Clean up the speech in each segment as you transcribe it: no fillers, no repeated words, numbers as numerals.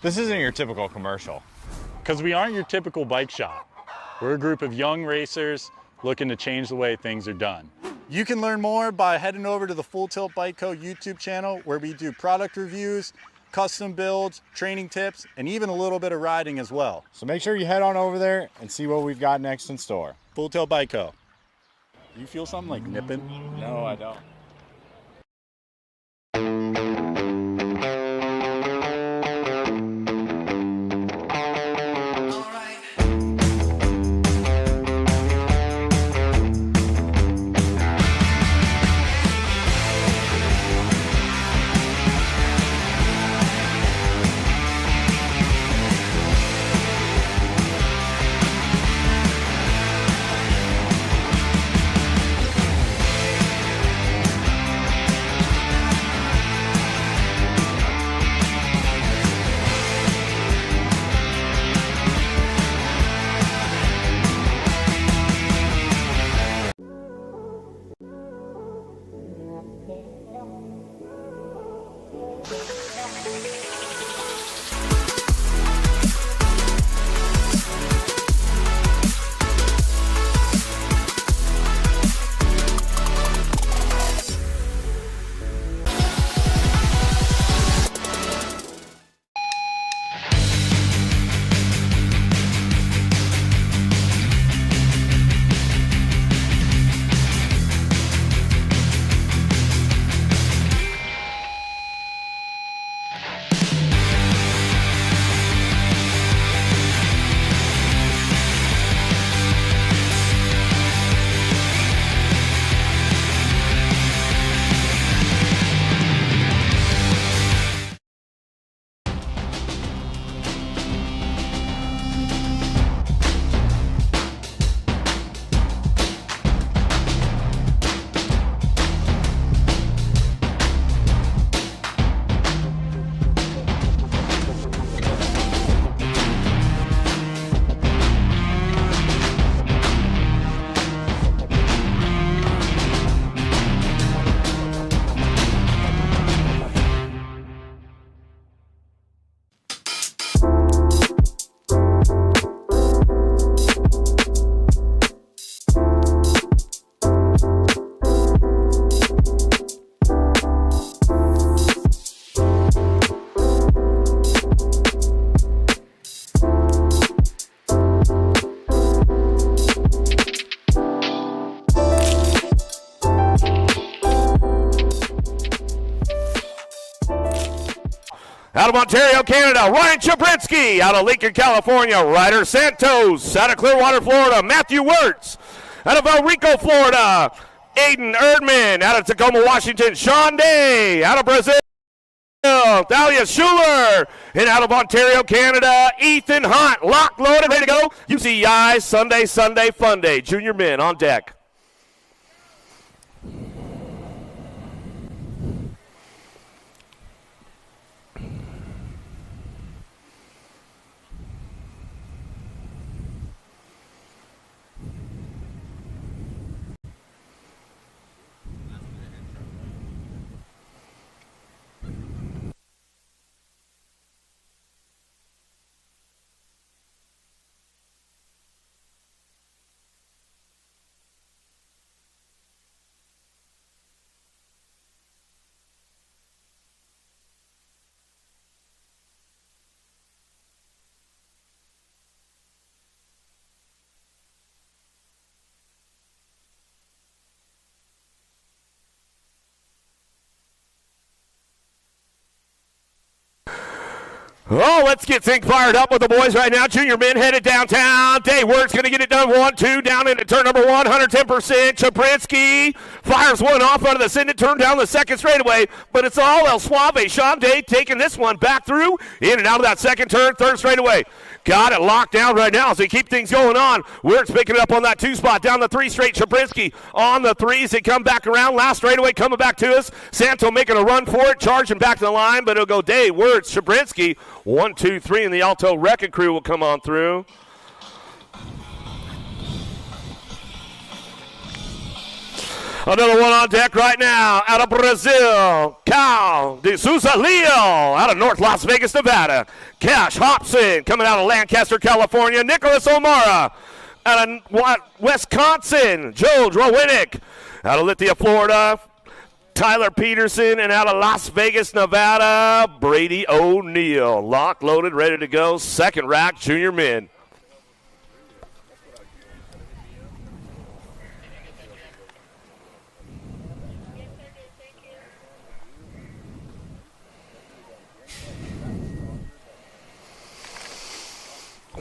This isn't your typical commercial, because we aren't your typical bike shop. We're a group of young racers looking to change the way things are done. You can learn more by heading over to the Full Tilt Bike Co. YouTube channel, where we do product reviews, custom builds, training tips, and even a little bit of riding as well. So make sure you head on over there and see what we've got next in store. Full Tilt Bike Co. Do you feel something like nipping? No, I don't. Out of Ontario, Canada, Ryan Chabrinsky. Out of Lincoln, California, Ryder Santos. Out of Clearwater, Florida, Matthew Wirtz. Out of El Rico, Florida, Aiden Erdman. Out of Tacoma, Washington, Sean Day. Out of Brazil, Thalia Schuler. And out of Ontario, Canada, Ethan Hunt. Lock, loaded, ready to go. UCI Sunday, Fun Day. Junior men on deck. Oh, let's get things fired up with the boys right now. Junior men headed downtown. Dayward's going to get it done. 1-2 down into turn number 1, 110%. Chabrinsky fires one off out of the Sydney turn down the second straightaway, but it's all El Suave. Sean Day taking this one back through, in and out of that second turn, third straightaway. Got it locked down right now as they keep things going on. Wirtz picking it up on that 2 spot down the 3 straight. Chabrinsky on the 3s. They come back around. Last straightaway coming back to us. Santo making a run for it, charging back to the line, but it'll go Day, Wirtz, Chabrinsky. 1, 2, 3, and the Alto Wrecking Crew will come on through. Another one on deck right now. Out of Brazil, Cal de Souza Leo. Out of North Las Vegas, Nevada, Cash Hobson. Coming out of Lancaster, California, Nicholas O'Mara. Out of Wisconsin, Joe Drowinick. Out of Lithia, Florida, Tyler Peterson. And out of Las Vegas, Nevada, Brady O'Neill. Locked, loaded, ready to go. Second rack, junior men.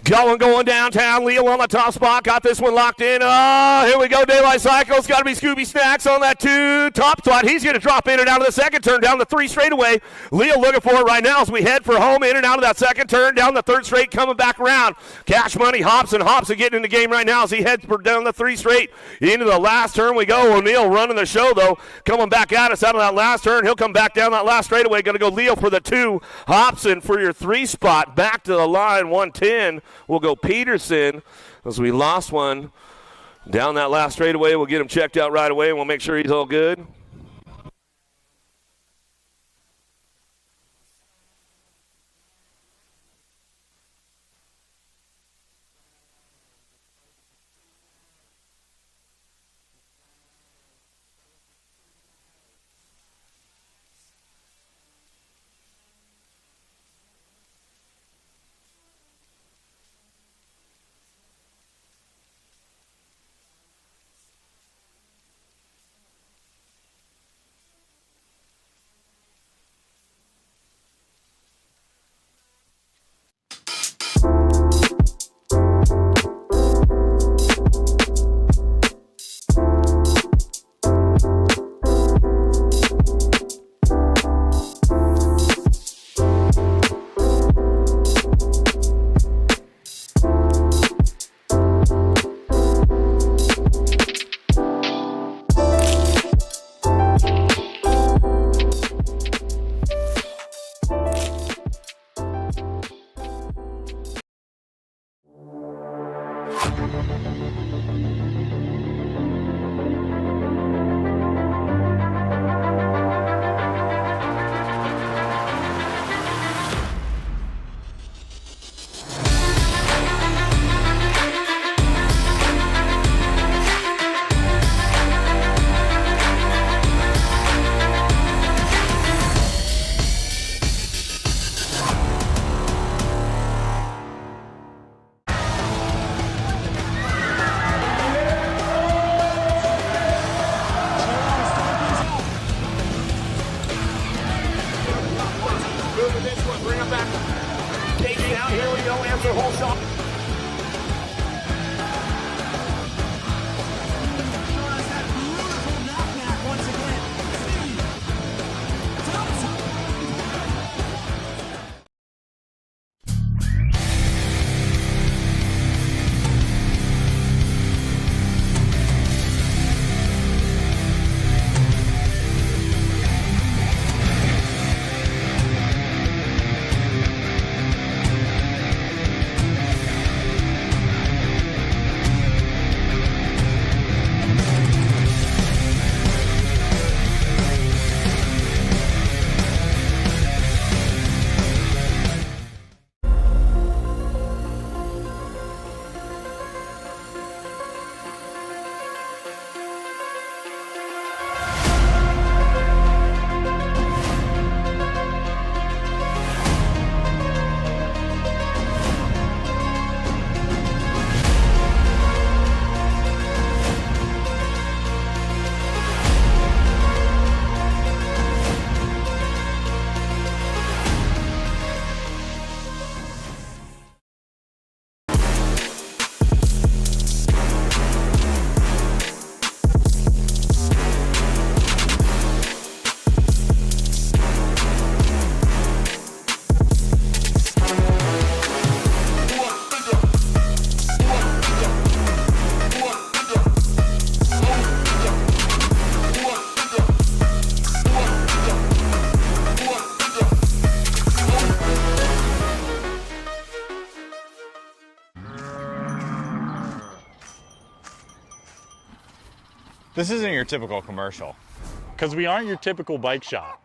Going downtown. Leo on the top spot. Got this one locked in. Oh, here we go. Daylight Cycles. Got to be Scooby Snacks on that 2 top spot. He's going to drop in and out of the second turn down the 3 straightaway. Leo looking for it right now as we head for home. In and out of that second turn down the 3rd straight. Coming back around. Cash Money. Hobson getting in the game right now as he heads for down the 3 straight. Into the last turn we go. O'Neill running the show though. Coming back at us out of that last turn. He'll come back down that last straightaway. Going to go Leo for the 2. Hobson for your 3 spot. Back to the line. 110. We'll go Peterson as we lost one down that last straightaway. We'll get him checked out right away and we'll make sure he's all good. This isn't your typical commercial. Because we aren't your typical bike shop.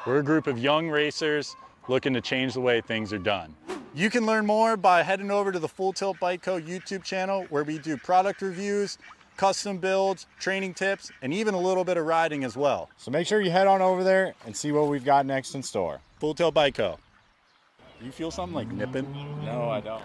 We're a group of young racers looking to change the way things are done. You can learn more by heading over to the Full Tilt Bike Co. YouTube channel, where we do product reviews, custom builds, training tips, and even a little bit of riding as well. So make sure you head on over there and see what we've got next in store. Full Tilt Bike Co. You feel something like nipping? No, I don't.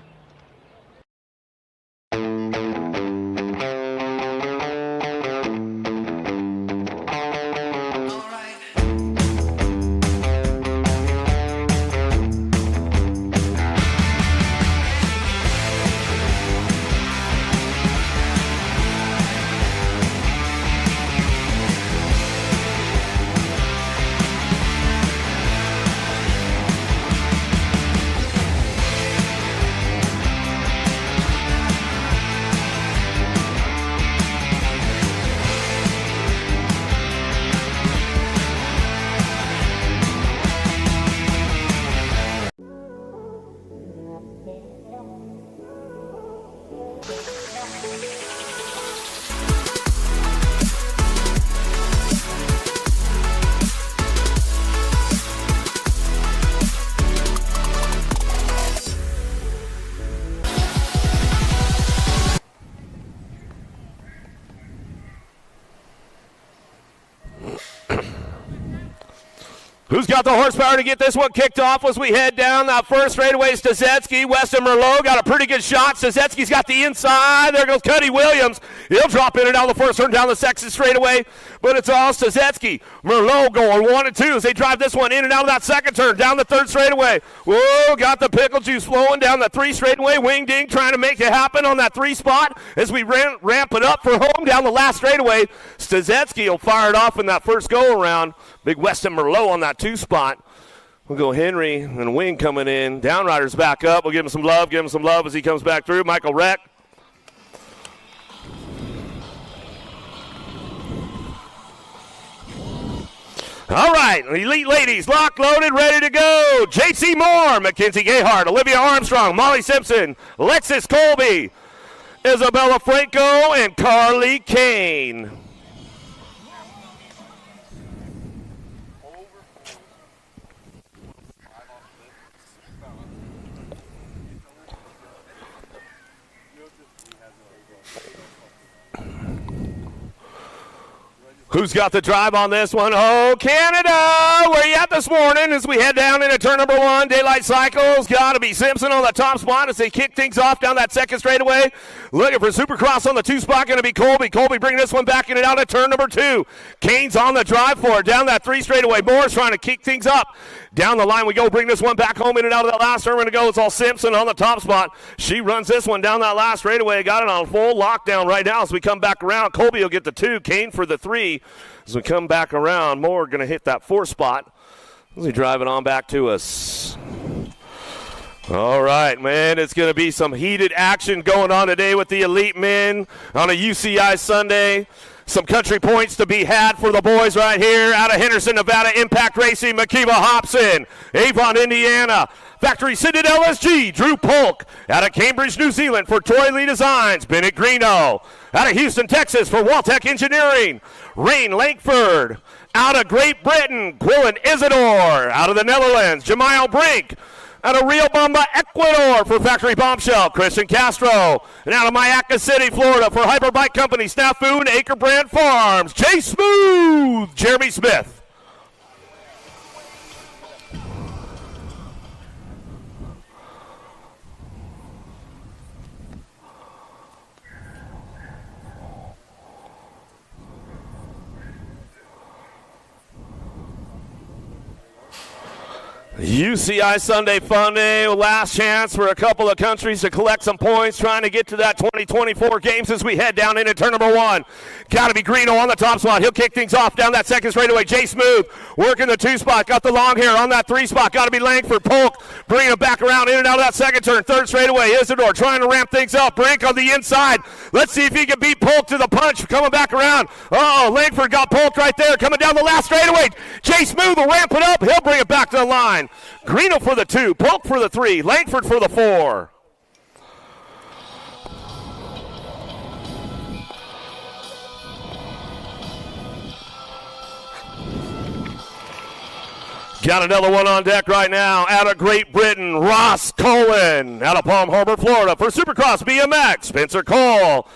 Who's got the horsepower to get this one kicked off as we head down that first straightaway? Stazetsky, Weston Merlot got a pretty good shot. Stazetsky's got the inside. There goes Cuddy Williams. He'll drop in and out the first turn down the second straightaway, but it's all Stazetsky. Merlot going 1 and 2 as they drive this one in and out of that second turn down the third straightaway. Whoa, got the pickle juice flowing down the 3 straightaway. Wing Ding trying to make it happen on that 3 spot as we ramp it up for home down the last straightaway. Stazetsky will fire it off in that first go around. Big Weston Merlot on that 2 spot. We'll go Henry and Wing coming in. Downrider's back up. We'll give him some love as he comes back through. Michael Reck. All right, Elite Ladies, locked, loaded, ready to go. JC Moore, Mackenzie Gayhart, Olivia Armstrong, Molly Simpson, Lexus Colby, Isabella Franco, and Carly Kane. Who's got the drive on this one? Oh, Canada! Where you at this morning as we head down into turn number 1? Daylight Cycles. Got to be Simpson on the top spot as they kick things off down that second straightaway. Looking for Supercross on the 2 spot. Going to be Colby. Colby bringing this one back in and out at turn number 2. Kane's on the drive for it down that 3 straightaway. Moore's trying to kick things up. Down the line we go. Bring this one back home in and out of that last turn. We're going to go. It's all Simpson on the top spot. She runs this one down that last straightaway. Got it on full lockdown right now as we come back around. Colby will get the 2. Kane for the 3. As we come back around, Moore going to hit that 4 spot as we drive it on back to us. All right, man, it's going to be some heated action going on today with the Elite Men on a UCI Sunday. Some country points to be had for the boys right here out of Henderson, Nevada. Impact Racing, Makiva Hobson. Avon, Indiana. Factory Citadel SG, Drew Polk. Out of Cambridge, New Zealand for Troy Lee Designs, Bennett Greeno. Out of Houston, Texas for Waltech Engineering, Rain Lankford. Out of Great Britain, Quillen Isidore. Out of the Netherlands, Jamiel Brink. Out of Riobamba, Ecuador for Factory Bombshell, Christian Castro. And out of Mayaca City, Florida for Hyperbike Company, Snafu and Acre Brand Farms, Jay Smooth, Jeremy Smith. UCI Sunday Fun Day, last chance for a couple of countries to collect some points, trying to get to that 2024 games as we head down into turn number 1. Got to be Greeno on the top spot. He'll kick things off down that second straightaway. Jay Smooth working the 2 spot. Got the long hair on that 3 spot. Got to be Langford. Polk bringing it back around in and out of that second turn. Third straightaway. Isidore trying to ramp things up. Brink on the inside. Let's see if he can beat Polk to the punch. Coming back around. Uh-oh, Langford got Polk right there. Coming down the last straightaway. Jay Smooth will ramp it up. He'll bring it back to the line. Greeno for the 2, Polk for the 3, Langford for the 4. Got another one on deck right now out of Great Britain, Ross Cullen. Out of Palm Harbor, Florida for Supercross BMX, Spencer Cole.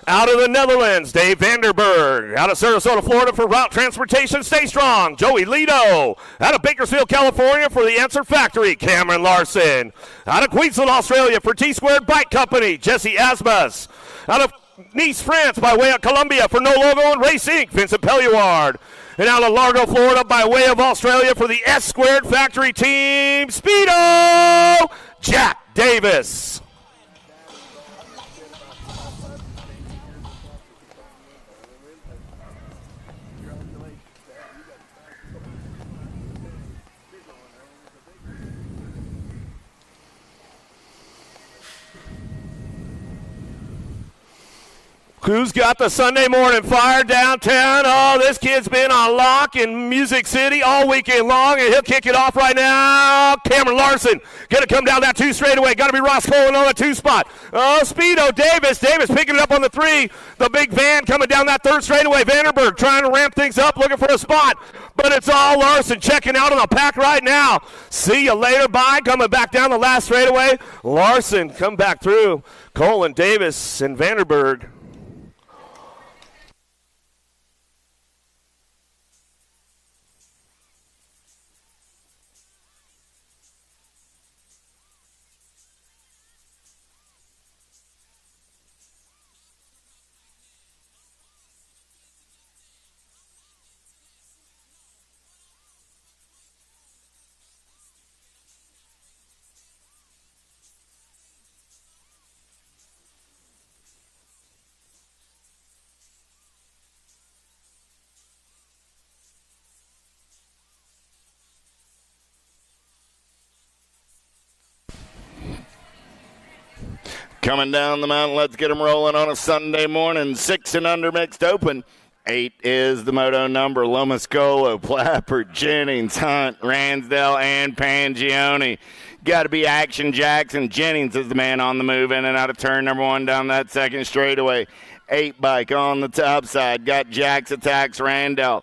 Out of the Netherlands, Dave Vanderberg. Out of Sarasota, Florida for Route Transportation, Stay Strong, Joey Lito. Out of Bakersfield, California for the Answer Factory, Cameron Larson. Out of Queensland, Australia for T-Squared Bike Company, Jesse Asmus. Out of Nice, France by way of Colombia for No Logo and Race Inc., Vincent Pelluard. And out of Largo, Florida by way of Australia for the S-Squared Factory Team, Speedo, Jack Davis. Who's got the Sunday morning fire downtown? Oh, this kid's been on lock in Music City all weekend long, and he'll kick it off right now. Cameron Larson going to come down that 2 straightaway. Got to be Ross Cullen on the 2 spot. Oh, Speedo Davis. Davis picking it up on the 3. The big van coming down that 3rd straightaway. Vanderberg trying to ramp things up, looking for a spot. But it's all Larson checking out on the pack right now. See you later. Bye. Coming back down the last straightaway. Larson come back through. Cullen, Davis, and Vanderberg. Coming down the mountain, let's get them rolling on a Sunday morning. 6 and under mixed open. 8 is the moto number. Lomascolo, Plapper, Jennings, Hunt, Ransdell, and Pangione. Got to be Action Jackson. Jennings is the man on the move in and out of turn number 1 down that 2nd straightaway. 8 bike on the top side. Got Jax attacks Ransdell.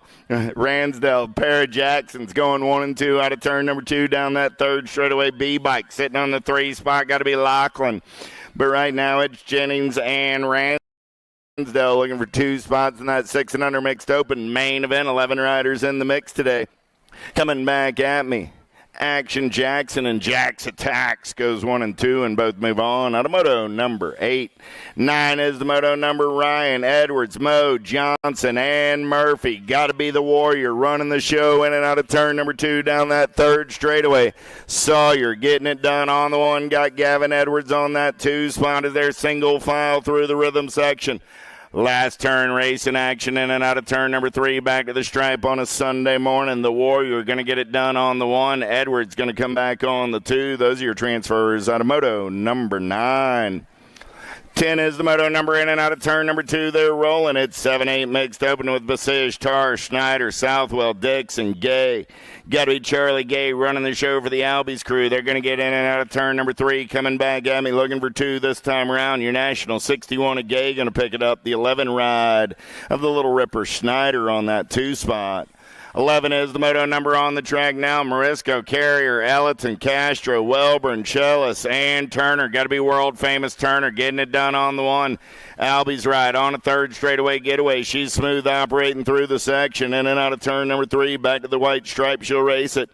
Pair of Jacksons going 1 and 2 out of turn number 2 down that 3rd straightaway. B bike sitting on the 3 spot. Got to be Lachlan. But right now it's Jennings and Ransdell looking for 2 spots in that 6 and under mixed open main event. 11 riders in the mix today. Coming back at me, Action Jackson and Jax Attacks goes 1 and 2 and both move on. Out of moto number 8. 9 is the moto number Ryan, Edwards, Moe, Johnson, and Murphy. Got to be the Warrior running the show in and out of turn number 2 down that 3rd straightaway. Sawyer getting it done on the 1. Got Gavin Edwards on that 2 spot as their single file through the rhythm section. Last turn racing action in and out of turn number 3 back to the stripe on a Sunday morning. The Warrior going to get it done on the 1. Edwards going to come back on the 2. Those are your transfers out of moto number 9. 10 is the moto number in and out of turn number 2. They're rolling. It's 7-8 mixed open with Basij, Tar, Schneider, Southwell, Dixon, Gay. Got to be Charlie Gay running the show for the Albies crew. They're going to get in and out of turn number 3. Coming back at me looking for 2 this time around. Your National 61 of Gay going to pick it up. The 11 ride of the Little Ripper, Schneider on that 2 spot. 11 is the moto number on the track now. Morisco, Carrier, Ellerton, Castro, Welburn, Chellis, and Turner. Got to be world famous Turner getting it done on the 1. Albie's ride on a 3rd straightaway getaway. She's smooth operating through the section. In and out of turn number 3. Back to the white stripe. She'll race it.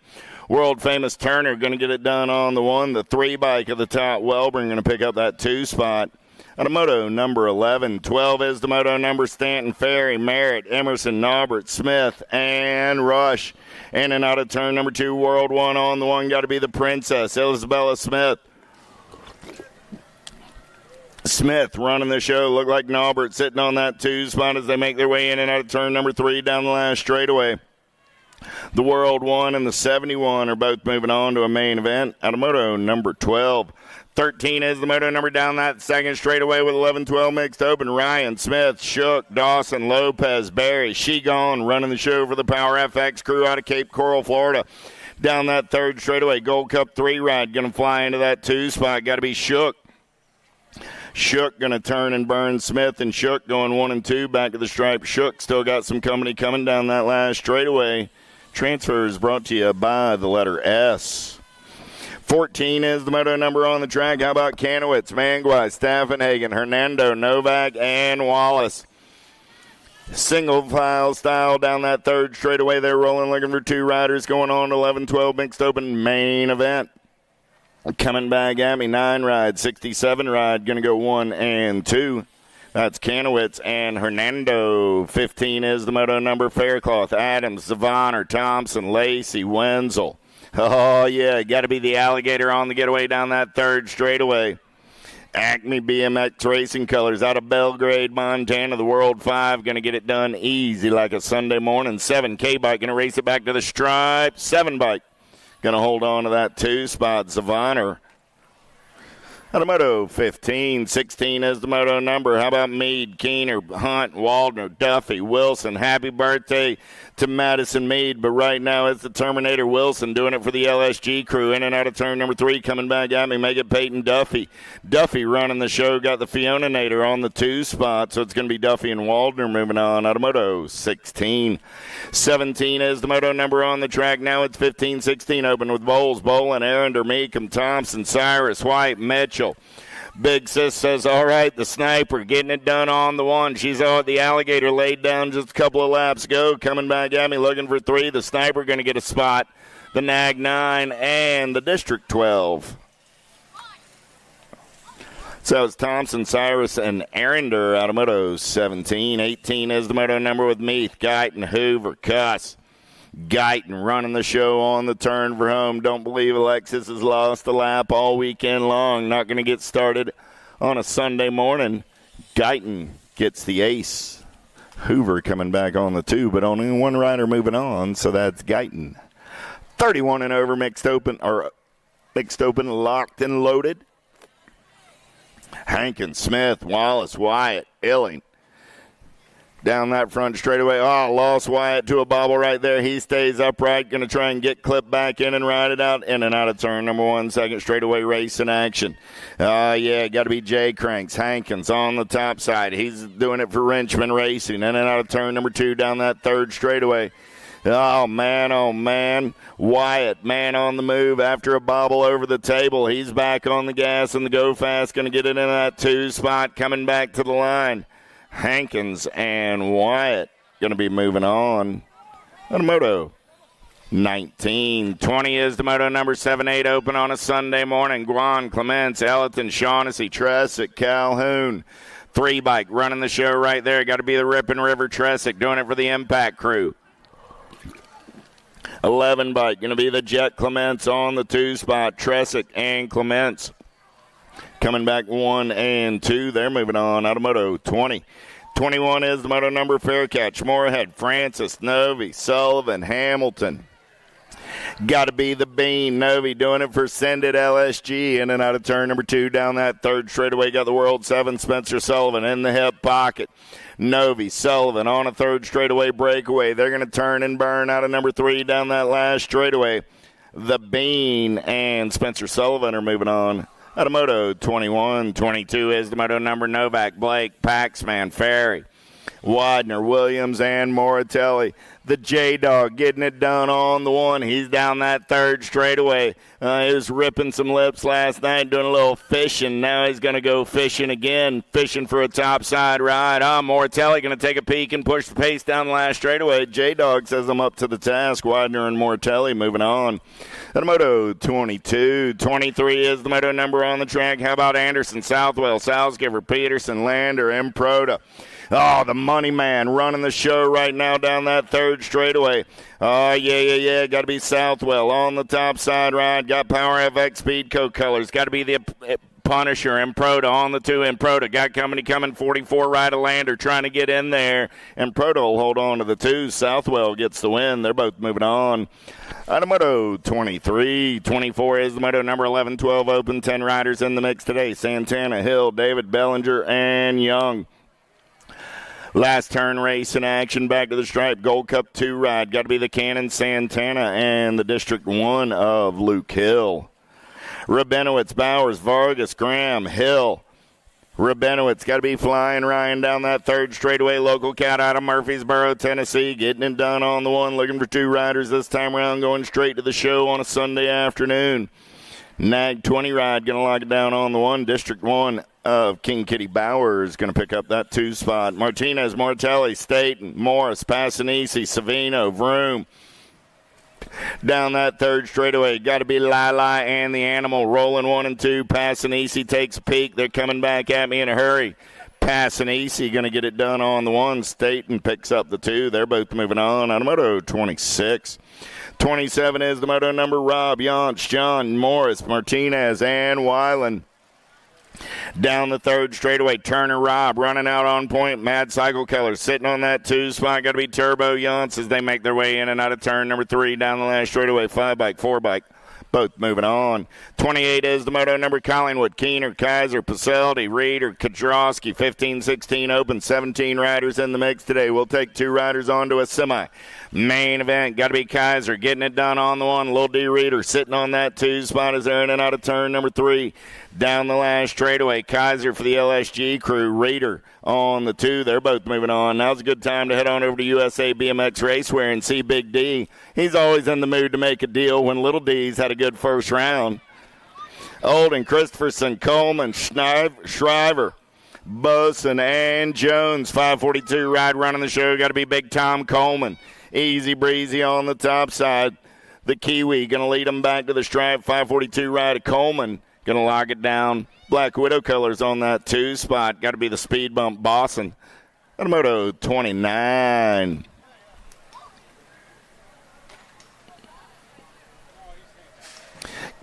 World famous Turner going to get it done on the 1. The 3 bike at the top. Welburn going to pick up that 2 spot. Out of moto number 11. 12 is the moto number Stanton, Ferry, Merritt, Emerson, Norbert, Smith, and Rush. In and out of turn number 2. World 1 on the 1. Got to be the Princess, Isabella Smith. Smith running the show. Look like Norbert sitting on that 2 spot as they make their way in and out of turn number 3 down the last straightaway. The World 1 and the 71 are both moving on to a main event. Out of moto number 12. 13 is the moto number down that 2nd straightaway with 11-12 mixed open. Ryan, Smith, Shook, Dawson, Lopez, Barry, Shegon running the show for the Power FX crew out of Cape Coral, Florida. Down that 3rd straightaway, Gold Cup 3 ride going to fly into that 2 spot. Got to be Shook. Shook going to turn and burn Smith, and Shook going 1 and 2 back to the stripe. Shook still got some company coming down that last straightaway. Transfers brought to you by the letter S. 14 is the moto number on the track. How about Kanowitz, Manguy, Staffenhagen, Hernando, Novak, and Wallace? Single file style down that third straightaway. They're rolling, looking for two riders going on 11-12 mixed open main event. Coming back at me, 9 ride, 67 ride, going to go 1 and 2. That's Kanowitz and Hernando. 15 is the moto number. Faircloth, Adams, Zavonner, Thompson, Lacey, Wenzel. Oh, yeah, got to be the alligator on the getaway down that third straightaway. Acme BMX Racing Colors out of Belgrade, Montana. The World 5 going to get it done easy like a Sunday morning. 7K bike going to race it back to the stripe. 7 bike going to hold on to that 2 spot. Zavonner. Out of moto 15, 16 is the moto number. How about Meade, Keener, Hunt, Waldner, Duffy, Wilson? Happy birthday to Madison Meade. But right now it's the Terminator Wilson doing it for the LSG crew. In and out of turn number 3, coming back at me. Make it Peyton Duffy. Duffy running the show. Got the Fionanator on the 2 spot. So it's going to be Duffy and Waldner moving on. Out of moto 16. 17 is the moto number on the track. Now it's 15, 16 open with Bowles, Bolin, Arender, Meekum, Thompson, Cyrus, White, Mitchell. Big Sis says, all right, the sniper getting it done on the 1. She's out. The alligator laid down just a couple of laps ago. Coming back at me looking for 3. The sniper going to get a spot. The Nag 9 and the District 12. So it's Thompson, Cyrus, and Arender out of moto 17. 18 is the moto number with Meath, Guyton, Hoover, Cuss. Guyton running the show on the turn for home. Don't believe Alexis has lost a lap all weekend long. Not going to get started on a Sunday morning. Guyton gets the ace. Hoover coming back on the 2, but only one rider moving on, so that's Guyton. 31 and over mixed open, locked and loaded. Hankins, Smith, Wallace, Wyatt, Illing. Down that front straightaway. Oh, lost Wyatt to a bobble right there. He stays upright. Going to try and get clipped back in and ride it out. In and out of turn number 1, second straightaway race in action. Yeah, got to be Jay Cranks. Hankins on the top side. He's doing it for Wrenchman Racing. In and out of turn number 2 down that third straightaway. Oh, man. Wyatt, man on the move after a bobble over the table. He's back on the gas and the go fast. Going to get it in that 2 spot. Coming back to the line. Hankins and Wyatt going to be moving on. On a moto 19. 20 is the moto number 7-8 open on a Sunday morning. Guan, Clements, Ellerton, Shaughnessy, Tressick, Calhoun. 3 bike running the show right there. Got to be the Ripon River Tressick doing it for the Impact crew. 11 bike going to be the Jet Clements on the 2 spot. Tressick and Clements. Coming back 1 and 2. They're moving on out of moto 20. 21 is the moto number. Faircatch, Moorhead, Francis, Novice, Sullivan, Hamilton. Got to be the Bean. Novi doing it for Send It LSG. In and out of turn number 2 down that third straightaway. Got the World 7, Spencer Sullivan in the hip pocket. Novi, Sullivan on a third straightaway breakaway. They're going to turn and burn out of number 3 down that last straightaway. The Bean and Spencer Sullivan are moving on. Out of moto 21, 22 is the moto number. Novak, Blake, Paxman, Ferry, Widener, Williams, and Moratelli. The J-Dog getting it done on the 1. He's down that third straightaway. He was ripping some lips last night, doing a little fishing. Now he's going to go fishing again, fishing for a topside ride. Moratelli going to take a peek and push the pace down the last straightaway. J-Dog says I'm up to the task. Widener and Moratelli moving on. At moto 22, 23 is the moto number on the track. How about Anderson, Southwell, Salzgiver, Peterson, Lander, Improda. Oh, the money man running the show right now down that third straightaway. Oh, yeah. Got to be Southwell on the top side ride. Got Power FX Speedco colors. Got to be the Punisher. Improda on the 2. Improda got company coming. 44 right of Lander trying to get in there. Improda will hold on to the 2. Southwell gets the win. They're both moving on. Out of moto 23, 24 is the moto number 11, 12 open. 10 riders in the mix today. Santana, Hill, David, Bellinger, and Young. Last turn race in action, back to the stripe. Gold Cup 2 ride. Got to be the Cannon, Santana, and the District 1 of Luke Hill. Rabinowitz, Bowers, Vargas, Graham, Hill. Rabinowitz got to be flying Ryan down that third straightaway. Local cat out of Murfreesboro, Tennessee, getting it done on the one, looking for 2 riders this time around, going straight to the show on a Sunday afternoon. Nag 20 ride going to lock it down on the one. District 1 of King Kitty Bauer is going to pick up that 2 spot. Martinez, Martelli, Staten, Morris, Passanisi, Savino, Vroom. Down that third straightaway, got to be Lila and the Animal. Rolling 1 and 2. Passanisi takes a peek. They're coming back at me in a hurry. Passanisi going to get it done on the 1. Staten picks up the 2. They're both moving on. Moto 26. 27 is the moto number. Rob, Yonch, John, Morris, Martinez, and Weiland. Down the third straightaway, Turner, Rob running out on point. Mad Cycle Killer sitting on that 2 spot. Got to be Turbo Yonts as they make their way in and out of turn number 3 down the last straightaway. 5 bike, 4 bike, both moving on. 28 is the moto number. Collingwood, Keener, Kaiser, Pacelli, Reeder, Kudrowski. 15-16 open, 17 riders in the mix today. We'll take 2 riders on to a semi. Main event, got to be Kaiser getting it done on the 1. Lil D. Reeder sitting on that 2 spot as they're in and out of turn number 3. Down the last straightaway, Kaiser for the LSG crew, Reeder on the 2. They're both moving on. Now's a good time to head on over to USA BMX Racewear and see Big D. He's always in the mood to make a deal when Little D's had a good first round. Olden, Christopherson, Coleman, Shriver, Boson, and Jones. 542 ride running the show. Got to be Big Tom Coleman. Easy breezy on the top side. The Kiwi going to lead them back to the stripe. 542 ride of Coleman. Going to lock it down. Black Widow colors on that 2 spot. Got to be the speed bump Boston. Moto 29.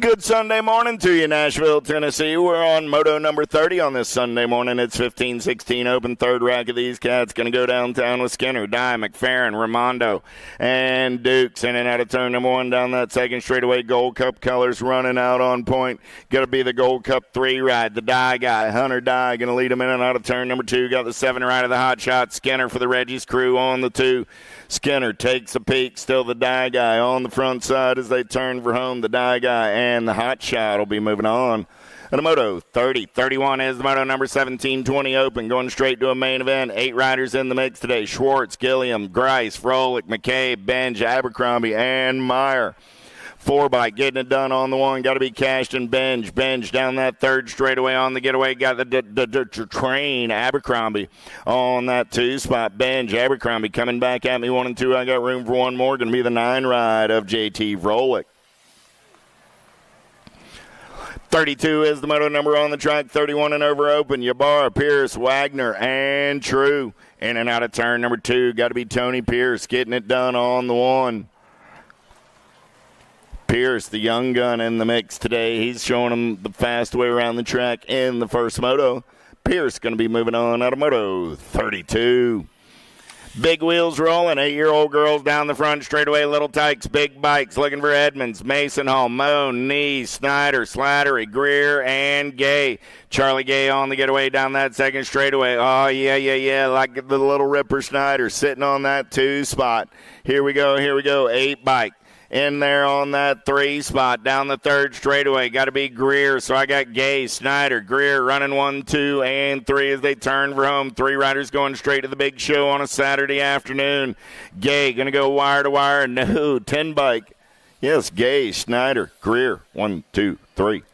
Good Sunday morning to you, Nashville, Tennessee. We're on moto number 30 on this Sunday morning. It's 15-16 open. Third rack of these cats going to go downtown with Skinner, Dye, McFerrin, Raimondo, and Dukes in and out of turn number 1 down that second straightaway. Gold Cup colors running out on point. Got to be the Gold Cup 3 ride. The Dye guy, Hunter Dye, going to lead him in and out of turn number 2. Got the 7 ride of the Hot Shot. Skinner for the Reggie's crew on the 2. Skinner takes a peek. Still the Dye guy on the front side as they turn for home. The Dye guy and the Hot Shot will be moving on. And a moto 30. 31 is the moto number. 17-20 open. Going straight to a main event. 8 riders in the mix today. Schwartz, Gilliam, Grice, Froelich, McCabe, Benj, Abercrombie, and Meyer. 4 bike getting it done on the 1. Got to be Cashed and Benj. Benj down that third straightaway on the getaway. Got the train Abercrombie on that 2 spot. Benj, Abercrombie coming back at me 1 and 2. I got room for 1 more. Going to be the 9 ride of JT Froelich. 32 is the moto number on the track. 31 and over open. Ybarra, Pierce, Wagner, and True. In and out of turn number 2. Got to be Tony Pierce getting it done on the 1. Pierce, the young gun, in the mix today. He's showing them the fast way around the track in the first moto. Pierce going to be moving on out of moto 32. Big wheels rolling. 8-year-old girls down the front straightaway. Little Tykes, big bikes looking for Edmonds, Mason Hall, Moe, Nee, Snyder, Slattery, Greer, and Gay. Charlie Gay on the getaway down that second straightaway. Oh, yeah. Like the little Ripper Snyder sitting on that 2 spot. Here we go. 8 bike. In there on that 3 spot, down the third straightaway. Got to be Greer, so I got Gay, Snyder, Greer running 1, 2, and 3 as they turn for home. 3 riders going straight to the big show on a Saturday afternoon. Gay going to go wire to wire. No, 10 bike. Yes, Gay, Snyder, Greer, 1, 2, 3.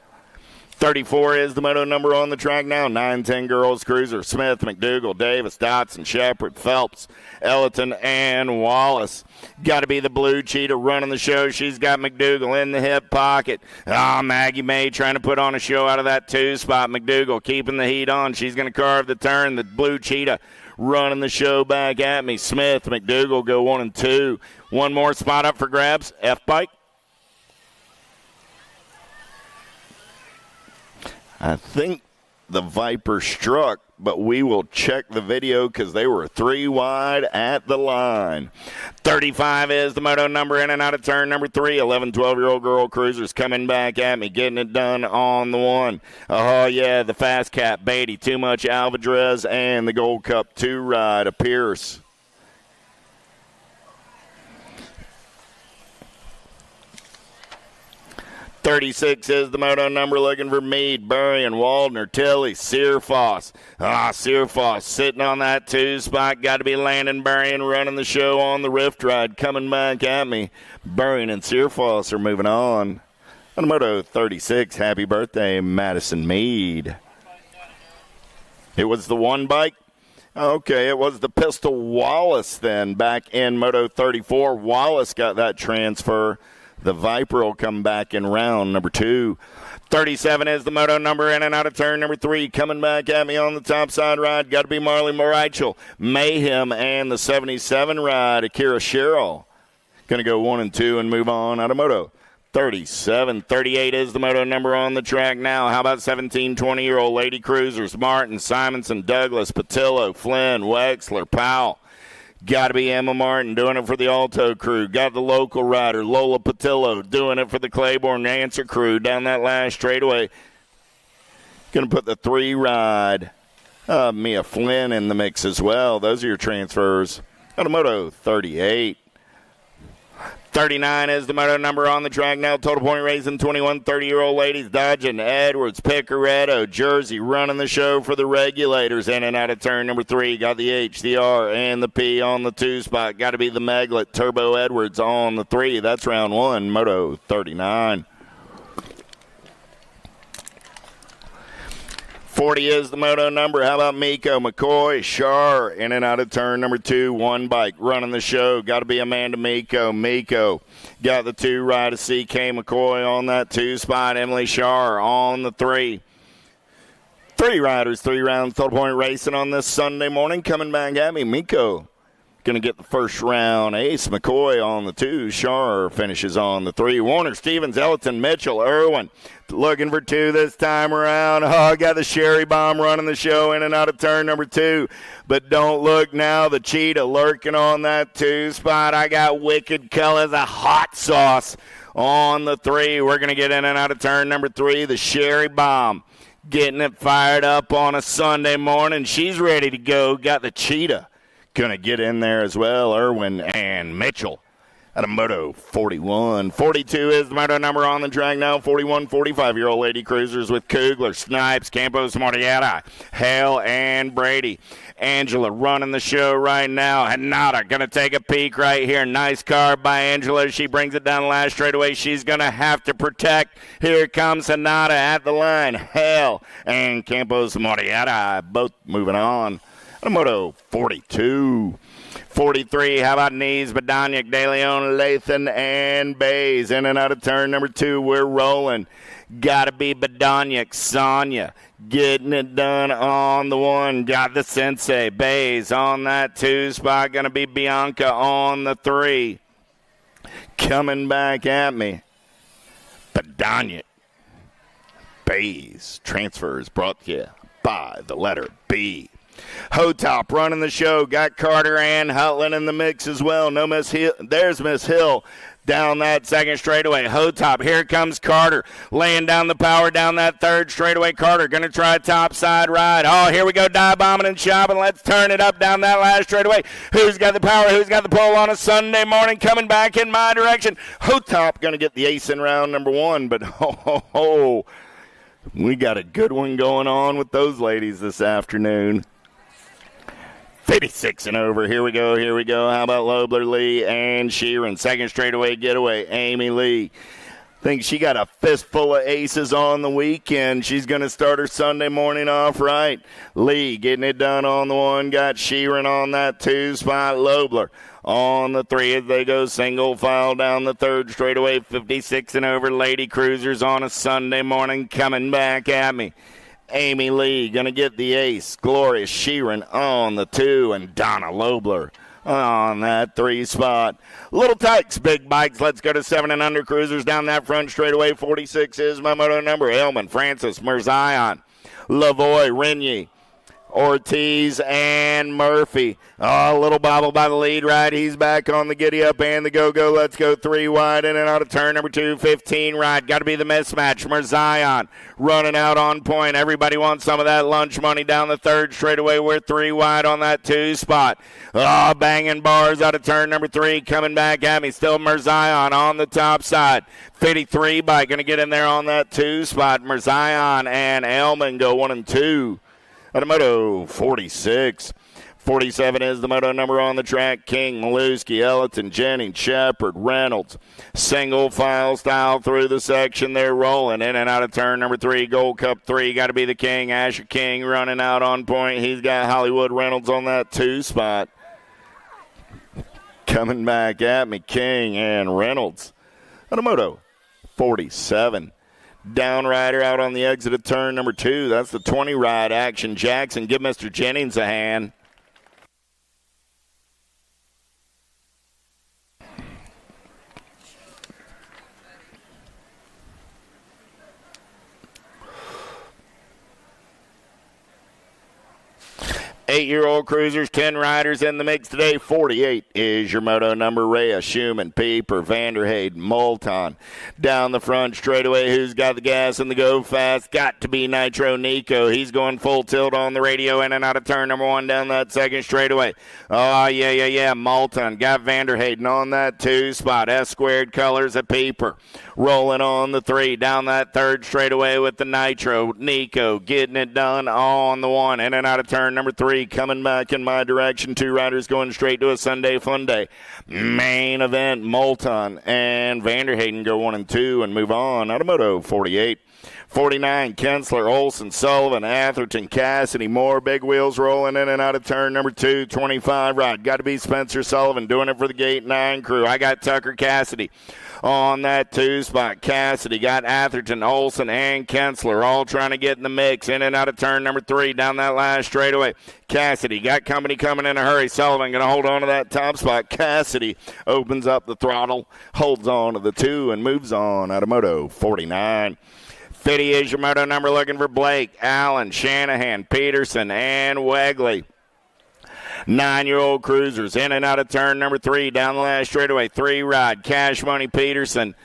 34 is the moto number on the track now. 9-10 girls cruiser. Smith, McDougal, Davis, Dotson, Shepard, Phelps, Ellerton, and Wallace. Got to be the Blue Cheetah running the show. She's got McDougal in the hip pocket. Maggie May trying to put on a show out of that 2 spot. McDougal keeping the heat on. She's going to carve the turn. The Blue Cheetah running the show back at me. Smith, McDougal go 1 and 2. 1 more spot up for grabs. F-Bike. I think the Viper struck, but we will check the video because they were 3 wide at the line. 35 is the moto number in and out of turn number 3. 11, 12-year-old girl cruisers coming back at me, getting it done on the 1. Oh, yeah, the Fast Cat, Beatty, Too Much Alvarez, and the Gold Cup 2 ride of Pierce. 36 is the moto number, looking for Mead, Burrion, Waldner, Tilley, Searfoss. Searfoss sitting on that 2 spot. Got to be Landon Burrion running the show on the Rift Ride. Coming back at me. Burrion and Searfoss are moving on. On moto 36, happy birthday, Madison Mead. It was the one bike. Okay, it was the Pistol Wallace then back in moto 34. Wallace got that transfer. The Viper will come back in round number 2. 37 is the moto number, in and out of turn number 3. Coming back at me on the top side ride. Got to be Marley Marichel, Mayhem, and the 77 ride, Akira Sherrill. Going to go 1 and 2 and move on out of moto 37. 38 is the moto number on the track now. How about 17, 20-year-old Lady Cruisers? Martin, Simonson, Douglas, Patillo, Flynn, Wexler, Powell. Got to be Emma Martin doing it for the Alto crew. Got the local rider, Lola Patillo, doing it for the Claiborne Answer crew down that last straightaway. Going to put the 3 ride, Mia Flynn in the mix as well. Those are your transfers. Out of moto 38. 39 is the moto number on the track now. Total point racing, 21 30-year-old ladies dodging. Edwards, Picaretto, Jersey running the show for the Regulators. In and out of turn number 3. Got the H, the R, and the P on the 2 spot. Got to be the Maglet, Turbo Edwards on the 3. That's round 1, moto 39. 40 is the moto number. How about Miko, McCoy, Shar, in and out of turn number 2. One bike running the show. Got to be Amanda Miko. Miko got the 2 ride of CK McCoy on that 2 spot. Emily Shar on the 3. 3 riders, 3 rounds, total point racing on this Sunday morning. Coming back at me, Miko going to get the first round ace. McCoy on the 2. Shar finishes on the 3. Warner, Stevens, Elton, Mitchell, Irwin looking for 2 this time around. Got the Sherry Bomb running the show in and out of turn number 2. But don't look now, the Cheetah lurking on that 2 spot. I got Wicked Colors, a hot sauce on the 3. We're going to get in and out of turn number 3. The Sherry Bomb getting it fired up on a Sunday morning. She's ready to go. Got the Cheetah going to get in there as well. Irwin and Mitchell out of moto 41. 42 is the moto number on the track now. 41, 45-year-old Lady Cruisers with Kugler, Snipes, Campos, Mortietta, Hale, and Brady. Angela running the show right now. Hanada going to take a peek right here. Nice car by Angela. She brings it down the last straightaway. She's going to have to protect. Here comes Hanada at the line. Hale and Campos, Mortietta both moving on. Moto 42. 43, how about Nees, Badaniak, De Leon, Lathan, and Bays. In and out of turn number 2, we're rolling. Got to be Badaniak, Sonia getting it done on the 1. Got the Sensei, Bays on that 2 spot. Going to be Bianca on the 3. Coming back at me, Badaniak, Bays. Transfers brought to you by the letter B. Hotop running the show. Got Carter and Hutland in the mix as well. No Miss Hill. There's Miss Hill down that second straightaway. Hotop. Here comes Carter laying down the power down that third straightaway. Carter going to try a top side ride. Oh, here we go. Dive bombing and shopping. Let's turn it up down that last straightaway. Who's got the power? Who's got the pull on a Sunday morning? Coming back in my direction. Hotop going to get the ace in round number 1. But we got a good one going on with those ladies this afternoon. 56 and over. Here we go. How about Lobler, Lee, and Sheeran? Second straightaway getaway. Amy Lee. Think she got a fistful of aces on the weekend. She's going to start her Sunday morning off right. Lee getting it done on the 1. Got Sheeran on that 2 spot. Lobler on the 3 as they go single file down the third straightaway. 56 and over. Lady Cruisers on a Sunday morning coming back at me. Amy Lee going to get the ace. Gloria Sheeran on the 2, and Donna Lobler on that 3 spot. Little Tykes, big bikes. Let's go to 7 and under Cruisers down that front straightaway. 46 is my moto number. Hellman, Francis, Mirzion, Lavoie, Renyi, Ortiz and Murphy. Oh, a little bobble by the lead ride. He's back on the giddy up and the go-go. Let's go 3 wide in and out of turn number 2. 15 ride. Got to be the mismatch. Merzion running out on point. Everybody wants some of that lunch money down the third straightaway. We're 3 wide on that 2 spot. Oh, banging bars out of turn number 3. Coming back at me. Still Merzion on the top side. 53 bike going to get in there on that 2 spot. Merzion and Elman go 1 and 2. At a moto 46. 47 is the moto number on the track. King, Maluski, Ellington, Jennings, Shepard, Reynolds. Single file style through the section. They're rolling in and out of turn number 3. Gold Cup 3. Got to be the King. Asher King running out on point. He's got Hollywood Reynolds on that 2 spot. Coming back at me, King and Reynolds. At a moto 47. Downrider out on the exit of turn number 2. That's the 20 ride Action Jackson. Give Mr. Jennings a hand. Eight-year-old cruisers, 10 riders in the mix today. 48 is your moto number. Rhea, Schumann, Pieper, Vanderheyden, Moulton. Down the front straightaway, who's got the gas and the go fast? Got to be Nitro Nico. He's going full tilt on the radio in and out of turn number 1 down that second straightaway. Oh, yeah. Moulton got Vanderheyden on that 2 spot. S-squared colors of Pieper. Rolling on the 3 down that third straightaway with the Nitro. Nico getting it done on the 1 in and out of turn number 3. Coming back in my direction. 2 riders going straight to a Sunday fun day. Main event, Moulton and Vanderheyden go 1 and 2 and move on. Automoto 48. 49, Kensler, Olson, Sullivan, Atherton, Cassidy, Moore, big wheels rolling in and out of turn number 2. 25 ride. Got to be Spencer Sullivan doing it for the Gate 9 crew. I got Tucker Cassidy on that 2 spot. Cassidy got Atherton, Olson, and Kensler all trying to get in the mix in and out of turn number 3 down that last straightaway. Cassidy got company coming in a hurry. Sullivan going to hold on to that top spot. Cassidy opens up the throttle, holds on to the 2, and moves on. Automoto 49. 50 is your moto number, looking for Blake, Allen, Shanahan, Peterson, and Wegley. 9-year-old cruisers in and out of turn number 3 down the last straightaway. 3 ride. Cash Money Peterson.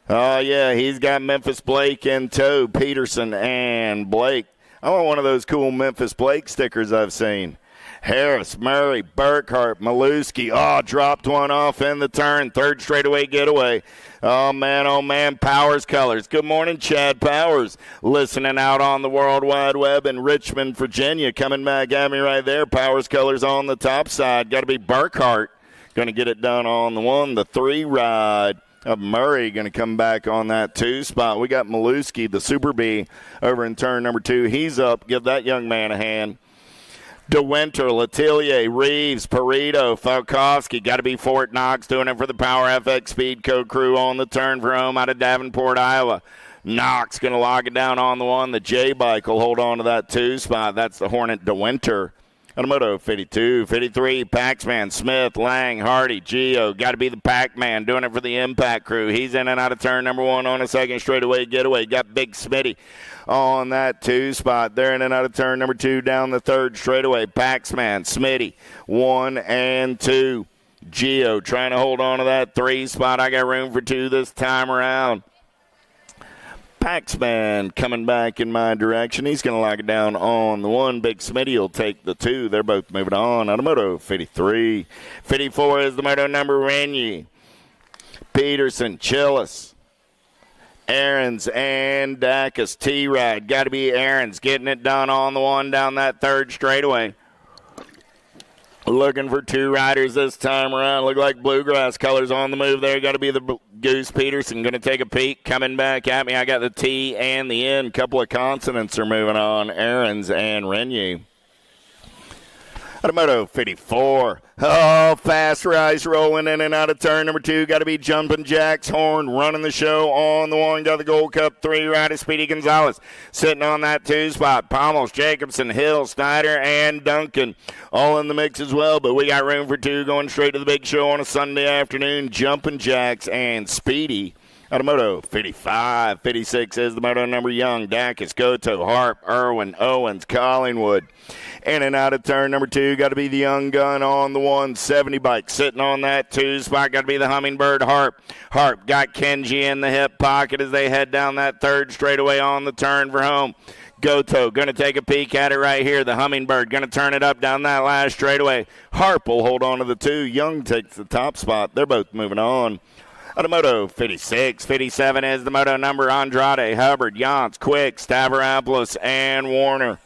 Oh, yeah, he's got Memphis Blake in tow. Peterson and Blake. I want one of those cool Memphis Blake stickers I've seen. Harris, Murray, Burkhart, Maluski. Oh, dropped one off in the turn. 3rd straightaway getaway. Oh, man, Powers Colors. Good morning, Chad Powers. Listening out on the World Wide Web in Richmond, Virginia. Coming back at me right there. Powers Colors on the top side. Got to be Burkhart. Going to get it done on the 1. The 3 ride of Murray going to come back on that 2 spot. We got Maluski, the Super B, over in turn number 2. He's up. Give that young man a hand. DeWinter, Letellier, Reeves, Perito, Falkowski. Got to be Fort Knox doing it for the Power FX Speed Code crew on the turn for home out of Davenport, Iowa. Knox going to lock it down on the 1. The J-Bike will hold on to that 2 spot. That's the Hornet DeWinter. Automoto 52, 53, Paxman, Smith, Lang, Hardy, Geo. Got to be the Pac-Man doing it for the Impact crew. He's in and out of turn number 1 on a 2nd straightaway getaway. Got Big Smitty on that 2 spot. They're in and out of turn number 2 down the 3rd straightaway. Paxman, Smitty, 1 and 2. Geo trying to hold on to that 3 spot. I got room for 2 this time around. Paxman coming back in my direction. He's going to lock it down on the 1. Big Smitty will take the 2. They're both moving on. Automoto 53. 54 is the moto number. Renyi, Peterson, Chillis, Aarons, and Dacus. T-Ride. Got to be Aarons getting it done on the 1 down that 3rd straightaway. Looking for 2 riders this time around. Look like Bluegrass Colors on the move there. Got to be the Goose Peterson. Going to take a peek. Coming back at me. I got the T and the N. Couple of consonants are moving on. Aarons and Renyi. Automoto 54. Oh, fast rise rolling in and out of turn number 2. Got to be Jumpin' Jack's Horn running the show on the 1. Got the Gold Cup 3 rider Speedy Gonzalez sitting on that 2 spot. Pommels, Jacobson, Hill, Snyder, and Duncan all in the mix as well. But we got room for 2 going straight to the big show on a Sunday afternoon. Jumpin' Jacks and Speedy Out of moto, 55. 56 is the moto number Young, Dacus, Goto, Harp, Irwin, Owens, Collingwood. In and out of turn number 2, got to be the Young Gun on the 170 bike. Sitting on that 2 spot, got to be the Hummingbird Harp. Harp got Kenji in the hip pocket as they head down that 3rd straightaway on the turn for home. Goto going to take a peek at it right here. The Hummingbird going to turn it up down that last straightaway. Harp will hold on to the 2. Young takes the top spot. They're both moving on. Out of moto, 56. 57 is the moto number Andrade, Hubbard, Yance, Quick, Stavropoulos, and Warner.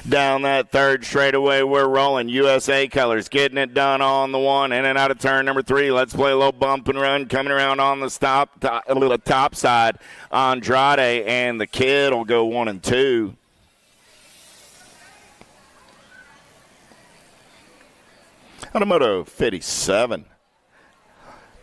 Down that 3rd straightaway, we're rolling. USA colors getting it done on the 1. In and out of turn number 3. Let's play a little bump and run. Coming around on the top side. Andrade and the Kid will go 1 and 2. Out of moto, 57.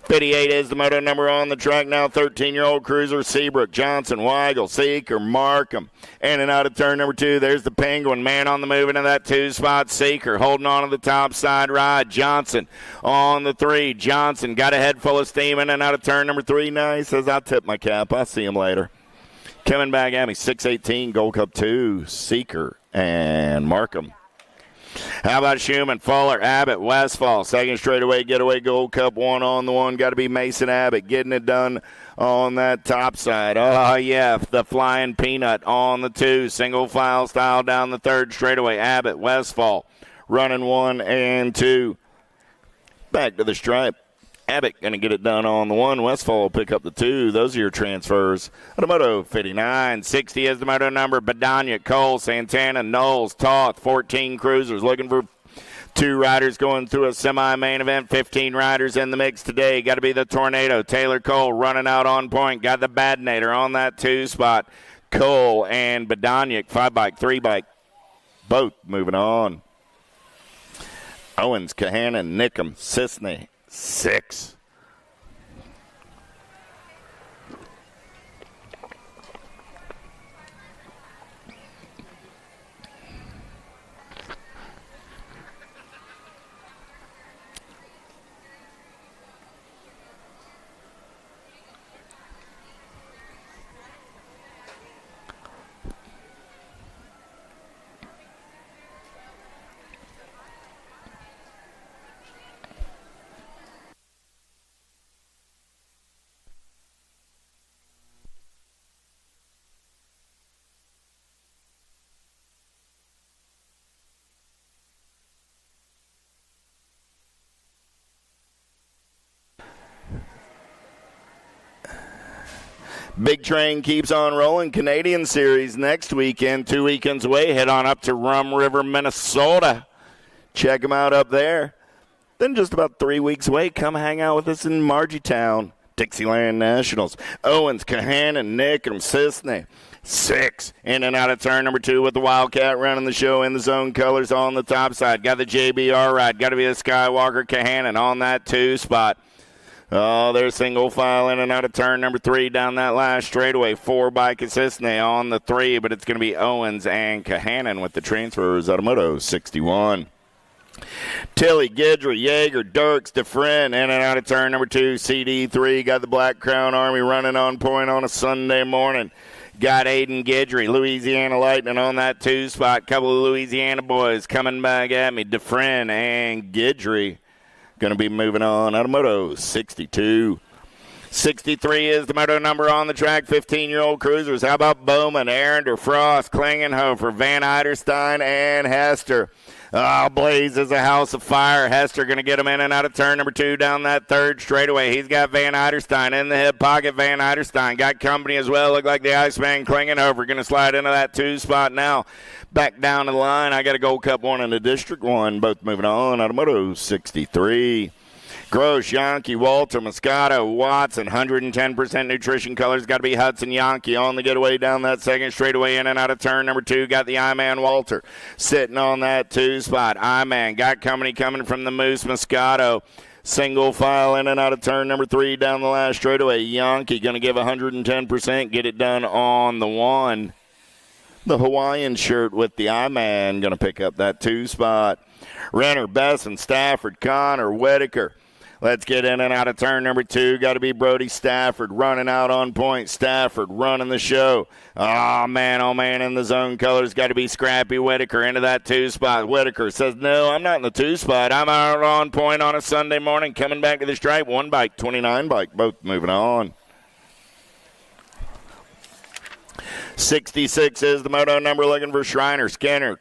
58 is the moto number on the track now. 13-year-old cruiser, Seabrook, Johnson, Weigel, Seeker, Markham. In and out of turn number 2. There's the Penguin. Man on the move into that 2 spot. Seeker holding on to the top side ride. Johnson on the 3. Johnson got a head full of steam in and out of turn number 3. Now he says, I'll tip my cap. I'll see him later. Coming back at me, 618, Gold Cup 2, Seeker and Markham. How about Schumann, Fuller, Abbott, Westfall? 2nd straightaway getaway Gold Cup 1 on the 1. Got to be Mason Abbott getting it done on that top side. Oh, yeah, the Flying Peanut on the 2. Single file style down the 3rd straightaway. Abbott, Westfall running 1 and 2. Back to the stripe. Abbott going to get it done on the 1. Westfall will pick up the 2. Those are your transfers. Moto 59. 60 is the moto number. Badania, Cole, Santana, Knowles, Toth. 14 cruisers looking for 2 riders going through a semi-main event. 15 riders in the mix today. Got to be the Tornado. Taylor Cole running out on point. Got the Badnator on that 2 spot. Cole and Badania, 5 bike, 3 bike. Both moving on. Owens, Kahanan, Nickham, Sisney. 6. Big train keeps on rolling. Canadian Series next weekend, 2 weekends away. Head on up to Rum River, Minnesota. Check them out up there. Then just about 3 weeks away, come hang out with us in Margietown. Dixieland Nationals. Owens, Kahanan, Nick, and Sisney. 6. In and out of turn number 2 with the Wildcat running the show in the zone colors on the top side. Got the JBR ride. Got to be the Skywalker Kahanan on that 2 spot. Oh, they're single file in and out of turn number 3 down that last straightaway. 4 by Sisney on the 3, but it's going to be Owens and Kahanan with the transfers out of Moto 61. Tilly, Gidry, Yeager, Dirks, DeFren, in and out of turn number 2. CD3 got the Black Crown Army running on point on a Sunday morning. Got Aiden Gidry, Louisiana Lightning on that 2 spot. Couple of Louisiana boys coming back at me. DeFren and Gidry going to be moving on out of Moto 62. 63 is the moto number on the track. 15-year-old cruisers. How about Bowman, Arender, Frost, Klingenhofer, Van Eiderstein, and Hester. Oh, Blaze is a house of fire. Hester going to get him in and out of turn number 2 down that 3rd straightaway. He's got Van Eiderstein in the hip pocket. Van Eiderstein got company as well. Look like the Iceman Klingenhofer going to slide into that 2 spot now. Back down to the line. I got a Gold Cup 1 and a District 1. Both moving on out of Moto 63. Gross, Yankee, Walter, Moscato, Watson, 110% nutrition colors. Got to be Hudson Yankee on the getaway down that 2nd straightaway in and out of turn number 2. Got the I-Man Walter sitting on that 2 spot. I-Man got company coming from the Moose Moscato. Single file in and out of turn number 3 down the last straightaway. Yankee going to give 110%. Get it done on the 1. The Hawaiian shirt with the I-Man going to pick up that 2 spot. Renner, Besson, Stafford, Connor, Whitaker. Let's get in and out of turn number 2. Got to be Brody Stafford running out on point. Stafford running the show. Oh, man, in the zone colors. Got to be Scrappy Whitaker into that 2 spot. Whitaker says, no, I'm not in the 2 spot. I'm out on point on a Sunday morning. Coming back to the stripe. 1 bike, 29 bike. Both moving on. 66 is the moto number, looking for Schreiner, Skinner,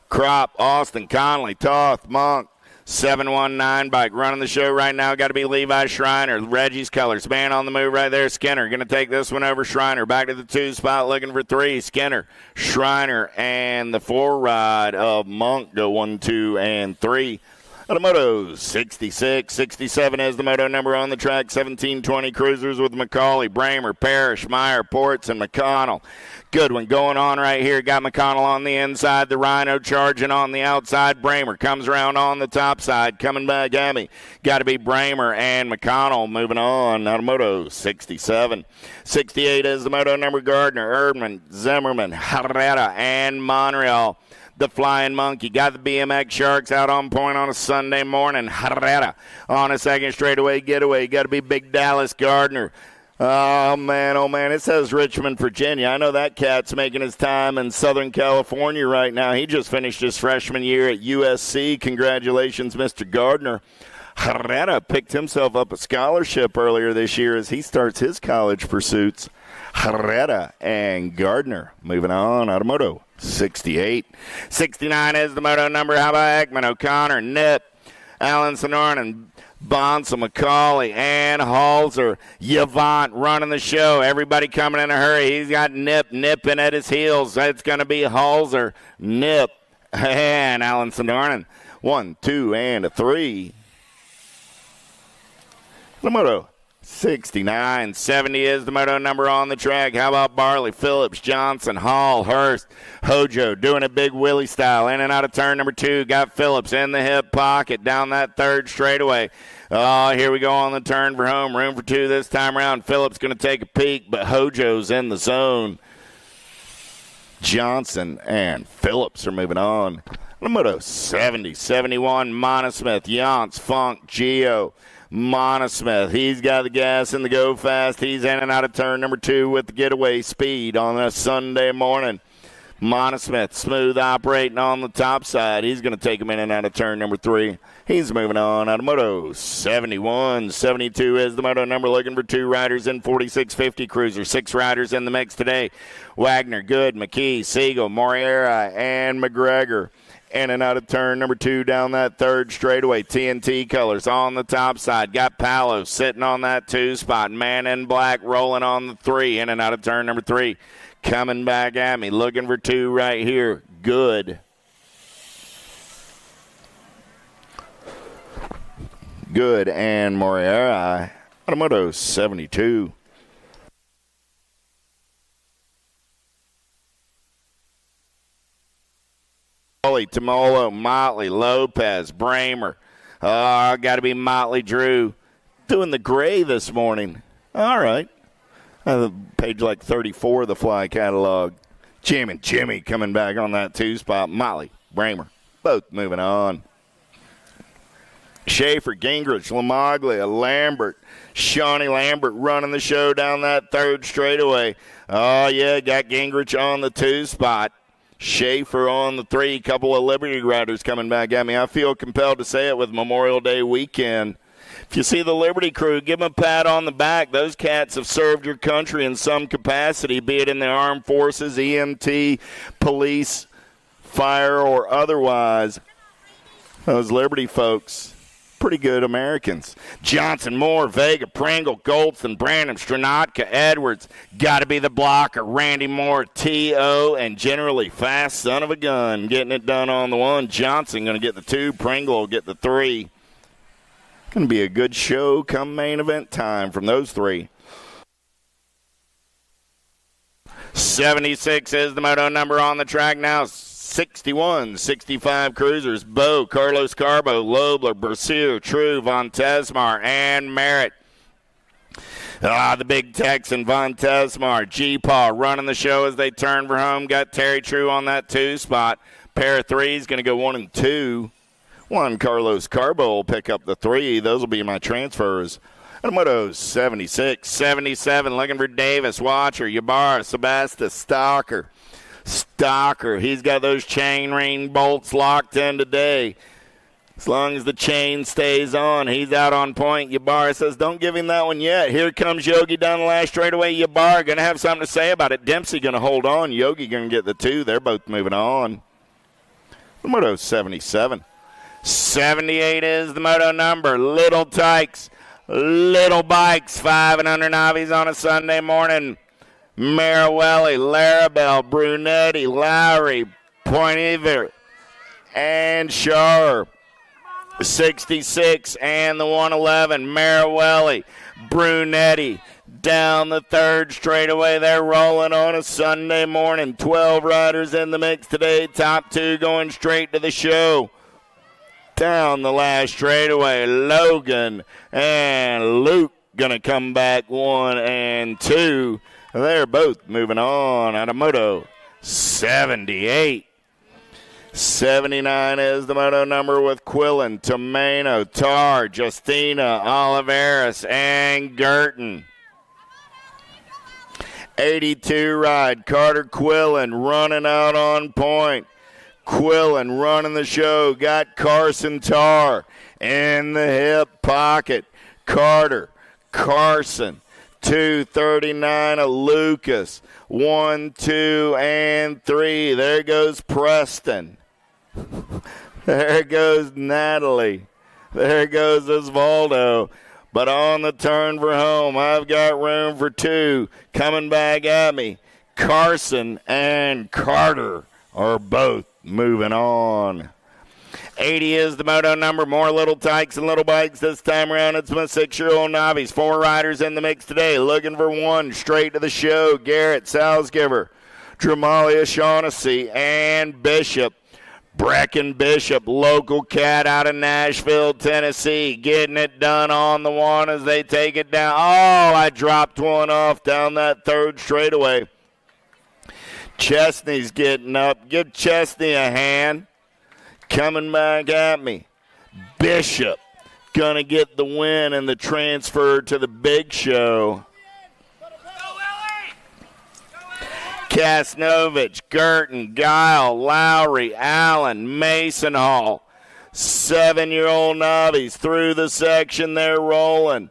Crop, Austin, Conley, Toth, Monk. 719 bike running the show right now. Got to be Levi Schreiner. Reggie's colors. Man on the move right there. Skinner going to take this one over Schreiner. Back to the 2 spot looking for 3. Skinner, Schreiner, and the 4 ride of Monk go 1, 2, and 3. The motos, 66, 67 is the moto number on the track. 1720 cruisers with McCauley, Bramer, Parrish, Meyer, Ports, and McConnell. Good one going on right here. Got McConnell on the inside. The Rhino charging on the outside. Bramer comes around on the top side. Coming back at me. Got to be Bramer and McConnell moving on. Out of moto, 67. 68 is the moto number Gardner, Erdman, Zimmerman, Herrera, and Monreal. The Flying Monkey got the BMX Sharks out on point on a Sunday morning. Herrera on a second straightaway getaway. Got to be Big Dallas Gardner. Oh, man. It says Richmond, Virginia. I know that cat's making his time in Southern California right now. He just finished his freshman year at USC. Congratulations, Mr. Gardner. Herrera picked himself up a scholarship earlier this year as he starts his college pursuits. Herrera and Gardner moving on. Out of moto, 68. 69 is the moto number. How about Ekman, O'Connor, Nip, Allen Sonoran, and Bonsa, McCauley, and Halser. Yvonne running the show. Everybody coming in a hurry. He's got Nip nipping at his heels. It's going to be Halser, Nip, and Allen Sonoran. 1, 2, and a 3. The moto, 69. 70 is the moto number on the track. How about Barley, Phillips, Johnson, Hall, Hurst, Hojo doing a big Willie style. In and out of turn number 2. Got Phillips in the hip pocket down that 3rd straightaway. Oh, here we go on the turn for home. Room for 2 this time around. Phillips going to take a peek, but Hojo's in the zone. Johnson and Phillips are moving on. The moto, 70. 71, Monosmith, Yance, Funk, Geo. Monosmith, he's got the gas and the go fast. He's in and out of turn number 2 with the getaway speed on a Sunday morning. Monosmith, smooth operating on the top side. He's going to take him in and out of turn number 3. He's moving on. Out of moto, 71. 72 is the moto number, looking for 2 riders in 4650 cruiser. 6 riders in the mix today. Wagner, Good, McKee, Siegel, Moriera, and McGregor. In and out of turn number 2 down that 3rd straightaway. TNT colors on the top side. Got Paolo sitting on that 2 spot. Man in black rolling on the 3. In and out of turn number 3. Coming back at me. Looking for 2 right here. Good. Good and Moriera. Automoto 72. Tamolo, Motley, Lopez, Bramer. Got to be Motley Drew doing the gray this morning. All right. Page like 34 of the fly catalog. Jimmy coming back on that 2 spot. Motley, Bramer, both moving on. Schaefer, Gingrich, Lamaglia, Lambert, Shawnee Lambert running the show down that 3rd straightaway. Oh, yeah, got Gingrich on the 2 spot. Schaefer on the 3, couple of Liberty riders coming back at me. I feel compelled to say it with Memorial Day weekend. If you see the Liberty crew, give them a pat on the back. Those cats have served your country in some capacity, be it in the armed forces, EMT, police, fire, or otherwise. Those Liberty folks, pretty good Americans. Johnson, Moore, Vega, Pringle, Goldson, Branham, Stranatka, Edwards. Got to be the blocker. Randy Moore, T.O., and generally fast son of a gun. Getting it done on the 1. Johnson going to get the 2. Pringle will get the 3. Going to be a good show come main event time from those 3. 76 is the moto number on the track now. 61, 65 cruisers. Bo, Carlos Carbo, Lobler, Bercier, True, Von Tesmar, and Merritt. The big Texan, Von Tesmar. G-Paw running the show as they turn for home. Got Terry True on that 2 spot. Pair of 3s going to go 1 and 2. Juan Carlos Carbo will pick up the 3. Those will be my transfers. And motos 76, 77, looking for Davis, Watcher, Ybarra, Sebasta, Stalker. He's got those chain ring bolts locked in today. As long as the chain stays on, he's out on point. Ybarra says, don't give him that one yet. Here comes Yogi down the last straightaway. Ybarra going to have something to say about it. Dempsey going to hold on. Yogi going to get the 2. They're both moving on. The moto 77. 78 is the moto number. Little Tykes, Little Bikes, 5 and under novice on a Sunday morning. Marawelli, Larabelle, Brunetti, Lowry, Pointiver, and Shar. 66 and the 111. Marawelli, Brunetti down the third straightaway. They're rolling on a Sunday morning. 12 riders in the mix today. Top 2 going straight to the show. Down the last straightaway, Logan and Luke going to come back 1 and 2. They're both moving on out of moto 78. 79 is the moto number with Quillen, Tomeno, Tar, Justina, Oliveras, and Girton. 82 ride, Carter Quillen running out on point. Quillen running the show, got Carson Tar in the hip pocket. Carson, 239 of Lucas, 1, 2, and 3. There goes Preston. There goes Natalie. There goes Osvaldo. But on the turn for home, I've got room for 2. Coming back at me, Carson and Carter are both moving on. 80 is the moto number. More Little Tykes and Little Bikes this time around. It's my 6-year-old Novice. 4 riders in the mix today. Looking for 1 straight to the show. Garrett Salzgiver, Dramalia Shaughnessy, and Bishop. Brecken Bishop, local cat out of Nashville, Tennessee, getting it done on the one as they take it down. Oh, I dropped one off down that third straightaway. Chesney's getting up. Give Chesney a hand. Coming back at me. Bishop going to get the win and the transfer to the big show. Kasnovich, Girton, Guile, Lowry, Allen, Mason Hall. 7-year-old Novice through the section. They're rolling.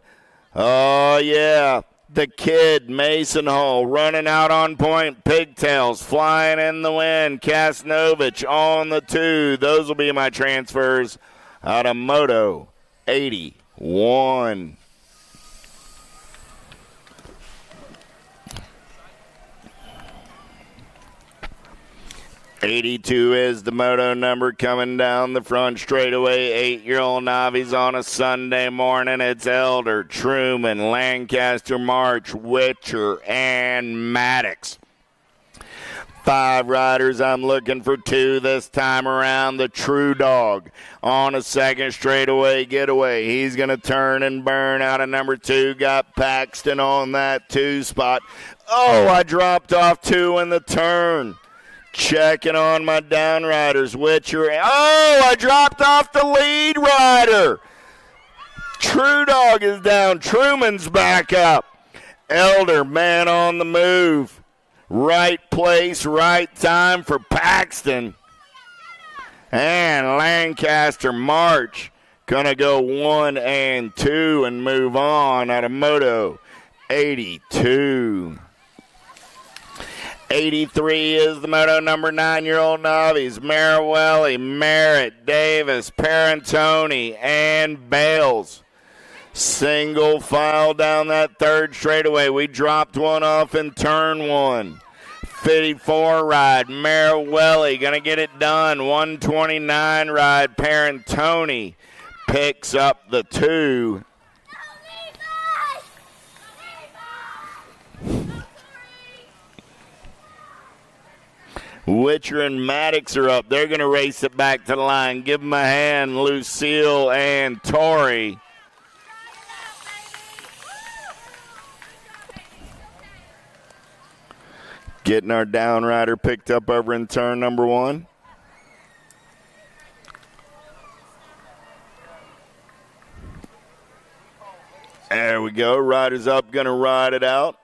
Oh, yeah. The kid, Mason Hall, running out on point. Pigtails flying in the wind. Kasnovich on the 2. Those will be my transfers out of Moto 81. '82 is the moto number coming down the front straightaway. 8-year-old Novice on a Sunday morning. It's Elder, Truman, Lancaster, March, Witcher, and Maddox. 5 riders, I'm looking for 2 this time around. The True Dog on a second straightaway getaway. He's going to turn and burn out of number 2. Got Paxton on that 2 spot. Oh, I dropped off 2 in the turn. Checking on my down riders. Witcher. Oh, I dropped off the lead rider. True Dog is down. Truman's back up. Elder, man on the move. Right place, right time for Paxton. And Lancaster March going to go 1 and 2 and move on out of Moto 82. 83 is the moto number. 9-year-old Novice. Marawelli, Merritt, Davis, Parentoni, and Bales. Single file down that third straightaway. We dropped one off in turn 1. 54 ride. Marawelli going to get it done. 129 ride. Parentoni picks up the 2. Witcher and Maddox are up. They're going to race it back to the line. Give them a hand, Lucille and Tori. Getting our down rider picked up over in turn number 1. There we go. Riders up, going to ride it out.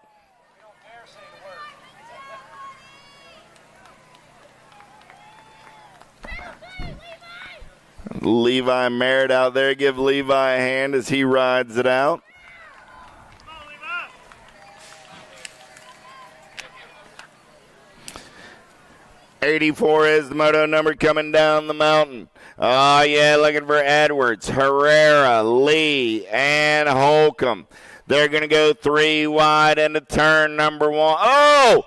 Levi Merritt out there. Give Levi a hand as he rides it out. '84 is the moto number coming down the mountain. Oh, yeah, looking for Edwards, Herrera, Lee, and Holcomb. They're going to go 3 wide into turn number 1. Oh!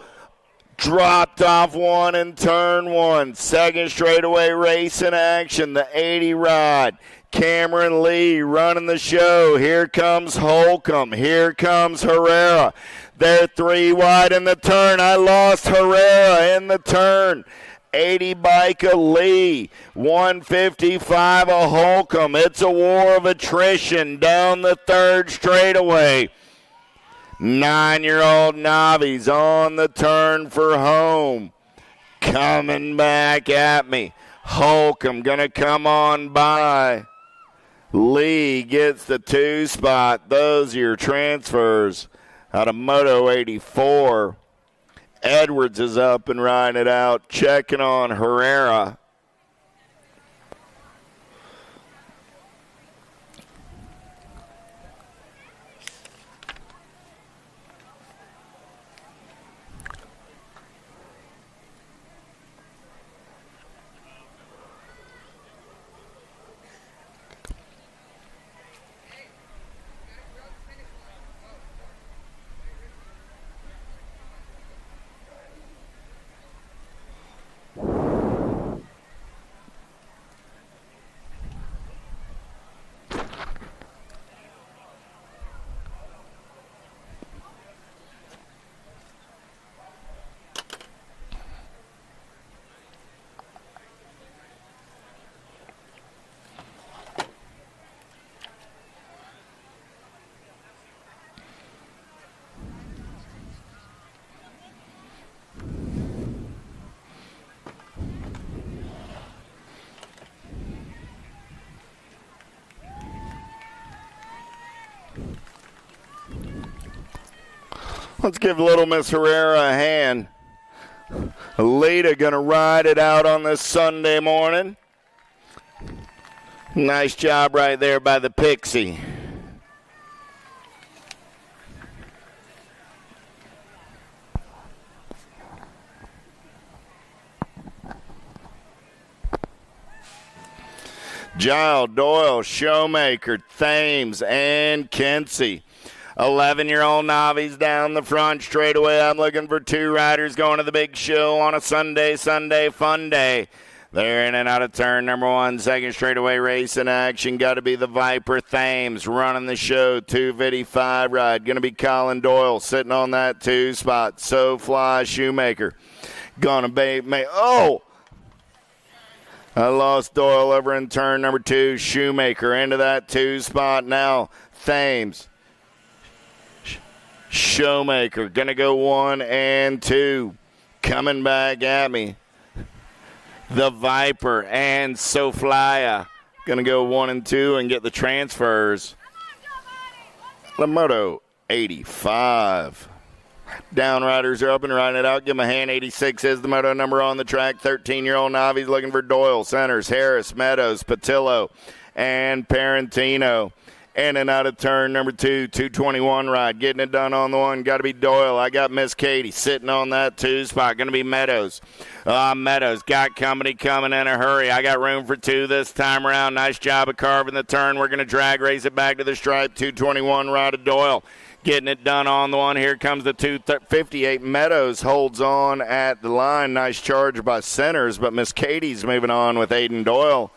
Dropped off one in turn 1. Second straightaway race in action. The 80 ride. Cameron Lee running the show. Here comes Holcomb. Here comes Herrera. They're 3 wide in the turn. I lost Herrera in the turn. 80 bike of Lee. 155 of Holcomb. It's a war of attrition down the third straightaway. 9-year-old Novice on the turn for home. Coming back at me. Holcomb going to come on by. Lee gets the 2 spot. Those are your transfers out of Moto 84. Edwards is up and riding it out. Checking on Herrera. Let's give little Miss Herrera a hand. Alita going to ride it out on this Sunday morning. Nice job right there by the Pixie. Giles, Doyle, Showmaker, Thames, and Kinsey. 11-year-old Novice down the front straightaway. I'm looking for 2 riders going to the big show on a Sunday fun day. They're in and out of turn number 1. Second straightaway race in action. Got to be the Viper Thames running the show. 255 ride. Going to be Colin Doyle sitting on that 2 spot. So fly Shoemaker. Gonna be oh! I lost Doyle over in turn number 2. Shoemaker into that 2 spot now. Thames. Showmaker going to go 1 and 2. Coming back at me. The Viper and Soflya going to go 1 and 2 and get the transfers. The Moto 85. Down riders are up and riding it out. Give them a hand. 86 is the Moto number on the track. 13-year-old Navi's looking for Doyle. Centers, Harris, Meadows, Patillo, and Parentino. In and out of turn number 2, 221 ride. Getting it done on the 1. Got to be Doyle. I got Miss Katie sitting on that 2 spot. Going to be Meadows. Meadows got company coming in a hurry. I got room for 2 this time around. Nice job of carving the turn. We're going to drag, race it back to the stripe. 221 ride of Doyle. Getting it done on the 1. Here comes the 258. Meadows holds on at the line. Nice charge by Centers, but Miss Katie's moving on with Aiden Doyle.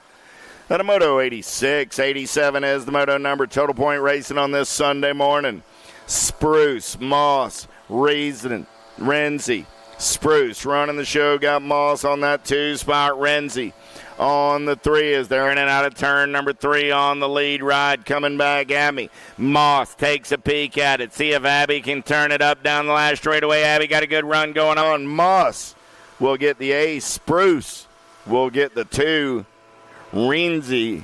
At a Moto 86, 87 is the Moto number. Total point racing on this Sunday morning. Spruce, Moss, Renzi. Spruce running the show. Got Moss on that 2 spot. Renzi on the 3 as they're in and out of turn number 3 on the lead ride. Coming back at me. Moss takes a peek at it. See if Abby can turn it up down the last straightaway. Abby got a good run going on. Moss will get the ace. Spruce will get the 2. Renzi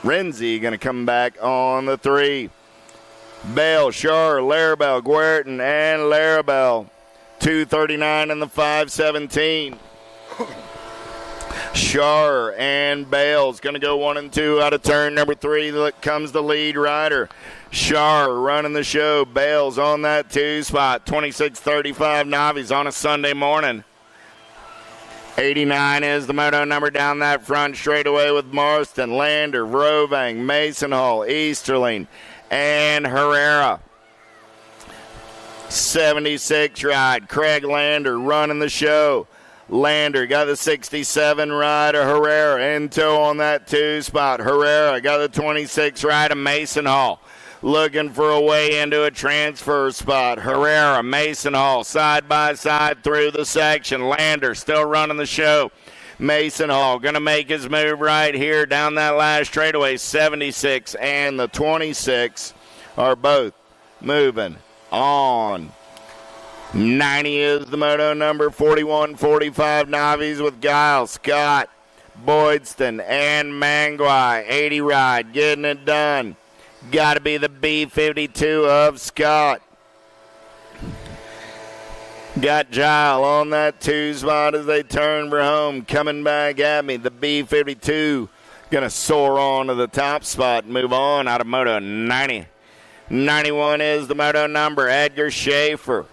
going to come back on the 3. Bale, Shar, Larabelle, Guertin, and Larabelle. 2:39 in the 5:17. Shar and Bale's going to go 1 and 2 out of turn number 3. Look, comes the lead rider. Shar running the show. Bale's on that 2 spot. 26:35 Novice on a Sunday morning. 89 is the moto number down that front straightaway with Marston, Lander, Rovang, Mason Hall, Easterling, and Herrera. 76 ride. Craig Lander running the show. Lander got the 67 rider, Herrera in tow on that 2 spot. Herrera got the 26 rider, Mason Hall. Looking for a way into a transfer spot. Herrera, Mason Hall, side by side through the section. Lander still running the show. Mason Hall going to make his move right here down that last straightaway. 76 and the 26 are both moving on. 90 is the moto number. 41-45 Novice with Giles, Scott, Boydston, and Manguai. 80 ride, getting it done. Got to be the B52 of Scott. Got Giles on that 2 spot as they turn for home. Coming back at me, the B52 going to soar on to the top spot and move on out of moto 90. 91 is the moto number. Edgar Schaefer,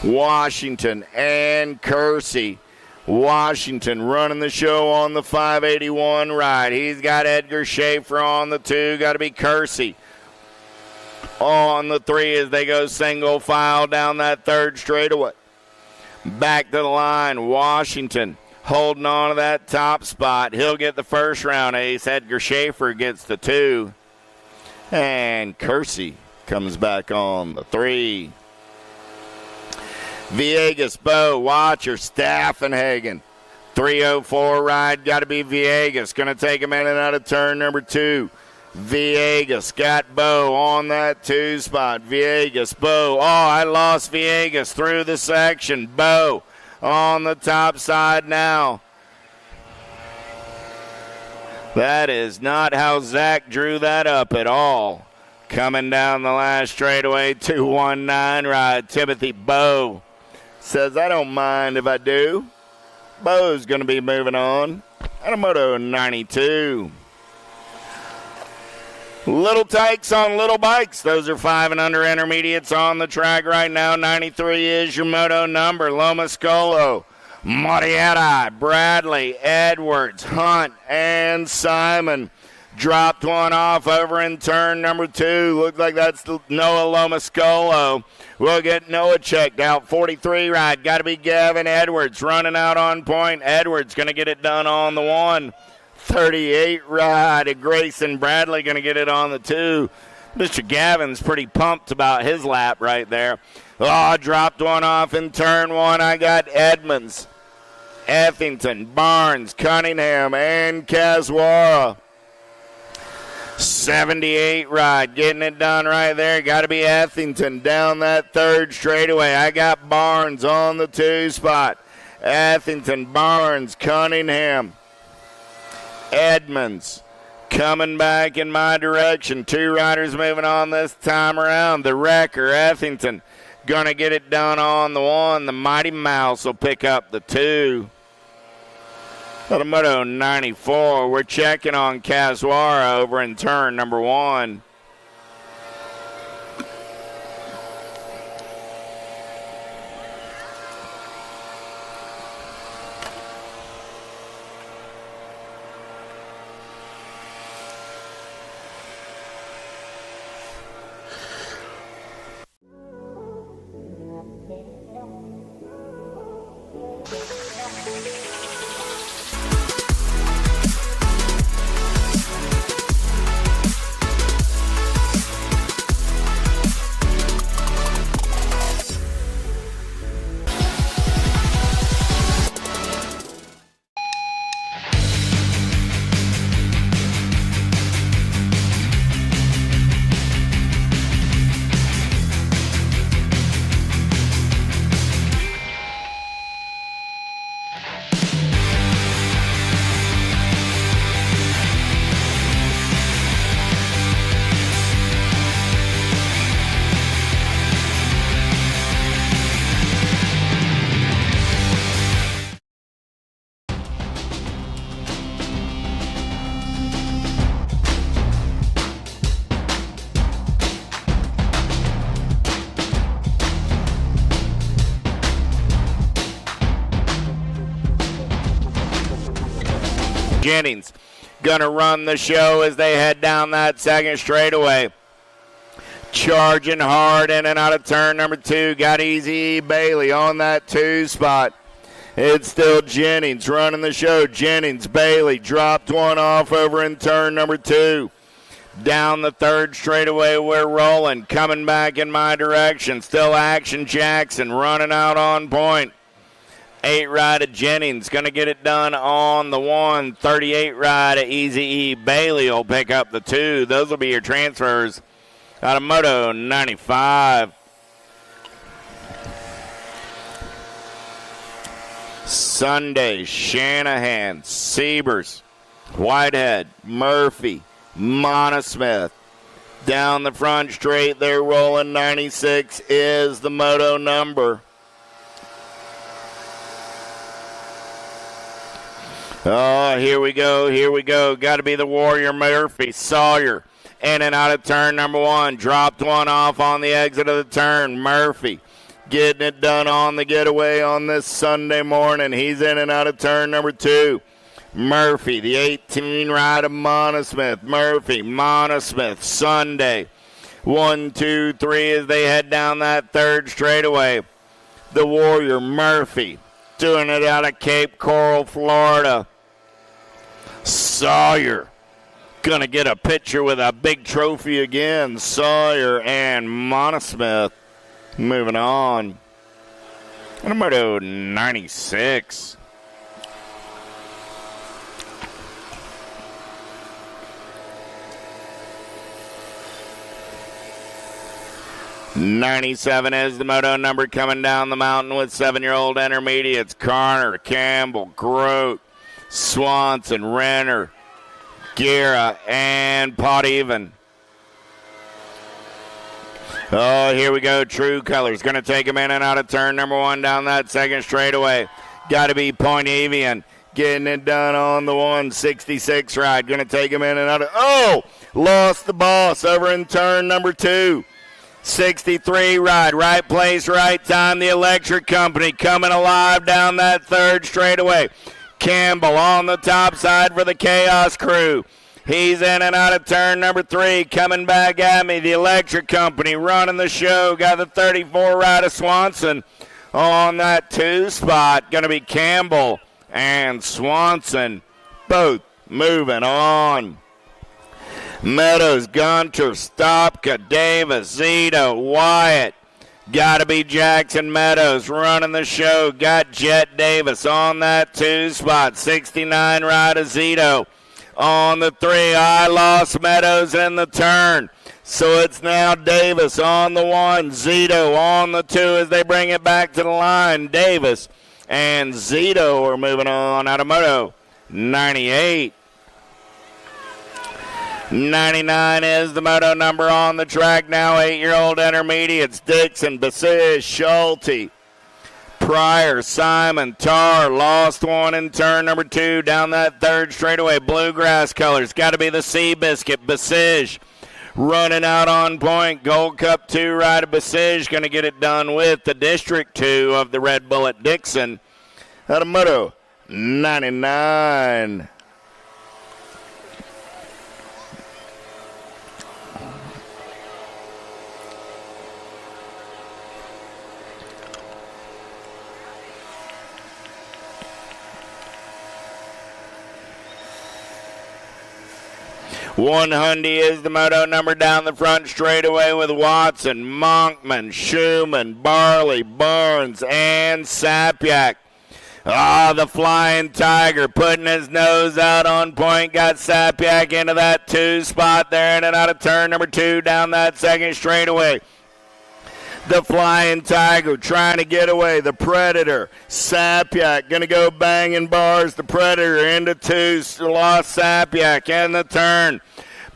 Washington, and Kersey. Washington running the show on the 581 ride. He's got Edgar Schaefer on the 2. Got to be Kersey on the 3 as they go single file down that 3rd straightaway. Back to the line. Washington holding on to that top spot. He'll get the first round ace. Edgar Schaefer gets the 2. And Kersey comes back on the 3. Villegas, Bo, Watcher, Staffenhagen. 304 ride, got to be Villegas. Going to take him in and out of turn number 2. Villegas got Bo on that 2 spot. Villegas, Bo. Oh, I lost Villegas through the section. Bo on the top side now. That is not how Zach drew that up at all. Coming down the last straightaway, 219 ride. Timothy Bo says, I don't mind if I do. Bo's going to be moving on. Out of moto 92. Little tykes on little bikes. Those are 5 and under intermediates on the track right now. 93 is your moto number. Lomascolo, Marietta, Bradley, Edwards, Hunt, and Simon. Dropped one off over in turn number 2. Looks like that's Noah Lomascolo. We'll get Noah checked out. 43 ride. Got to be Gavin Edwards running out on point. Edwards going to get it done on the 1. 38 ride. Grayson Bradley going to get it on the 2. Mr. Gavin's pretty pumped about his lap right there. Oh, dropped one off in turn 1. I got Edmonds, Effington, Barnes, Cunningham, and Caswara. 78 ride, getting it done right there. Got to be Effington down that 3rd straightaway. I got Barnes on the 2 spot. Effington, Barnes, Cunningham, Edmonds coming back in my direction. 2 riders moving on this time around. The wrecker, Effington, going to get it done on the 1. The Mighty Mouse will pick up the 2. Out of moto 94, we're checking on Caswara over in turn number 1. Jennings going to run the show as they head down that second straightaway. Charging hard in and out of turn number 2. Got Easy Bailey on that 2 spot. It's still Jennings running the show. Jennings, Bailey dropped one off over in turn number 2. Down the third straightaway, we're rolling. Coming back in my direction. Still Action Jackson running out on point. 8 ride of Jennings going to get it done on the 1. 38 ride of Easy E. Bailey will pick up the 2. Those will be your transfers out of Moto 95. Sunday, Shanahan, Siebers, Whitehead, Murphy, Monosmith. Down the front straight, they're rolling. 96 is the Moto number. Oh, here we go. Got to be the Warrior Murphy. Sawyer in and out of turn number 1. Dropped one off on the exit of the turn. Murphy getting it done on the getaway on this Sunday morning. He's in and out of turn number 2. Murphy, the 18 ride of Monosmith. Murphy, Monosmith, Sunday. 1, 2, 3 as they head down that third straightaway. The Warrior Murphy doing it out of Cape Coral, Florida. Sawyer gonna get a picture with a big trophy again. Sawyer and Monosmith moving on. Number 96. '97 is the Moto number coming down the mountain with 7-year-old intermediates. Carner, Campbell, Grote, Swanson, Renner, Guerra, and Pot Even. Oh, here we go. True Colors going to take him in and out of turn number 1 down that second straightaway. Got to be Point Avian getting it done on the 166 ride. Going to take him in and out of. Oh, lost the boss over in turn number 2. 63 ride, right place, right time. The Electric Company coming alive down that third straightaway. Campbell on the top side for the Chaos Crew. He's in and out of turn number 3. Coming back at me, the Electric Company running the show. Got the 34 ride of Swanson on that 2 spot. Going to be Campbell and Swanson both moving on. Meadows, Gunter, Stopka, Davis, Zito, Wyatt. Got to be Jackson Meadows running the show. Got Jet Davis on that 2 spot. 69 ride of Zito on the 3. I lost Meadows in the turn. So it's now Davis on the 1. Zito on the 2 as they bring it back to the line. Davis and Zito are moving on out of Moto 98. 99 is the Moto number on the track now. 8-year-old intermediates. Dixon, Basij, Schulte, Pryor, Simon, Tar. Lost one in turn number 2 down that third straightaway. Bluegrass colors. Got to be the Seabiscuit. Basij running out on point. Gold Cup 2 ride of Basij. Going to get it done with the District 2 of the Red Bullet Dixon out of Moto 99. $100 is the Moto number down the front straightaway with Watson, Monkman, Schumann, Barley, Barnes, and Sapyak. The Flying Tiger putting his nose out on point. Got Sapyak into that 2 spot there in and out of turn number 2 down that second straightaway. The Flying Tiger trying to get away. The Predator. Sapyak going to go banging bars. The Predator into 2. Lost Sapyak in the turn.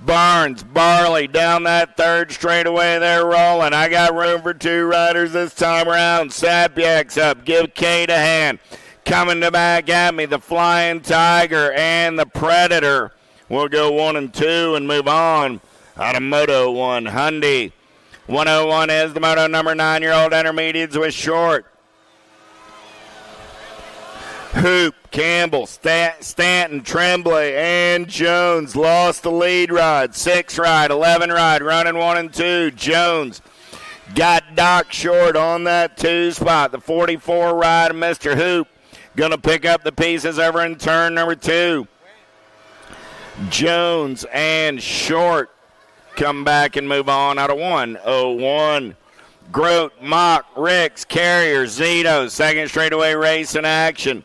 Barnes, Barley down that third straightaway. They're rolling. I got room for 2 riders this time around. Sapyak's up. Give Kate a hand. Coming to back at me. The Flying Tiger and the Predator. We'll go 1 and 2 and move on out of Moto 100. 101 is the Moto number. 9-year-old intermediates with Short. Hoop, Campbell, Stanton, Tremblay, and Jones lost the lead ride. 6 ride, 11 ride, running 1 and 2. Jones got Doc short on that 2 spot. The 44 ride of Mr. Hoop going to pick up the pieces over in turn number 2. Jones and Short come back and move on out of 1:01. Grote, Mock, Ricks, Carrier, Zito, second straightaway race in action.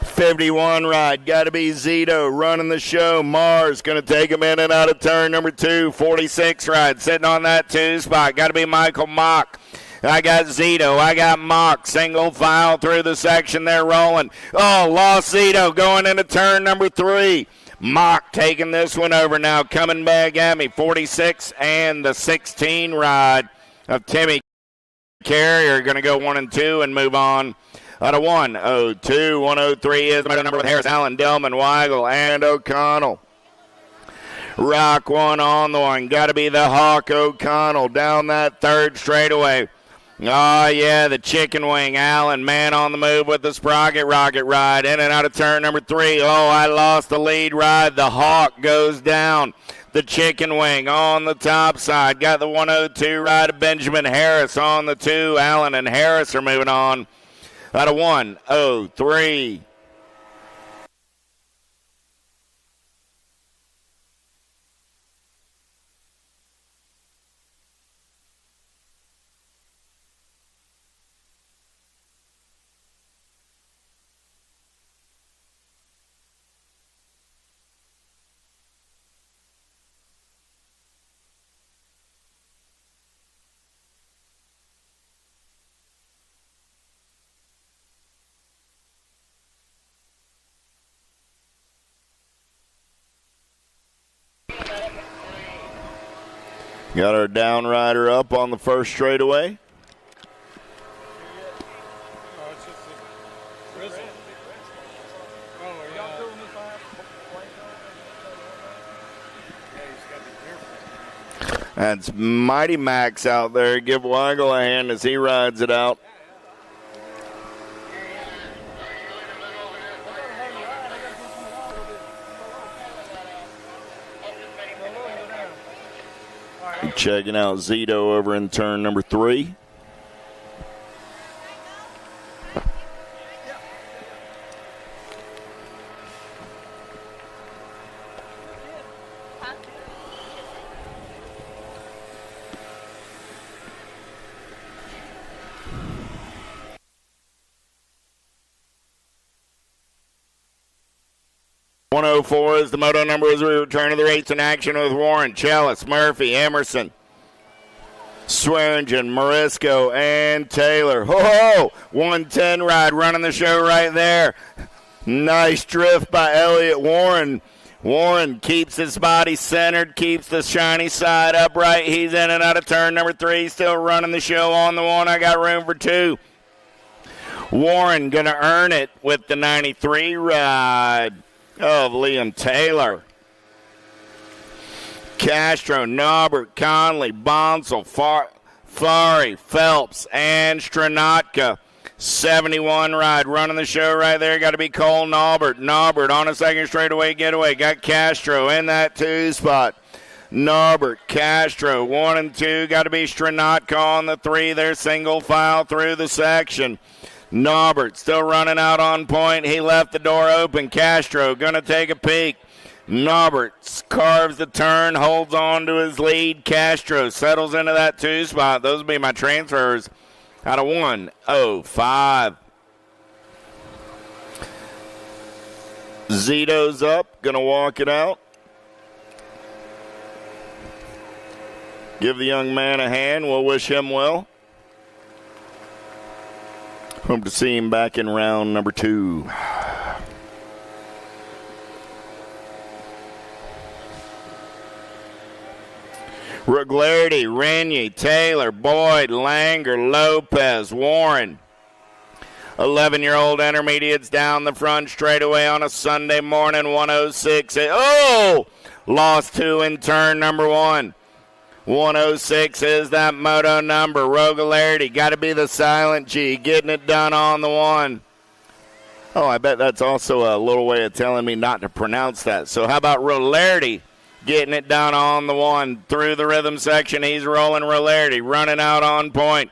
51 ride, got to be Zito running the show. Mars going to take him in and out of turn number 2. 46 ride, sitting on that 2 spot, got to be Michael Mock. I got Zito, I got Mock, single file through the section, they're rolling. Oh, lost Zito going into turn number 3. Mock taking this one over now, coming back at me. 46 and the 16 ride of Timmy Carrier going to go 1 and 2 and move on out of 1:02. 1:03 is the number with Harris, Allen, Dillman, Weigel, and O'Connell. Rock one on the one. Got to be the Hawk O'Connell down that third straightaway. Oh, yeah, the chicken wing. Allen, man on the move with the Sprocket Rocket ride. In and out of turn number 3. Oh, I lost the lead ride. The Hawk goes down. The chicken wing on the top side. Got the 1:02 ride of Benjamin Harris on the 2. Allen and Harris are moving on out of 1:03. Got our down rider up on the first straightaway. That's Mighty Max out there. Give Weigel a hand as he rides it out. Checking out Zito over in turn number 3. .104 is the moto number as we return to the race in action with Warren, Chalice, Murphy, Emerson, Swearingen, Morisco, and Taylor. Ho-ho! 110 ride running the show right there. Nice drift by Elliott Warren. Warren keeps his body centered, keeps the shiny side upright. He's in and out of turn number 3, still running the show on the 1. I got room for 2. Warren going to earn it with the 93 ride of Liam Taylor. Castro, Norbert, Conley, Bonsall, Fari, Phelps, and Stranatka. 71 ride running the show right there. Got to be Cole Norbert. Norbert on a second straightaway getaway. Got Castro in that 2 spot. Norbert, Castro, 1 and 2. Got to be Stranatka on the 3. They're single file through the section. Norbert still running out on point. He left the door open. Castro going to take a peek. Norbert carves the turn, holds on to his lead. Castro settles into that 2 spot. Those will be my transfers out of 1:05. Zito's up, going to walk it out. Give the young man a hand. We'll wish him well. Hope to see him back in round number 2. Reglarity, Renye, Taylor, Boyd, Langer, Lopez, Warren. 11-year-old intermediates down the front straightaway on a Sunday morning, 106. Oh! Lost 2 in turn number 1. 106 is that moto number. Rogularity, got to be the silent G, getting it done on the 1. Oh, I bet that's also a little way of telling me not to pronounce that. So how about Rolarity getting it done on the one through the rhythm section? He's rolling Rolarity, running out on point.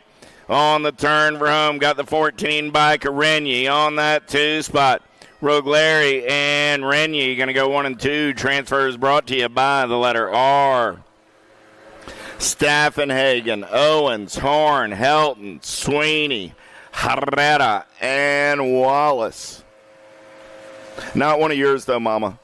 On the turn for home, got the 14 bike, Renyi on that 2 spot. Roglary and Renyi going to go 1 and 2. Transfers brought to you by the letter R. Staffenhagen, Owens, Horn, Helton, Sweeney, Herrera, and Wallace. Not one of yours, though, Mama.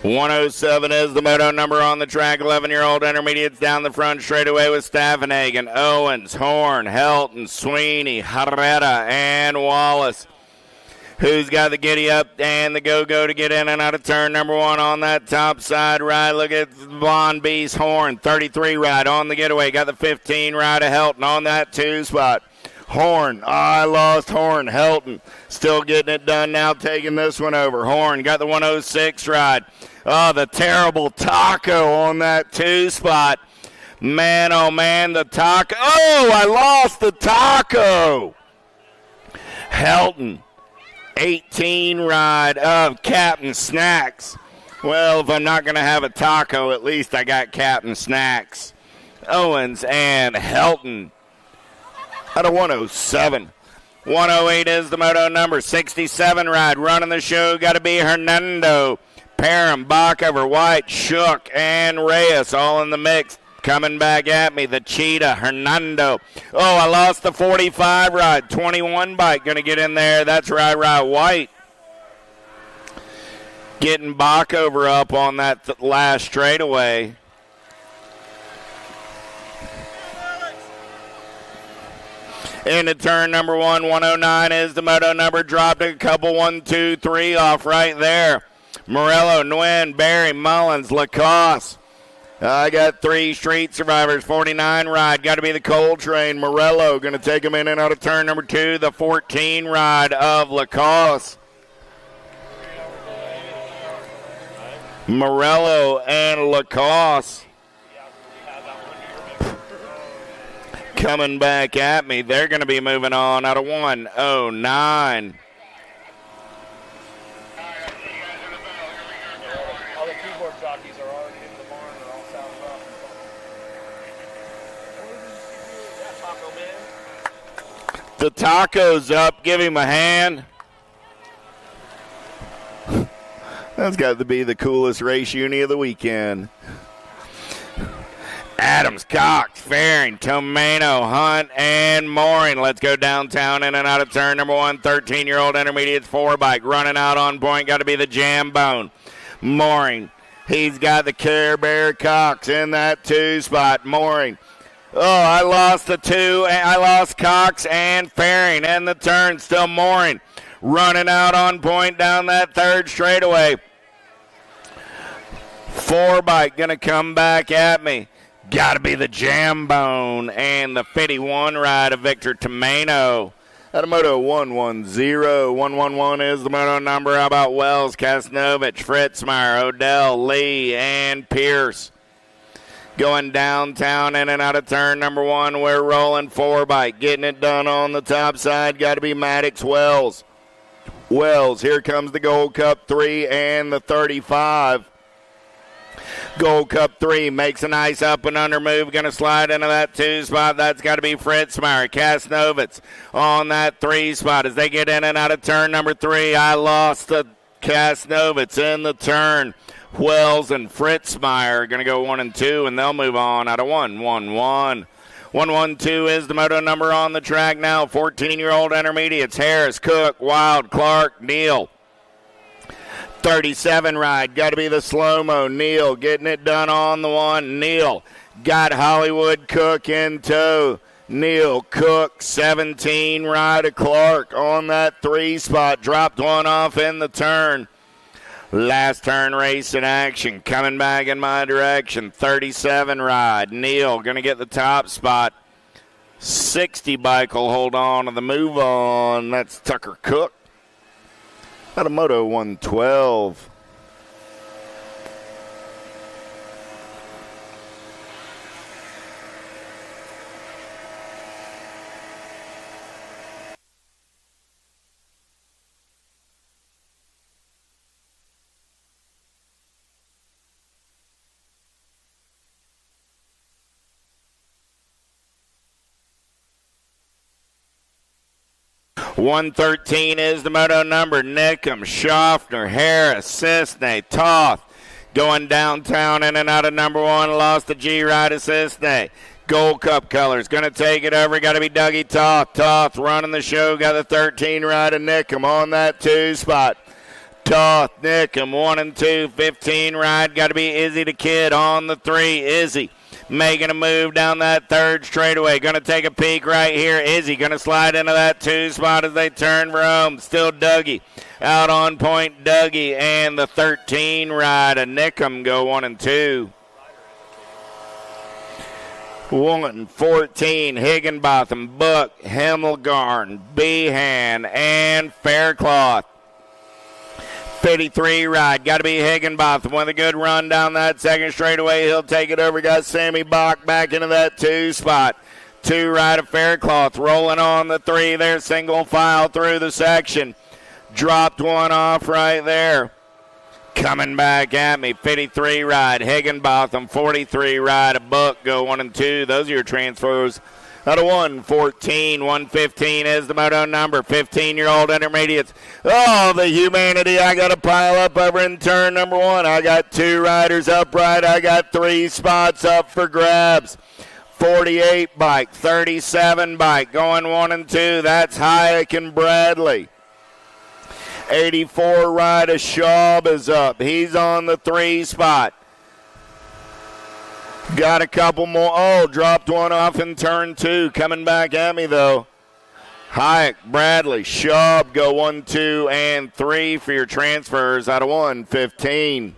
.107 is the moto number on the track. 11-year-old intermediates down the front straightaway with Staffenhagen, Owens, Horn, Helton, Sweeney, Herrera, and Wallace. Who's got the giddy up and the go-go to get in and out of turn number 1 on that top side ride? Look at Blonde Beast, Horn, 33 ride on the getaway. Got the 15 ride of Helton on that 2 spot. Horn, I lost Horn. Helton still getting it done now, taking this one over. Horn got the 106 ride. Oh, the terrible taco on that 2 spot. Man, oh, man, the taco. Oh, I lost the taco. Helton, 18 ride of Captain Snacks. Well, if I'm not going to have a taco, at least I got Captain Snacks. Owens and Helton out of 107. 108 is the moto number. 67 ride. Running the show. Got to be Hernando. Parham, Backover, White, Shook, and Reyes all in the mix. Coming back at me, the Cheetah, Hernando. Oh, I lost the 45 ride. 21 bike going to get in there. That's right, White. Getting Backover up on that last straightaway. Into turn number 1, 109 is the moto number. Dropped a couple, 1, 2, 3 off right there. Morello, Nguyen, Barry, Mullins, Lacoste. I got 3 street survivors. 49 ride. Got to be the Coltrane. Morello going to take him in and out of turn number 2. The 14 ride of Lacoste. Morello and Lacoste. Coming back at me. They're going to be moving on out of 109. All the keyboard jockeys are already in the barn. They're all sounded up. What did you do? Yeah, Taco Man. The taco's up. Give him a hand. That's got to be the coolest race uni of the weekend. Adams, Cox, Faring, Tomano, Hunt, and Mooring. Let's go downtown in and out of turn number 1. 13-year-old intermediates 4 bike running out on point. Got to be the Jambone. Mooring. He's got the Care Bear Cox in that 2 spot. Mooring. Oh, I lost the 2. I lost Cox and Faring in the turn. Still Mooring. Running out on point down that 3rd straightaway. 4 bike going to come back at me. Got to be the Jambone and the 51 ride of Victor Tomano. Out of moto 110. 111 is the moto number. How about Wells, Kasnovich, Fritzmeyer, Odell, Lee, and Pierce. Going downtown in and out of turn number 1. We're rolling 4 bike. Getting it done on the top side. Got to be Maddox Wells. Wells, here comes the Gold Cup 3 and the 35. Gold Cup 3 makes a nice up and under move. Going to slide into that 2 spot. That's got to be Fritzmeyer. Kasnovitz on that 3 spot as they get in and out of turn number 3. I lost the Novitz in the turn. Wells and Fritzmeyer are going to go 1 and 2, and they'll move on out of 1-1-1. 1-1-2 is the moto number on the track now. 14-year-old intermediates. Harris, Cook, Wild, Clark, Neal. 37 ride. Got to be the slow-mo. Neal getting it done on the one. Neal got Hollywood Cook in tow. Neal, Cook, 17 ride of Clark on that 3 spot. Dropped one off in the turn. Last turn race in action. Coming back in my direction. 37 ride. Neal going to get the top spot. 60 bike will hold on to the move on. That's Tucker Cook. Out of Moto 112. $113 is the moto number. Nickham, Schaffner, Harris, Cisney, Toth. Going downtown in and out of number 1. Lost the G ride of Cisney. Gold Cup colors. Going to take it over. Got to be Dougie Toth. Toth running the show. Got the 13 ride of Nickham on that 2 spot. Toth, Nickham, 1 and 2. 15 ride. Got to be Izzy the Kid on the 3. Izzy making a move down that 3rd straightaway. Going to take a peek right here. Izzy going to slide into that 2 spot as they turn for home. Still Dougie. Out on point, Dougie. And the 13 ride of Nickham go 1 and 2. 114, Higginbotham, Book, Hemmelgarn, Behan, and Faircloth. 53 ride. Got to be Higginbotham with a good run down that 2nd straightaway. He'll take it over. Got Sammy Bach back into that 2 spot. 2 ride of Faircloth rolling on the 3 there. Single file through the section. Dropped one off right there. Coming back at me. 53 ride. Higginbotham. 43 ride. A Book go 1 and 2. Those are your transfers. Out of 114, 115 is the moto number. 15-year-old intermediates. Oh, the humanity. I got to pile up over in turn number 1. I got 2 riders upright. I got 3 spots up for grabs. 48 bike, 37 bike, going 1 and 2. That's Hayek and Bradley. 84 ride of Schaub is up. He's on the 3 spot. Got a couple more. Oh, dropped one off in turn 2. Coming back at me, though. Hayek, Bradley, Schaub go 1, 2, and 3 for your transfers out of 115.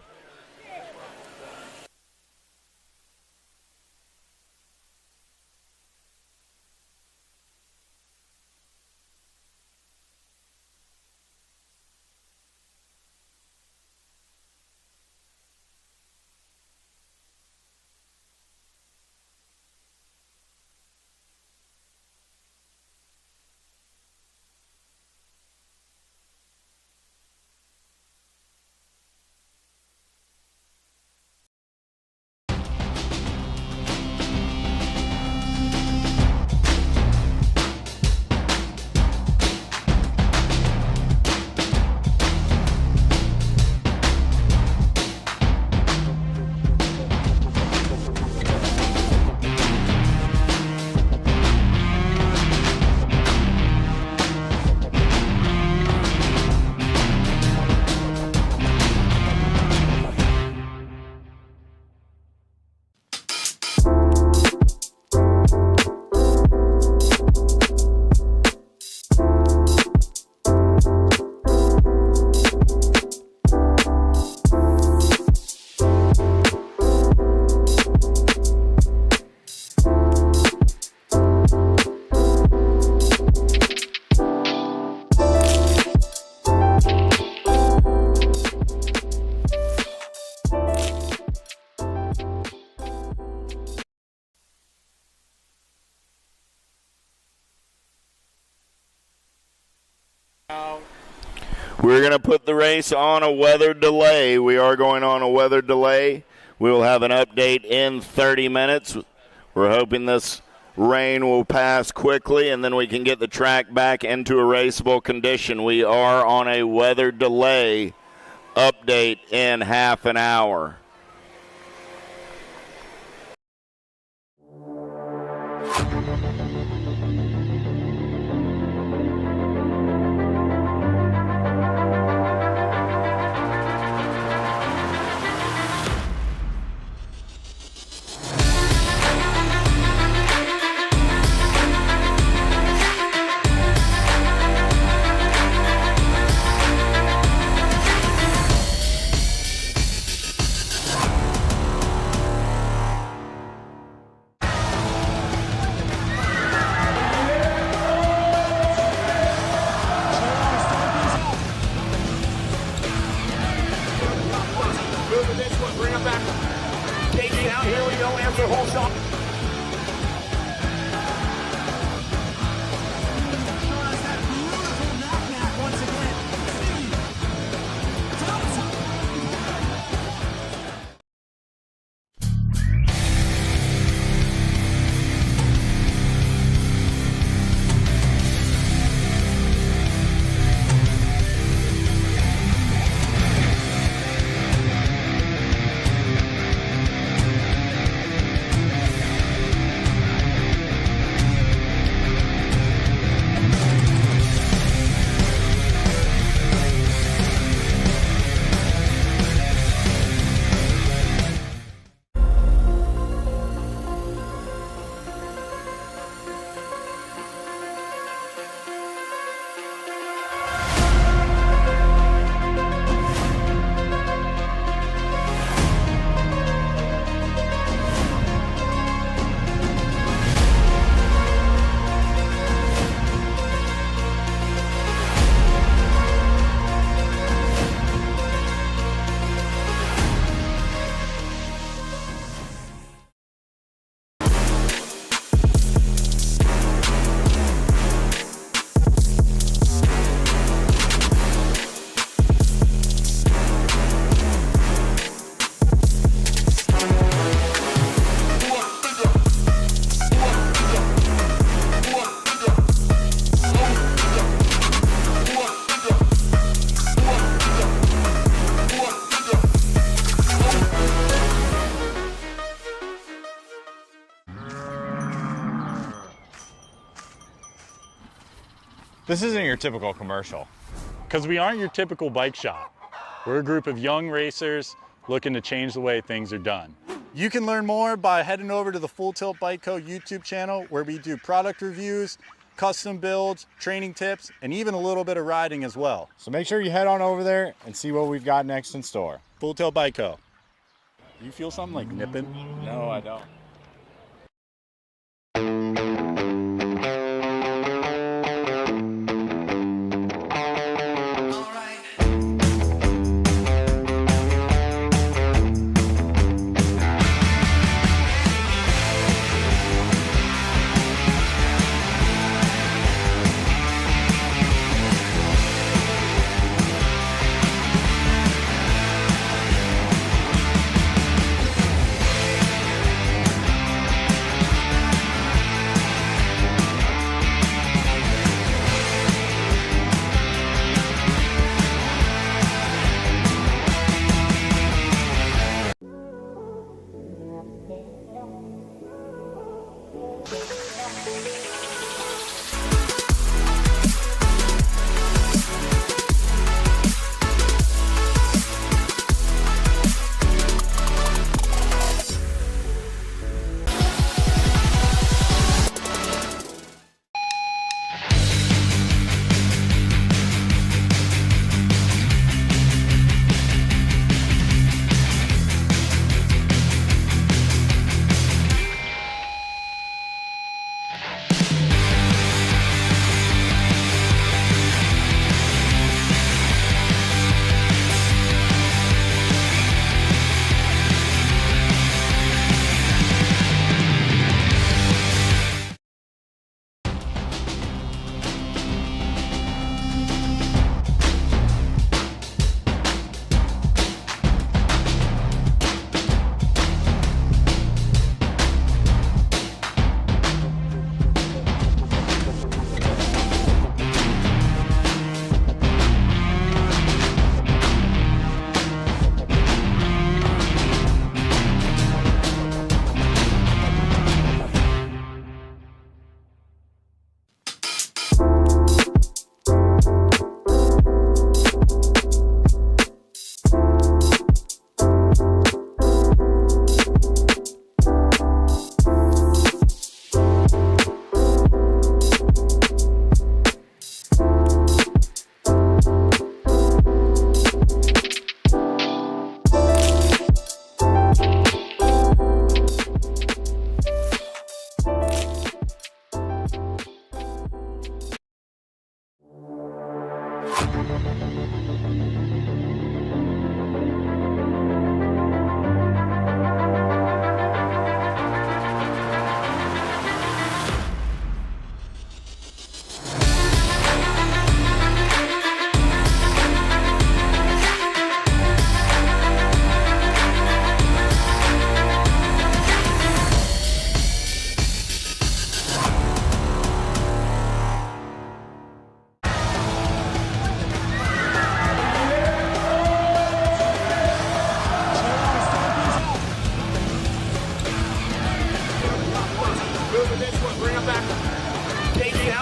We're going to put the race on a weather delay. We are going on a weather delay. We will have an update in 30 minutes. We're hoping this rain will pass quickly, and then we can get the track back into a raceable condition. We are on a weather delay Update in half an hour. Bring him back. KG out, here we go, answer whole shot. This isn't your typical commercial. Because we aren't your typical bike shop. We're a group of young racers looking to change the way things are done. You can learn more by heading over to the Full Tilt Bike Co. YouTube channel, where we do product reviews, custom builds, training tips, and even a little bit of riding as well. So make sure you head on over there and see what we've got next in store. Full Tilt Bike Co. You feel something like nipping? No, I don't.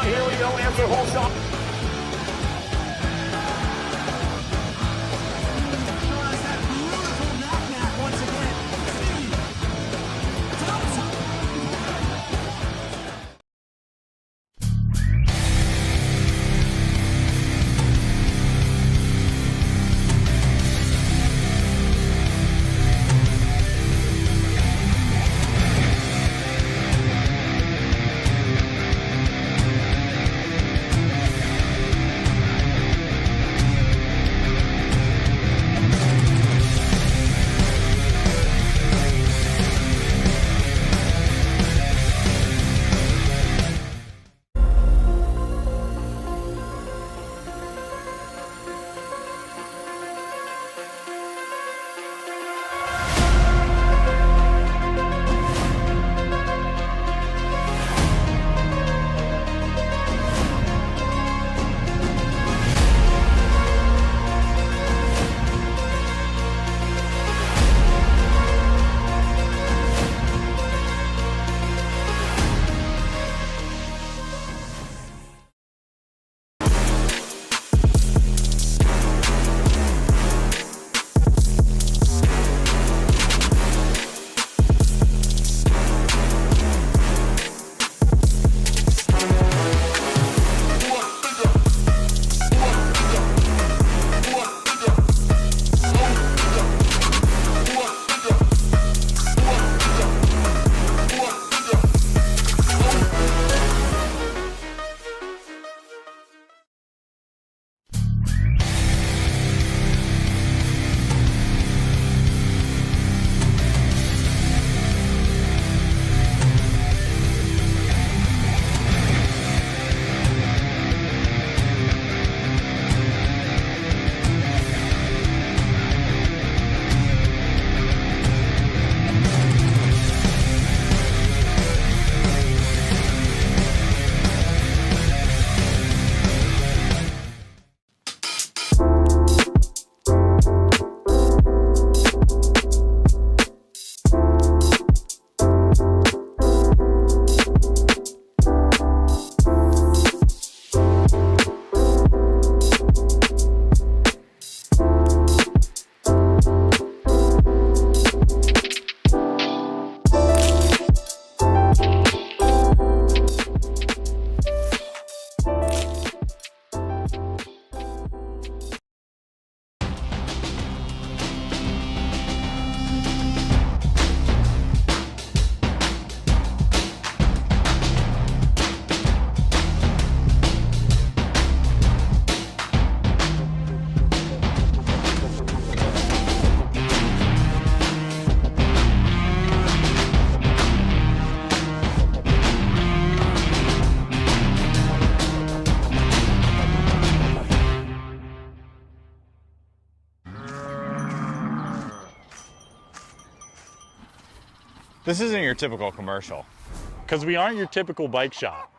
shot. Here we go. Answer hole shot. This isn't your typical commercial, because we aren't your typical bike shop.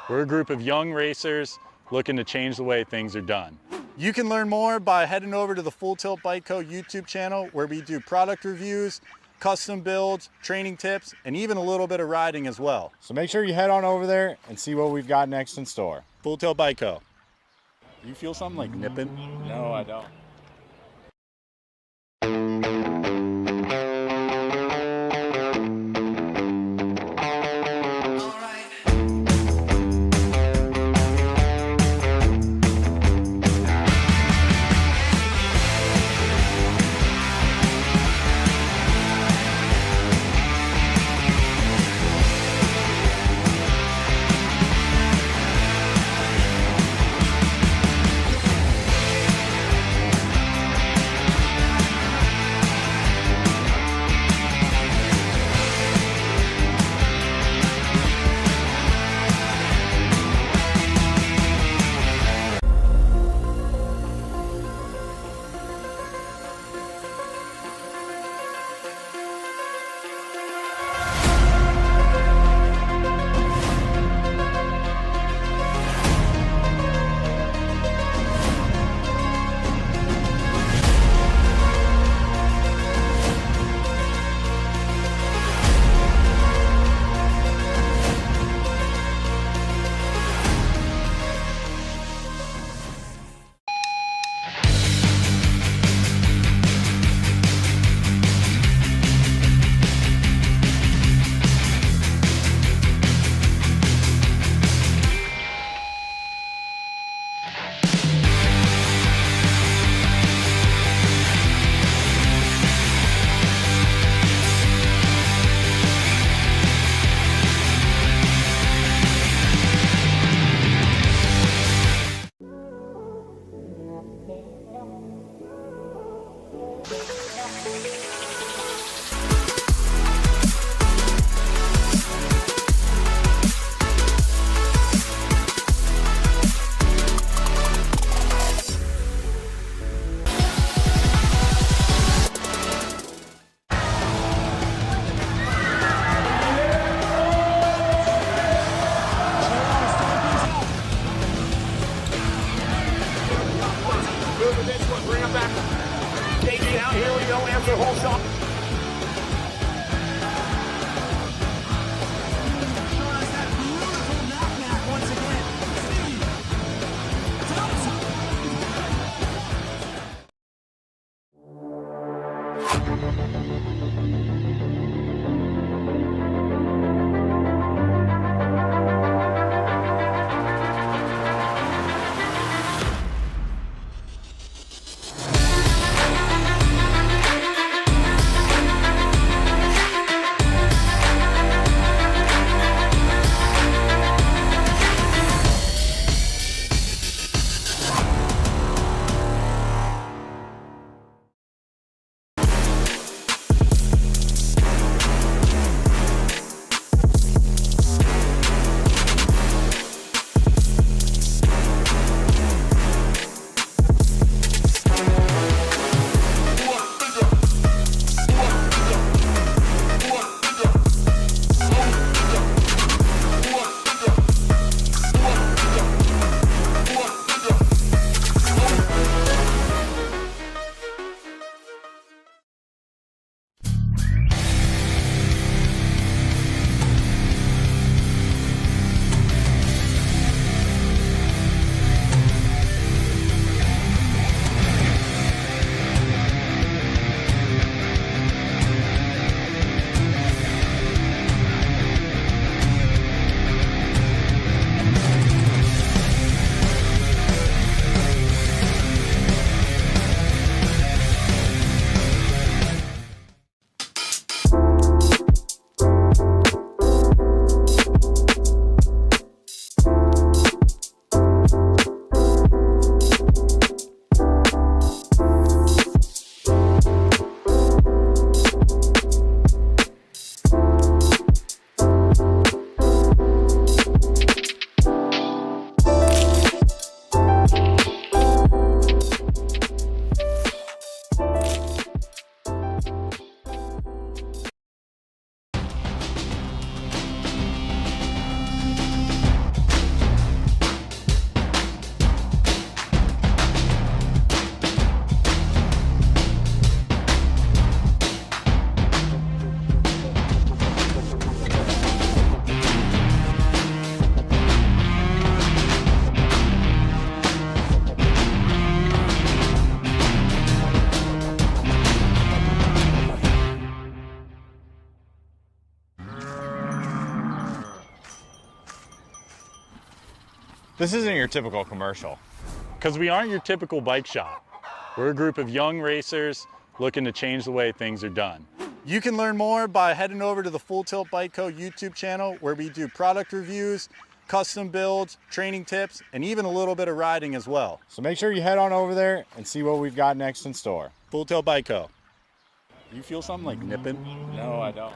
We're a group of young racers looking to change the way things are done. You can learn more by heading over to the Full Tilt Bike Co. YouTube channel, where we do product reviews, custom builds, training tips, and even a little bit of riding as well. So make sure you head on over there and see what we've got next in store. Full Tilt Bike Co. You feel something like nipping? No, I don't. This isn't your typical commercial, because we aren't your typical bike shop. We're a group of young racers looking to change the way things are done. You can learn more by heading over to the Full Tilt Bike Co. YouTube channel, where we do product reviews, custom builds, training tips, and even a little bit of riding as well. So make sure you head on over there and see what we've got next in store. Full Tilt Bike Co. You feel something like nipping? No, I don't.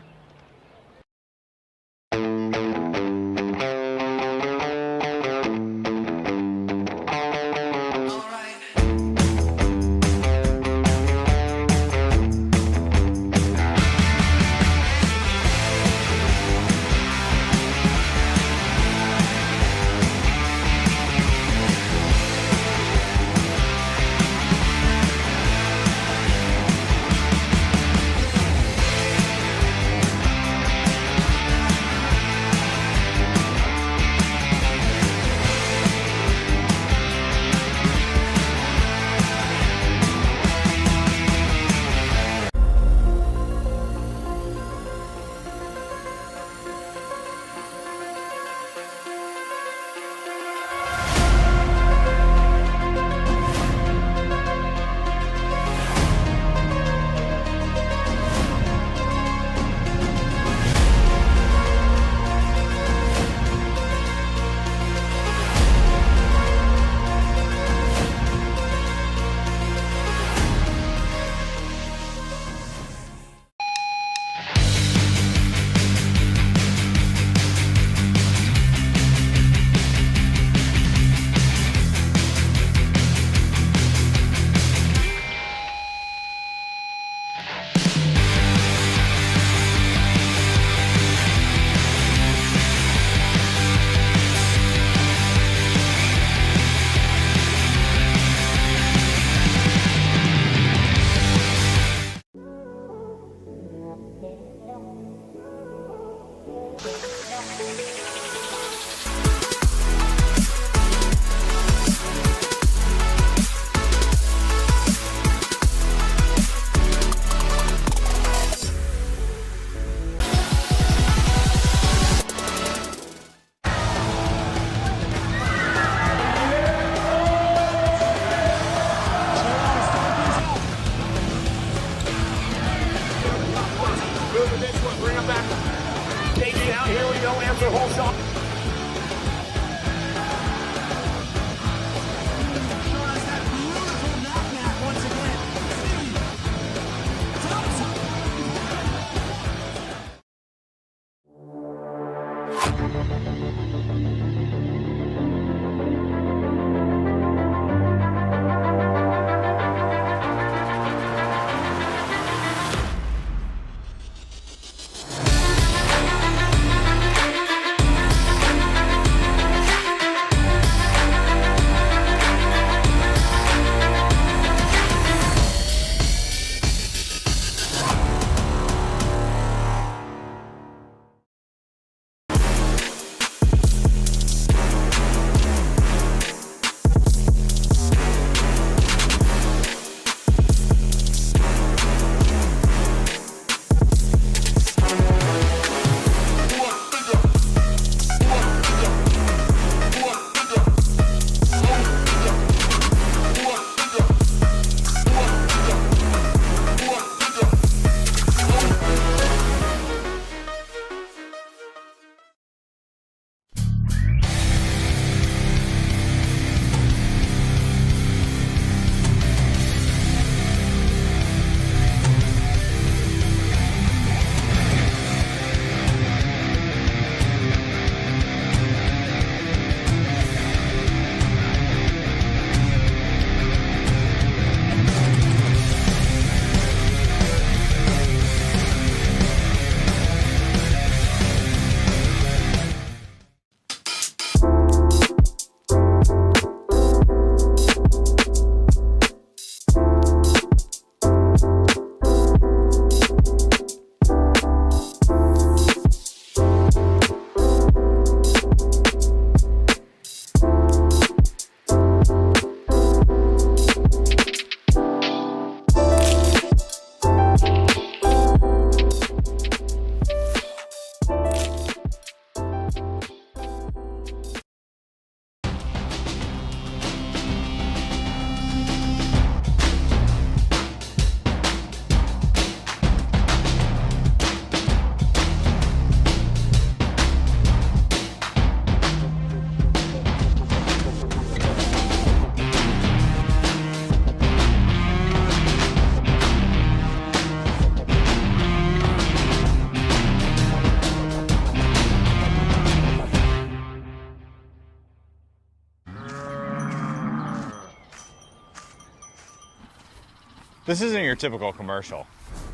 This isn't your typical commercial.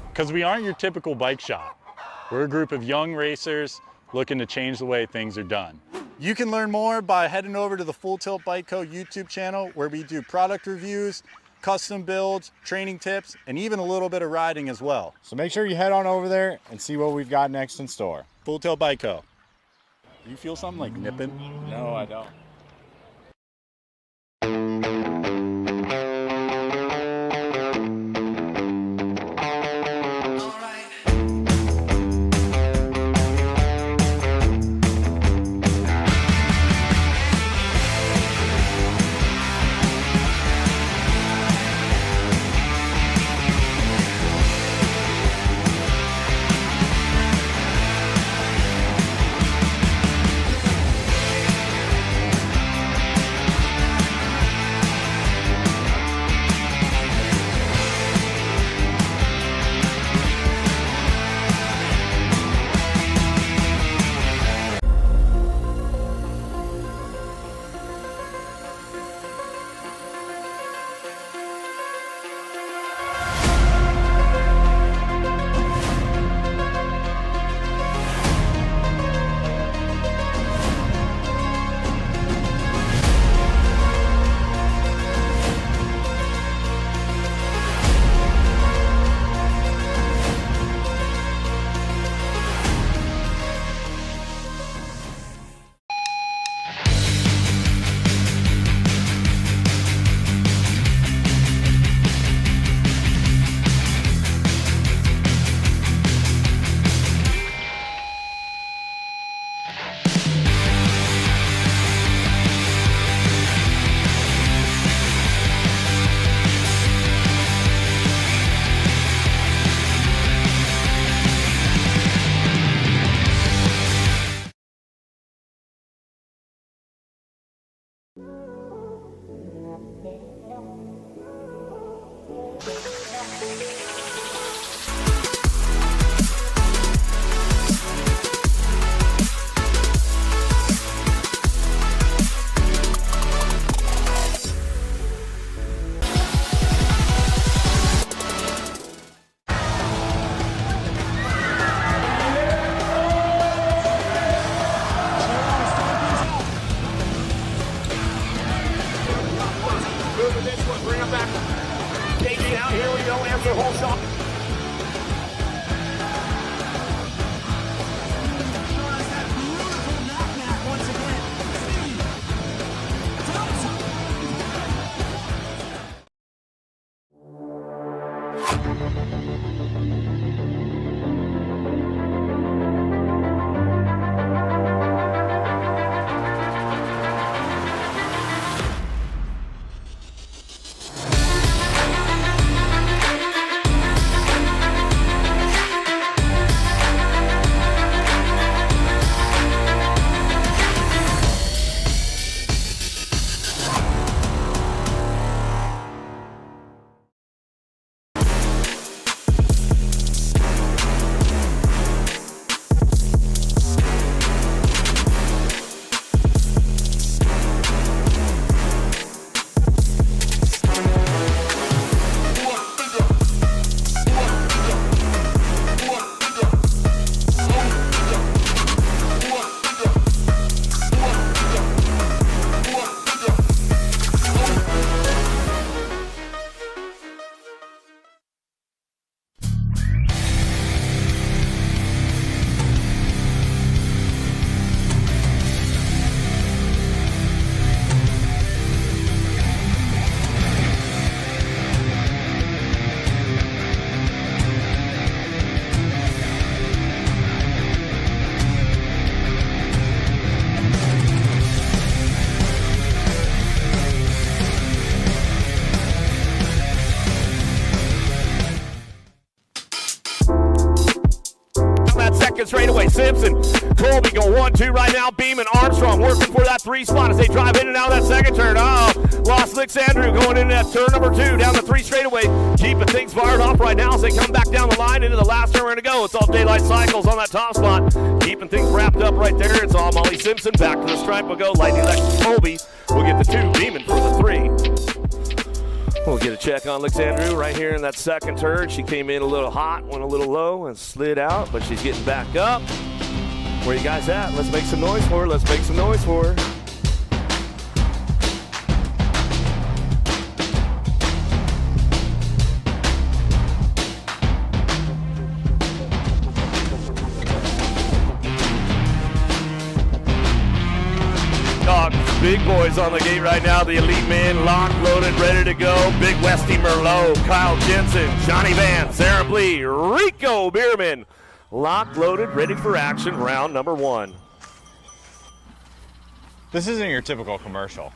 Because we aren't your typical bike shop. We're a group of young racers looking to change the way things are done. You can learn more by heading over to the Full Tilt Bike Co. YouTube channel, where we do product reviews, custom builds, training tips, and even a little bit of riding as well. So make sure you head on over there and see what we've got next in store. Full Tilt Bike Co. Do you feel something like nipping? No, I don't. Straight away, Simpson, Colby go 1-2 right now. Beam and Armstrong working for that 3 spot as they drive in and out of that second turn. Oh, lost Licks Andrew going into that turn number 2 down the 3 straightaway. Keeping things fired off right now as they come back down the line into the last turn. We're going to go. It's all Daylight Cycles on that top spot. Keeping things wrapped up right there. It's all Molly Simpson. Back to the stripe we'll go. Lightning Lex Colby will get the 2. Beeman for the 3. We'll get a check on Alexandru right here in that second turn. She came in a little hot, went a little low, and slid out, but she's getting back up. Where you guys at? Let's make some noise for her. Let's make some noise for her. Big boys on the gate right now. The elite men locked, loaded, ready to go. Big Westy Merlot, Kyle Jensen, Johnny Van, Sarah Blee, Rico Bierman. Locked, loaded, ready for action. Round number 1. This isn't your typical commercial,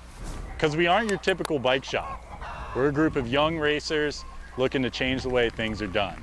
because we aren't your typical bike shop. We're a group of young racers looking to change the way things are done.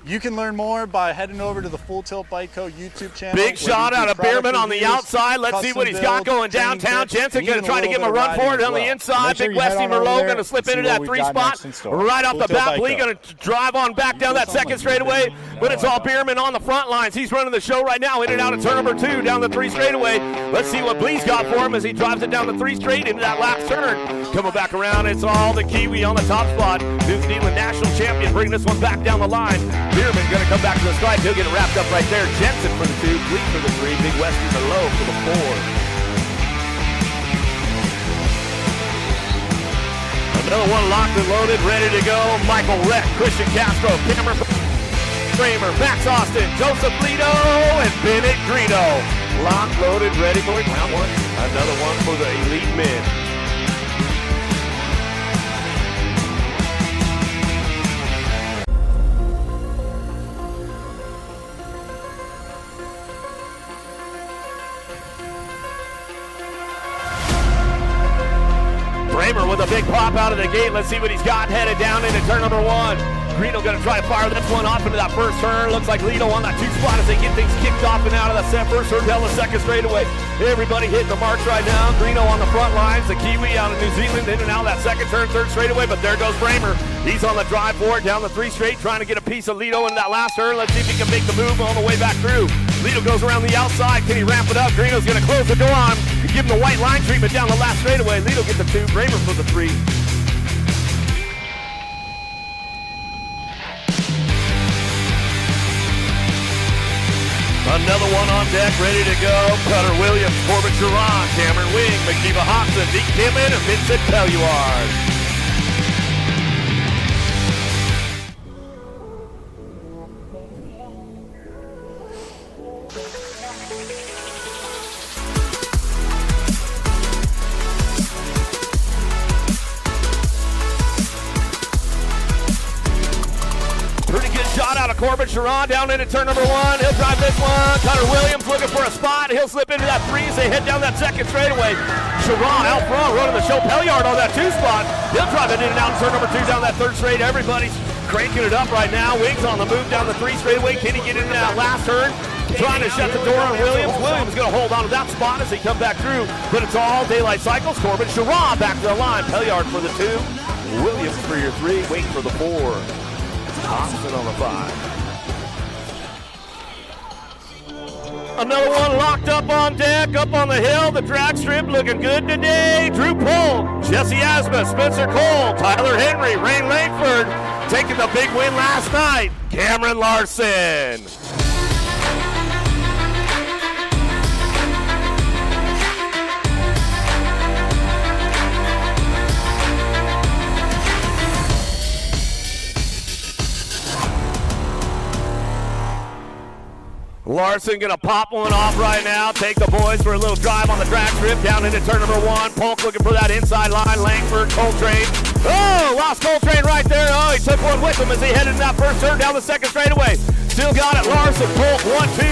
You can learn more by heading over to the Full Tilt Bike Co. YouTube channel. Big shot out of Bierman on the outside. Let's see what he's got going downtown. Jensen going to try to give him a run for it on the inside. Big Westy Merlot going to slip into that 3 spot. Right off the bat, Blee going to drive on back down that second straightaway, but it's all Bierman on the front lines. He's running the show right now, in and out of turn number 2, down the 3 straightaway. Let's see what Blee's got for him as he drives it down the 3 straight into that last turn. Coming back around, it's all the Kiwi on the top spot. New Zealand national champion bringing this one back down the line. Bierman going to come back to the strike. He'll get it wrapped up right there. Jensen for the 2, Blee for the 3, Big Westy Merlot for the 4. Another one locked and loaded, ready to go. Michael Reck, Christian Castro, Cameron Kramer, Max Austin, Joseph Lito, and Bennett Greeno. Locked, loaded, ready for it. Round 1. Another one for the elite men. Kramer with a big pop out of the gate. Let's see what he's got headed down into turn number 1. Greeno going to try to fire this one off into that first turn. Looks like Lito on that 2 spot as they get things kicked off and out of that first turn down the second straightaway. Everybody hitting the marks right now. Greeno on the front lines. The Kiwi out of New Zealand in and out of that second turn, third straightaway. But there goes Kramer. He's on the drive for it down the 3 straight, trying to get a piece of Lito in that last turn. Let's see if he can make the move on the way back through. Lito goes around the outside. Can he ramp it up? Greeno's going to close the door on him. Give him the white line treatment down the last straightaway. Lito gets the 2. Kramer for the 3. Another one on deck, ready to go. Cutter Williams, Corbin Chiron, Cameron Wing, McKeeva Hobson, Deke Timmon, and Vincent Pelluard. Corbin Chiron down into turn number 1. He'll drive this one. Cutter Williams looking for a spot. He'll slip into that 3 as they head down that second straightaway. Chiron out front running the show. Pelliard on that 2 spot. He'll drive it in and out in turn number 2 down that 3rd straight. Everybody's cranking it up right now. Wings on the move down the 3 straightaway. Can he get in that last turn? Trying to shut the door on Williams. Williams going to hold on to that spot as they come back through. But it's all Daylight Cycles. Corbin Chiron back to the line. Pelliard for the 2. Williams for your 3. Wing for the 4. Hobson on the 5. Another one locked up on deck, up on the hill. The drag strip looking good today. Drew Polk, Jesse Asma, Spencer Cole, Tyler Henry, Rain Langford taking the big win last night. Cameron Larson. Larson gonna pop one off right now. Take the boys for a little drive on the drag strip down into turn number 1. Polk looking for that inside line. Langford, Coltrane. Oh, lost Coltrane right there. Oh, he took one with him as he headed in that first turn down the second straightaway. Still got it. Larson, Polk, 1-2.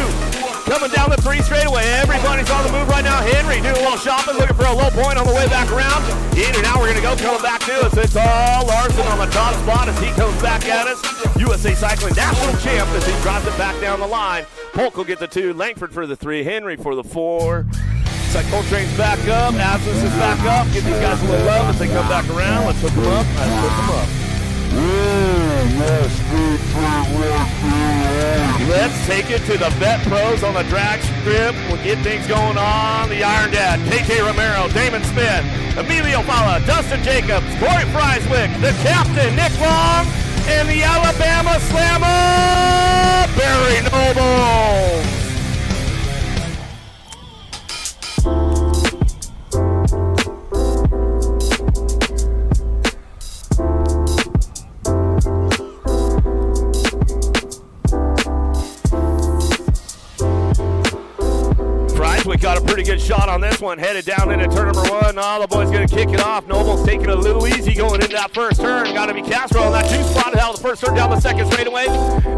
Coming down the 3 straightaway. Everybody's on the move right now. Henry doing a little shopping, looking for a low point on the way back around. In and out, we're gonna go coming back to us. It's all Larson on the top spot as he comes back at us. USA Cycling National Champ as he drives it back down the line. Polk will get the 2, Langford for the 3, Henry for the 4. Looks like Coltrane's back up, Absence is back up. Give these guys a little love as they come back around. Let's hook them up. Let's hook them up. Yeah, yes, 3-3. Let's take it to the vet pros on the drag strip. We'll get things going on the Iron Dad. KJ Romero, Damon Smith, Emilio Fala, Dustin Jacobs, Corey Freiswick, the captain, Nick Long, and the Alabama Slammer, Barry Noble. We got a pretty good shot on this one, headed down into turn number one. Oh, the boy's going to kick it off. Noble's taking it a little easy going into that first turn. Got to be Castro on that two spot. Held the first turn down the second straightaway.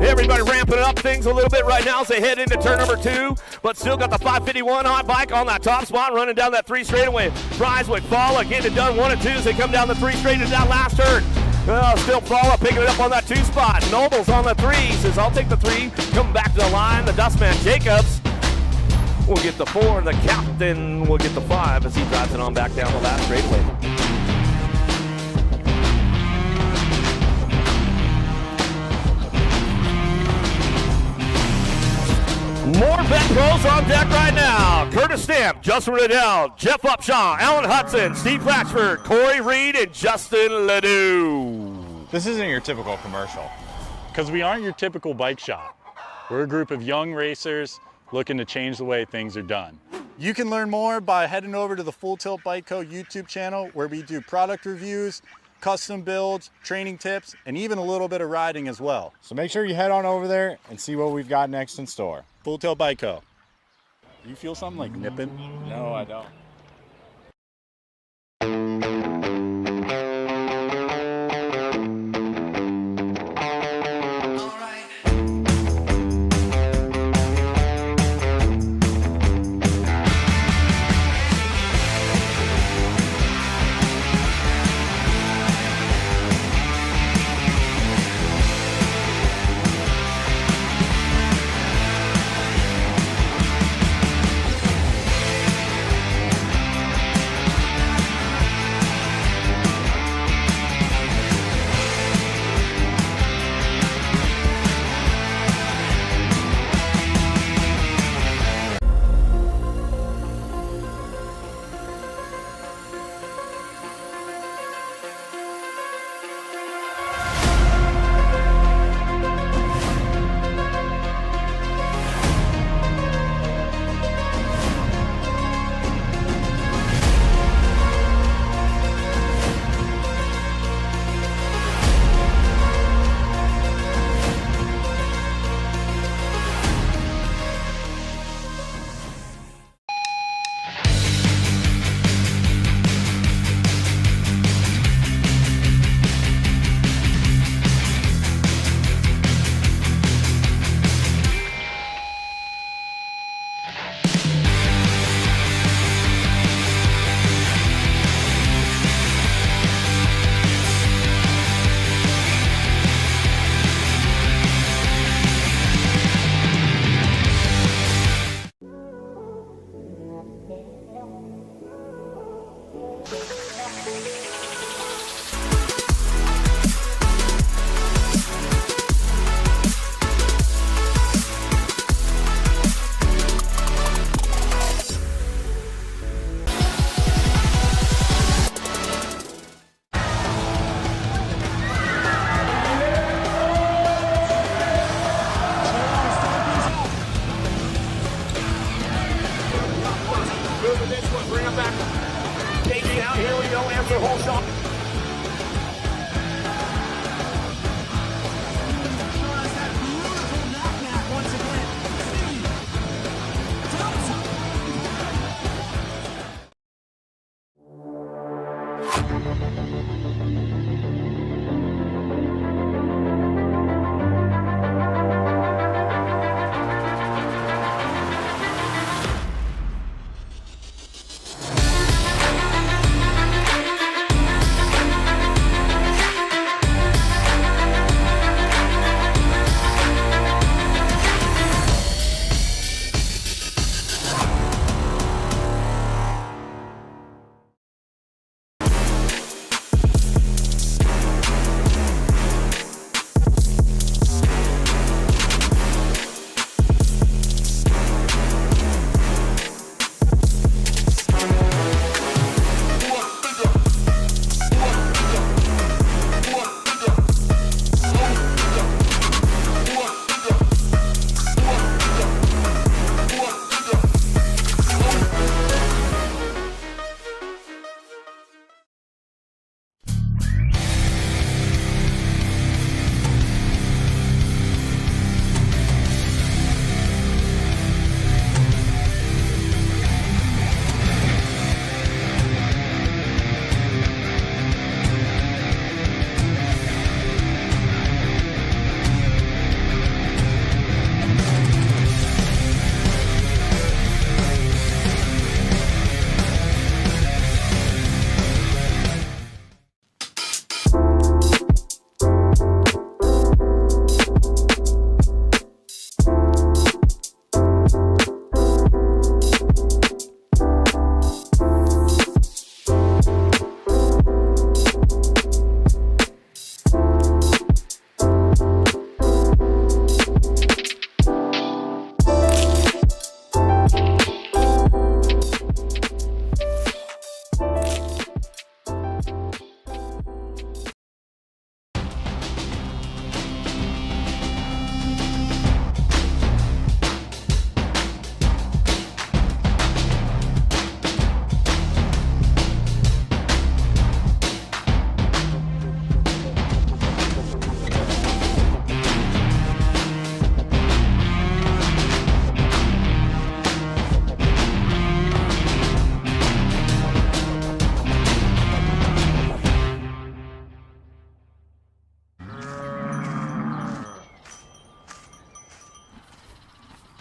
Everybody ramping up things a little bit right now as they head into turn number two, but still got the 551 hot bike on that top spot, running down that three straightaway. Freiswick, Fala getting it done 1 and 2 as they come down the three straight into that last turn. Still Fala picking it up on that two spot. Noble's on the three. Says, I'll take the three. Coming back to the line, the Dustman Jacobs will get the 4, and the captain will get the 5 as he drives it on back down the last straightaway. More vet pros on deck right now. Curtis Stamp, Justin Riddell, Jeff Upshaw, Alan Hudson, Steve Ratchford, Corey Reed, and Justin Ledoux. This isn't your typical commercial. Because we aren't your typical bike shop. We're a group of young racers looking to change the way things are done. You can learn more by heading over to the Full Tilt Bike Co. YouTube channel, where we do product reviews, custom builds, training tips, and even a little bit of riding as well. So make sure you head on over there and see what we've got next in store. Full Tilt Bike Co. Do you feel something like nipping? No, I don't.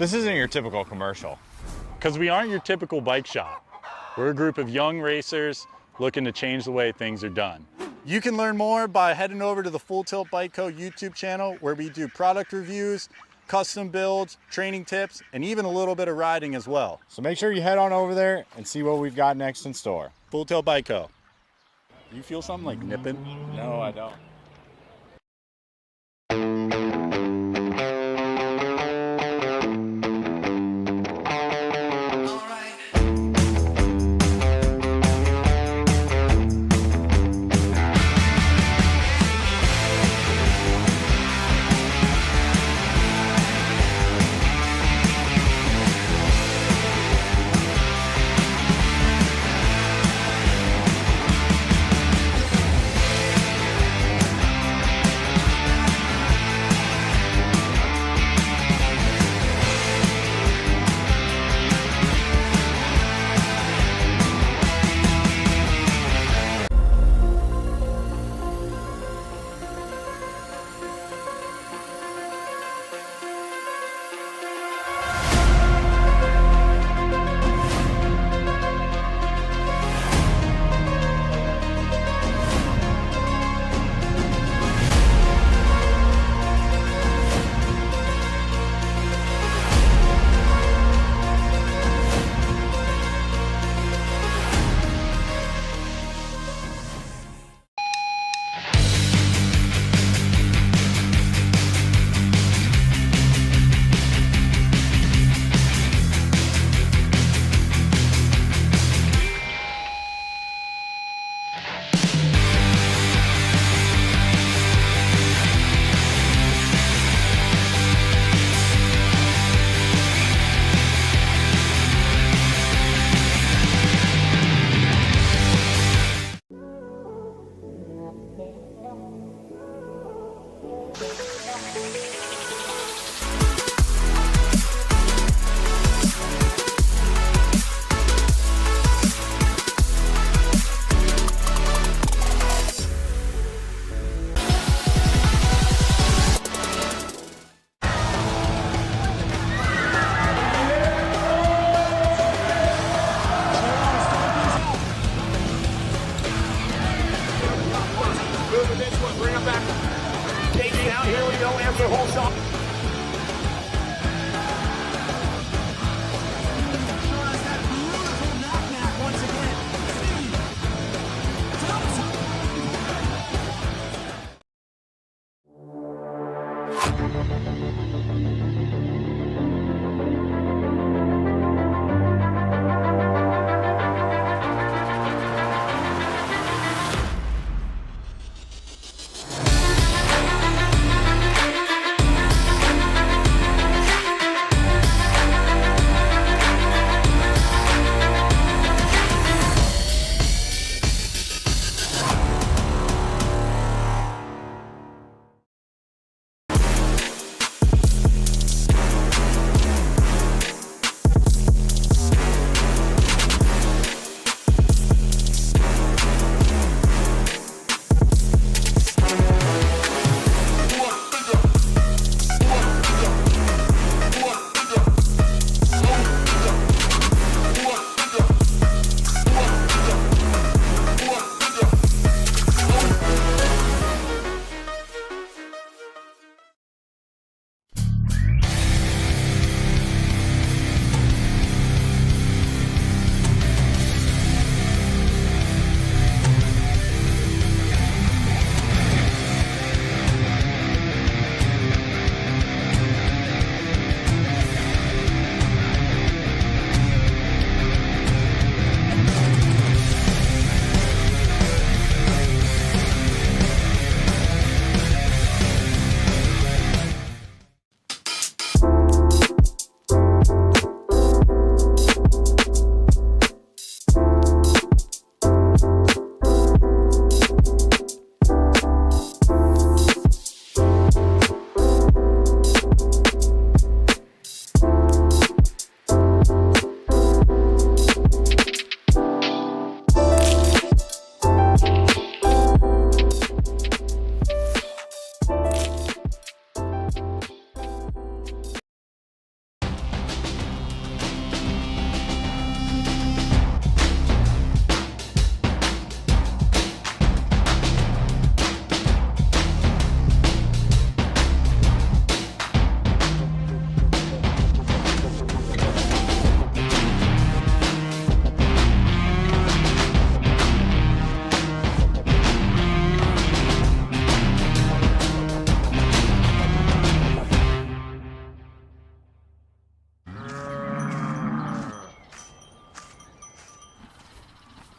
This isn't your typical commercial, because we aren't your typical bike shop. We're a group of young racers looking to change the way things are done. You can learn more by heading over to the Full Tilt Bike Co. YouTube channel, where we do product reviews, custom builds, training tips, and even a little bit of riding as well. So make sure you head on over there and see what we've got next in store. Full Tilt Bike Co. You feel something like nipping? No, I don't.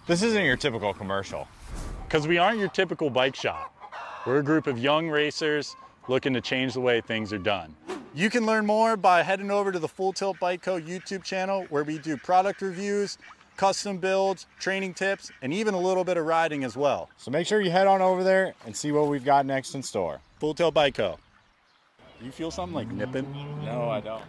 This isn't your typical commercial. Because we aren't your typical bike shop. We're a group of young racers looking to change the way things are done. You can learn more by heading over to the Full Tilt Bike Co. YouTube channel, where we do product reviews, custom builds, training tips, and even a little bit of riding as well. So make sure you head on over there and see what we've got next in store. Full Tilt Bike Co. Do you feel something like nipping? No, I don't.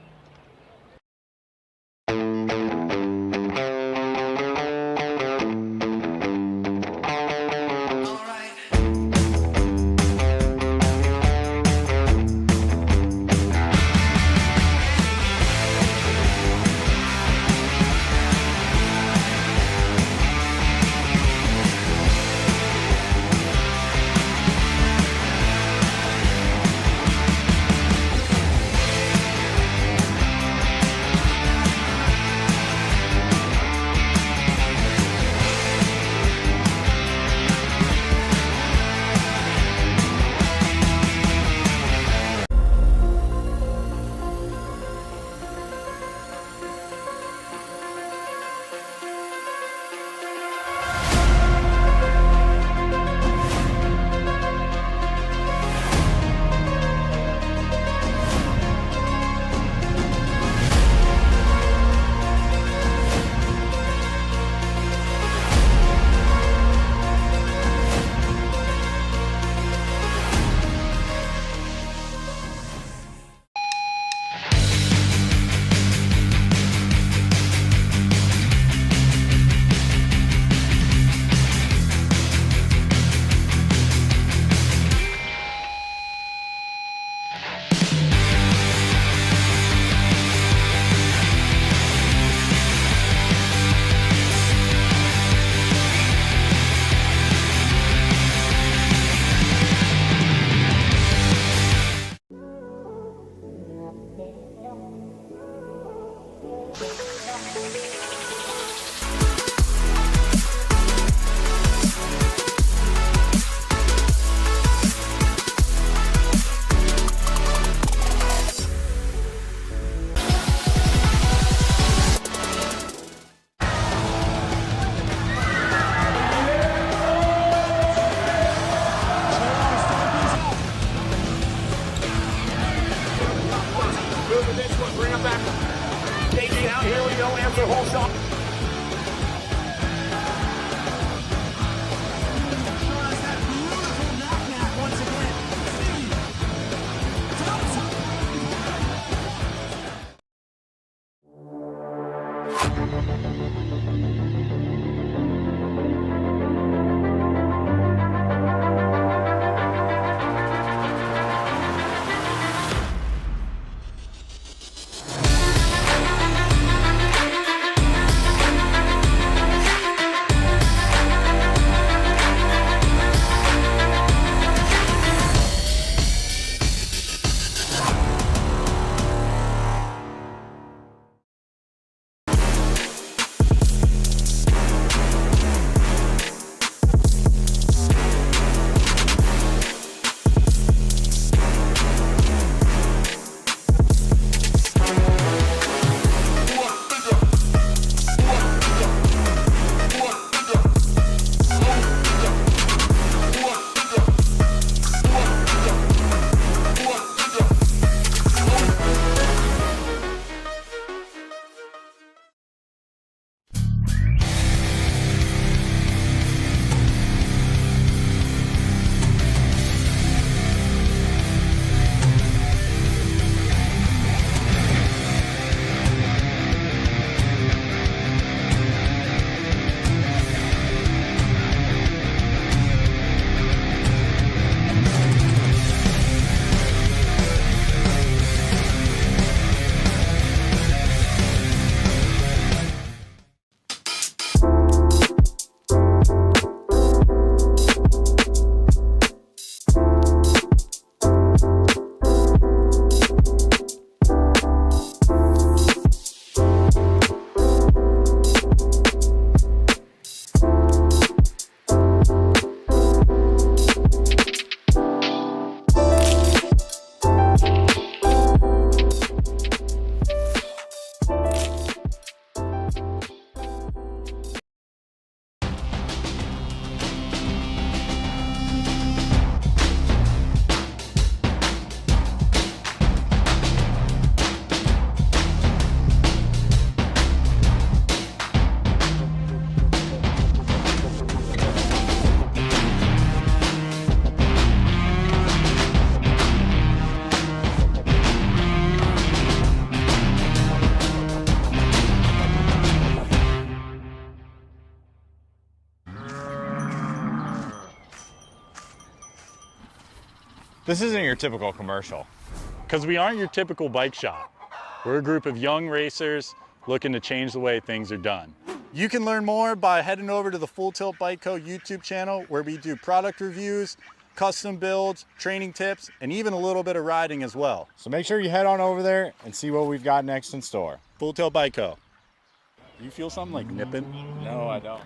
This isn't your typical commercial, because we aren't your typical bike shop. We're a group of young racers looking to change the way things are done. You can learn more by heading over to the Full Tilt Bike Co. YouTube channel, where we do product reviews, custom builds, training tips, and even a little bit of riding as well. So make sure you head on over there and see what we've got next in store. Full Tilt Bike Co. You feel something like nipping? No, I don't.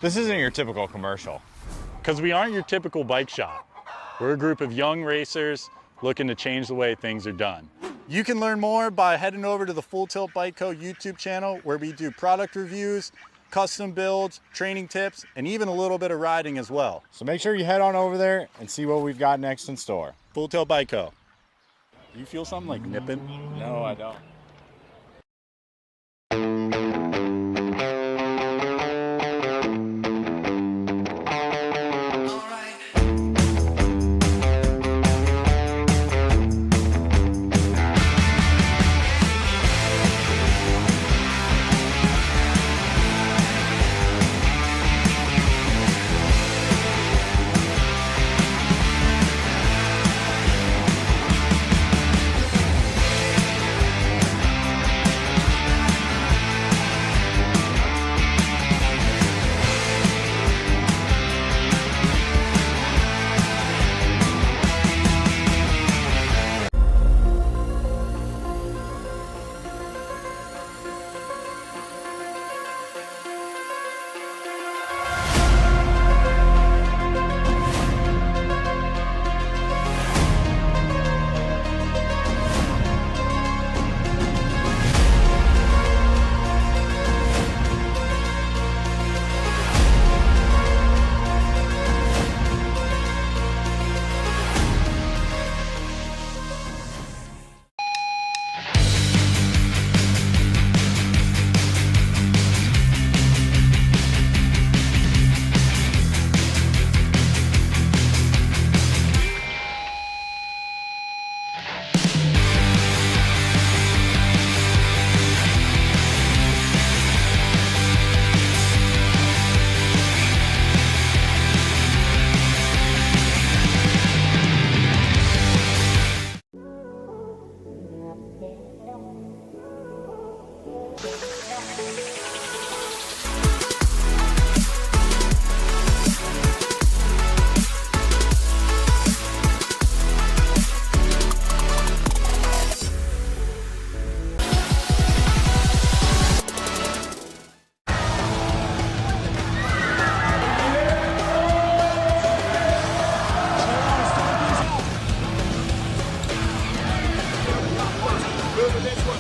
This isn't your typical commercial, because we aren't your typical bike shop. We're a group of young racers looking to change the way things are done. You can learn more by heading over to the Full Tilt Bike Co. YouTube channel, where we do product reviews, custom builds, training tips, and even a little bit of riding as well. So make sure you head on over there and see what we've got next in store. Full Tilt Bike Co. Do you feel something like nipping? No, I don't.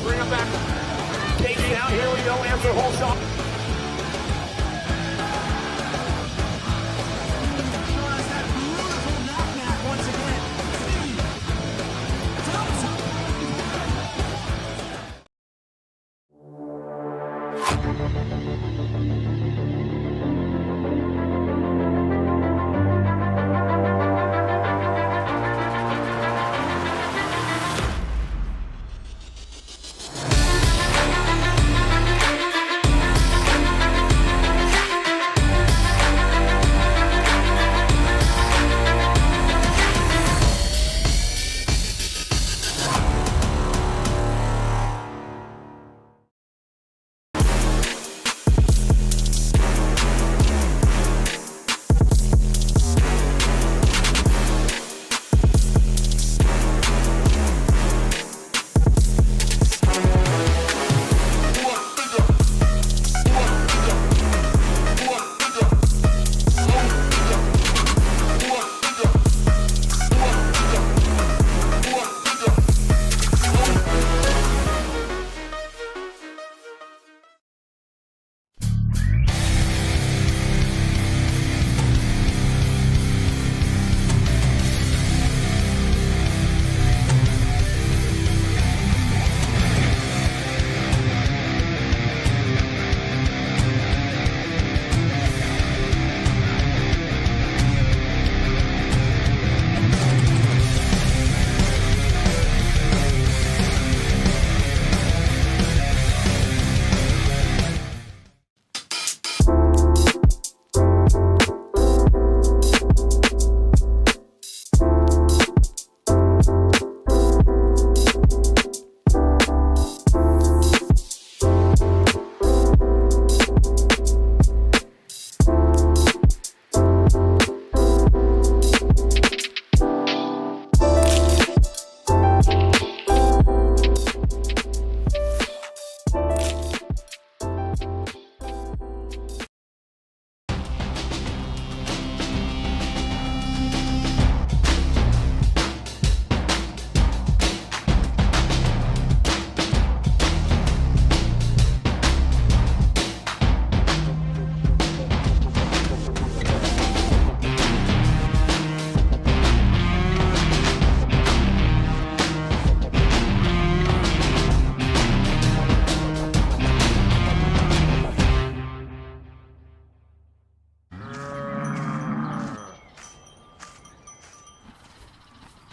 Bring him back. Casey out, here we go, answer whole shot.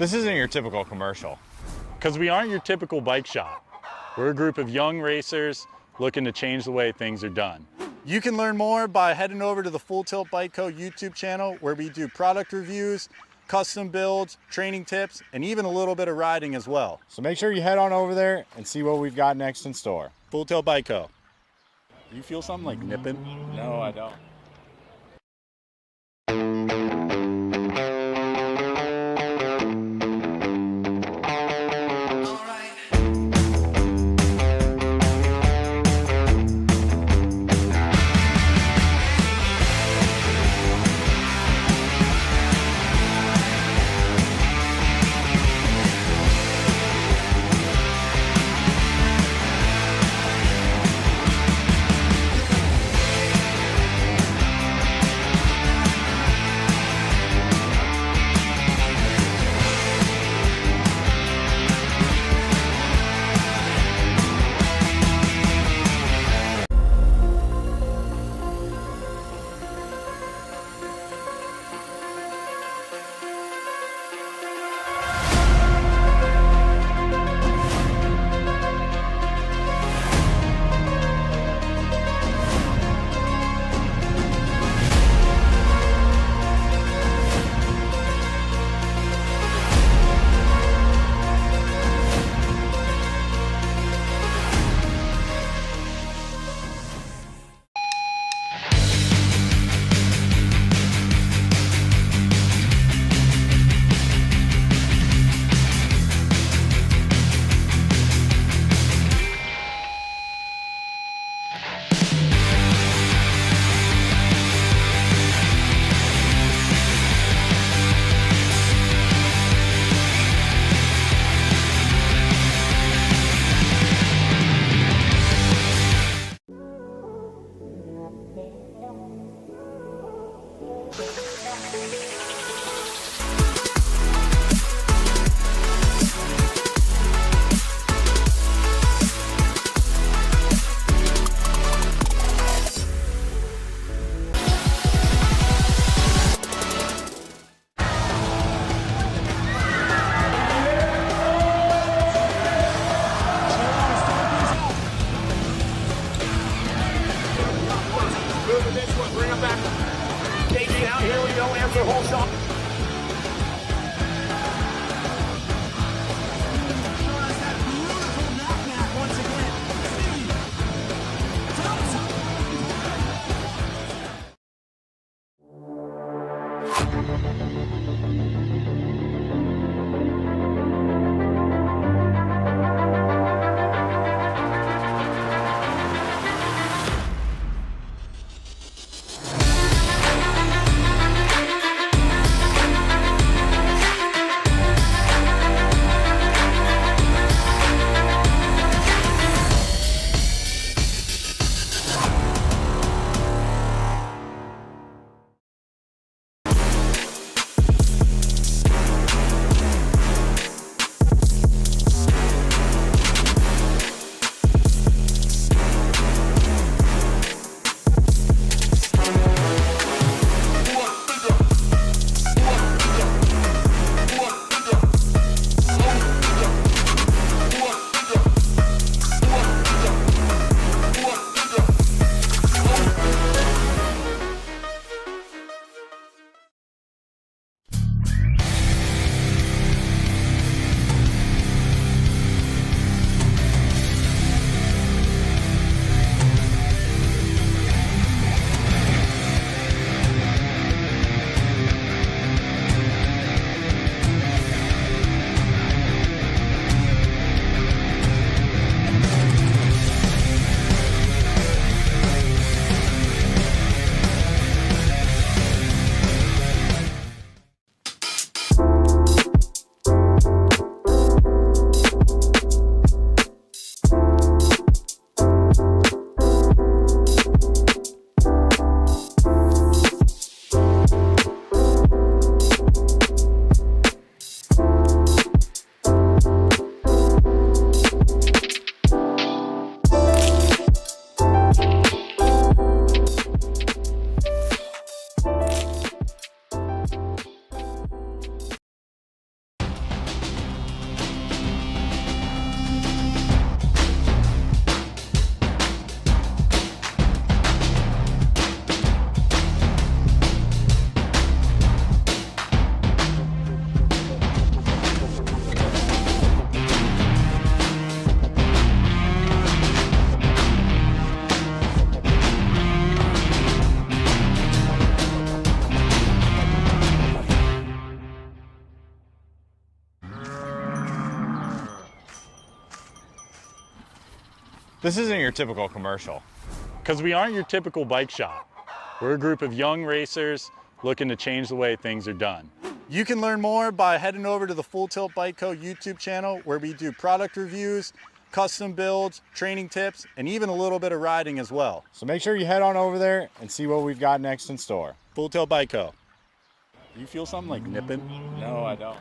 This isn't your typical commercial, because we aren't your typical bike shop. We're a group of young racers looking to change the way things are done. You can learn more by heading over to the Full Tilt Bike Co. YouTube channel, where we do product reviews, custom builds, training tips, and even a little bit of riding as well. So make sure you head on over there and see what we've got next in store. Full Tilt Bike Co. Do you feel something like nipping? No, I don't. This isn't your typical commercial, because we aren't your typical bike shop. We're a group of young racers looking to change the way things are done. You can learn more by heading over to the Full Tilt Bike Co. YouTube channel, where we do product reviews, custom builds, training tips, and even a little bit of riding as well. So make sure you head on over there and see what we've got next in store. Full Tilt Bike Co. You feel something like nipping? No, I don't.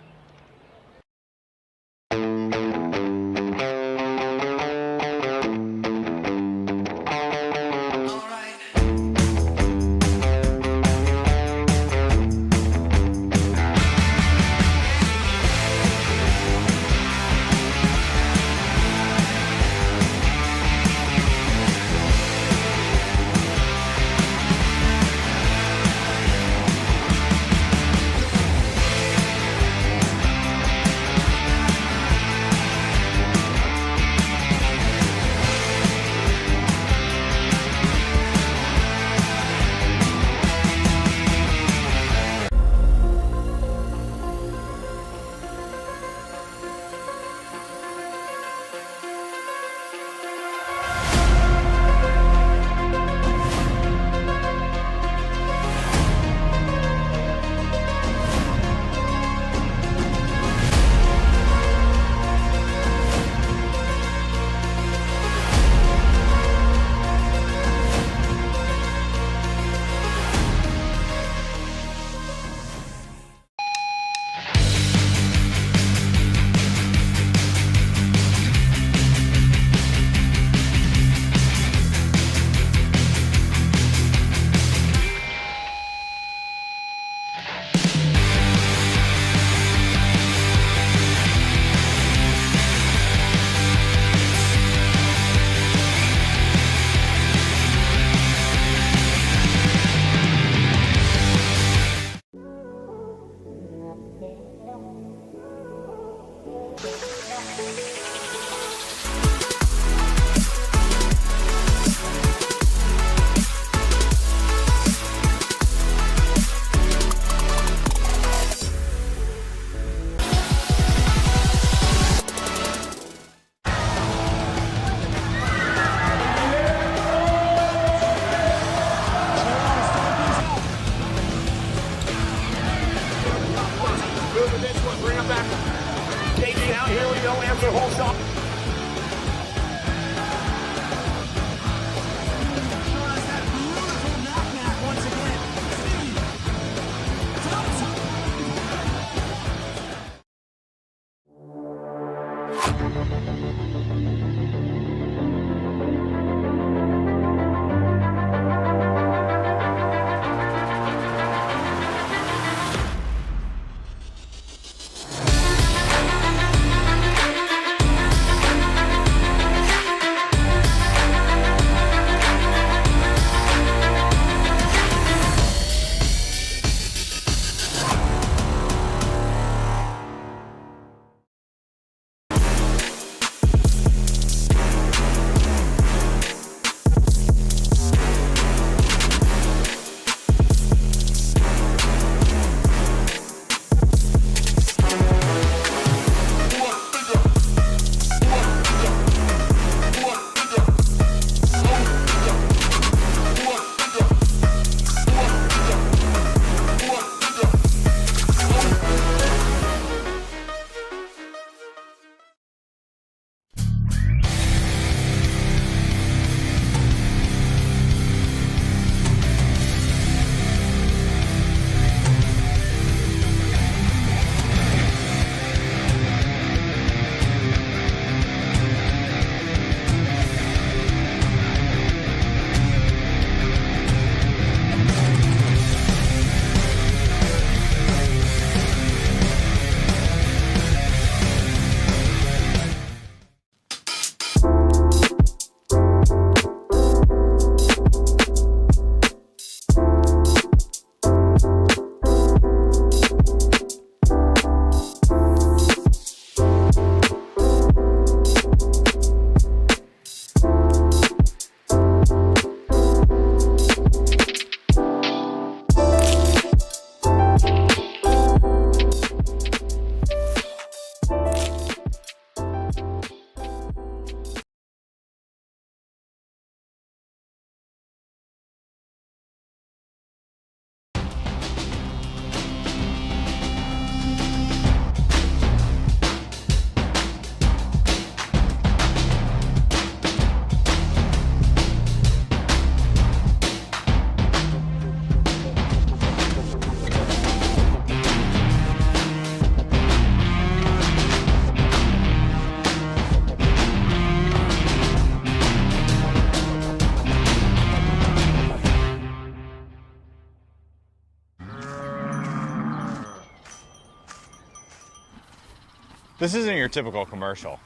This isn't your typical commercial,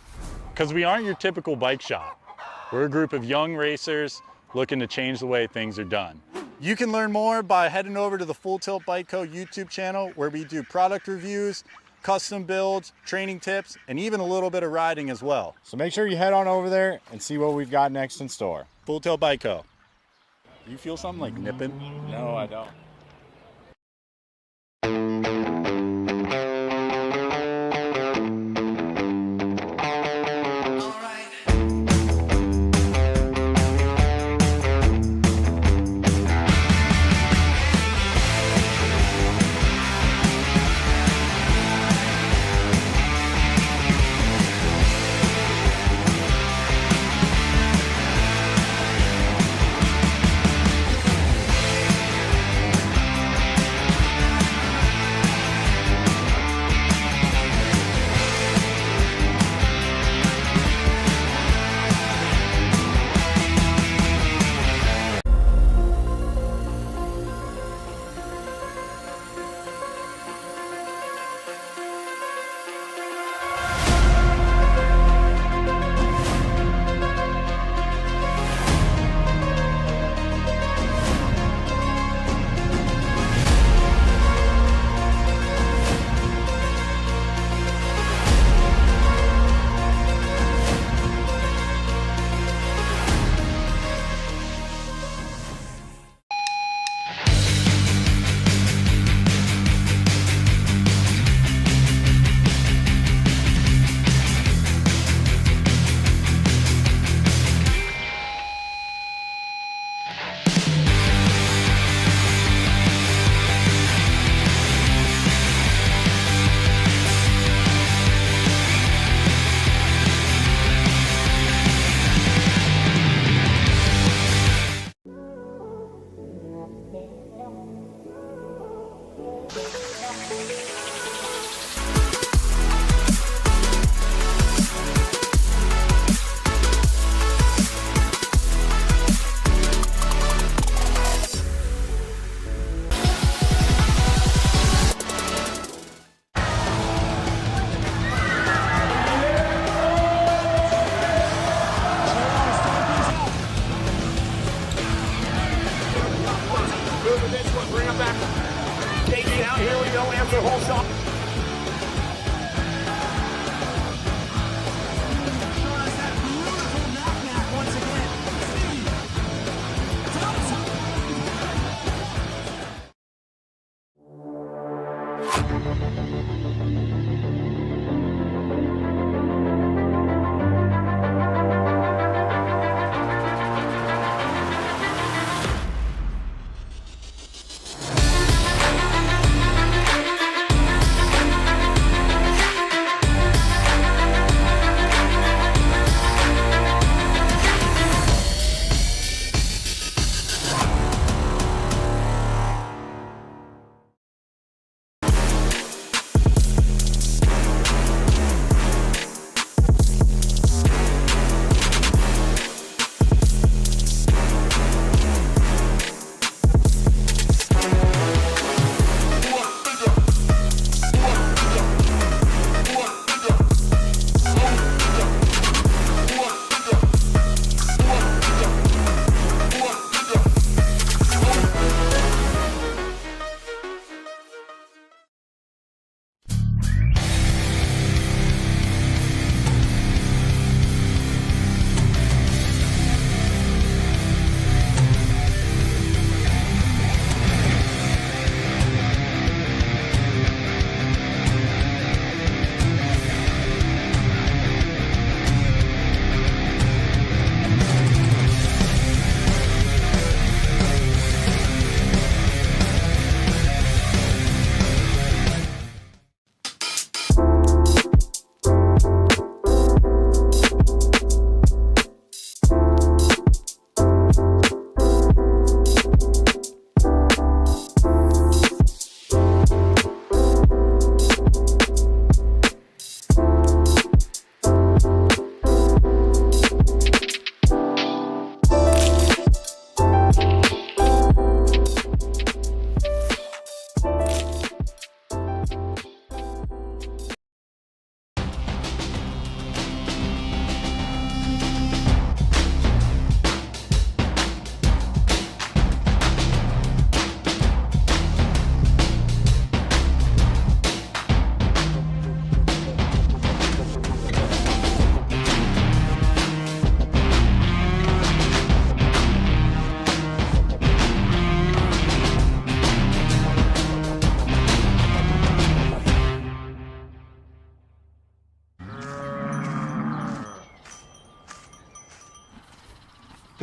because we aren't your typical bike shop. We're a group of young racers looking to change the way things are done. You can learn more by heading over to the Full Tilt Bike Co. YouTube channel, where we do product reviews, custom builds, training tips, and even a little bit of riding as well. So make sure you head on over there and see what we've got next in store. Full Tilt Bike Co. You feel something like nipping? No, I don't. Bring him back. Take it out. Here we go. After the whole shot.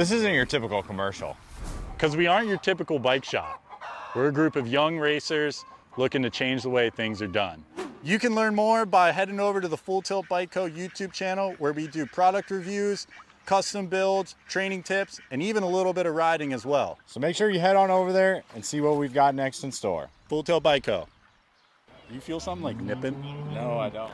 This isn't your typical commercial, because we aren't your typical bike shop. We're a group of young racers looking to change the way things are done. You can learn more by heading over to the Full Tilt Bike Co. YouTube channel, where we do product reviews, custom builds, training tips, and even a little bit of riding as well. So make sure you head on over there and see what we've got next in store. Full Tilt Bike Co. You feel something like nipping? No, I don't.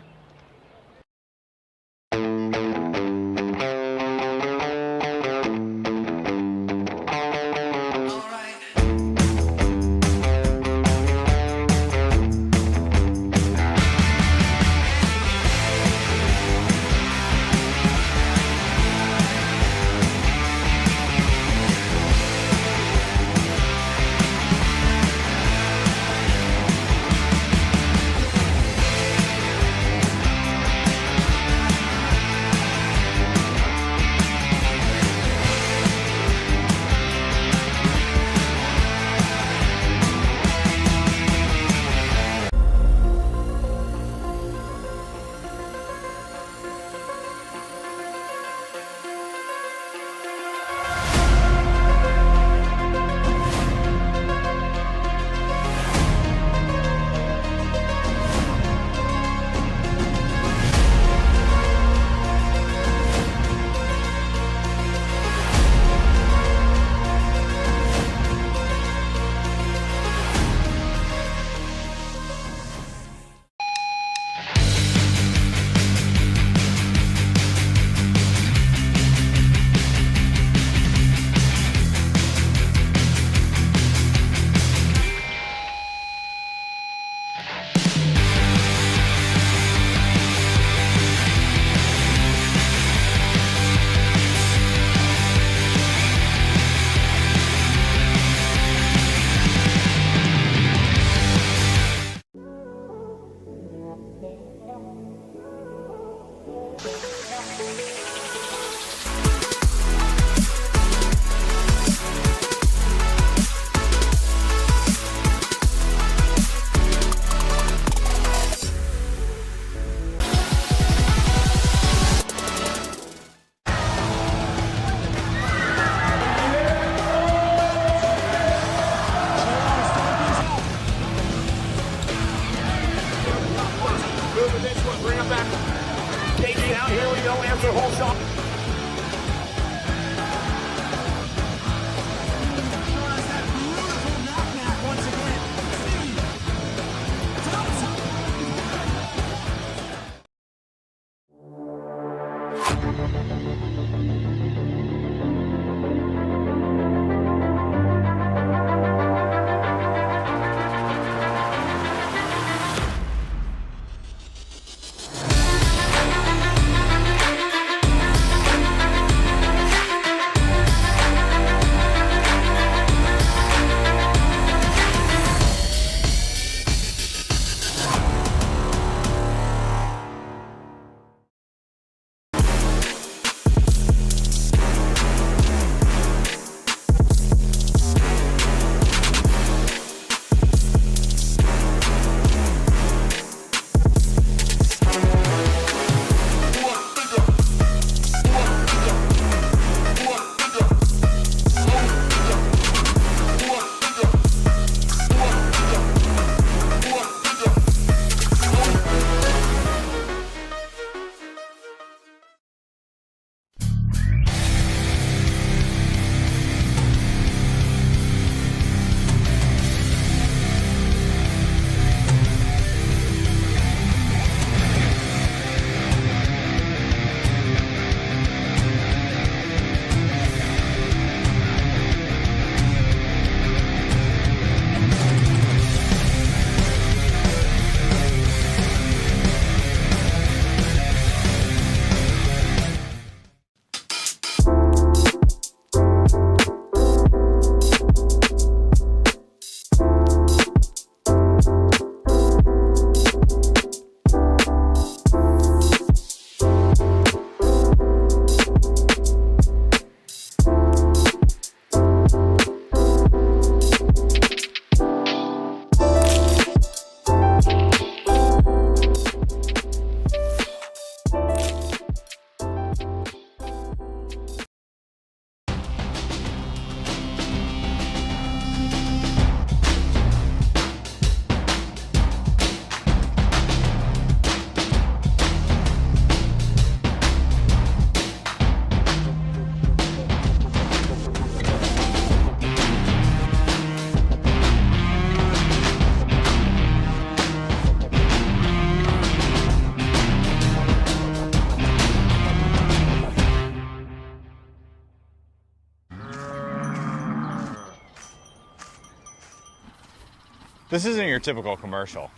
This isn't your typical commercial,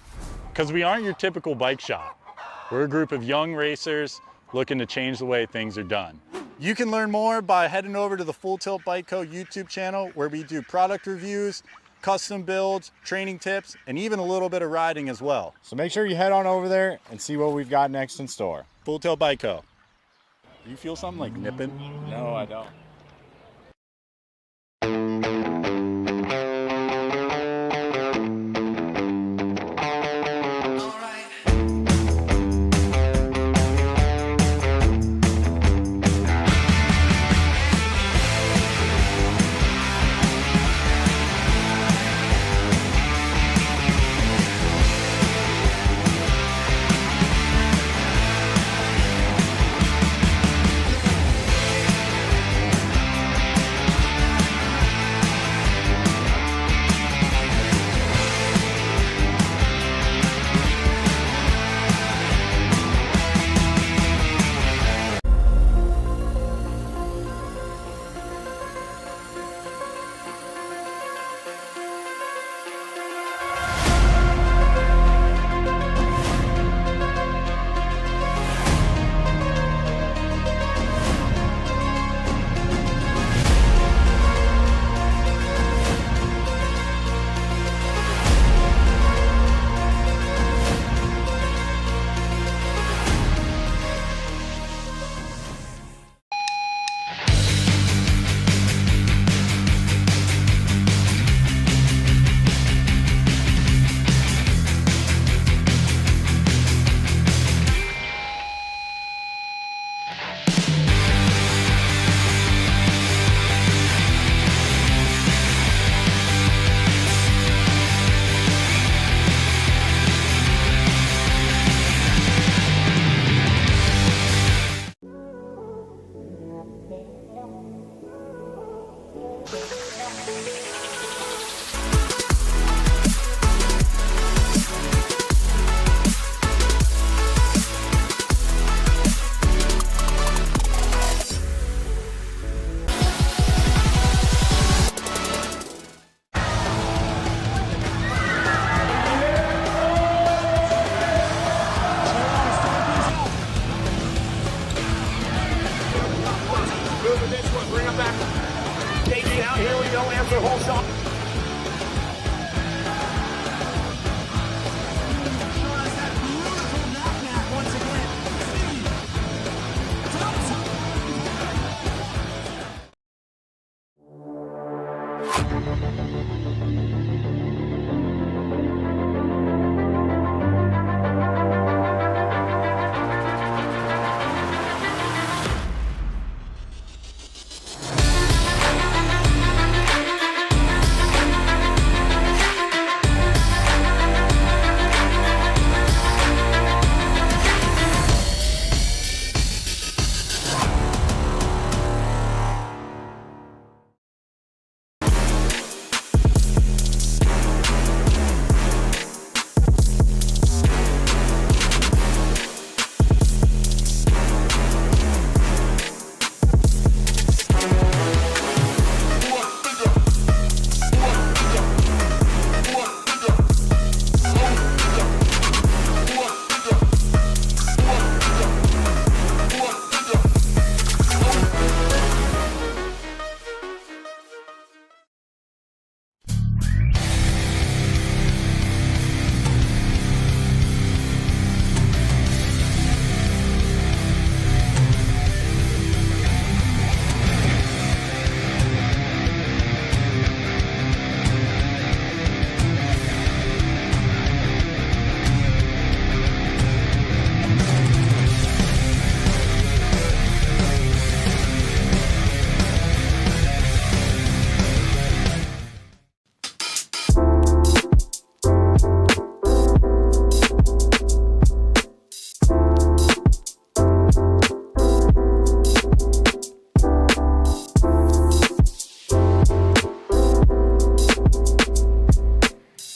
because we aren't your typical bike shop. We're a group of young racers looking to change the way things are done. You can learn more by heading over to the Full Tilt Bike Co. YouTube channel, where we do product reviews, custom builds, training tips, and even a little bit of riding as well. So make sure you head on over there and see what we've got next in store. Full Tilt Bike Co. Do you feel something like nipping? No, I don't.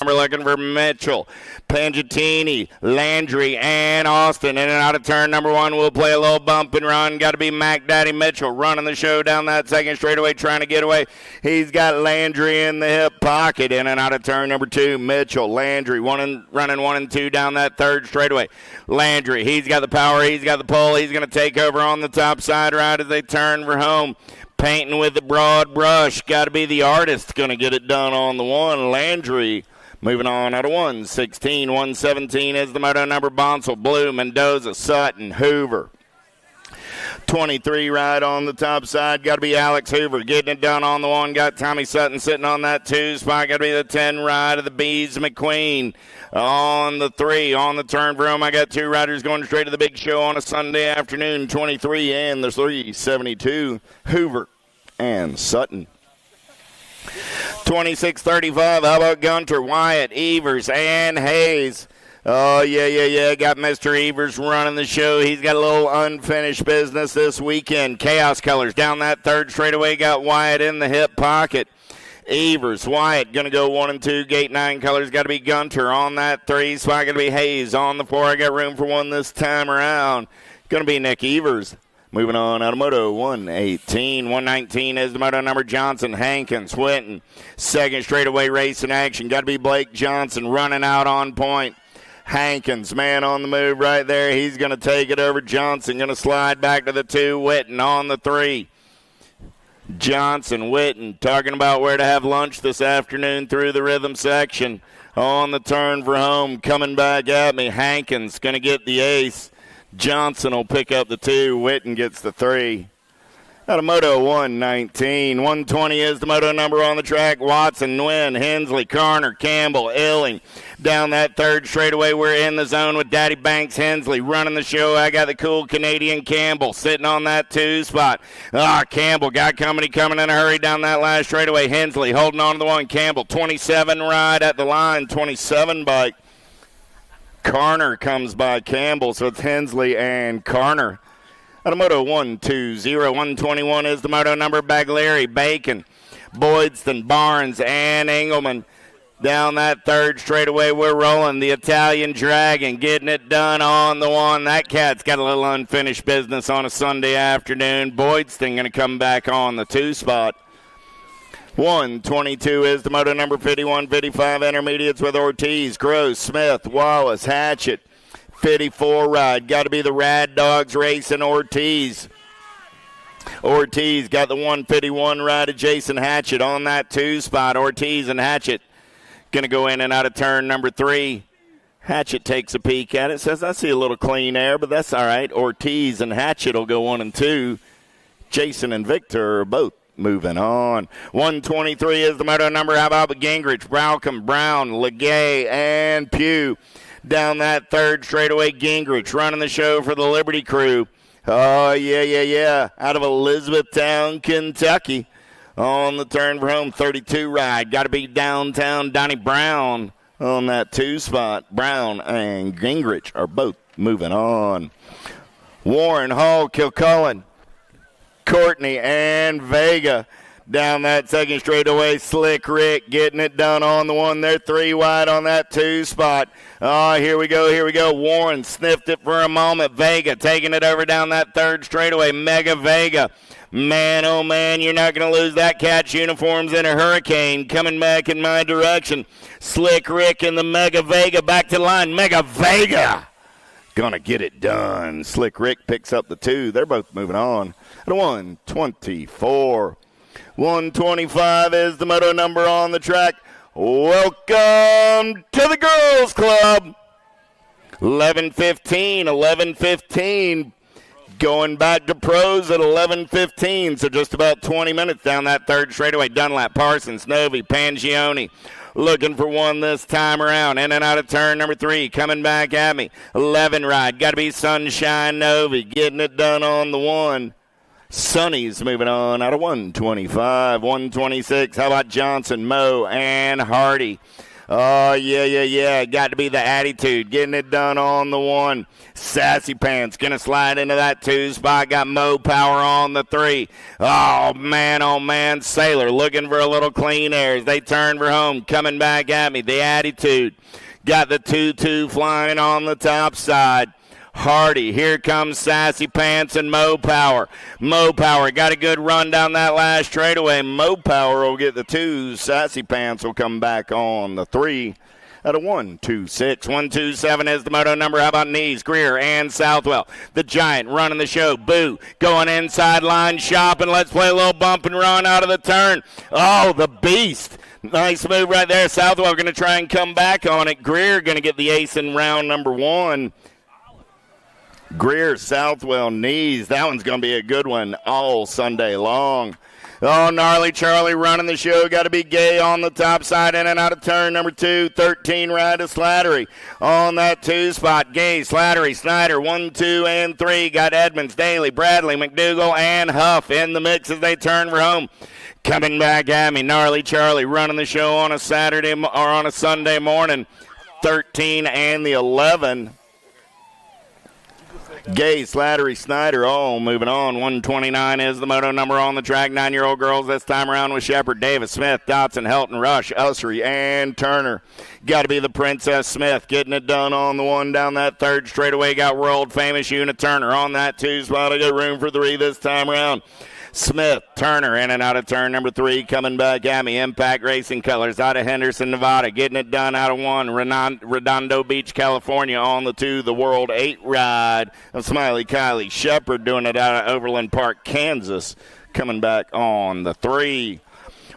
We're looking for Mitchell, Pangettini, Landry, and Austin. In and out of turn number 1. We'll play a little bump and run. Got to be Mac Daddy Mitchell running the show down that second straightaway, trying to get away. He's got Landry in the hip pocket. In and out of turn number 2. Mitchell, Landry, running 1 and 2 down that third straightaway. Landry, he's got the power, he's got the pull. He's going to take over on the top side right as they turn for home. Painting with the broad brush. Got to be the artist going to get it done on the 1. Landry. Moving on out of 116, 117 is the moto number. Bonsall, Blue, Mendoza, Sutton, Hoover. 23 right on the top side. Got to be Alex Hoover getting it done on the 1. Got Tommy Sutton sitting on that 2 spot. Got to be the 10 right of the Bees McQueen. On the 3, on the turn for him, I got 2 riders going straight to the big show on a Sunday afternoon. 23 and the 372, Hoover and Sutton. 26-35, how about Gunter, Wyatt, Evers, and Hayes? Oh, yeah. Got Mr. Evers running the show. He's got a little unfinished business this weekend. Chaos Colors down that third straightaway. Got Wyatt in the hip pocket. Evers, Wyatt, going to go 1 and 2. Gate 9 Colors. Got to be Gunter on that 3 spot. Going to be Hayes on the 4. I got room for 1 this time around. Going to be Nick Evers. Moving on out of moto, 118. 119 is the moto number. Johnson, Hankins, Whitten. Second straightaway race in action. Got to be Blake Johnson running out on point. Hankins, man on the move right there. He's going to take it over. Johnson going to slide back to the 2. Whitten on the 3. Johnson, Whitten talking about where to have lunch this afternoon through the rhythm section. On the turn for home. Coming back at me. Hankins going to get the ace. Johnson will pick up the 2. Whitten gets the 3. Out of moto 119. 120 is the moto number on the track. Watson, Nguyen, Hensley, Carner, Campbell, Illing. Down that third straightaway, we're in the zone with Daddy Banks, Hensley running the show. I got the cool Canadian Campbell sitting on that 2 spot. Campbell got coming in a hurry down that last straightaway. Hensley holding on to the 1. Campbell, 27 right at the line, 27 bike. Carner comes by Campbell, so it's Hensley and Carner. Out of moto 120, 121 is the moto number. Baglieri, Bacon, Boydston, Barnes, and Engelman. Down that third straightaway, we're rolling. The Italian Dragon getting it done on the 1. That cat's got a little unfinished business on a Sunday afternoon. Boydston going to come back on the 2 spot. 122 is the moto number. 51, 55 intermediates with Ortiz, Gross, Smith, Wallace, Hatchett. 54 ride. Got to be the Rad Dogs racing Ortiz. Ortiz got the 151 ride of Jason Hatchett on that 2 spot. Ortiz and Hatchett going to go in and out of turn number 3. Hatchett takes a peek at it. Says, I see a little clean air, but that's all right. Ortiz and Hatchett will go 1 and 2. Jason and Victor are both moving on. 123 is the moto number. How about Gingrich, Browcom, Brown, Legay, and Pugh. Down that third straightaway, Gingrich running the show for the Liberty Crew. Oh, yeah. Out of Elizabethtown, Kentucky. On the turn for home, 32 ride. Got to be downtown Donnie Brown on that 2 spot. Brown and Gingrich are both moving on. Warren, Hall, Kilcullen, Courtney, and Vega. Down that second straightaway, Slick Rick getting it done on the 1. They're 3 wide on that 2 spot. Oh, here we go. Warren sniffed it for a moment. Vega taking it over down that third straightaway. Mega Vega. Man, oh man, you're not going to lose that cat's uniforms in a hurricane. Coming back in my direction. Slick Rick and the Mega Vega back to the line. Mega Vega gonna get it done. Slick Rick picks up the 2. They're both moving on. At 124. 125 is the moto number on the track. Welcome to the Girls Club. 11:15. Going back to pros at 11:15, so just about 20 minutes down that third straightaway. Dunlap, Parsons, Novi, Pangione. Looking for 1 this time around. In and out of turn number 3. Coming back at me. 11 ride. Got to be Sunshine Novi. Getting it done on the 1. Sonny's moving on out of 125. 126. How about Johnson, Moe, and Hardy? Oh, yeah. Got to be the attitude. Getting it done on the 1. Sassy Pants going to slide into that 2 spot. Got Mo Power on the 3. Oh, man. Sailor looking for a little clean air as they turn for home. Coming back at me. The attitude. Got the 2-2 flying on the top side. Hardy, here comes Sassy Pants and Mo Power. Mo Power got a good run down that last straightaway. Mo Power will get the 2. Sassy Pants will come back on the 3. At a 1-2-6. 1-2-7 is the moto number. How about Knees, Greer, and Southwell? The Giant running the show. Boo going inside line shopping. Let's play a little bump and run out of the turn. Oh, the Beast. Nice move right there. Southwell going to try and come back on it. Greer going to get the ace in round number 1. Greer, Southwell, Knees. That one's going to be a good one all Sunday long. Oh, Gnarly Charlie running the show. Got to be Gay on the top side, in and out of turn number 2. 13 right to Slattery on that 2 spot. Gay, Slattery, Snyder, 1, 2, and 3. Got Edmonds, Daly, Bradley, McDougal, and Huff in the mix as they turn for home. Coming back at me, Gnarly Charlie running the show on a Saturday or on a Sunday morning. 13 and the 11. Gay, Slattery, Snyder, all moving on. 129 is the moto number on the track. 9-year-old girls this time around with Shepard, Davis, Smith, Dotson, Helton, Rush, Ussery, and Turner. Got to be the Princess Smith getting it done on the 1 down that 3rd straightaway. Got world famous Una Turner on that 2 spot. I got room for 3 this time around. Smith, Turner, in and out of turn number 3, coming back at me. Impact Racing Colors out of Henderson, Nevada, getting it done out of 1. Redondo Beach, California on the 2. The World 8 ride of Smiley Kylie Shepard doing it out of Overland Park, Kansas, coming back on the 3.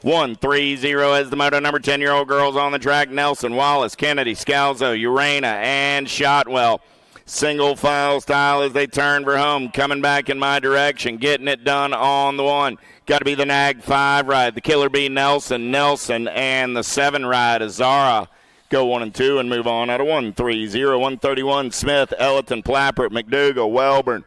1-3-0 as the moto number. 10-year-old girls on the track. Nelson, Wallace, Kennedy, Scalzo, Urena, and Shotwell. Single file style as they turn for home. Coming back in my direction. Getting it done on the 1. Got to be the Nag 5 ride. The Killer Bee Nelson, and the 7 ride Azara. Go 1 and 2 and move on out of 1-3-0. 131 Smith, Ellerton, Plappert, McDougal, Welburn.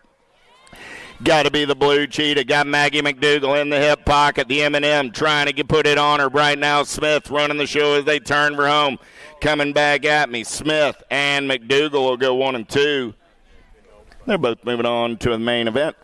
Got to be the Blue Cheetah. Got Maggie McDougal in the hip pocket. The M&M trying to put it on her right now. Smith running the show as they turn for home. Coming back at me, Smith and McDougal will go 1 and 2. They're both moving on to the main event.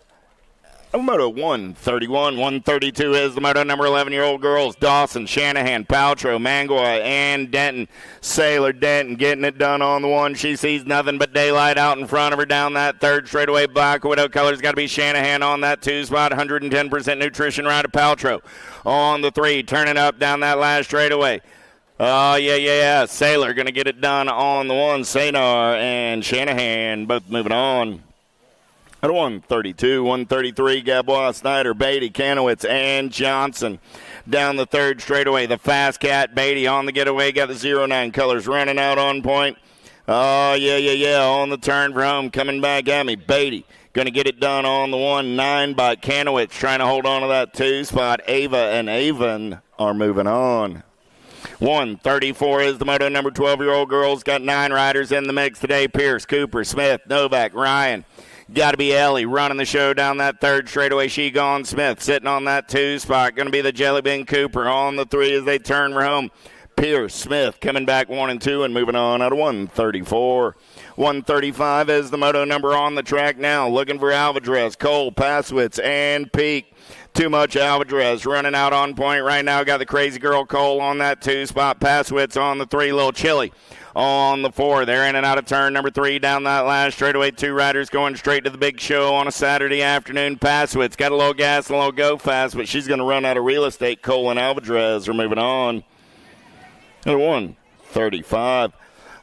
Moto 131, 132 is the moto number. 11-year-old girls. Dawson, Shanahan, Paltrow, Mangoy, and Denton. Sailor Denton getting it done on the 1. She sees nothing but daylight out in front of her down that 3rd straightaway. Black Widow colors. Got to be Shanahan on that 2 spot. 110% nutrition ride of Paltrow on the 3. Turning up down that last straightaway. Oh, yeah. Sailor going to get it done on the 1. Sanar and Shanahan both moving on. At 132, 133, Gabois, Snyder, Beatty, Kanowitz, and Johnson. Down the 3rd straightaway, the Fast Cat, Beatty on the getaway, got the 09 colors running out on point. Oh, yeah, on the turn for home, coming back at me, Beatty. Going to get it done on the 1, 9 by Kanowitz, trying to hold on to that 2 spot. Ava and Avon are moving on. 134 is the moto number. 12-year-old girls, got 9 riders in the mix today. Pierce, Cooper, Smith, Novak, Ryan. Got to be Ellie running the show down that 3rd straightaway. She gone. Smith sitting on that 2 spot. Going to be the Jelly Bean Cooper on the 3 as they turn for home. Pierce, Smith coming back 1 and 2 and moving on out of 134. 135 is the moto number on the track now. Looking for Alvadrez, Cole, Passwitz, and Peak. Too much Alvadrez running out on point right now. Got the Crazy Girl Cole on that 2 spot. Passwitz on the 3. Little Chili on the 4. They're in and out of turn number 3 down that last straightaway. 2 riders going straight to the big show on a Saturday afternoon. Passwitz got a little gas and a little go fast, but she's going to run out of real estate. Cole and Alvadrez are moving on. At 135.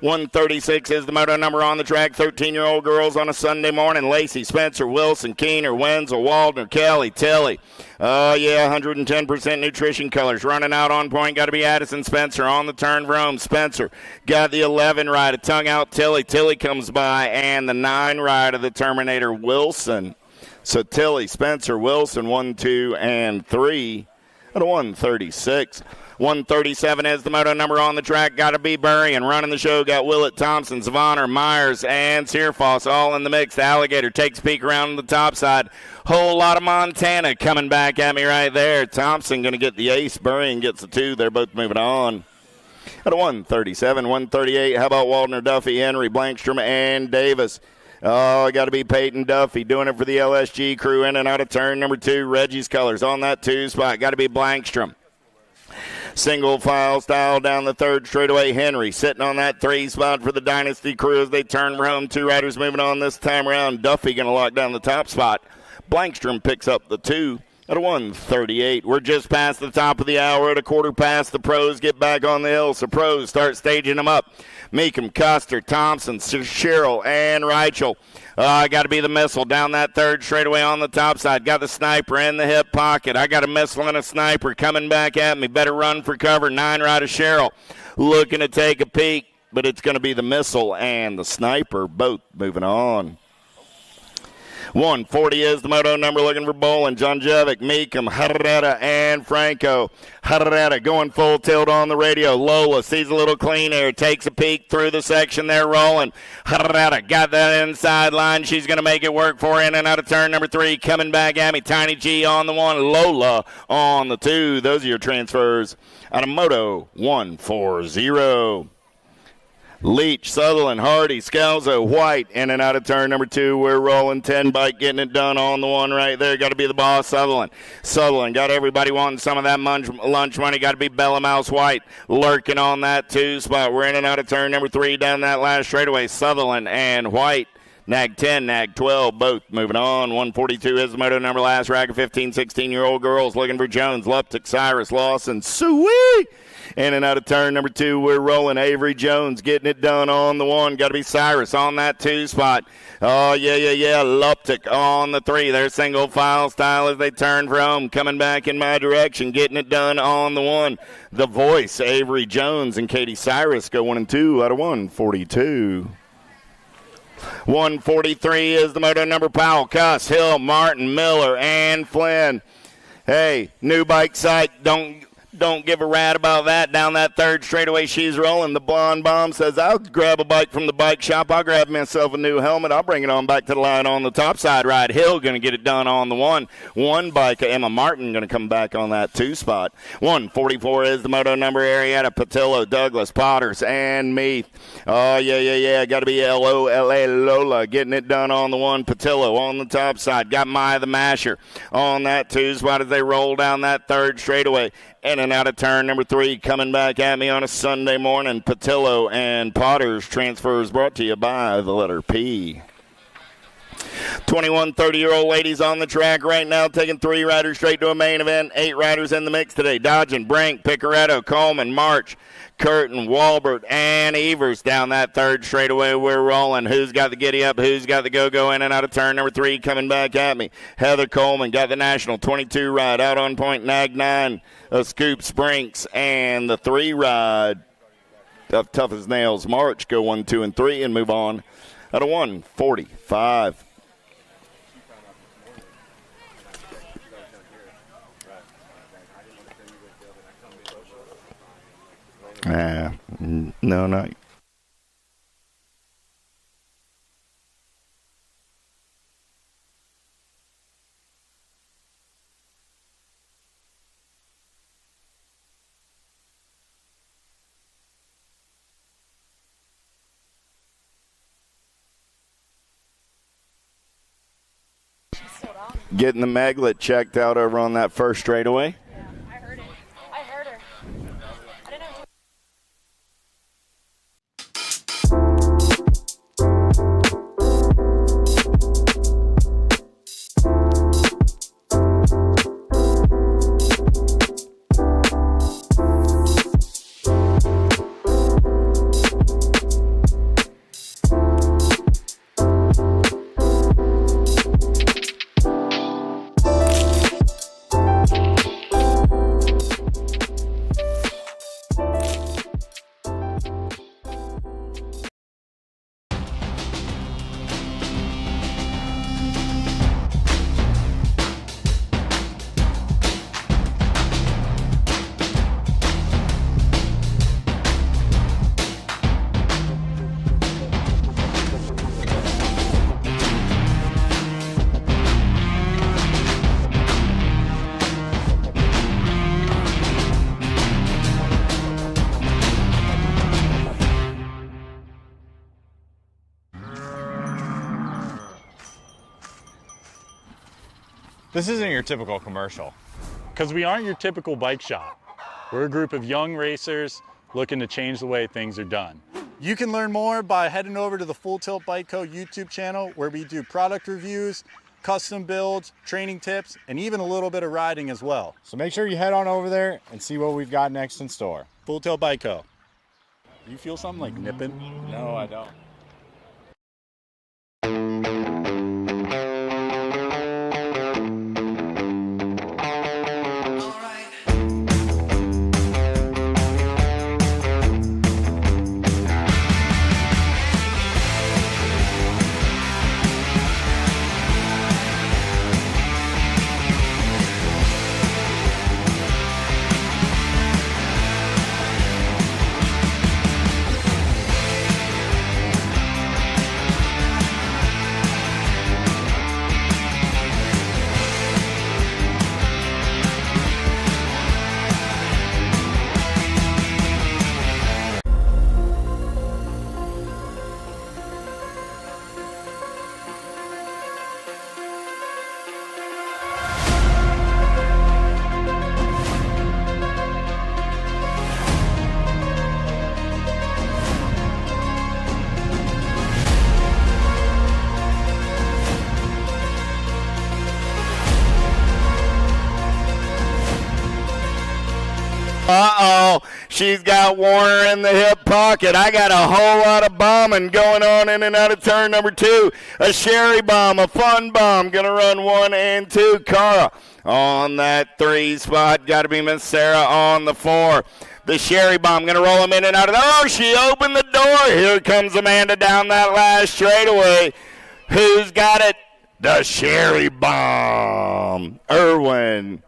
136 is the moto number on the track. 13-year-old girls on a Sunday morning. Lacey, Spencer, Wilson, Keener, Wenzel, Waldner, Kelly, Tilly. Oh, yeah, 110% nutrition colors. Running out on point. Got to be Addison Spencer on the turn for home. Spencer got the 11 ride. A tongue out Tilly. Tilly comes by. And the 9 ride of the Terminator, Wilson. So Tilly, Spencer, Wilson, 1, 2, and 3 at a 136. 137 is the moto number on the track. Got to be Burry and running the show. Got Willett, Thompson, Savannah, Myers, and Searfoss all in the mix. The Alligator takes a peek around the top side. Whole lot of Montana coming back at me right there. Thompson going to get the ace. Burry gets the 2. They're both moving on. at a 137, 138. How about Waldner, Duffy, Henry, Blankstrom, and Davis? Oh, got to be Peyton Duffy doing it for the LSG crew in and out of turn number 2. Reggie's colors on that 2 spot. Got to be Blankstrom. Single file style down the 3rd straightaway. Henry sitting on that 3 spot for the Dynasty crew as they turn home. 2 riders moving on this time around. Duffy going to lock down the top spot. Blankstrom picks up the 2 at a 138. We're just past the top of the hour at a quarter past. The pros get back on the hill. So pros start staging them up. Meekum, Custer, Thompson, Sherrill, and Reichel. Got to be the missile down that 3rd straightaway on the top side. Got the sniper in the hip pocket. I got a missile and a sniper coming back at me. Better run for cover. 9 rider Sherrill looking to take a peek, but it's going to be the missile and the sniper both moving on. 140 is the moto number, looking for Bolin, Jonjevic, Meekum, Herrera, and Franco. Herrera going full tilt on the radio. Lola sees a little clean air, takes a peek through the section there, rolling. Herrera got that inside line. She's going to make it work for her in and out of turn number 3. Coming back at me, Tiny G on the 1, Lola on the 2. Those are your transfers out of Moto 140. Leach, Sutherland, Hardy, Scalzo, White, in and out of turn number 2. We're rolling 10 bike, getting it done on the 1 right there. Got to be the boss, Sutherland. Sutherland got everybody wanting some of that lunch money. Got to be Bella Mouse White lurking on that 2 spot. We're in and out of turn number 3 down that last straightaway. Sutherland and White. Nag 10, Nag 12, both moving on. 142 is the moto number. Last rack of 15, 16-year-old girls looking for Jones, Luptic, Cyrus, Lawson, Suey. In and out of turn number 2, we're rolling. Avery Jones getting it done on the 1. Got to be Cyrus on that 2 spot. Oh, yeah. Luptic on the 3. They're single file style as they turn for home. Coming back in my direction, getting it done on the 1. The Voice, Avery Jones, and Katie Cyrus go 1 and 2 out of 142. 143 is the moto number. Powell, Cuss, Hill, Martin, Miller, and Flynn. Hey, new bike site, don't give a rat about that. Down that 3rd straightaway, she's rolling. The Blonde Bomb says, I'll grab a bike from the bike shop. I'll grab myself a new helmet. I'll bring it on back to the line on the top side ride. Hill going to get it done on the 1. 1 bike, Emma Martin going to come back on that 2 spot. 144 is the moto number. Arietta, Patillo, Douglas, Potters, and Meath. Oh, yeah. Got to be L-O-L-A Lola getting it done on the 1. Patillo on the top side. Got Maya the Masher on that 2 spot as they roll down that 3rd straightaway. In and out of turn number 3, coming back at me on a Sunday morning. Patillo and Potters transfers brought to you by the letter P. 21, 30-year-old ladies on the track right now, taking 3 riders straight to a main event. 8 riders in the mix today. Dodgen, Brink, Picaretto, Coleman, March, Curtin, Walbert, and Evers down that 3rd straightaway. We're rolling. Who's got the giddy up? Who's got the go-go in and out of turn number 3? Coming back at me. Heather Coleman got the National 22 ride out on point. Nag 9, Scoop Sprinks, and the 3 ride of Tough as Nails. March go 1, 2, and 3 and move on out of 145. No, not. Getting the maglet checked out over on that 1st straightaway. I heard it. I heard her. I don't know who. This isn't your typical commercial. Because we aren't your typical bike shop. We're a group of young racers looking to change the way things are done. You can learn more by heading over to the Full Tilt Bike Co. YouTube channel, where we do product reviews, custom builds, training tips, and even a little bit of riding as well. So make sure you head on over there and see what we've got next in store. Full Tilt Bike Co. You feel something like nipping? No, I don't. Uh-oh, she's got Warner in the hip pocket. I got a whole lot of bombing going on in and out of turn number 2. A Sherry bomb, a fun bomb, going to run 1 and 2. Cara on that 3 spot. Got to be Miss Sarah on the 4. The Sherry bomb going to roll him in and out of Oh, she opened the door. Here comes Amanda down that last straightaway. Who's got it? The Sherry bomb. Irwin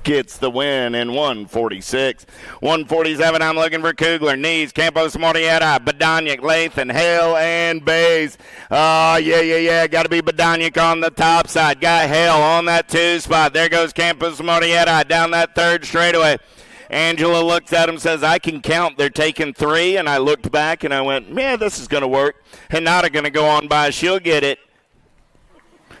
gets the win in 1:46. 1:47, I'm looking for Kugler, Knees, Campos, Morieta, Badaniak, Lathan, Hale, and Bays. Yeah. Got to be Badaniak on the top side. Got Hale on that 2 spot. There goes Campos, Morieta down that 3rd straightaway. Angela looks at him, says, I can count. They're taking 3. And I looked back and I went, yeah, this is going to work. Hinata going to go on by. She'll get it.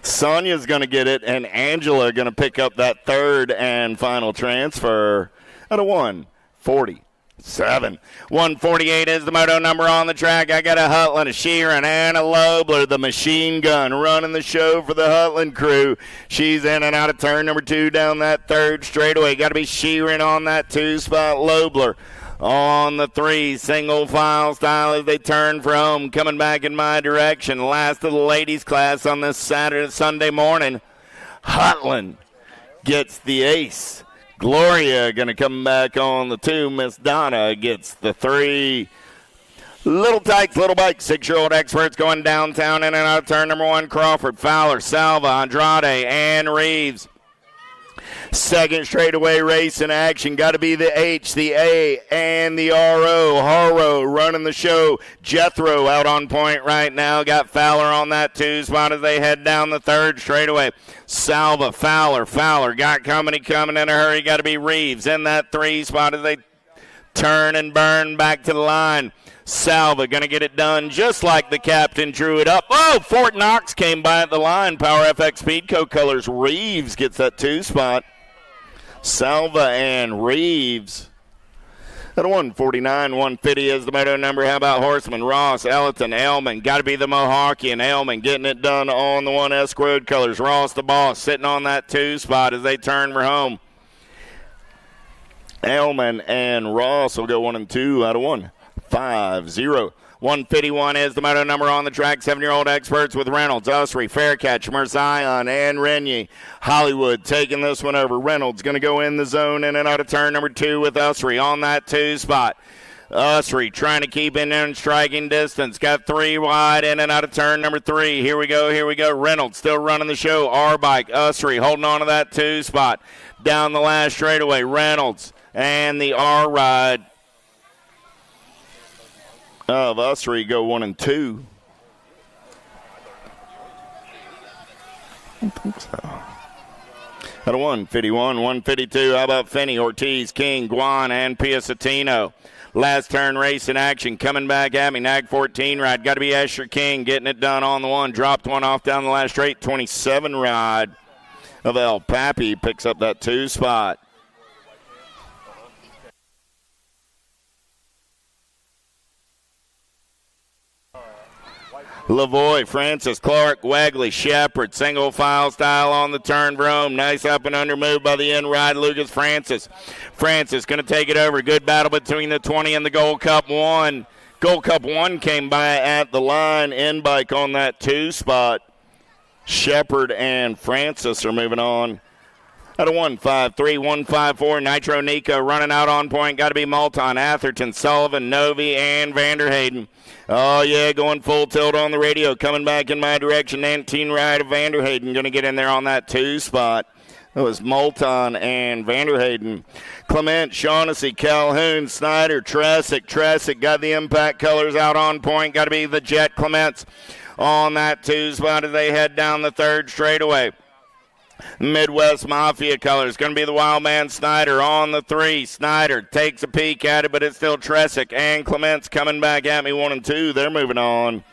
Sonia's going to get it, and Angela going to pick up that 3rd and final transfer at a 1:47. 1:48 is the moto number on the track. I got a Hutland, a Sheeran, and a Lobler, the machine gun, running the show for the Hutland crew. She's in and out of turn number 2 down that 3rd straightaway. Got to be Sheeran on that 2 spot. Lobler on the 3, single file style as they turn for home, coming back in my direction. Last of the ladies class on this Sunday morning. Hutland gets the ace. Gloria going to come back on the 2. Miss Donna gets the 3. Little Tykes, Little Bike, 6-year-old experts going downtown in and out of turn number 1. Crawford, Fowler, Salva, Andrade, and Reeves. 2nd straightaway race in action. Got to be the H, the A, and the RO. Haro running the show. Jethro out on point right now. Got Fowler on that 2 spot as they head down the 3rd straightaway. Salva, Fowler got company coming in a hurry. Got to be Reeves in that 3 spot as they turn and burn back to the line. Salva going to get it done just like the captain drew it up. Oh, Fort Knox came by at the line. Power FX Speedco colors. Reeves gets that 2 spot. Salva and Reeves. At a 1:49, 150 is the moto number. How about Horseman, Ross, Ellerton, Elman? Got to be the Mohawk and Elman getting it done on the 1S Road colors. Ross, the boss, sitting on that 2 spot as they turn for home. Elman and Ross will go 1 and 2 out of 150. 151 is the moto number on the track. 7-year-old experts with Reynolds, Usry, Faircatch, Merzion, and Renyi. Hollywood taking this one over. Reynolds going to go in the zone in and out of turn number 2 with Usry on that 2 spot. Usry trying to keep in striking distance. Got 3 wide in and out of turn number 3. Here we go. Reynolds still running the show. R-Bike, Usry holding on to that 2 spot. Down the last straightaway, Reynolds and the R-Ride of Usry go 1 and 2. I don't think so. At a 151, 152. How about Finney, Ortiz, King, Guan, and Piacentino? Last turn race in action. Coming back at me. Nag 14 ride. Got to be Asher King getting it done on the 1. Dropped 1 off down the last straight. 27 ride. of El Papi picks up that 2 spot. Lavoie, Francis, Clark, Wegley, Shepard, single file style on the turn for home. Nice up and under move by the end ride, Lucas Francis. Francis going to take it over. Good battle between the 20 and the Gold Cup 1. Gold Cup 1 came by at the line. N-Bike on that 2 spot. Shepard and Francis are moving on. Out of 153, 154, Nitro Nico running out on point. Got to be Malton, Atherton, Sullivan, Novi, and Vanderhayden. Oh, yeah, going full tilt on the radio. Coming back in my direction, 19 ride of Vanderhayden. Going to get in there on that 2 spot. That was Moulton and Vanderhayden. Clement, Shaughnessy, Calhoun, Snyder, Tressick. Tressick got the impact colors out on point. Got to be the Jet Clements on that 2 spot as they head down the 3rd straightaway. Midwest Mafia colors. Going to be the Wild Man Snyder on the 3. Snyder takes a peek at it, but it's still Tressick and Clements coming back at me 1 and 2. They're moving on.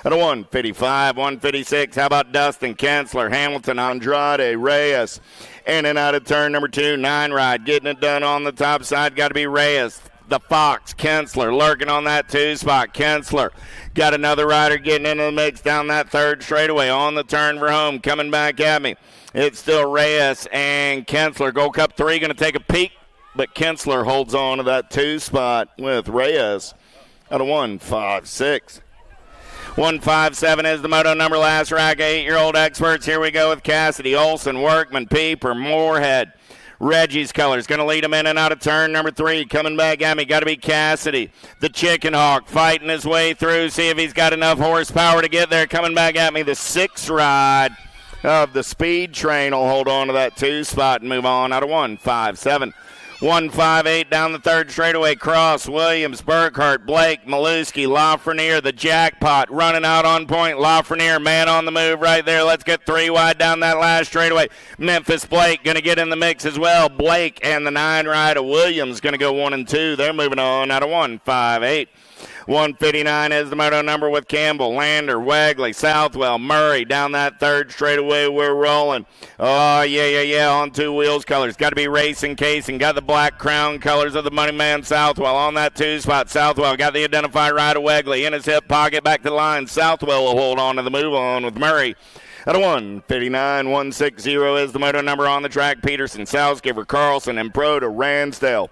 At a 155, 156. How about Dustin Kensler, Hamilton, Andrade, Reyes. In and out of turn number 2. 9 ride. Getting it done on the top side. Got to be Reyes. The Fox, Kensler, lurking on that 2 spot. Kensler got another rider getting into the mix down that 3rd straightaway on the turn for home. Coming back at me. It's still Reyes and Kensler. Gold Cup 3 going to take a peek, but Kensler holds on to that 2 spot with Reyes at a 156. 157 is the moto number. Last rack, 8-year-old experts. Here we go with Cassidy, Olson, Workman, Pieper, Moorhead. Reggie's colors going to lead him in and out of turn number 3. Coming back at me, got to be Cassidy. The Chicken Hawk fighting his way through. See if he's got enough horsepower to get there. Coming back at me, the 6 ride of the Speed Train will hold on to that 2 spot and move on out of 157. 158 down the 3rd straightaway. Cross, Williams, Burkhart, Blake, Maluski, Lafreniere, the Jackpot running out on point. Lafreniere, man on the move right there. Let's get 3 wide down that last straightaway. Memphis Blake going to get in the mix as well. Blake and the 9 ride of Williams going to go 1 and 2. They're moving on out of 158. 159 is the moto number with Campbell, Lander, Wagley, Southwell, Murray. Down that 3rd straightaway, we're rolling. Oh, yeah, on 2 wheels colors. Got to be Racing Casing. Got the black crown colors of the Money Man Southwell on that 2 spot. Southwell got the identified ride of Wagley in his hip pocket. Back to the line. Southwell will hold on to the move on with Murray. At a 159, 160 is the moto number on the track. Peterson, Salzgiver, Carlson, and Pro to Ransdale.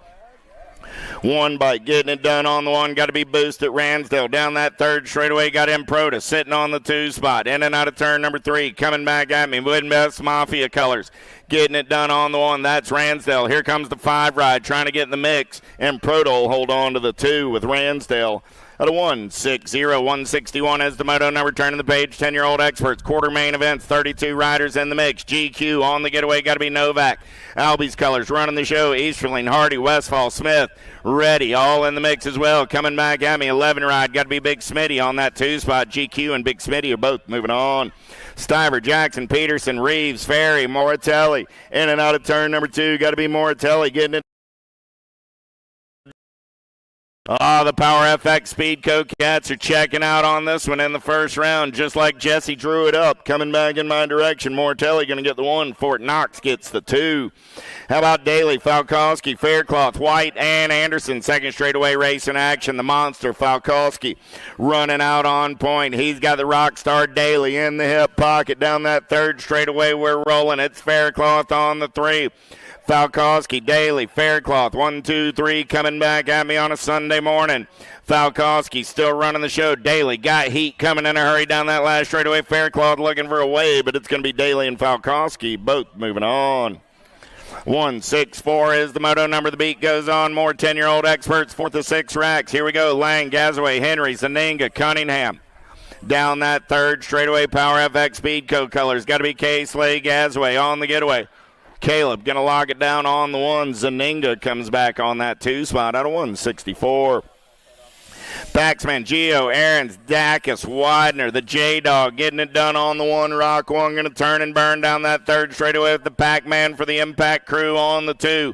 1 bike getting it done on the 1. Got to be Boost at Ransdale. Down that 3rd straightaway. Got Improda sitting on the 2 spot. In and out of turn number 3. Coming back at me. Midwest Mafia colors. Getting it done on the 1. That's Ransdale. Here comes the 5 ride. Trying to get in the mix. Improda will hold on to the 2 with Ransdale. At a 160, 161 as the moto number. Turning the page. 10-year-old experts. Quarter main events. 32 riders in the mix. GQ on the getaway. Got to be Novak. Albie's colors running the show. Easterling, Hardy, Westfall, Smith. Ready. All in the mix as well. Coming back at me. 11 ride. Got to be Big Smitty on that 2 spot. GQ and Big Smitty are both moving on. Stiver, Jackson, Peterson, Reeves, Ferry, Moratelli. In and out of turn number 2. Got to be Moratelli getting it. The Power FX Speed Cats are checking out on this one in the 1st round, just like Jesse drew it up. Coming back in my direction, Mortelli going to get the 1. Fort Knox gets the 2. How about Daly, Falkowski, Faircloth, White, and Anderson? 2nd straightaway race in action. The monster, Falkowski, running out on point. He's got the rock star Daly in the hip pocket. Down that 3rd straightaway, we're rolling. It's Faircloth on the 3. Falkowski, Daly, Faircloth, 1, 2, 3, coming back at me on a Sunday morning. Falkowski still running the show. Daly got heat coming in a hurry down that last straightaway. Faircloth looking for a way, but it's going to be Daly and Falkowski both moving on. 164 is the moto number. The beat goes on. More 10-year-old experts, 4th to 6 racks. Here we go. Lang, Gazaway, Henry, Zaninga, Cunningham. Down that 3rd straightaway, Power FX Speed colors. Got to be K-Slay, Gazaway on the getaway. Caleb going to lock it down on the 1. Zaninga comes back on that 2 spot out of 164. Paxman, Geo, Aarons, Dacus, Widener, the J-Dog getting it done on the 1. Rock 1 going to turn and burn down that 3rd straightaway with the Pac-Man for the Impact Crew on the 2.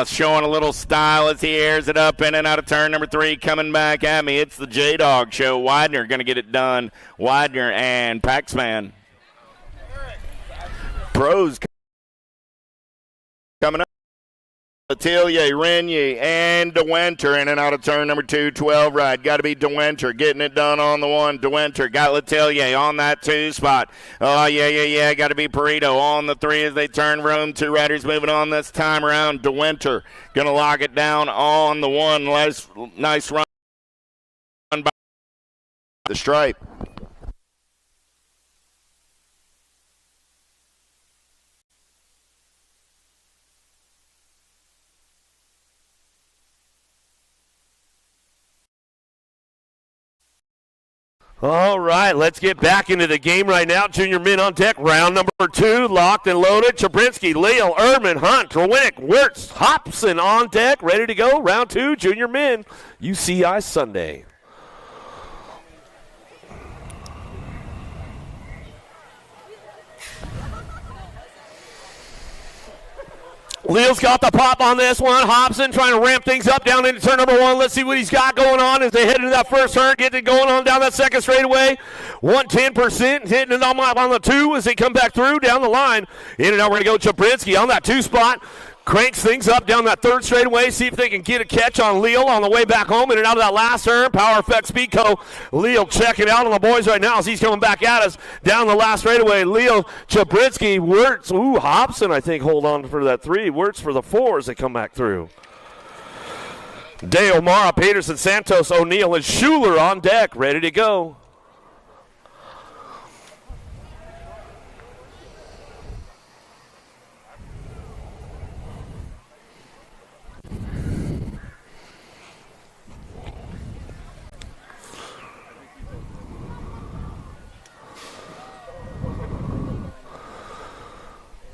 Showing a little style as he airs it up in and out of turn number 3. Coming back at me, it's the J-Dog show. Widener going to get it done. Widener and Paxman. pros coming up. Atelier, Renier, and DeWinter in and out of turn number 2, 12 right. Got to be DeWinter getting it done on the 1. DeWinter got Letelier on that 2 spot. Oh, yeah. Got to be Perito on the 3 as they turn room. 2 riders moving on this time around. DeWinter going to lock it down on the 1. Nice run by the stripe. All right, let's get back into the game right now. Junior men on deck. Round number 2, locked and loaded. Chabrinsky, Leal, Ehrman, Hunt, Rowinick, Wirtz, Hobson on deck, ready to go. Round 2, junior men, UCI Sunday. Leal's got the pop on this one. Hobson trying to ramp things up down into turn number 1. Let's see what he's got going on as they head into that first turn. Get it going on down that second straightaway. 110%. Hitting it on the 2 as they come back through down the line. In and out, we're going to go Chabrinsky on that 2 spot. Cranks things up down that third straightaway. See if they can get a catch on Leal on the way back home. In and out of that last turn. Power Effect Speedco. Leal checking out on the boys right now as he's coming back at us down the last straightaway. Leal, Chabrinsky, Wirtz. Ooh, Hobson, I think, hold on for that 3. Wirtz for the 4 as they come back through. Day, O'Mara, Peterson, Santos, O'Neill, and Schuler on deck. Ready to go.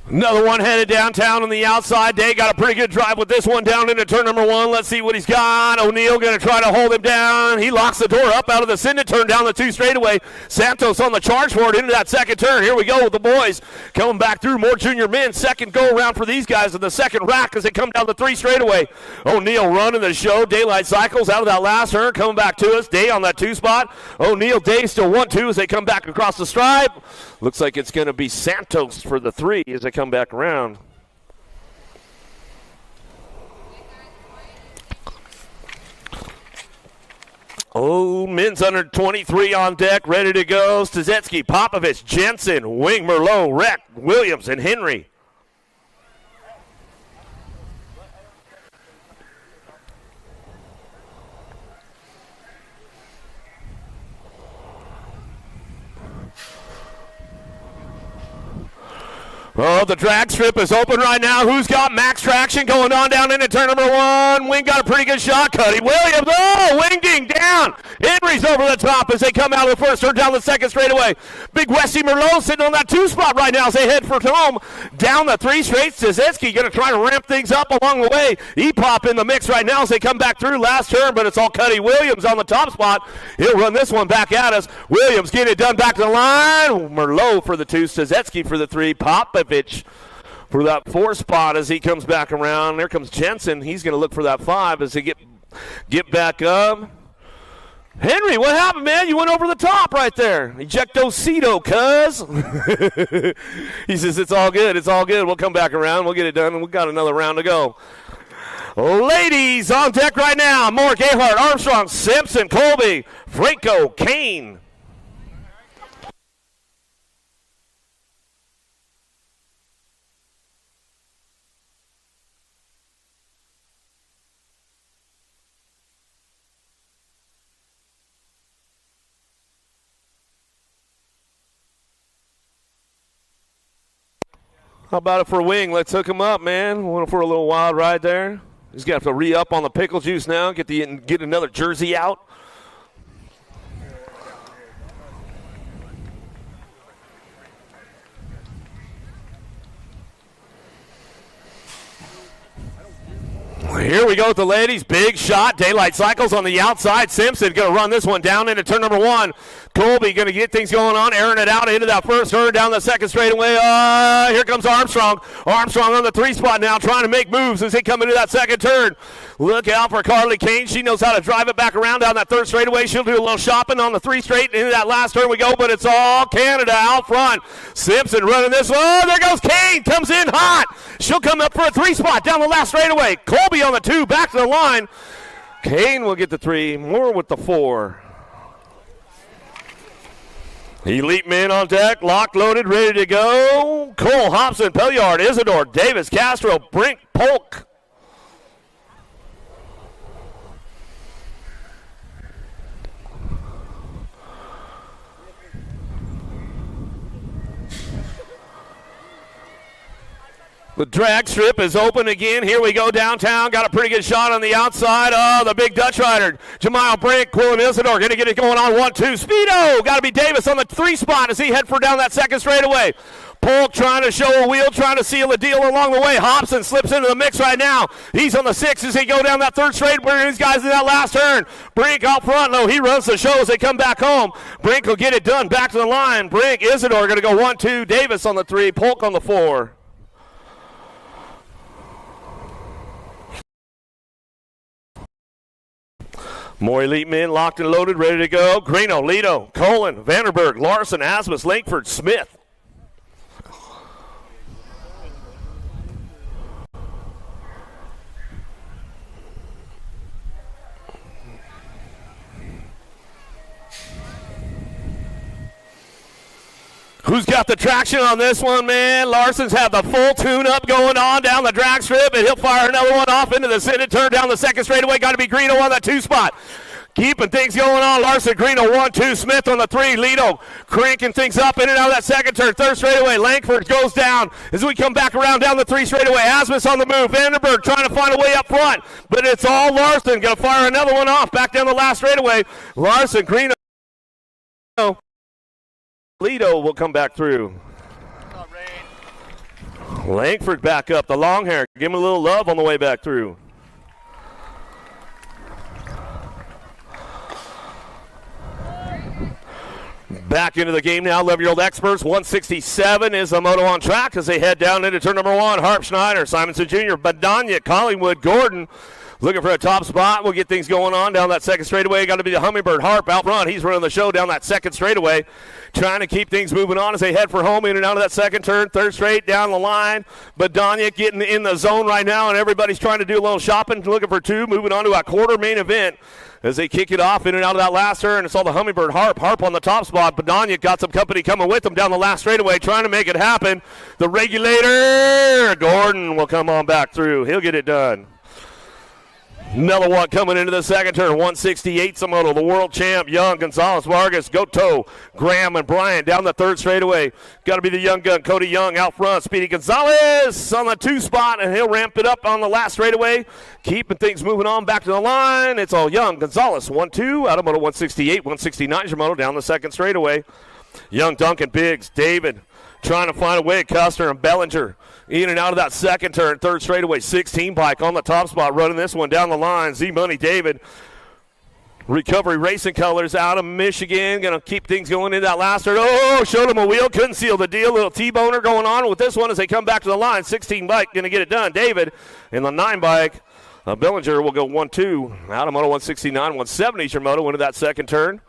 Another one headed downtown on the outside. Day got a pretty good drive with this one down into turn number 1. Let's see what he's got. O'Neill going to try to hold him down. He locks the door up out of the Cinda turn down the 2 straightaway. Santos on the charge for it into that second turn. Here we go with the boys coming back through. More junior men. Second go around for these guys in the second rack as they come down the 3 straightaway. O'Neill running the show. Daylight Cycles out of that last turn coming back to us. Day on that 2 spot. O'Neill, Day still 1-2 as they come back across the stripe. Looks like it's going to be Santos for the 3 as they come back around. Oh, men's under 23 on deck, ready to go. Stazetsky, Popovich, Jensen, Wing, Merlot, Reck, Williams, and Henry. Oh, the drag strip is open right now. Who's got max traction going on down into turn number 1? Wing got a pretty good shot. Cuddy Williams. Oh, Wing ding down. Henry's over the top as they come out of the first turn down the second straightaway. Big Westy Merlot sitting on that 2 spot right now as they head for home. Down the 3 straight. Stazetsky going to try to ramp things up along the way. E-Pop in the mix right now as they come back through last turn, but it's all Cuddy Williams on the top spot. He'll run this one back at us. Williams getting it done back to the line. Merlot for the 2. Stazetsky for the 3. Popovich for that 4 spot as he comes back around. There comes Jensen. He's going to look for that 5 as they get back up. Henry, what happened, man? You went over the top right there. Ejectocito, cuz. He says, it's all good. It's all good. We'll come back around. We'll get it done, and we've got another round to go. Ladies on deck right now. Moore, Gayhart, Armstrong, Simpson, Colby, Franco, Kane. How about it for Wing? Let's hook him up, man. Want for a little wild ride there. He's got to re-up on the pickle juice now. Get another jersey out. Here we go with the ladies. Big shot. Daylight Cycles on the outside. Simpson going to run this one down into turn number 1. Colby going to get things going on, airing it out into that first turn down the second straightaway. Here comes Armstrong. Armstrong on the 3 spot now, trying to make moves as they come into that second turn. Look out for Carly Kane. She knows how to drive it back around down that third straightaway. She'll do a little shopping on the 3 straight. Into that last turn we go, but it's all Canada out front. Simpson running this. Oh, there goes Kane. Comes in hot. She'll come up for a 3 spot down the last straightaway. Colby on the 2, back to the line. Kane will get the 3. Moore with the 4. Elite men on deck, locked, loaded, ready to go. Cole, Hobson, Pelliard, Isidore, Davis, Castro, Brink, Polk. The drag strip is open again. Here we go downtown. Got a pretty good shot on the outside. Oh, the big Dutch rider. Jamile Brink, Quillen Isidore going to get it going on 1-2. Speedo. Got to be Davis on the 3 spot as he head for down that second straightaway. Polk trying to show a wheel, trying to seal the deal along the way. Hobson slips into the mix right now. He's on the 6 as he go down that third straight. Where these guys in that last turn. Brink out front. No, he runs the show as they come back home. Brink will get it done. Back to the line. Brink, Isidore going to go 1-2. Davis on the 3. Polk on the 4. More elite men locked and loaded, ready to go. Greeno, Lido, Colin, Vanderberg, Larson, Asmus, Langford, Smith. Who's got the traction on this one, man? Larson's had the full tune-up going on down the drag strip, and he'll fire another one off into the center turn down the second straightaway. Got to be Greeno on that 2 spot. Keeping things going on. Larson, Greeno, 1-2. Smith on the 3. Lido cranking things up in and out of that second turn. Third straightaway. Langford goes down as we come back around down the 3 straightaway. Asmus on the move. Vandenberg trying to find a way up front, but it's all Larson. Going to fire another one off back down the last straightaway. Larson, Greeno. Lido will come back through. Langford back up. The long hair. Give him a little love on the way back through. Back into the game now, 11-year-old experts. 167 is the moto on track as they head down into turn number 1. Harp, Schneider, Simonson Jr., Badanya, Collingwood, Gordon. Looking for a top spot. We'll get things going on down that second straightaway. Got to be the Hummingbird. Harp out front. He's running the show down that second straightaway. Trying to keep things moving on as they head for home in and out of that second turn. Third straight down the line. Badanya getting in the zone right now, and everybody's trying to do a little shopping. Looking for 2. Moving on to a quarter main event as they kick it off in and out of that last turn. It's all the Hummingbird. Harp on the top spot. Badanya got some company coming with him down the last straightaway, trying to make it happen. The regulator, Gordon, will come on back through. He'll get it done. Another one coming into the second turn. 168 Samoto, the world champ. Young, Gonzalez, Vargas, Goto, Graham, and Bryant down the third straightaway. Got to be the young gun, Cody Young out front. Speedy Gonzalez on the 2 spot, and he'll ramp it up on the last straightaway. Keeping things moving on back to the line. It's all Young, Gonzalez, 1-2. Out of moto 168, 169 is your moto down the second straightaway. Young, Duncan, Biggs, David trying to find a way. Custer and Bellinger in and out of that second turn. Third straightaway, 16 bike on the top spot, running this one down the line. Z-Money David. Recovery Racing Colors out of Michigan. Going to keep things going in that last turn. Oh, showed him a wheel. Couldn't seal the deal. Little T-boner going on with this one as they come back to the line. 16 bike going to get it done. David in the 9 bike. Bellinger will go 1-2. Out of moto 169, 170 is your moto into that second turn.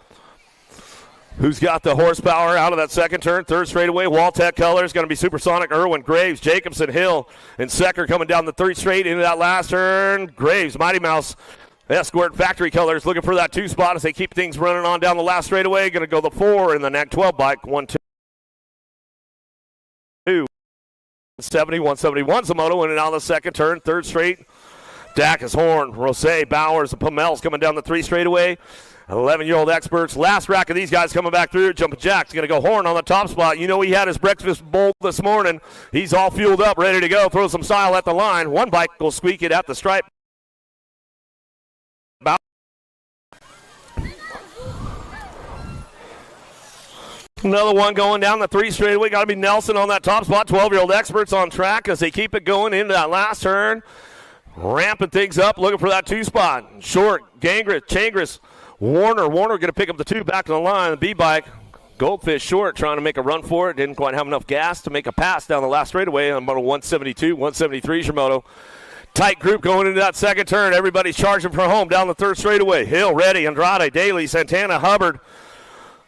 Who's got the horsepower out of that second turn? Third straightaway, Waltech Colors. Going to be Supersonic, Irwin, Graves, Jacobson, Hill, and Secker coming down the third straight into that last turn. Graves, Mighty Mouse, Escort, Factory Colors looking for that 2 spot as they keep things running on down the last straightaway. Going to go the 4 in the NAC 12 bike. 1-2. 70, 171 Zamoto in and out of the second turn. Third straight, Dacus, Horn, Rosé, Bowers, and Pamels coming down the 3 straightaway. 11-year-old experts. Last rack of these guys coming back through. Jumping Jack's going to go Horn on the top spot. You know he had his breakfast bowl this morning. He's all fueled up, ready to go. Throw some style at the line. One bike will squeak it at the stripe. Another one going down the 3 straightaway. Got to be Nelson on that top spot. 12-year-old experts on track as they keep it going into that last turn. Ramping things up, looking for that 2 spot. Short, Gangris, Changris, Warner going to pick up the 2 back to the line. The B-bike, Goldfish Short trying to make a run for it. Didn't quite have enough gas to make a pass down the last straightaway on moto 172, 173 is your moto. Tight group going into that second turn. Everybody's charging for home down the third straightaway. Hill ready. Andrade, Daly, Santana, Hubbard.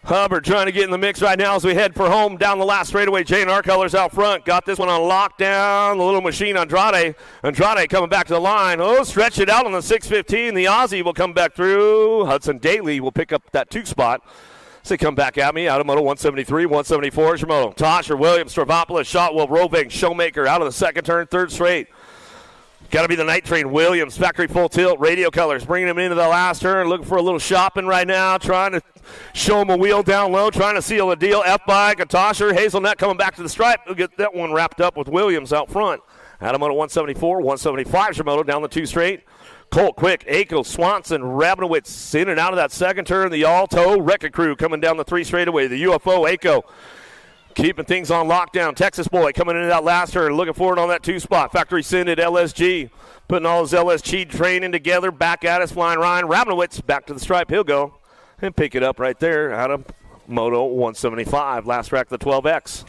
Hubbard trying to get in the mix right now as we head for home down the last straightaway. J&R Colors out front. Got this one on lockdown. The little machine Andrade. Andrade coming back to the line. Oh, stretch it out on the 6:15. The Aussie will come back through. Hudson Daly will pick up that 2 spot. So they come back at me out of moto 173, 174 is your moto. Tosher, Williams, Stravopoulos, Shotwell, Roving, Showmaker out of the second turn, third straight. Got to be the night train. Williams, factory full tilt, radio colors, bringing him into the last turn, looking for a little shopping right now, trying to show him a wheel down low, trying to seal the deal. F-Bike, Tosher, Hazelnut coming back to the stripe. We'll get that one wrapped up with Williams out front. Adamoto 174, 175 Shimoto down the 2 straight. Colt, Quick, Aiko, Swanson, Rabinowitz in and out of that second turn. The Alto Wrecking Crew coming down the 3 straightaway. The UFO, Aiko. Keeping things on lockdown. Texas Boy coming into that last turn, looking forward on that 2 spot. Factory Sended, LSG, putting all his LSG training together. Back at us, flying Ryan. Rabinowitz back to the stripe. He'll go and pick it up right there out of Moto 175. Last rack, the 12X.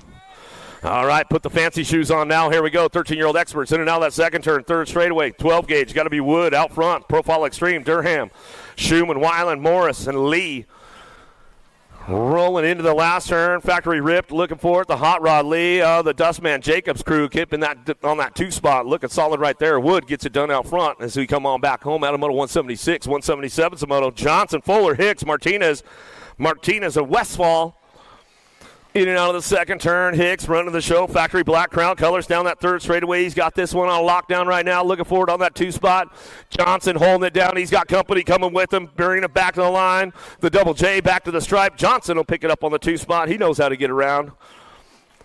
All right, put the fancy shoes on now. Here we go. 13-year-old experts in and out of that second turn. Third straightaway. 12 gauge. Got to be Wood out front. Profile Extreme, Durham, Schumann, Weiland, Morris, and Lee. Rolling into the last turn, factory ripped, looking for it. The Hot Rod Lee, the Dustman Jacobs crew keeping that on that 2 spot, looking solid right there. Wood gets it done out front as we come on back home out of moto 176, 177 Moto. Johnson, Fuller, Hicks, Martinez and Westfall. In and out of the second turn, Hicks running the show. Factory Black Crown Colors down that third straightaway. He's got this one on lockdown right now. Looking forward on that 2 spot. Johnson holding it down. He's got company coming with him, bringing it back to the line. The Double J back to the stripe. Johnson will pick it up on the 2 spot. He knows how to get around.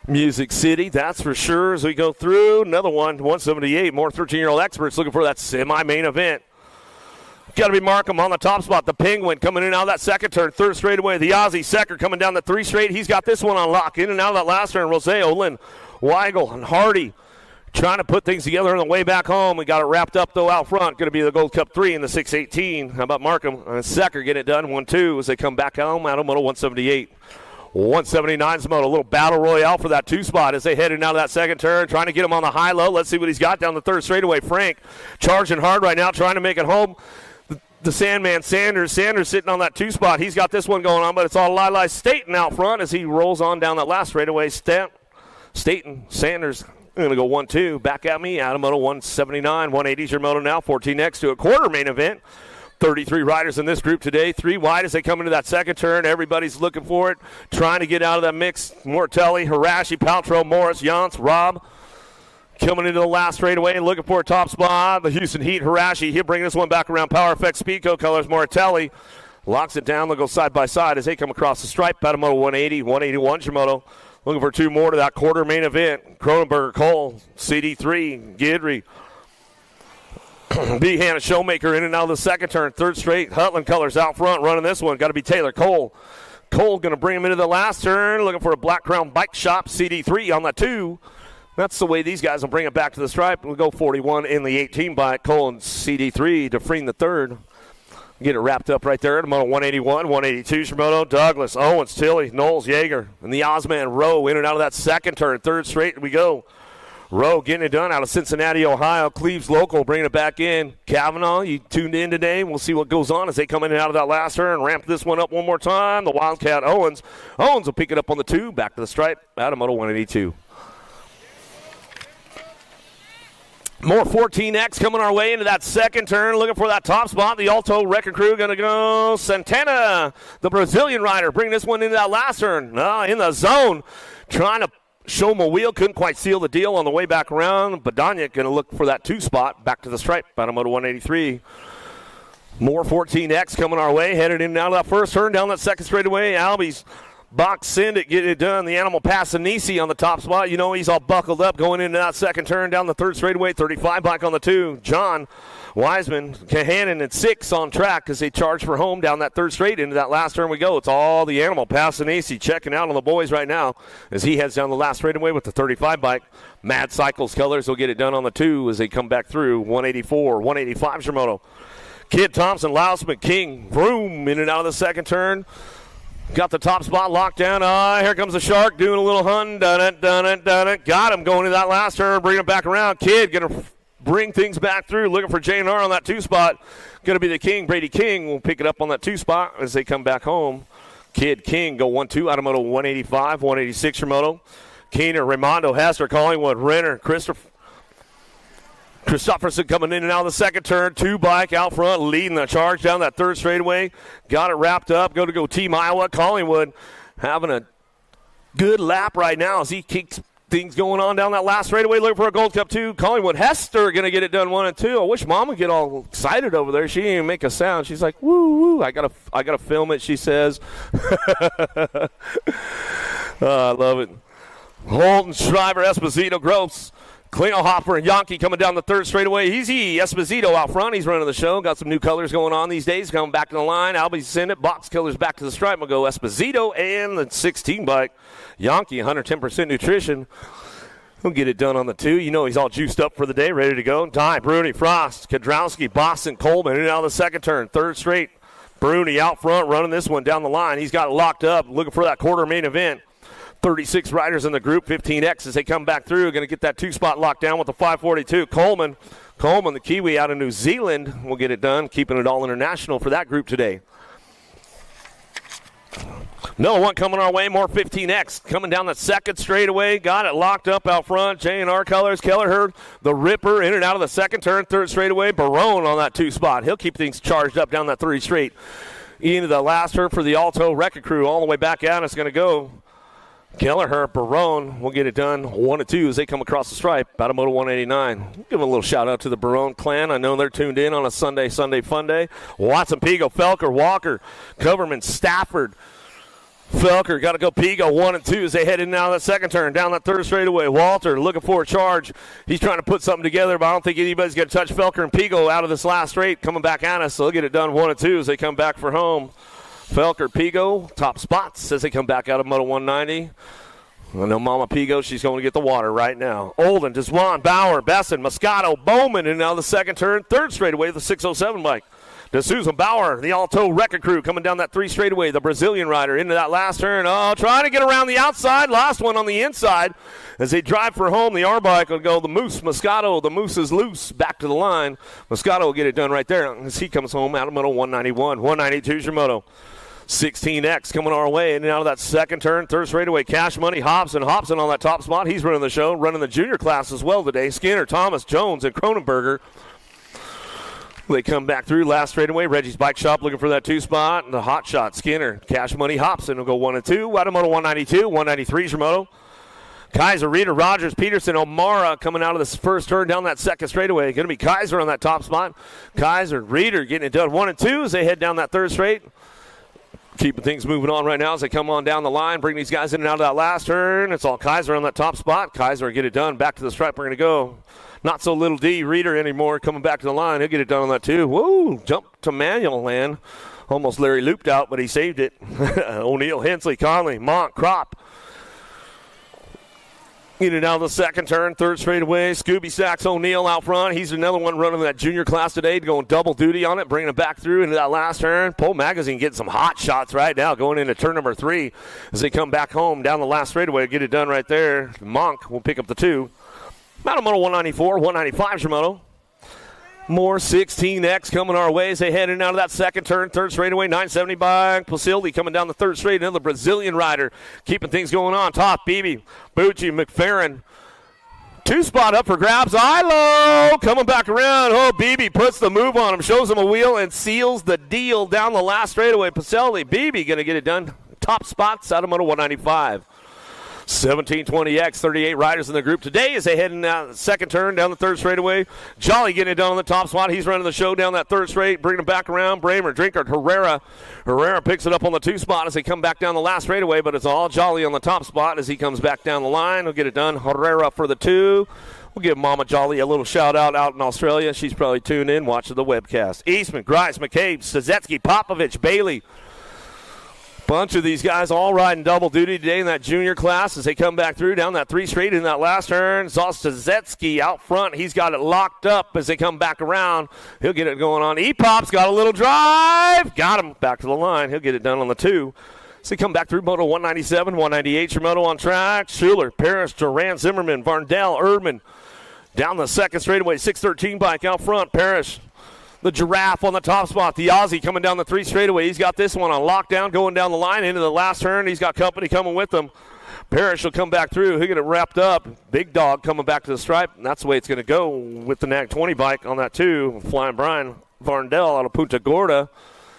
Music City, that's for sure. As we go through, another one, 178. More 13-year-old experts looking for that semi-main event. Got to be Markham on the top spot. The Penguin coming in and out of that second turn. Third straightaway. The Aussie Secker coming down the 3 straight. He's got this one on lock. In and out of that last turn. Roseo, Lynn, Weigel, and Hardy trying to put things together on the way back home. We got it wrapped up, though, out front. Going to be the Gold Cup 3 in the 618. How about Markham and Secker getting it done? 1-2 as they come back home out of moto 178. 179's moto. A little battle royale for that 2 spot as they head in out of that second turn. Trying to get him on the high-low. Let's see what he's got down the third straightaway. Frank charging hard right now, trying to make it home. The Sandman Sanders sitting on that 2 spot. He's got this one going on, but it's all Lili Staten out front as he rolls on down that last straightaway. Staten, Sanders going to go 1-2. Back at me, out of moto 179. 180's your moto now. 14 next to a quarter main event. 33 riders in this group today. 3 wide as they come into that second turn. Everybody's looking for it, trying to get out of that mix. Mortelli, Hirashi, Paltrow, Morris, Yance, Robb. Coming into the last straightaway and looking for a top spot. The Houston Heat, Hirashi. He'll bring this one back around. Power Effect Speedco Colors. Mortelli locks it down. They'll go side by side as they come across the stripe. Batamoto 180, 181 Shimoto. Looking for 2 more to that quarter main event. Cronenberger, Cole, CD3, Gidry. B-Hand, Showmaker in and out of the second turn. Third straight. Hutland Colors out front running this one. Got to be Taylor Cole. Cole going to bring him into the last turn. Looking for a Black Crown Bike Shop. CD3 on the 2. That's the way these guys will bring it back to the stripe. We'll go 41 in the 18 by Cole and CD3 to Freeing the third. Get it wrapped up right there. Moto 181, 182 Shimoto, Douglas, Owens, Tilley, Knowles, Yeager, and the Ozman Rowe in and out of that second turn. Third straight we go. Rowe getting it done out of Cincinnati, Ohio. Cleves local, bringing it back in. Kavanaugh, you tuned in today. We'll see what goes on as they come in and out of that last turn. Ramp this one up one more time. The Wildcat Owens. Owens will pick it up on the 2. Back to the stripe. Out of Moto 182. More 14X coming our way into that second turn, looking for that top spot. The Alto Wrecking Crew going to go. Santana, the Brazilian rider, bring this one into that last turn. In the zone, trying to show him a wheel. Couldn't quite seal the deal on the way back around. Badania going to look for that 2 spot. Back to the stripe, Batamoto 183. More 14X coming our way, headed in and out of that first turn, down that second straightaway. Albie's Box Send It, get it done. The Animal Passanisi on the top spot. You know he's all buckled up going into that second turn down the third straightaway. 35 back on the 2. John Wiseman, Kahanen, and 6 on track as they charge for home down that third straight. Into that last turn we go. It's all the Animal Passanisi checking out on the boys right now as he heads down the last straightaway with the 35 bike. Mad Cycles Colors will get it done on the 2 as they come back through. 184, 185 Shimoto. Kid Thompson, Lousman, King, Vroom in and out of the second turn. Got the top spot locked down. Here comes the Shark doing a little hun. Done it. Got him going to that last turn, bringing him back around. Kid going to bring things back through. Looking for JNR on that 2 spot. Going to be the King. Brady King will pick it up on that 2 spot as they come back home. Kid King go 1-2 out of moto 185, 186 your moto. Keener, Raimondo, Hester, Collingwood, Renner, Christopherson coming in and out of the second turn. 2 bike out front, leading the charge down that 3rd straightaway. Got it wrapped up. Go Team Iowa. Collingwood having a good lap right now as he keeps things going on down that last straightaway. Looking for a Gold Cup 2. Collingwood. Hester going to get it done 1 and 2. I wish Mom would get all excited over there. She didn't even make a sound. She's like, woo, woo. I gotta film it, she says. I love it. Holton, Shriver, Esposito, Gross, Klingelhofer, and Yankee coming down the 3rd straightaway. Easy. Esposito out front. He's running the show. Got some new colors going on these days. Coming back to the line. Albie's in it. Box Killers back to the stripe. We'll go Esposito and the 16 bike. Yankee, 110% nutrition. He'll get it done on the 2. You know he's all juiced up for the day, ready to go. Ty, Bruni, Frost, Kadrowski, Boston, Coleman, in and out of the 2nd turn. 3rd straight. Bruni out front running this one down the line. He's got it locked up. Looking for that quarter main event. 36 riders in the group, 15X as they come back through. Going to get that 2 spot locked down with the 542. Coleman, the Kiwi out of New Zealand, will get it done, keeping it all international for that group today. Another one coming our way, more 15X coming down the 2nd straightaway. Got it locked up out front. J&R colors. Kelleher, the Ripper, in and out of the 2nd turn, 3rd straightaway. Barone on that 2 spot. He'll keep things charged up down that 3 straight. Into the last turn for the Alto Wrecker Crew. All the way back out. It's going to go Kelleher, Barone will get it done 1 and 2 as they come across the stripe out of Moto 189. Give a little shout out to the Barone clan. I know they're tuned in on a Sunday fun day. Watson, Pigo, Felker, Walker, Coverman, Stafford. Felker got to go Pigo 1 and 2 as they head in now that 2nd turn down that 3rd straightaway. Walter looking for a charge. He's trying to put something together, but I don't think anybody's going to touch Felker and Pigo out of this last straight. Coming back at us, so they'll get it done 1 and 2 as they come back for home. Felker, Pigo, top spots as they come back out of Moto 190. I know Mama Pigo, she's going to get the water right now. Olden, Deswan, Bauer, Besson, Moscato, Bowman, and now the 2nd turn, 3rd straightaway, the 607 bike. D'Souza, Bauer, the Alto Wrecker Crew coming down that 3 straightaway, the Brazilian rider into that last turn. Oh, trying to get around the outside, last one on the inside. As they drive for home, the R-bike will go the Moose, Moscato, the Moose is loose, back to the line. Moscato will get it done right there as he comes home out of Moto 191. 192 is your moto. 16X coming our way in and out of that 2nd turn, 3rd straightaway. Cash Money, Hobson on that top spot. He's running the show, running the junior class as well today. Skinner, Thomas, Jones, and Cronenberger. They come back through last straightaway. Reggie's Bike Shop looking for that 2 spot. The hot shot, Skinner, Cash Money, Hobson will go 1 and 2. Out of Moto 192, 193 is your moto. Kaiser, Reeder, Rogers, Peterson, O'Mara coming out of this 1st turn down that 2nd straightaway. Going to be Kaiser on that top spot. Kaiser, Reeder getting it done 1 and 2 as they head down that 3rd straight. Keeping things moving on right now as they come on down the line. Bring these guys in and out of that last turn. It's all Kaiser on that top spot. Kaiser get it done. Back to the stripe. We're going to go. Not so little D. Reeder anymore. Coming back to the line. He'll get it done on that too. Whoa. Jump to manual land. Almost Larry looped out, but he saved it. O'Neill, Hensley, Conley, Monk, Crop. In and out of the 2nd turn, 3rd straightaway. Scooby Sacks, O'Neill out front. He's another one running that junior class today, going double duty on it, bringing it back through into that last turn. Pole Magazine getting some hot shots right now, going into turn number 3 as they come back home down the last straightaway. Get it done right there. Monk will pick up the 2. Moto 194, 195 your moto. More 16X coming our way as they head in and out of that 2nd turn, 3rd straightaway, 970 by Placildi coming down the 3rd straight. Another Brazilian rider keeping things going on. Top, Beebe, Bucci, McFerrin. 2 spot up for grabs. Ilo coming back around. Oh, Beebe puts the move on him, shows him a wheel, and seals the deal down the last straightaway. Pacelli, Beebe going to get it done. Top spots out of Moto 195. 1720X, 38 riders in the group today as they head in the 2nd turn down the 3rd straightaway. Jolly getting it done on the top spot. He's running the show down that 3rd straight, bringing it back around. Bramer, Drinkard, Herrera. Herrera picks it up on the 2 spot as they come back down the last straightaway, but it's all Jolly on the top spot as he comes back down the line. He'll get it done. Herrera for the 2. We'll give Mama Jolly a little shout-out out in Australia. She's probably tuned in watching the webcast. Eastman, Grice, McCabe, Stazetsky, Popovich, Bailey. Bunch of these guys all riding double duty today in that junior class as they come back through down that 3 straight in that last turn. Zostazetsky out front. He's got it locked up as they come back around. He'll get it going on. E-Pop's got a little drive. Got him back to the line. He'll get it done on the 2. So they come back through Moto 197, 198 your moto on track. Schuler, Parrish, Duran, Zimmerman, Varndell, Erdman, Down the second straightaway, 613 bike out front. Parrish, the Giraffe on the top spot. The Aussie coming down the 3 straightaway. He's got this one on lockdown going down the line into the last turn. He's got company coming with him. Parrish will come back through. He'll get it wrapped up. Big Dog coming back to the stripe, and that's the way it's going to go with the NAG 20 bike on that too. Flying Brian Varndell out of Punta Gorda.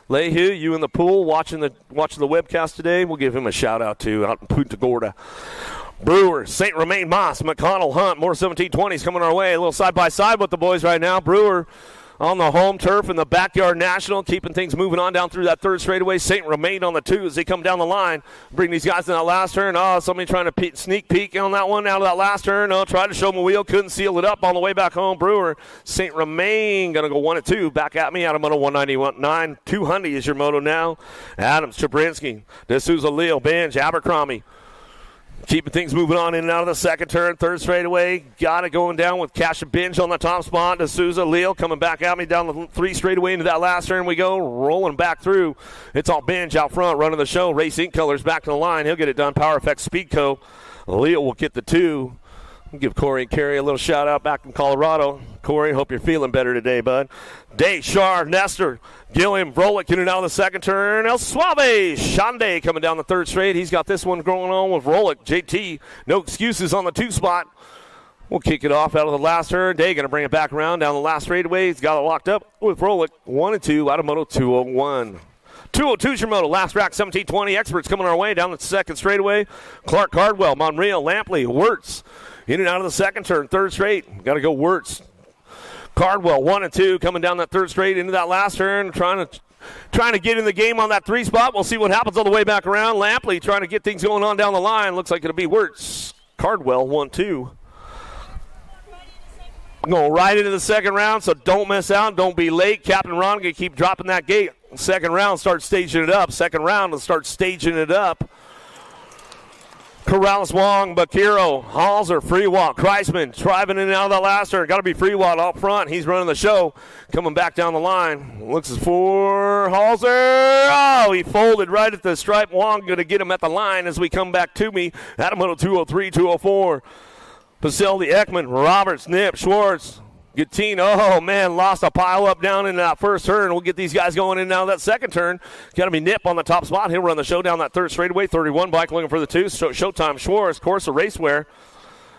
Leahy, you in the pool watching the webcast today. We'll give him a shout out too out in Punta Gorda. Brewer, St. Romain Moss, McConnell, Hunt, more 1720s coming our way. A little side-by-side with the boys right now. Brewer on the home turf in the Backyard National, keeping things moving on down through that third straightaway. St. Romain on the 2 as they come down the line. Bring these guys in that last turn. Oh, somebody trying to sneak peek on that one out of that last turn. Oh, tried to show them a wheel, couldn't seal it up on the way back home. Brewer, St. Romain going to go 1 and 2. Back at me out of moto 191.9. 200 is your moto now. Adams, Chabrinsky, D'Souza, Leo, Benj, Abercrombie. Keeping things moving on in and out of the second turn. Third straightaway. Got it going down with Cash and Binge on the top spot. D'Souza, Leo coming back at me down the 3 straightaway into that last turn. We go rolling back through. It's all Binge out front running the show. Race Ink Colors back to the line. He'll get it done. Power Effects Speedco. Leo will get the 2. We'll give Corey and Carey a little shout out back in Colorado. Corey, hope you're feeling better today, bud. Day, Shar, Nestor, Gilliam, Vrolic getting out of the second turn. El Suave, Shande coming down the third straight. He's got this one going on with Vrolic. JT, no excuses on the 2 spot. We'll kick it off out of the last turn. Day going to bring it back around down the last straightaway. He's got it locked up with Vrolic. 1 and 2 out of moto 201. 202 is your moto. Last rack 1720. Experts coming our way down the second straightaway. Clark, Cardwell, Monreal, Lampley, Wirtz. In and out of the second turn, third straight. Got to go Wirtz. Cardwell, 1 and 2, coming down that third straight into that last turn, trying to get in the game on that 3 spot. We'll see what happens all the way back around. Lampley trying to get things going on down the line. Looks like it'll be Wirtz. Cardwell, 1-2. Going right into the second round, so don't miss out. Don't be late. Captain Ron going to keep dropping that gate. Second round, start staging it up. Second round, will start staging it up. Corrales, Wong, Bakiro, Halser, Freewalk, Kreisman, driving in and out of that last turn. Got to be Freewalk up front. He's running the show. Coming back down the line. Looks for Halser. Oh, he folded right at the stripe. Wong going to get him at the line as we come back to me. Adamo 203, 204. Pacelli, Ekman, Roberts, Nip, Schwartz, Guttine. Oh, man, lost a pile up down in that first turn. We'll get these guys going in and out of that second turn. Got to be Nip on the top spot. He'll run the show down that third straightaway. 31 bike looking for the 2. Showtime Schwartz, Corsa Racewear.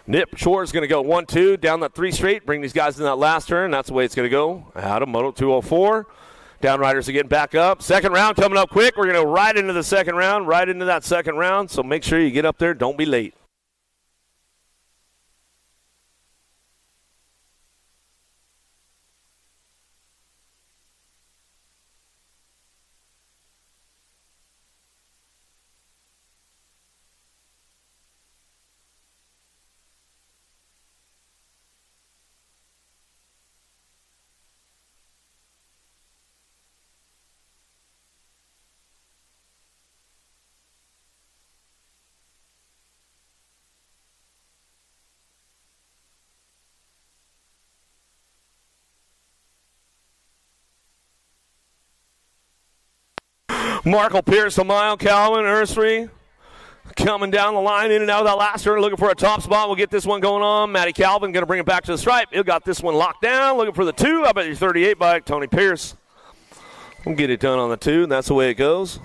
Nip Schwartz going to go 1-2 down that 3 straight. Bring these guys in that last turn. That's the way it's going to go. Out of moto 204. Downriders are getting back up. Second round coming up quick. We're going to go right into the second round, right into that second round. So make sure you get up there. Don't be late. Markle Pierce, a mile, Calvin, Ursary coming down the line in and out of that last turn, looking for a top spot. We'll get this one going on. Matty Calvin going to bring it back to the stripe. He'll got this one locked down, looking for the 2. How about your 38 bike, Tony Pierce? We'll get it done on the 2, and that's the way it goes.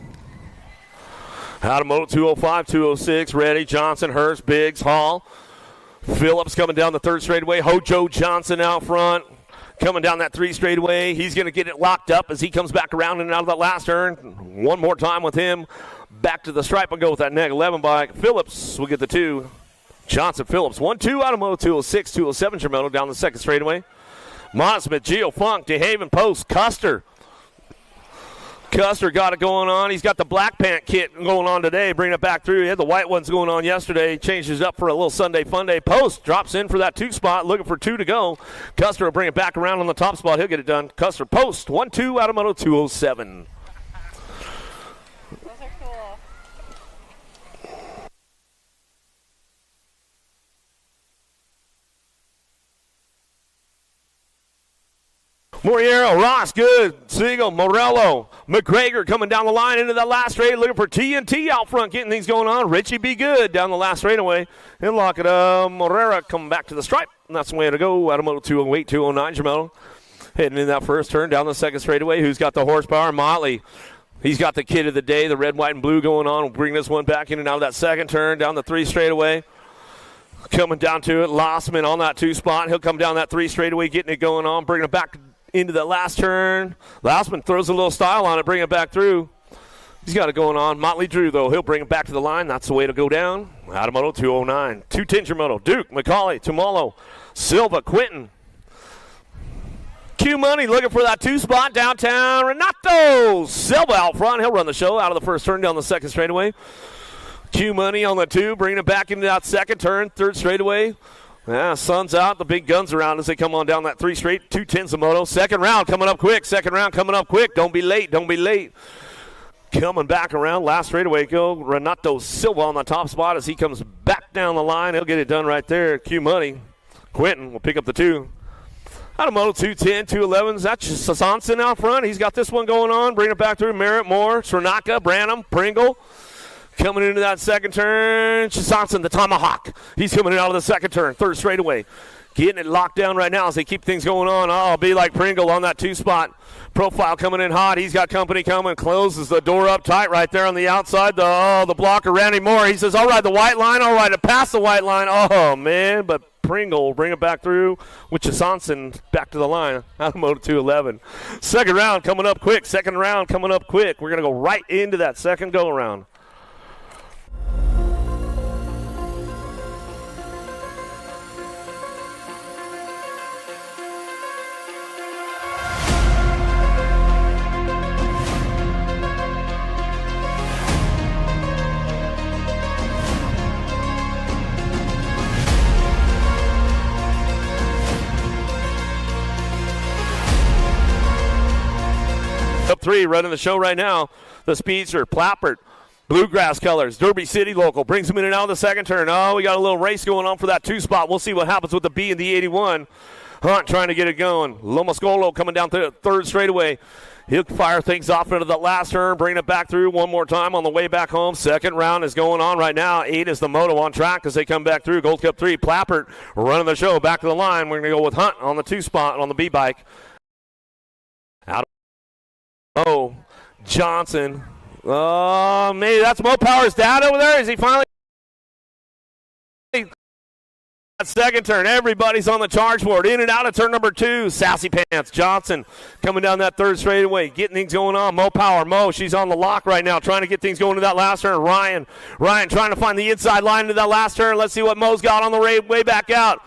Out of moto 205, 206, Reddy, Johnson, Hurst, Biggs, Hall. Phillips coming down the third straightaway. Hojo Johnson out front. Coming down that 3 straightaway. He's going to get it locked up as he comes back around and out of that last turn. One more time with him. Back to the stripe and go with that neg 11 bike. Phillips will get the 2. Johnson, Phillips. 1-2 out of moto 206, 207 Germoto down the second straightaway. Modsmith, Geo Funk, DeHaven, Post, Custer. Custer got it going on. He's got the black pant kit going on today, bringing it back through. He had the white ones going on yesterday. Changes up for a little Sunday fun day. Post drops in for that 2 spot, looking for 2 to go. Custer will bring it back around on the top spot. He'll get it done. Custer, Post, 1-2 out of moto 207. Those are cool. Moriero, Ross, good. Siegel, Morello, McGregor coming down the line into that last straight, looking for TNT out front, getting things going on. Richie Be Good down the last straightaway. He'll lock it up. Morera coming back to the stripe. And that's the way to go. Out of moto 208, 209, Jamel. Heading in that first turn down the second straightaway. Who's got the horsepower? Motley. He's got the kid of the day, the red, white, and blue going on. We'll bring this one back in and out of that second turn down the 3 straightaway. Coming down to it. Lossman on that 2 spot. He'll come down that 3 straightaway, getting it going on, bringing it back into that last turn. Lossman throws a little style on it, bring it back through. He's got it going on. Motley Drew, though, he'll bring it back to the line. That's the way to go down. Out of moto 209. 210 moto. Duke, McCauley, Tumalo, Silva, Quinton. Q Money looking for that 2 spot downtown. Renato Silva out front. He'll run the show out of the first turn down the second straightaway. Q Money on the 2, bringing it back into that second turn, third straightaway. Yeah, sun's out. The big guns around as they come on down that 3 straight. 210 moto. Second round coming up quick. Second round coming up quick. Don't be late. Don't be late. Coming back around. Last straightaway go. Renato Silva on the top spot as he comes back down the line. He'll get it done right there. Q Money. Quinton will pick up the 2. Out of moto 210, 211s. That's Sasanson out front. He's got this one going on. Bring it back through. Merritt, Moore, Sernaka, Branham, Pringle. Coming into that second turn, Chisanson, the Tomahawk. He's coming in out of the second turn, third straightaway. Getting it locked down right now as they keep things going on. Oh, be like Pringle on that 2 spot. Profile coming in hot. He's got company coming. Closes the door up tight right there on the outside. The blocker, Randy Moore. He says, all right, the white line. All right, to pass the white line. Oh, man, but Pringle will bring it back through with Chisanson back to the line out of moto 211. Second round coming up quick. Second round coming up quick. We're going to go right into that second go-around. Up 3, running the show right now. The Speedster, Plappert, Bluegrass colors, Derby City local, brings him in and out of the second turn. Oh, we got a little race going on for that 2 spot. We'll see what happens with the B and the 81. Hunt trying to get it going. Lomascolo coming down to the third straightaway. He'll fire things off into the last turn, bring it back through one more time on the way back home. Second round is going on right now. 8 is the moto on track as they come back through. Gold Cup 3, Plappert running the show back to the line. We're going to go with Hunt on the 2 spot on the B bike. Out. Oh, Johnson. Oh, maybe that's Mo Power's dad over there. Is he finally? Second turn, everybody's on the charge board. In and out of turn number 2. Sassy Pants Johnson coming down that third straightaway, getting things going on. Mo Power, she's on the lock right now, trying to get things going to that last turn. Ryan trying to find the inside line to that last turn. Let's see what Mo's got on the way back out.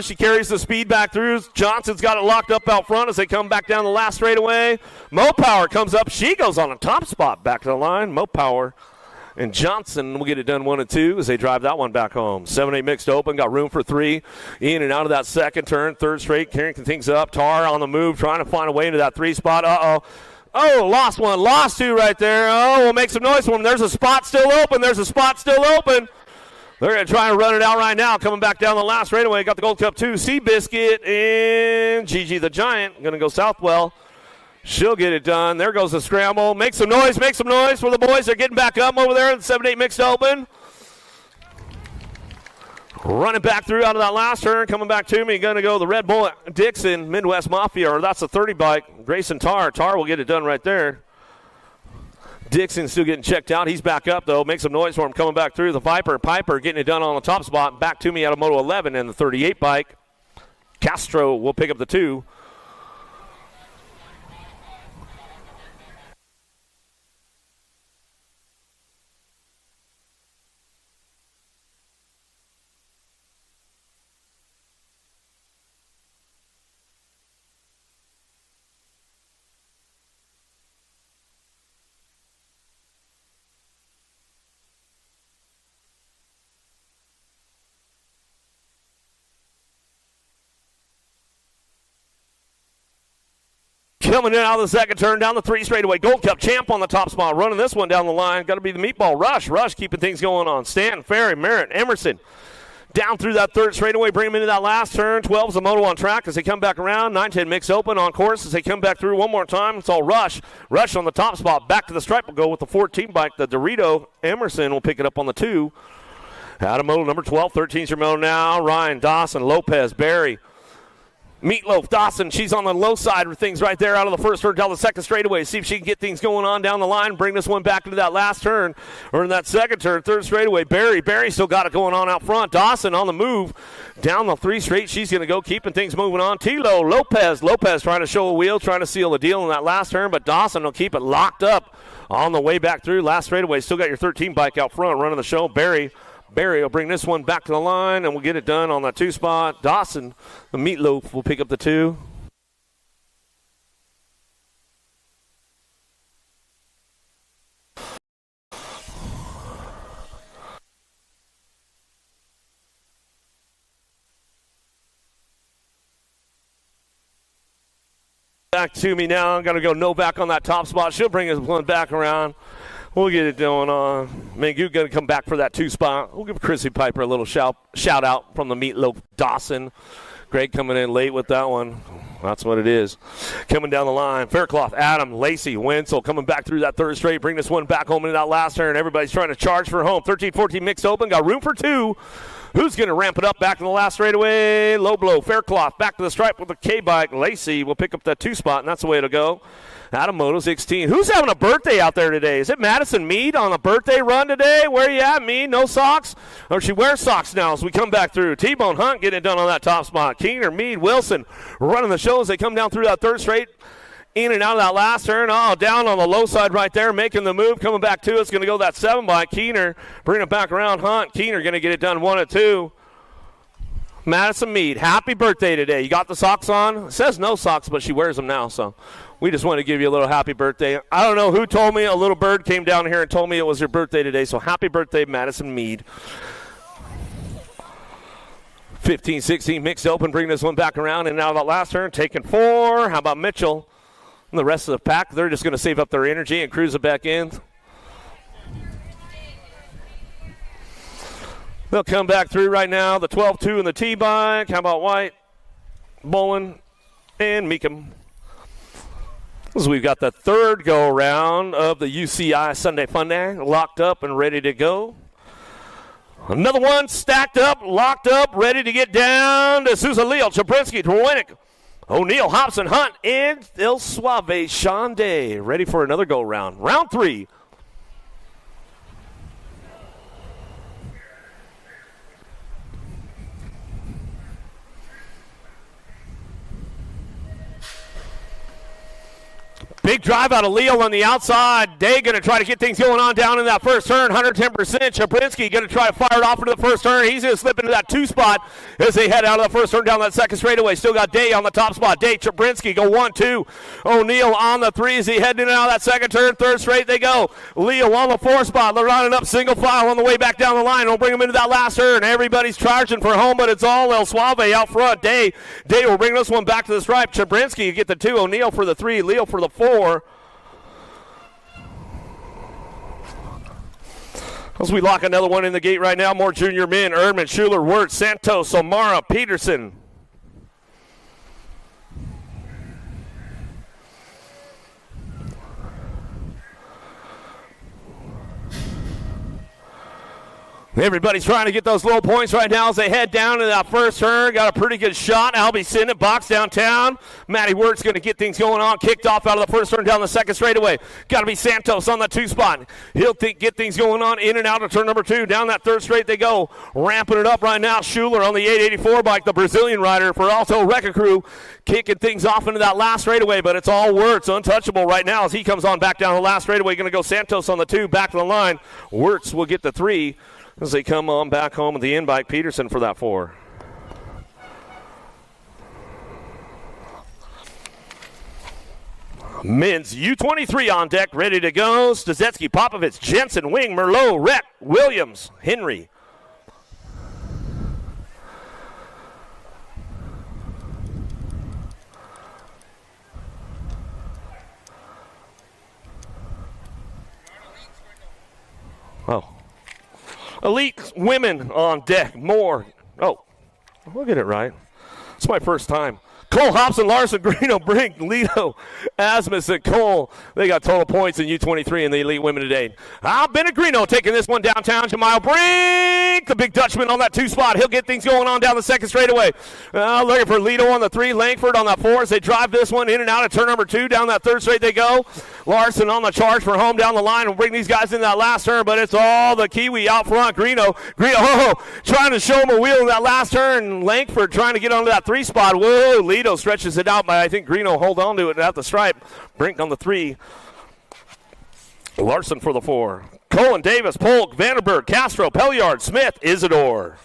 She carries the speed back through. Johnson's got it locked up out front as they come back down the last straightaway. Mo Power comes up. She goes on the top spot back to the line. Mo Power. And Johnson will get it done 1 and 2 as they drive that one back home. 7-8 mixed open, got room for 3. In and out of that second turn, third straight, carrying things up. Tar on the move, trying to find a way into that 3 spot. Oh, lost 1, lost 2 right there. Oh, we'll make some noise for him. There's a spot still open. They're going to try and run it out right now. Coming back down the last straightaway, got the Gold Cup 2. Seabiscuit and Gigi the Giant going to go Southwell. She'll get it done. There goes the scramble. Make some noise for the boys. They're getting back up over there in the 7-8 mixed open. Running back through out of that last turn. Coming back to me. Going to go the Red Bull Dixon Midwest Mafia, or that's the 30 bike. Grayson Tar. Tar will get it done right there. Dixon still getting checked out. He's back up, though. Make some noise for him coming back through. The Viper. Piper getting it done on the top spot. Back to me out of Moto 11 and the 38 bike. Castro will pick up the 2. Coming in out of the second turn, down the 3 straightaway. Gold Cup champ on the top spot, running this one down the line. Got to be the meatball. Rush keeping things going on. Stanton, Ferry, Merritt, Emerson, Down through that third straightaway, bring them into that last turn. 12 is the moto on track as they come back around. 9-10 mix open on course as they come back through one more time. It's all Rush. Rush on the top spot. Back to the stripe will go with the 14 bike. The Dorito Emerson will pick it up on the 2. Out of moto number 12. 13 is your moto now. Ryan, Dawson, Lopez, Barry. Meatloaf, Dawson, she's on the low side of things right there out of the first turn down the second straightaway. See if she can get things going on down the line, bring this one back into that last turn, or in that second turn, third straightaway. Barry still got it going on out front. Dawson on the move down the 3 straight. She's going to go, keeping things moving on. Tilo, Lopez trying to show a wheel, trying to seal the deal in that last turn, but Dawson will keep it locked up on the way back through. Last straightaway, still got your 13 bike out front running the show. Barry will bring this one back to the line, and we'll get it done on that 2 spot. Dawson, the Meatloaf, will pick up the 2. Back to me now. I'm going to go Novak on that top spot. She'll bring us one back around. We'll get it going on. Mangu going to come back for that 2 spot. We'll give Chrissy Piper a little shout out from the Meatloaf Dawson. Greg coming in late with that one. That's what it is. Coming down the line, Faircloth, Adam, Lacey, Wenzel coming back through that third straight. Bring this one back home into that last turn. Everybody's trying to charge for home. 13-14 mixed open. Got room for 2. Who's going to ramp it up back to the last straightaway? Low blow, Faircloth back to the stripe with the K-bike. Lacey will pick up that 2 spot, and that's the way it'll go. Out of Moto 16. Who's having a birthday out there today? Is it Madison Mead on a birthday run today? Where you at, Mead? No socks? Or she wears socks now as we come back through. T-Bone Hunt getting it done on that top spot. Keener, Mead, Wilson running the show as they come down through that third straight. In and out of that last turn. Oh, down on the low side right there, making the move. Coming back to it's going to go that 7 by Keener. Bring it back around. Hunt. Keener going to get it done 1 and 2. Madison Mead, happy birthday today. You got the socks on? It says no socks, but she wears them now, so we just want to give you a little happy birthday. I don't know who told me. A little bird came down here and told me it was your birthday today, so happy birthday, Madison Mead. 15-16 mixed open, bring this one back around, and now that last turn, taking 4. How about Mitchell? And the rest of the pack, they're just going to save up their energy and cruise it back in. They'll come back through right now. The 12-2 and the T-bike. How about White, Bowen, and Meekum? So we've got the third go-around of the UCI Sunday Fun Day locked up and ready to go. Another one stacked up, locked up, ready to get down to Sousa Leal, Chabrinsky, Dwaynick, O'Neill, Hobson, Hunt, and El Suave, Sean Day. Ready for another go-around. Round 3. Big drive out of Leal on the outside. Day going to try to get things going on down in that first turn. 110%. Chabrinsky going to try to fire it off into the first turn. He's going to slip into that 2 spot as they head out of the first turn down that second straightaway. Still got Day on the top spot. Day, Chabrinsky go 1-2. O'Neill on the 3 as he head in and out of that second turn. Third straight they go. Leal on the 4 spot. They're lining up single file on the way back down the line. We'll bring them into that last turn. Everybody's charging for home, but it's all El Suave out front. Day will bring this one back to the stripe. Chabrinsky get the 2. O'Neill for the 3. Leal for the 4. As we lock another one in the gate right now, more junior men. Erdman, Schuler, Wirtz, Santos, Omara, Peterson. Everybody's trying to get those low points right now as they head down to that first turn. Got a pretty good shot. Albie Sinnott, box downtown. Matty Wirtz going to get things going on. Kicked off out of the first turn down the second straightaway. Got to be Santos on the 2 spot. He'll get things going on in and out of turn number 2. Down that third straight they go. Ramping it up right now. Schuler on the 884 bike, the Brazilian rider for Alto Wrecking Crew. Kicking things off into that last straightaway, but it's all Wirtz untouchable right now as he comes on back down the last straightaway. Going to go Santos on the 2, back to the line. Wirtz will get the 3. As they come on back home with the in-bike, Peterson for that 4. Men's U23 on deck, ready to go. Stazetsky, Popovich, Jensen, Wing, Merlot, Rec, Williams, Henry. Oh. Elite women on deck. Moore, Oh, we'll get it right. It's my first time. Cole, Hobson, Larson, Greeno, Brink, Lito, Asmus, and Cole. They got total points in U23 in the Elite Women today. Bennett Greeno taking this one downtown. Jamal Brink, the big Dutchman on that 2 spot. He'll get things going on down the second straightaway. Looking for Lito on the 3, Langford on that 4 as they drive this one in and out of turn number 2. Down that third straight they go. Larson on the charge for home down the line and bring these guys in that last turn, but it's all the Kiwi out front. Greeno, trying to show him a wheel in that last turn. Langford trying to get onto that 3 spot. Whoa, Lito stretches it out, but I think Greeno hold on to it at the stripe. Brink on the 3. Larson for the 4. Cullen, Davis, Polk, Vandenberg, Castro, Pelliard, Smith, Isidore.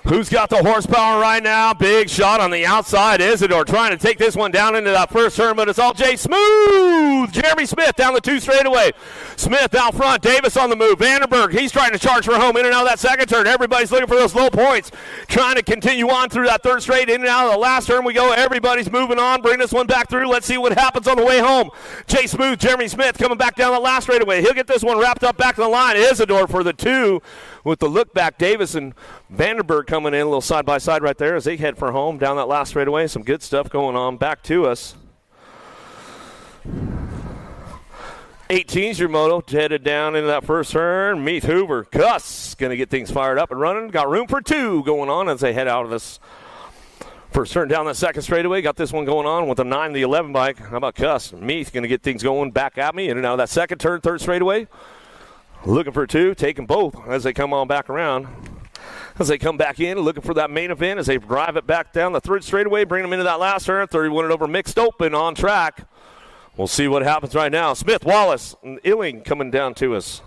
Who's got the horsepower right now? Big shot on the outside. Isidore trying to take this one down into that first turn, but it's all Jay Smooth. Jeremy Smith down the 2 straightaway. Smith out front. Davis on the move. Vandenberg, he's trying to charge for home in and out of that second turn. Everybody's looking for those low points. Trying to continue on through that third straight. In and out of the last turn we go. Everybody's moving on. Bring this one back through. Let's see what happens on the way home. Jay Smooth, Jeremy Smith coming back down the last straightaway. He'll get this one wrapped up back to the line. Isidore for the 2. With the look back, Davis and Vandenberg coming in a little side by side right there as they head for home down that last straightaway. Some good stuff going on back to us. 18's your moto headed down into that first turn. Meath Hoover, Cuss going to get things fired up and running. Got room for 2 going on as they head out of this first turn down that second straightaway. Got this one going on with the 9, the 11 bike. How about Cuss? Meath going to get things going back at me in and out of that second turn, third straightaway. Looking for 2, taking both as they come on back around. As they come back in, looking for that main event as they drive it back down the third straightaway, bring them into that last turn. 31 and over mixed open on track. We'll see what happens right now. Smith, Wallace, and Illing coming down to us.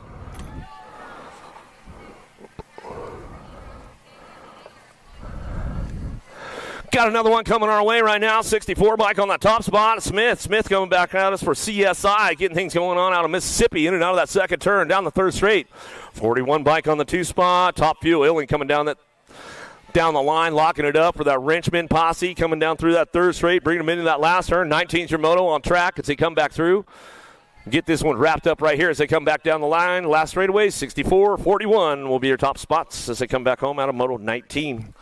Got another one coming our way right now. 64 bike on that top spot. Smith coming back at us for CSI, getting things going on out of Mississippi, in and out of that second turn, down the third straight. 41 bike on the 2 spot. Top Fuel, Illing coming down the line, locking it up for that Wrenchman posse coming down through that third straight, bringing them into that last turn. 19's your moto on track as they come back through. Get this one wrapped up right here as they come back down the line. Last straightaway, 64, 41 will be your top spots as they come back home out of Moto 19.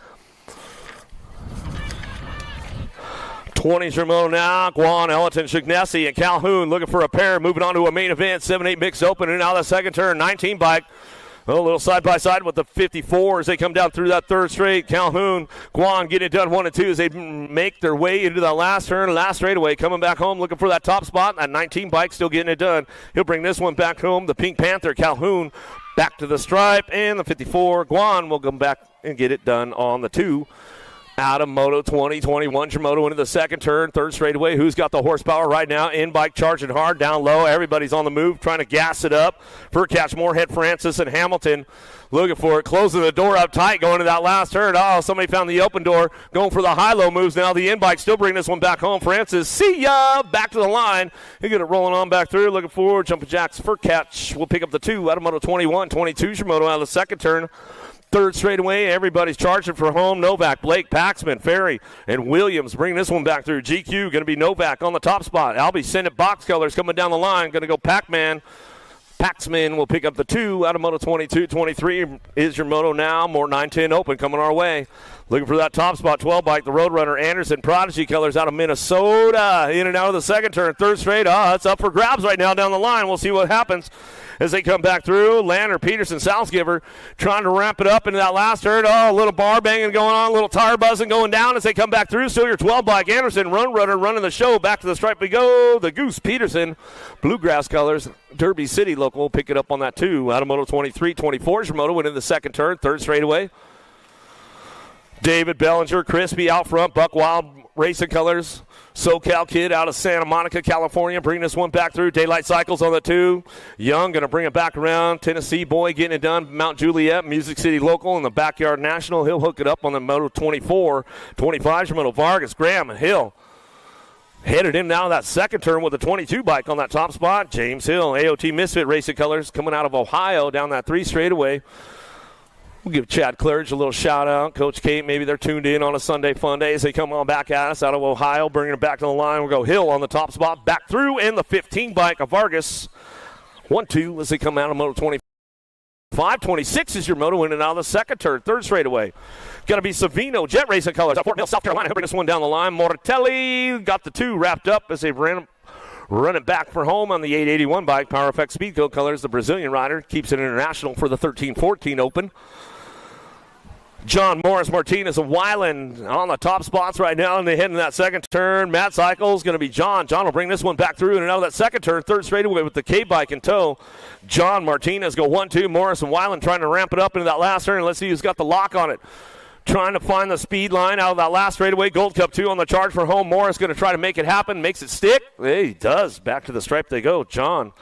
20's your moto now. Guan, Ellerton, Shignesi, and Calhoun looking for a pair. Moving on to a main event. 7-8 mixed open and out of the second turn. 19 bike. A little side-by-side with the 54 as they come down through that third straight. Calhoun, Guan getting it done 1 and 2 as they make their way into that last turn. Last straightaway coming back home looking for that top spot. That 19 bike still getting it done. He'll bring this one back home. The Pink Panther, Calhoun, back to the stripe. And the 54, Guan will come back and get it done on the 2. Out of Moto 20, 21's your moto into the second turn, third straightaway. Who's got the horsepower right now? In bike charging hard, down low. Everybody's on the move, trying to gas it up. Catch Moorhead, Francis, and Hamilton looking for it. Closing the door up tight, going to that last turn. Oh, somebody found the open door, going for the high-low moves now. The in-bike still bringing this one back home. Francis, see ya! Back to the line. He'll get it rolling on back through. Looking forward. Jumping Jacks for catch. We'll pick up the 2 out of Moto 21. 22's your moto out of the second turn. Third straightaway, everybody's charging for home. Novak, Blake, Paxman, Ferry, and Williams bring this one back through. GQ going to be Novak on the top spot. Albie send it box colors coming down the line. Going to go Pac-Man. Paxman will pick up the 2 out of Moto 22. 23 is your moto now. More 9-10 open coming our way. Looking for that top spot, 12 bike, the Roadrunner, Anderson, Prodigy colors out of Minnesota. In and out of the second turn, third straight. It's up for grabs right now down the line. We'll see what happens as they come back through. Lanner, Peterson, Salzgiver trying to ramp it up into that last turn. A little bar banging going on, a little tire buzzing going down as they come back through. Still your 12 bike, Anderson, Runner running the show. Back to the stripe we go. The Goose, Peterson, Bluegrass colors, Derby City local. Pick it up on that 2. Out of Moto 23, 24's your moto went in the second turn, third straightaway. David Bellinger, Crispy out front, Buck Wild Racing colors. SoCal kid out of Santa Monica, California, bringing this one back through. Daylight Cycles on the 2. Young going to bring it back around. Tennessee boy getting it done. Mount Juliet, Music City local, in the Backyard National. He'll hook it up on the Moto 24. 25's your Moto Vargas, Graham, and Hill. Headed in now that second turn with the 22 bike on that top spot. James Hill, AOT Misfit Racing colors coming out of Ohio down that 3 straightaway. We'll give Chad Claridge a little shout-out. Coach Kate, maybe they're tuned in on a Sunday fun day as they come on back at us out of Ohio, bringing it back to the line. We'll go Hill on the top spot, back through, and the 15 bike of Vargas. 1-2 as they come out of Moto 25. 26 is your moto in and out of the second turn. Third straightaway. Got to be Savino, Jet Racing Colors, Fort Mill, South Carolina. He'll bring this one down the line. Mortelli got the 2 wrapped up as they run it back for home on the 881 bike. Power Effect Speedco Colors, the Brazilian rider, keeps it international for the 13-14 Open. John Morris Martinez of Weiland on the top spots right now, and they head in that second turn. Matt Cycles going to be John. John will bring this one back through and out of that second turn. Third straightaway with the K-bike in tow. John Martinez go 1-2. Morris and Weiland trying to ramp it up into that last turn. Let's see who's got the lock on it. Trying to find the speed line out of that last straightaway. Gold Cup 2 on the charge for home. Morris going to try to make it happen. Makes it stick. He does. Back to the stripe they go. John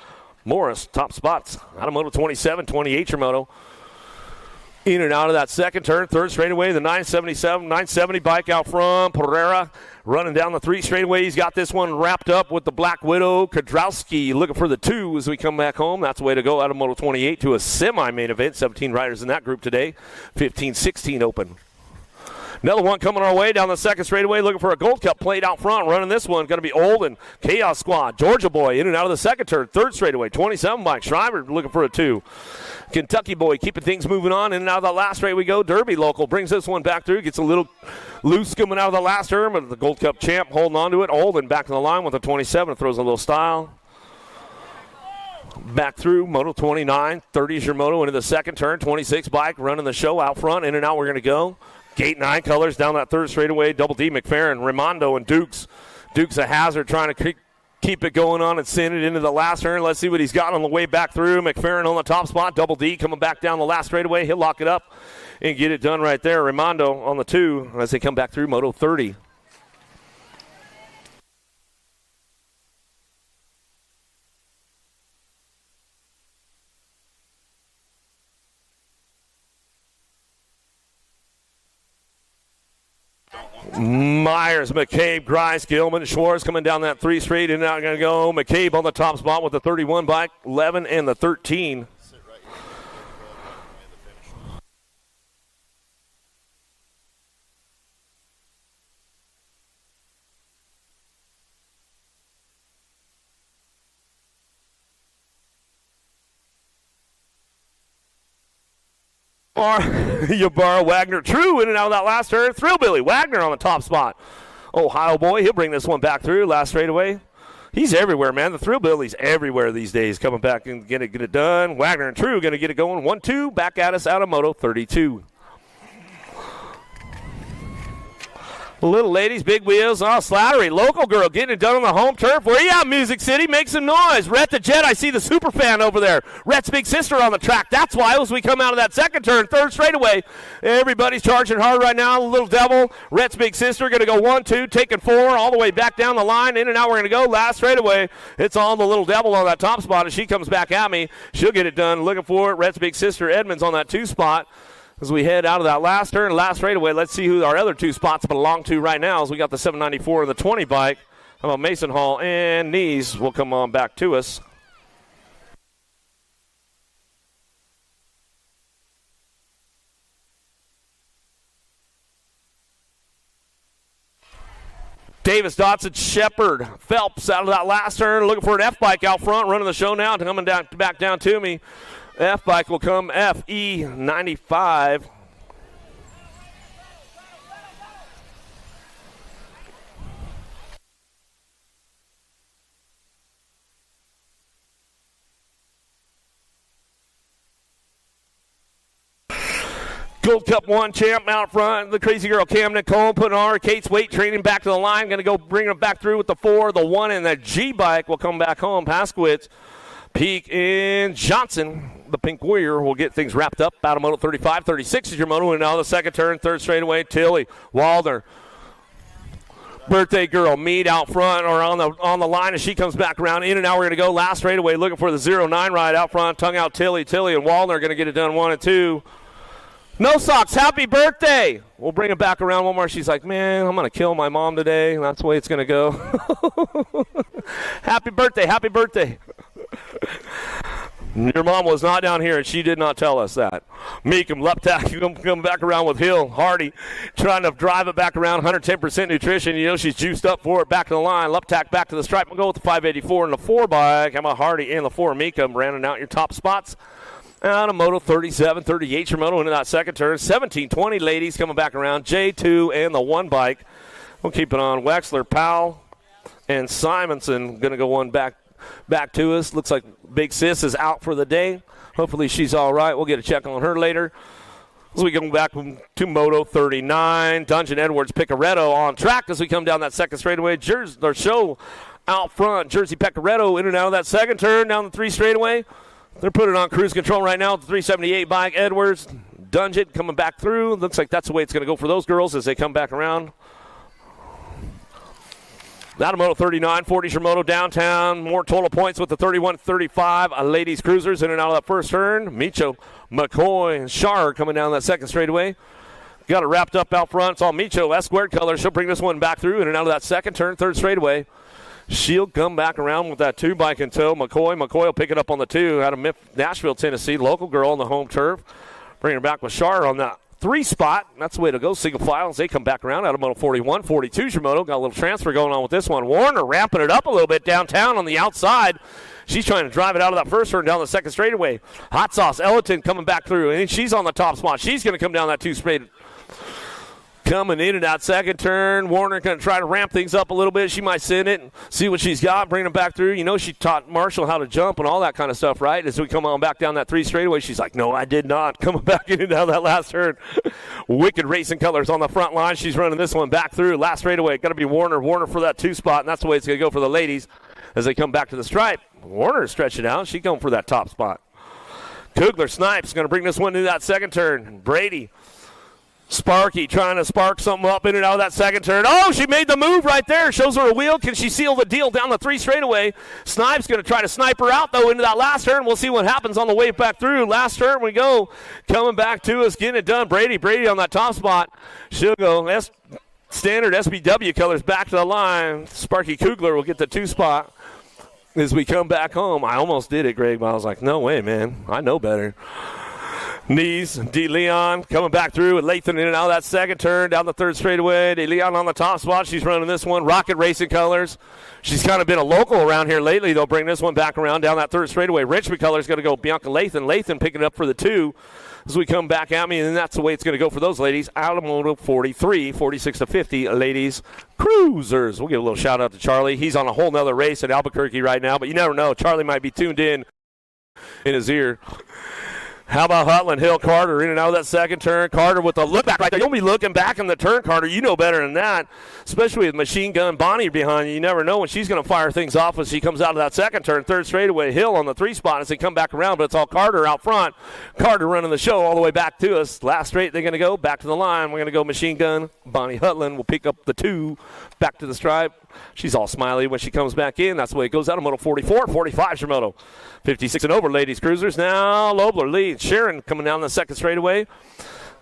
Morris, top spots. Out of Moto 27, 28 your moto. In and out of that second turn. Third straightaway, the 970 bike out front. Pereira running down the 3 straightaway. He's got this one wrapped up with the Black Widow. Kodrowski looking for the 2 as we come back home. That's the way to go out of Moto 28 to a semi-main event. 17 riders in that group today. 15-16 Open. Another one coming our way down the second straightaway, looking for a Gold Cup plate out front. Running this one, going to be Olden, Chaos Squad, Georgia Boy in and out of the second turn. Third straightaway, 27 bike. Schreiber looking for a 2. Kentucky Boy keeping things moving on. In and out of the last straight we go. Derby Local brings this one back through. Gets a little loose coming out of the last turn, but the Gold Cup champ holding on to it. Olden back in the line with a 27. Throws a little style. Back through, Moto 29. 30 is your moto into the second turn. 26 bike running the show out front. In and out we're going to go. Gate 9 colors down that third straightaway. Double D, McFerrin, Raimondo, and Dukes. Dukes a hazard trying to keep it going on and send it into the last turn. Let's see what he's got on the way back through. McFerrin on the top spot. Double D coming back down the last straightaway. He'll lock it up and get it done right there. Raimondo on the 2 as they come back through Moto 30. Myers, McCabe, Grice, Gilman, Schwartz coming down that 3 straight and out going to go. McCabe on the top spot with the 31 bike, 11 and the 13. Ybarra, Wagner, True in and out of that last turn. Thrillbilly, Wagner on the top spot. Ohio Boy, he'll bring this one back through. Last straightaway. He's everywhere, man. The Thrillbilly's everywhere these days. Coming back and get it done. Wagner and True going to get it going. 1-2, back at us out of Moto 32. Little ladies, big wheels. Oh, Slattery, local girl, getting it done on the home turf. Where you at, Music City? Make some noise. Rhett the Jet, I see the super fan over there. Rhett's big sister on the track. That's why as we come out of that second turn, third straightaway, everybody's charging hard right now. Little Devil, Rhett's big sister, going to go 1-2, taking 4, all the way back down the line. In and out we're going to go. Last straightaway, it's all the Little Devil on that top spot. As she comes back at me, she'll get it done. Looking for it. Rhett's big sister, Edmonds, on that 2 spot. As we head out of that last turn, last straightaway, let's see who our other 2 spots belong to right now. As we got the 794 and the 20 bike. How about Mason Hall and Knees will come on back to us. Davis, Dotson, Shepard, Phelps out of that last turn, looking for an F-bike out front, running the show now, coming back down to me. F-bike will come FE95. Gold Cup 1 champ out front. The crazy girl Cam Nicole putting on her Kate's weight training back to the line. Going to go bring them back through with the 4, the 1, and the G-bike will come back home. Paskowitz, Peak, and Johnson. The Pink Warrior will get things wrapped up. Out of Moto 35, 36 is your moto. And now the second turn, third straightaway. Tilly, Waldner, Birthday Girl, Mead out front or on the line as she comes back around. In and out we're going to go. Last straightaway looking for the 09 ride out front. Tongue out Tilly and Waldner going to get it done 1 and 2. No Socks, happy birthday. We'll bring it back around one more. She's like, man, I'm going to kill my mom today. And that's the way it's going to go. Happy birthday, happy birthday. Your mom was not down here, and she did not tell us that. Meekum, left tackle, come back around with Hill. Hardy trying to drive it back around, 110% nutrition. You know she's juiced up for it, back to the line. Left tack back to the stripe. We'll go with the 584 and the 4 bike. How about Hardy and the 4 Meekum rounding out your top spots? Out of moto 37, 38 your moto into that second turn. 17, 20 ladies coming back around. J2 and the 1 bike. We'll keep it on. Wexler, Powell, and Simonson going to go one back to us. Looks like Big Sis is out for the day. Hopefully she's all right. We'll get a check on her later. As we go back to moto 39, Dungeon Edwards Picaretto on track as we come down that second straightaway. Show out front. Jersey Picaretto in and out of that second turn down the 3 straightaway. They're putting on cruise control right now with the 378 bike. Edwards, Dungeon coming back through. Looks like that's the way it's going to go for those girls as they come back around. Out of moto 39, 40's your moto downtown. More total points with the 31-35 ladies cruisers in and out of that first turn. Micho, McCoy, and Shar coming down that second straightaway. Got it wrapped up out front. It's all Micho, S-squared color. She'll bring this one back through in and out of that second turn, third straightaway. She'll come back around with that 2 bike in tow. McCoy will pick it up on the 2 out of Nashville, Tennessee. Local girl on the home turf. Bring her back with Shar on that 3 spot. That's the way to go. Single file as they come back around out of moto 41. 42's your moto. Got a little transfer going on with this one. Warner ramping it up a little bit downtown on the outside. She's trying to drive it out of that first turn down the second straightaway. Hot Sauce Ellerton coming back through, and she's on the top spot. She's going to come down that 2 straight. Coming in and out second turn. Warner going to try to ramp things up a little bit. She might send it and see what she's got, bring them back through. You know she taught Marshall how to jump and all that kind of stuff, right? As we come on back down that 3 straightaway, she's like, no, I did not. Coming back in and down that last turn. Wicked racing colors on the front line. She's running this one back through. Last straightaway, got to be Warner. Warner for that 2 spot, and that's the way it's going to go for the ladies as they come back to the stripe. Warner stretching out. She's going for that top spot. Kugler Snipes going to bring this one to that second turn. Brady. Sparky trying to spark something up in and out of that second turn. Oh, she made the move right there. Shows her a wheel. Can she seal the deal down the 3 straightaway? Snipes going to try to snipe her out, though, into that last turn. We'll see what happens on the way back through. Last turn we go. Coming back to us, getting it done. Brady on that top spot. She'll go standard SBW colors back to the line. Sparky Kugler will get the 2 spot as we come back home. I almost did it, Greg, but I was like, no way, man. I know better. Knees, De Leon coming back through with Lathan in and out of that second turn down the 3rd straightaway. De Leon on the top spot. She's running this one. Rocket Racing colors. She's kind of been a local around here lately. They'll bring this one back around down that 3rd straightaway. Richmond colors going to go Bianca Lathan. Lathan picking it up for the 2 as we come back at me, and that's the way it's going to go for those ladies. Out of moto 43, 46-50 ladies cruisers. We'll give a little shout out to Charlie. He's on a whole nother race in Albuquerque right now, but you never know. Charlie might be tuned in his ear. How about Hutland, Hill, Carter in and out of that second turn. Carter with the look back right there. You'll be looking back in the turn, Carter. You know better than that, especially with Machine Gun Bonnie behind you. You never know when she's going to fire things off as she comes out of that second turn. 3rd straightaway, Hill on the 3 spot as they come back around, but it's all Carter out front. Carter running the show all the way back to us. Last straight, they're going to go back to the line. We're going to go Machine Gun. Bonnie Hutland will pick up the 2 back to the stripe. She's all smiley when she comes back in. That's the way it goes out of moto 44. 45's your moto. 56 and over, ladies cruisers. Now Lobler leads. Sharon coming down the second straightaway.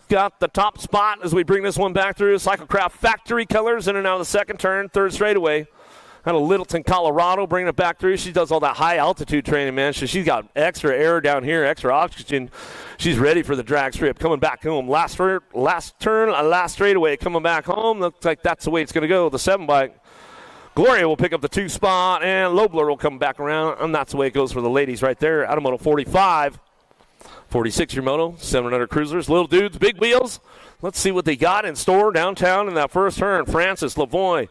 Got the top spot as we bring this one back through. Cyclecraft Factory colors in and out of the second turn. 3rd straightaway. Out of Littleton, Colorado, bringing it back through. She does all that high altitude training, man. She's got extra air down here, extra oxygen. She's ready for the drag strip. Coming back home. Last turn, last straightaway. Coming back home. Looks like that's the way it's going to go. The 7 bike. Gloria will pick up the 2 spot, and Lobler will come back around, and that's the way it goes for the ladies right there. Out of moto 45, 46 your moto, 700 cruisers, little dudes, big wheels. Let's see what they got in store downtown in that first turn. Francis, Lavoie,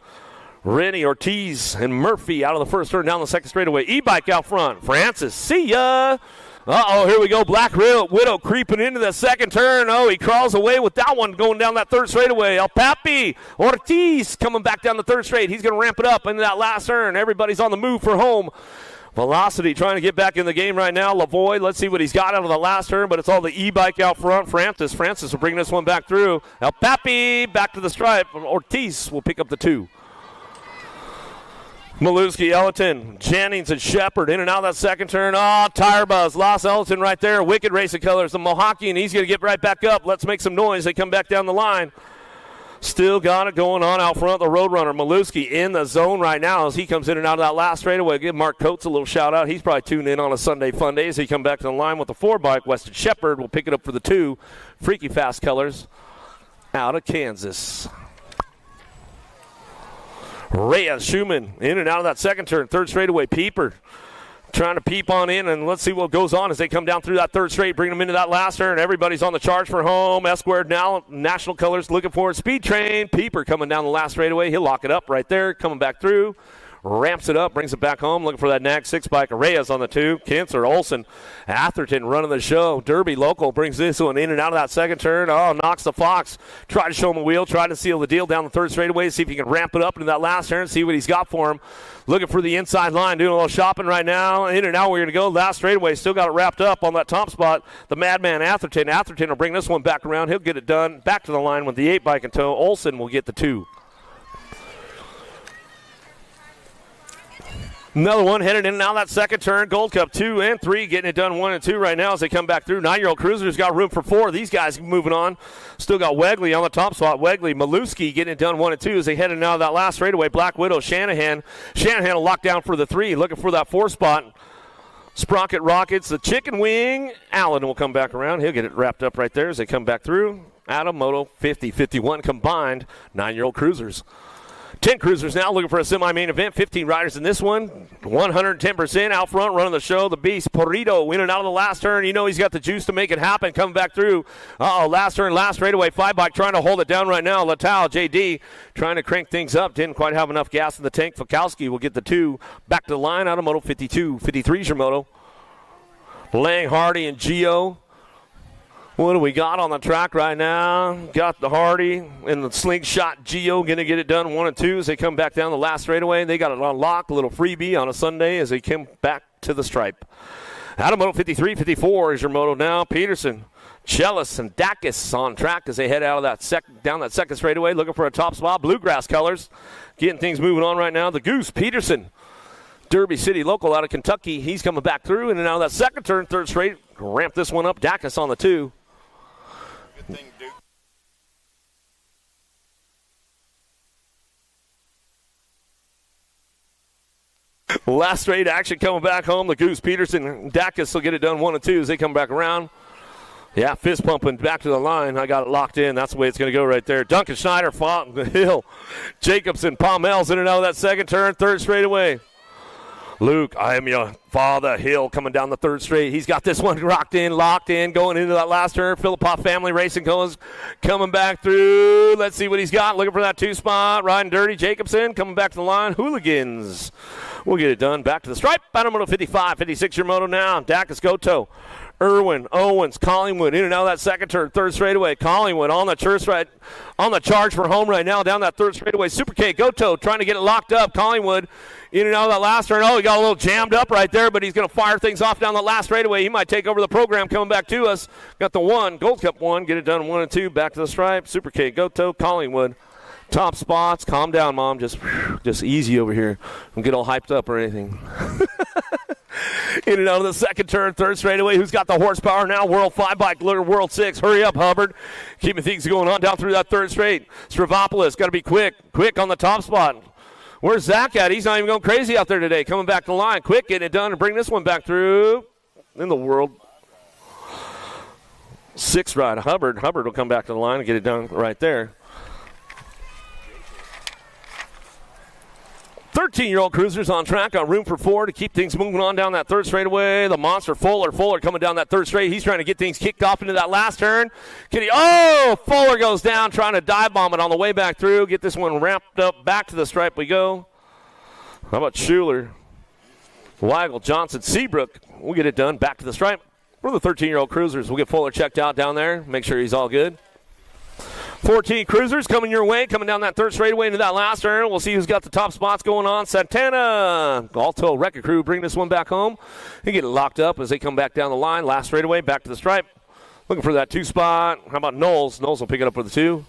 Rennie, Ortiz, and Murphy out of the first turn down the second straightaway. E-bike out front. Francis, see ya. Uh-oh, here we go. Black Widow creeping into the second turn. Oh, he crawls away with that one going down that 3rd straightaway. El Papi Ortiz coming back down the 3rd straight. He's going to ramp it up into that last turn. Everybody's on the move for home. Velocity trying to get back in the game right now. Lavoie, let's see what he's got out of the last turn, but it's all the E-bike out front. Francis will bring this one back through. El Papi back to the stripe. Ortiz will pick up the 2. Maluski, Ellerton, Jennings, and Shepard in and out of that second turn. Oh, tire buzz. Lost Ellerton right there. Wicked racing colors. The Mohawk, and he's going to get right back up. Let's make some noise. They come back down the line. Still got it going on out front. The Roadrunner, Maluski, in the zone right now as he comes in and out of that last straightaway. Give Mark Coates a little shout-out. He's probably tuned in on a Sunday fun day as he come back to the line with the 4-bike. Weston Shepherd will pick it up for the 2. Freaky Fast Colors out of Kansas. Reyes, Schumann, in and out of that second turn. Third straightaway, Peeper. Trying to peep on in, and let's see what goes on as they come down through that third straight, bring them into that last turn. Everybody's on the charge for home. S-squared now, National Colors looking for it. Speed Train, Peeper coming down the last straightaway. He'll lock it up right there, coming back through. Ramps it up, brings it back home, looking for that nag 6-bike. Reyes on the 2. Kinzer, Olsen, Atherton running the show. Derby local brings this one in and out of that second turn. Oh, knocks the Fox. Try to show him a wheel, try to seal the deal down the third straightaway, see if he can ramp it up into that last turn, see what he's got for him. Looking for the inside line, doing a little shopping right now. In and out, we're going to go. Last straightaway, still got it wrapped up on that top spot. The Madman Atherton. Atherton will bring this one back around. He'll get it done. Back to the line with the 8-bike in tow. Olsen will get the 2. Another one headed in and out that second turn. Gold Cup 2 and 3 getting it done 1 and 2 right now as they come back through. 9-year-old Cruiser's got room for 4. These guys moving on. Still got Wegley on the top spot. Wegley, Maluski getting it done 1 and 2 as they head in and out of that last straightaway. Black Widow, Shanahan. Shanahan will lock down for the 3, looking for that 4 spot. Sprocket Rockets, the Chicken Wing. Allen will come back around. He'll get it wrapped up right there as they come back through. Adam, Moto, 50-51 combined. 9-year-old Cruisers. 10 Cruisers now looking for a semi-main event. 15 riders in this one. 110% out front running the show. The Beast, Porrito, in and out of the last turn. You know he's got the juice to make it happen. Coming back through. Last turn, last straightaway. 5-bike trying to hold it down right now. Latal, JD, trying to crank things up. Didn't quite have enough gas in the tank. Fakowski will get the 2. Back to the line out of Moto 52. 53 is your Moto. Lang, Hardy, and Gio. What do we got on the track right now? Got the Hardy and the slingshot Gio going to get it done 1 and 2 as they come back down the last straightaway. They got it on lock, a little freebie on a Sunday as they come back to the stripe. Out of Moto 53, 54 is your Moto now. Peterson, Chellis, and Dacus on track as they head out of that down that second straightaway looking for a top spot. Bluegrass Colors getting things moving on right now. The Goose, Peterson, Derby City local out of Kentucky. He's coming back through in and out of that second turn, third straight. Ramp this one up. Dacus on the 2. Thing, Duke. Last straight action coming back home. The Goose, Peterson, and Dacus will get it done 1 and 2 as they come back around. Yeah, fist pumping back to the line. I got it locked in. That's the way it's going to go right there. Duncan Schneider, Hill, Jacobson, Palmel's in and out of that second turn, third straightaway. Luke, I am your father. Hill coming down the third straight. He's got this one locked in, going into that last turn. Philippa Family Racing goes coming back through. Let's see what he's got. Looking for that 2 spot. Riding dirty. Jacobson coming back to the line. Hooligans. We'll get it done. Back to the stripe. Bottom Moto 55, 56 your Moto now. Dacus Goto. Irwin, Owens, Collingwood in and out of that second turn, third straightaway. Collingwood on the charge for home right now, down that third straightaway. Super K, Goto trying to get it locked up. Collingwood in and out of that last turn. Oh, he got a little jammed up right there, but he's going to fire things off down the last straightaway. He might take over the program coming back to us. Got the 1, Gold Cup 1, get it done 1 and 2, back to the stripe. Super K, Goto, Collingwood. Top spots. Calm down, Mom. Just easy over here. Don't get all hyped up or anything. In and out of the second turn, third straightaway. Who's got the horsepower now? World 5-bike, World 6. Hurry up, Hubbard. Keeping things going on down through that third straight. Stravopoulos got to be quick on the top spot. Where's Zach at? He's not even going crazy out there today. Coming back to the line. Quick, getting it done and bring this one back through. In the World 6 ride. Hubbard will come back to the line and get it done right there. 13-year-old Cruisers on track, on room for 4 to keep things moving on down that third straightaway. The monster Fuller coming down that third straight. He's trying to get things kicked off into that last turn. Fuller goes down, trying to dive bomb it on the way back through. Get this one wrapped up. Back to the stripe we go. How about Schuler? Weigel, Johnson, Seabrook. We'll get it done. Back to the stripe. For the 13-year-old Cruisers, we'll get Fuller checked out down there. Make sure he's all good. 14 Cruisers coming your way, coming down that third straightaway into that last turn. We'll see who's got the top spots going on. Santana, Alto Wrecker Crew, bring this one back home. They get it locked up as they come back down the line. Last straightaway, back to the stripe. Looking for that 2 spot. How about Knowles? Knowles will pick it up for the 2.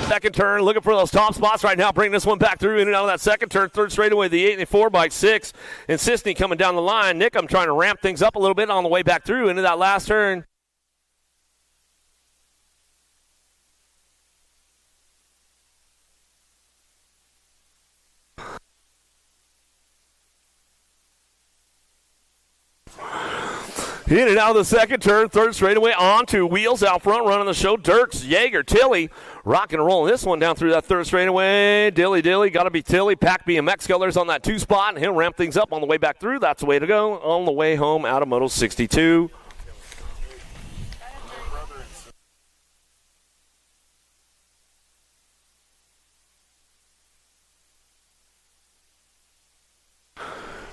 Second turn, looking for those top spots right now. Bring this one back through in and out of that second turn. Third straightaway, the 8 and the 4 bike 6. And Sisney coming down the line. Nick, I'm trying to ramp things up a little bit on the way back through into that last turn. In and out of the second turn, third straightaway, on to wheels out front, running the show. Dirks, Yeager, Tilly, rocking and rolling this one down through that third straightaway. Dilly, got to be Tilly. Pack BMX colors on that 2 spot, and he'll ramp things up on the way back through. That's the way to go on the way home out of Moto 62.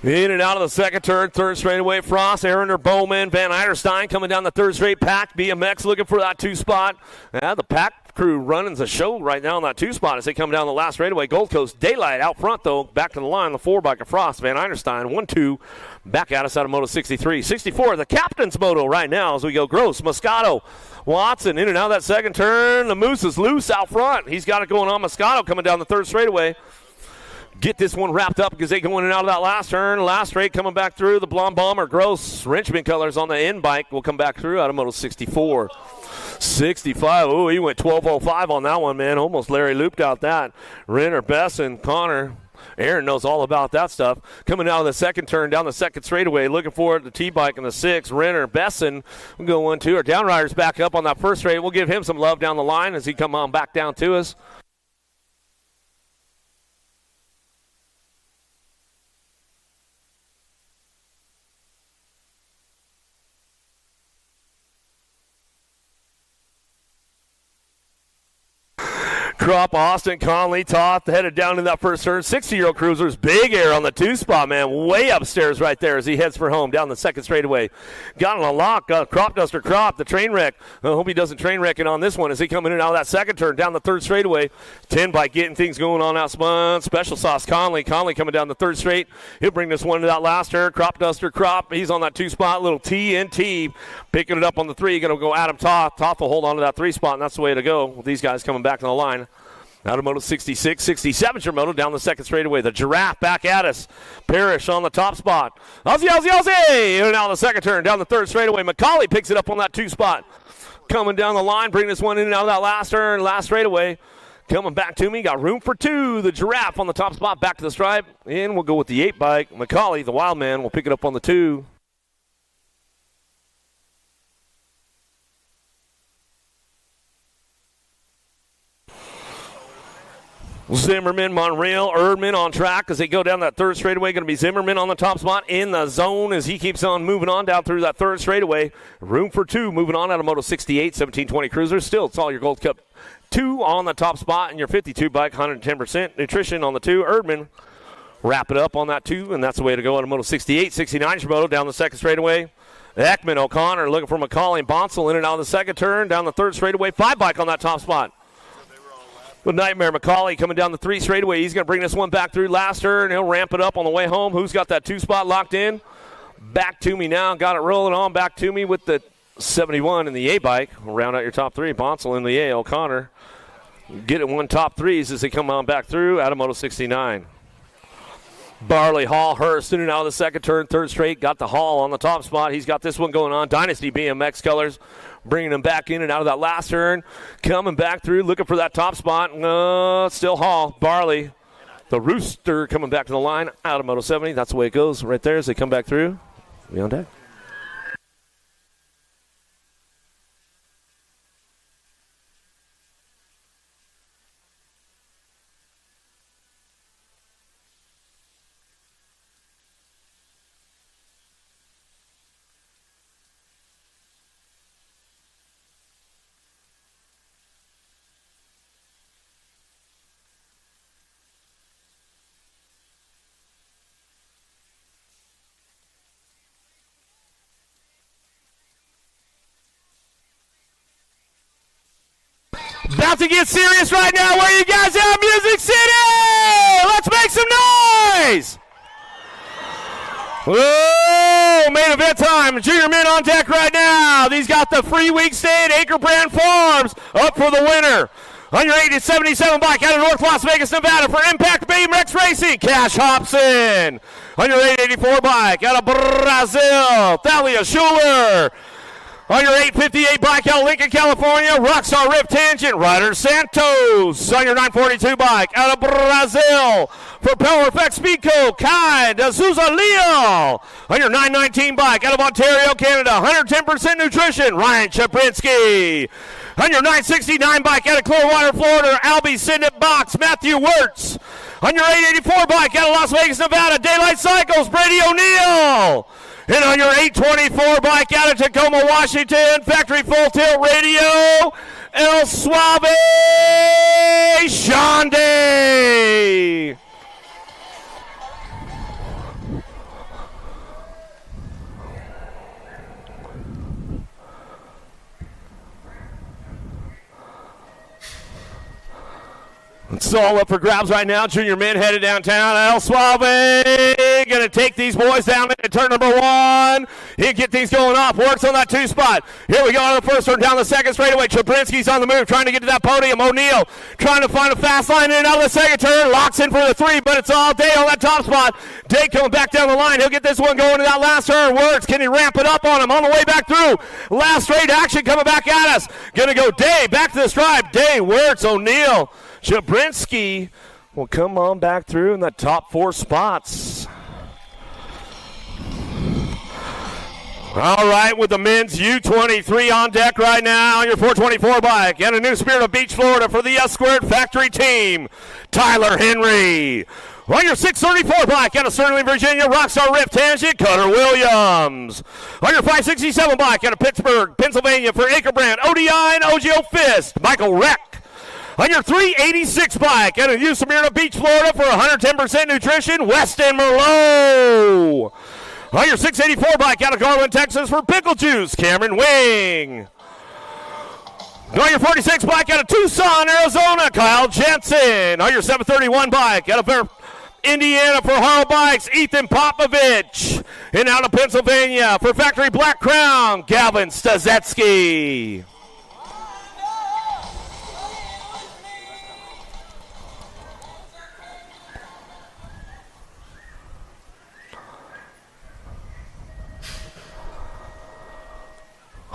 In and out of the second turn, third straightaway, Frost, Aaron Bowman, Van Eiderstein coming down the third straight. Pack BMX looking for that 2 spot. The Pack crew running the show right now on that 2 spot as they come down the last straightaway. Gold Coast Daylight out front, though. Back to the line, the 4 bike of Frost, Van Eiderstein, 1-2. Back at us out of Moto 63. 64, the captain's moto right now as we go. Gross, Moscato, Watson in and out of that second turn. The Moose is loose out front. He's got it going on. Moscato coming down the third straightaway. Get this one wrapped up because they go in and out of that last turn. Last straight coming back through. The Blonde Bomber, Gross, Wrenchman colors on the end bike will come back through out of Moto 64. 65. Oh, he went 12.05 on that one, man. Almost Larry looped out that. Renner, Besson, Connor. Aaron knows all about that stuff. Coming out of the second turn, down the second straightaway, looking for the T-bike in the 6. Renner, Besson, we'll go 1-2. Our downriders back up on that first straight. We'll give him some love down the line as he come on back down to us. Crop, Austin, Conley, Toth headed down to that first turn. 60-year-old cruisers, big air on the 2 spot, man. Way upstairs right there as he heads for home down the second straightaway. Got on a lock. Crop Duster, Crop, the train wreck. I hope he doesn't train wreck it on this one as he come in and out of that second turn down the third straightaway. 10 bike getting things going on out spun. Special sauce, Conley. Conley coming down the third straight. He'll bring this one to that last turn. Crop Duster, Crop. He's on that 2 spot. Little TNT picking it up on the 3. Going to go Adam Toth. Toth will hold on to that 3 spot, and that's the way to go with these guys coming back to the line. Out of Moto 66, 67's your moto down the second straightaway. The Giraffe back at us. Parrish on the top spot. Ozzy! In and out of the second turn, down the third straightaway. McCauley picks it up on that 2 spot. Coming down the line, bring this one in and out of that last turn, last straightaway. Coming back to me, got room for 2. The Giraffe on the top spot, back to the stripe. And we'll go with the 8 bike. McCauley, the Wild Man, will pick it up on the 2. Zimmerman, Monreal, Erdman on track as they go down that third straightaway. Going to be Zimmerman on the top spot in the zone as he keeps on moving on down through that third straightaway. Room for 2 moving on out of Moto 68, 1720 cruisers. Still, it's all your Gold Cup 2 on the top spot and your 52 bike, 110% nutrition on the 2. Erdman wrap it up on that 2, and that's the way to go out of Moto 68. 69 is your moto down the second straightaway. Ekman, O'Connor looking for McCauley and Bonsall in and out of the second turn. Down the third straightaway. 5 bike on that top spot. With Nightmare McCauley coming down the 3 straightaway. He's going to bring this one back through last turn. He'll ramp it up on the way home. Who's got that 2 spot locked in? Back to me now. Got it rolling on. Back to me with the 71 in the A bike. We'll round out your top 3. Bonsall in the A. O'Connor. Get it 1 top 3s as they come on back through out of Moto 69. Barley, Hall, Hurst in and out of the second turn, third straight. Got the Hall on the top spot. He's got this one going on. Dynasty BMX colors. Bringing him back in and out of that last turn. Coming back through, looking for that top spot. Still Hall. Barley. The Rooster coming back to the line out of Moto 70. That's the way it goes right there as they come back through. We on deck. About to get serious right now. Where you guys at, Music City? Let's make some noise. Whoa, main event time. Junior men on deck right now. These got the free week stay at Acre Brand Farms up for the winner. On your 877 bike out of North Las Vegas, Nevada for Impact BMX Racing, Cash Hobson. On your 884 bike out of Brazil, Thalia Schuler. On your 858 bike out of Lincoln, California, Rockstar Rift Tangent, Ryder Santos. On your 942 bike out of Brazil for Power Effect Speedco, Kai D'Souza Leo. On your 919 bike out of Ontario, Canada, 110% nutrition, Ryan Chaprinsky. On your 969 bike out of Clearwater, Florida, Albie Sidney Box, Matthew Wirtz. On your 884 bike out of Las Vegas, Nevada, Daylight Cycles, Brady O'Neill. And on your 824 bike out of Tacoma, Washington, Factory Full Tilt Radio, El Suave Shonday. It's all up for grabs right now. Junior men headed downtown. El Suave going to take these boys down into turn number one. He'll get things going off. Works on that two spot. Here we go on the first turn, down the second straightaway. Chabrinsky's on the move, trying to get to that podium. O'Neal trying to find a fast line in and out of the second turn. Locks in for the three, but it's all Day on that top spot. Day coming back down the line. He'll get this one going to that last turn. Works. Can he ramp it up on him on the way back through? Last straight action coming back at us. Going to go Day back to the stripe. Day, Works, O'Neal. Chabrinsky will come on back through in the top four spots. All right, with the men's U23 on deck right now on your 424 bike. And a new Spirit of Beach, Florida for the S-Squared Factory team, Tyler Henry. On your 634 bike out of Sterling, Virginia, Rockstar Rift Tangent, Cutter Williams. On your 567 bike out of Pittsburgh, Pennsylvania for Acre Brand, ODI and OGO Fist, Michael Reck. On your 386 bike out of New Smyrna Beach, Florida for 110% nutrition, Weston Merlot. On your 684 bike out of Garland, Texas for Pickle Juice, Cameron Wing. On your 46 bike out of Tucson, Arizona, Kyle Jensen. On your 731 bike out of Indiana for Harl Bikes, Ethan Popovich. And out of Pennsylvania for Factory Black Crown, Gavin Stazetsky.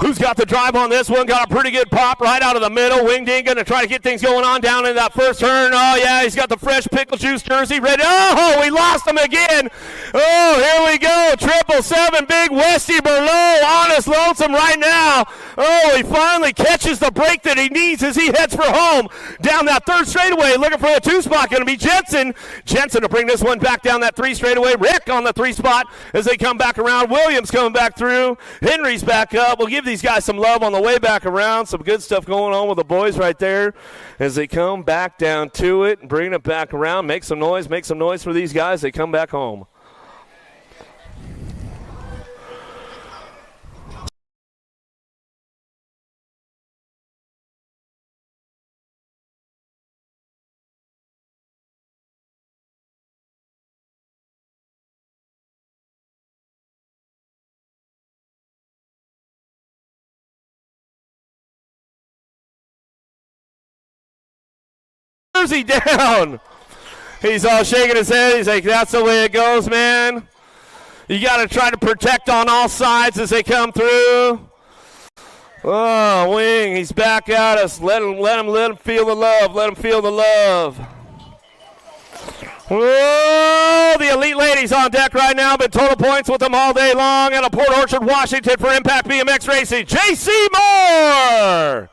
Who's got the drive on this one? Got a pretty good pop right out of the middle. Wingding going to try to get things going on down in that first turn. Oh, yeah, he's got the fresh pickle juice jersey ready. Oh, we lost him again. Oh, here we go. 777, big Westy Merlot, honest lonesome right now. Oh, he finally catches the break that he needs as he heads for home. Down that third straightaway, looking for a two spot. Going to be Jensen. Jensen to bring this one back down that three straightaway. Rick on the three spot as they come back around. Williams coming back through. Henry's back up. We'll give these guys some love on the way back around. Some good stuff going on with the boys right there as they come back down to it and bring it back around. Make some noise for these guys. They come back home. Jersey down. He's all shaking his head. He's like, that's the way it goes, man. You got to try to protect on all sides as they come through. Oh, Wing, he's back at us. Let him feel the love. Let him feel the love. Whoa, the elite ladies on deck right now. Been total points with them all day long. Out of Port Orchard, Washington for Impact BMX Racing, J.C. Moore.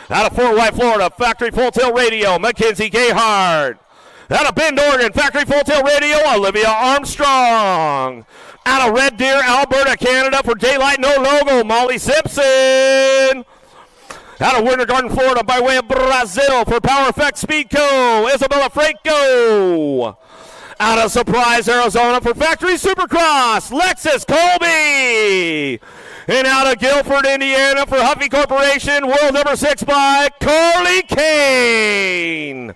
Out of Fort White, Florida, Factory Full Tilt Radio, Mackenzie Gayhart. Out of Bend, Oregon, Factory Full Tilt Radio, Olivia Armstrong. Out of Red Deer, Alberta, Canada, for Daylight No Logo, Molly Simpson. Out of Winter Garden, Florida, by way of Brazil, for Power Effect Speedco, Isabella Franco. Out of Surprise, Arizona, for Factory Supercross, Lexus Colby. And out of Guilford, Indiana for Huffy Corporation, world number 6 by Carly Kane.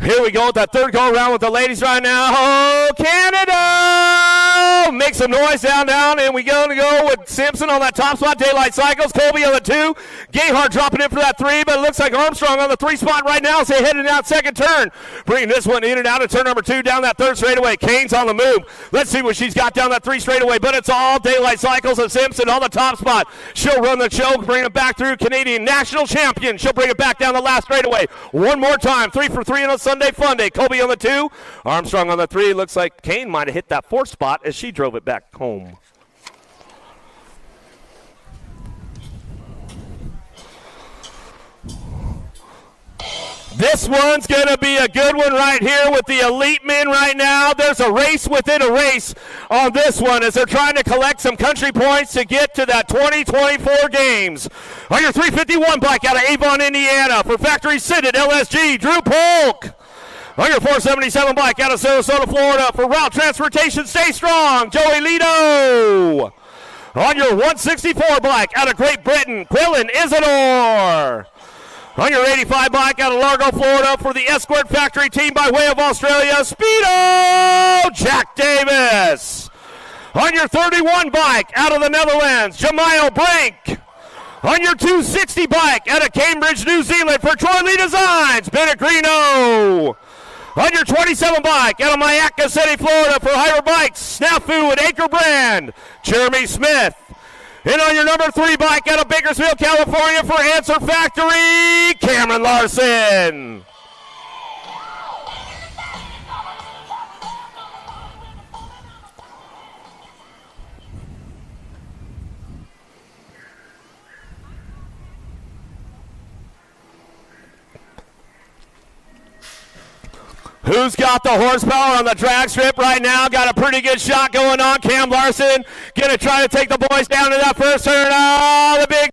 Here we go with that third go around with the ladies right now. Oh, Canada! Make some noise down, and we going to go with Simpson on that top spot. Daylight Cycles, Colby on the 2. Gayhart dropping in for that 3, but it looks like Armstrong on the 3 spot right now as they heading out second turn. Bringing this one in and out of turn number 2 down that third straightaway. Kane's on the move. Let's see what she's got down that 3 straightaway, but it's all Daylight Cycles and Simpson on the top spot. She'll run the show, bring it back through. Canadian national champion. She'll bring it back down the last straightaway. One more time. 3 for 3 on a Sunday fun day. Colby on the 2. Armstrong on the 3. Looks like Kane might have hit that 4th spot as she drove it back home. This one's going to be a good one right here with the elite men right now. There's a race within a race on this one as they're trying to collect some country points to get to that 2024 games. On your 351 bike out of Avon, Indiana for Factory Sit at LSG, Drew Polk. On your 477 bike out of Sarasota, Florida for Route Transportation, Stay Strong, Joey Lito. On your 164 bike out of Great Britain, Quillen Isidore. On your 85 bike out of Largo, Florida for the Escort Factory team by way of Australia, Speedo Jack Davis. On your 31 bike out of the Netherlands, Jamayo Brink. On your 260 bike out of Cambridge, New Zealand for Troy Lee Designs, Pellegrino. On your 27 bike out of Mayaca City, Florida for Higher Bikes, Snafu and Acre Brand, Jeremy Smith. And on your number 3 bike out of Bakersfield, California for Answer Factory, Cameron Larson. Who's got the horsepower on the drag strip right now? Got a pretty good shot going on. Cam Larson going to try to take the boys down to that first turn. Oh, the big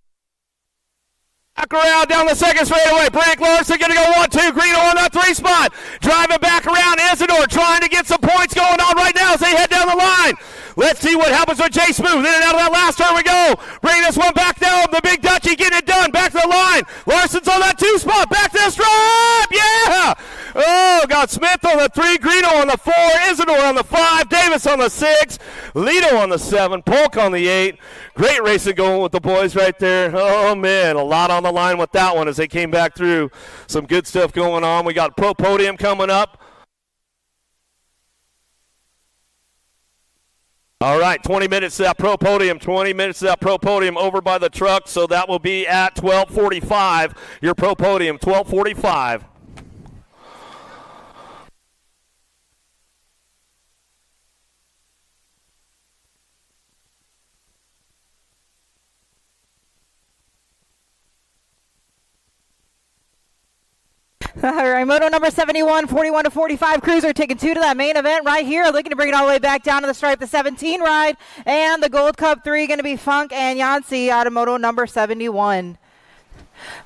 back around down the second straightaway. Brink Larson going to go 1-2. Greeno on that 3 spot. Driving back around. Isidore trying to get some points going on right now as they head down the line. Let's see what happens with Jay Smooth. In and out of that last turn we go. Bring this one back down. The Big Dutchie getting it done. Back to the line. Larson's on that 2 spot. Back to the stripe. Yeah. Oh, got Smith on the 3. Greeno on the 4. Isidore on the 5. Davis on the 6. Lito on the 7. Polk on the 8. Great racing going with the boys right there. Oh, man. A lot on the line with that one as they came back through. Some good stuff going on. We got Pro Podium coming up. All right, 20 minutes to that Pro Podium, 20 minutes to that Pro Podium over by the truck, so that will be at 12:45, your Pro Podium, 12:45. All right, moto number 71, 41-45 cruiser, taking 2 to that main event right here, looking to bring it all the way back down to the stripe, the 17 ride, and the Gold Cup 3 going to be Funk and Yancey out of moto number 71.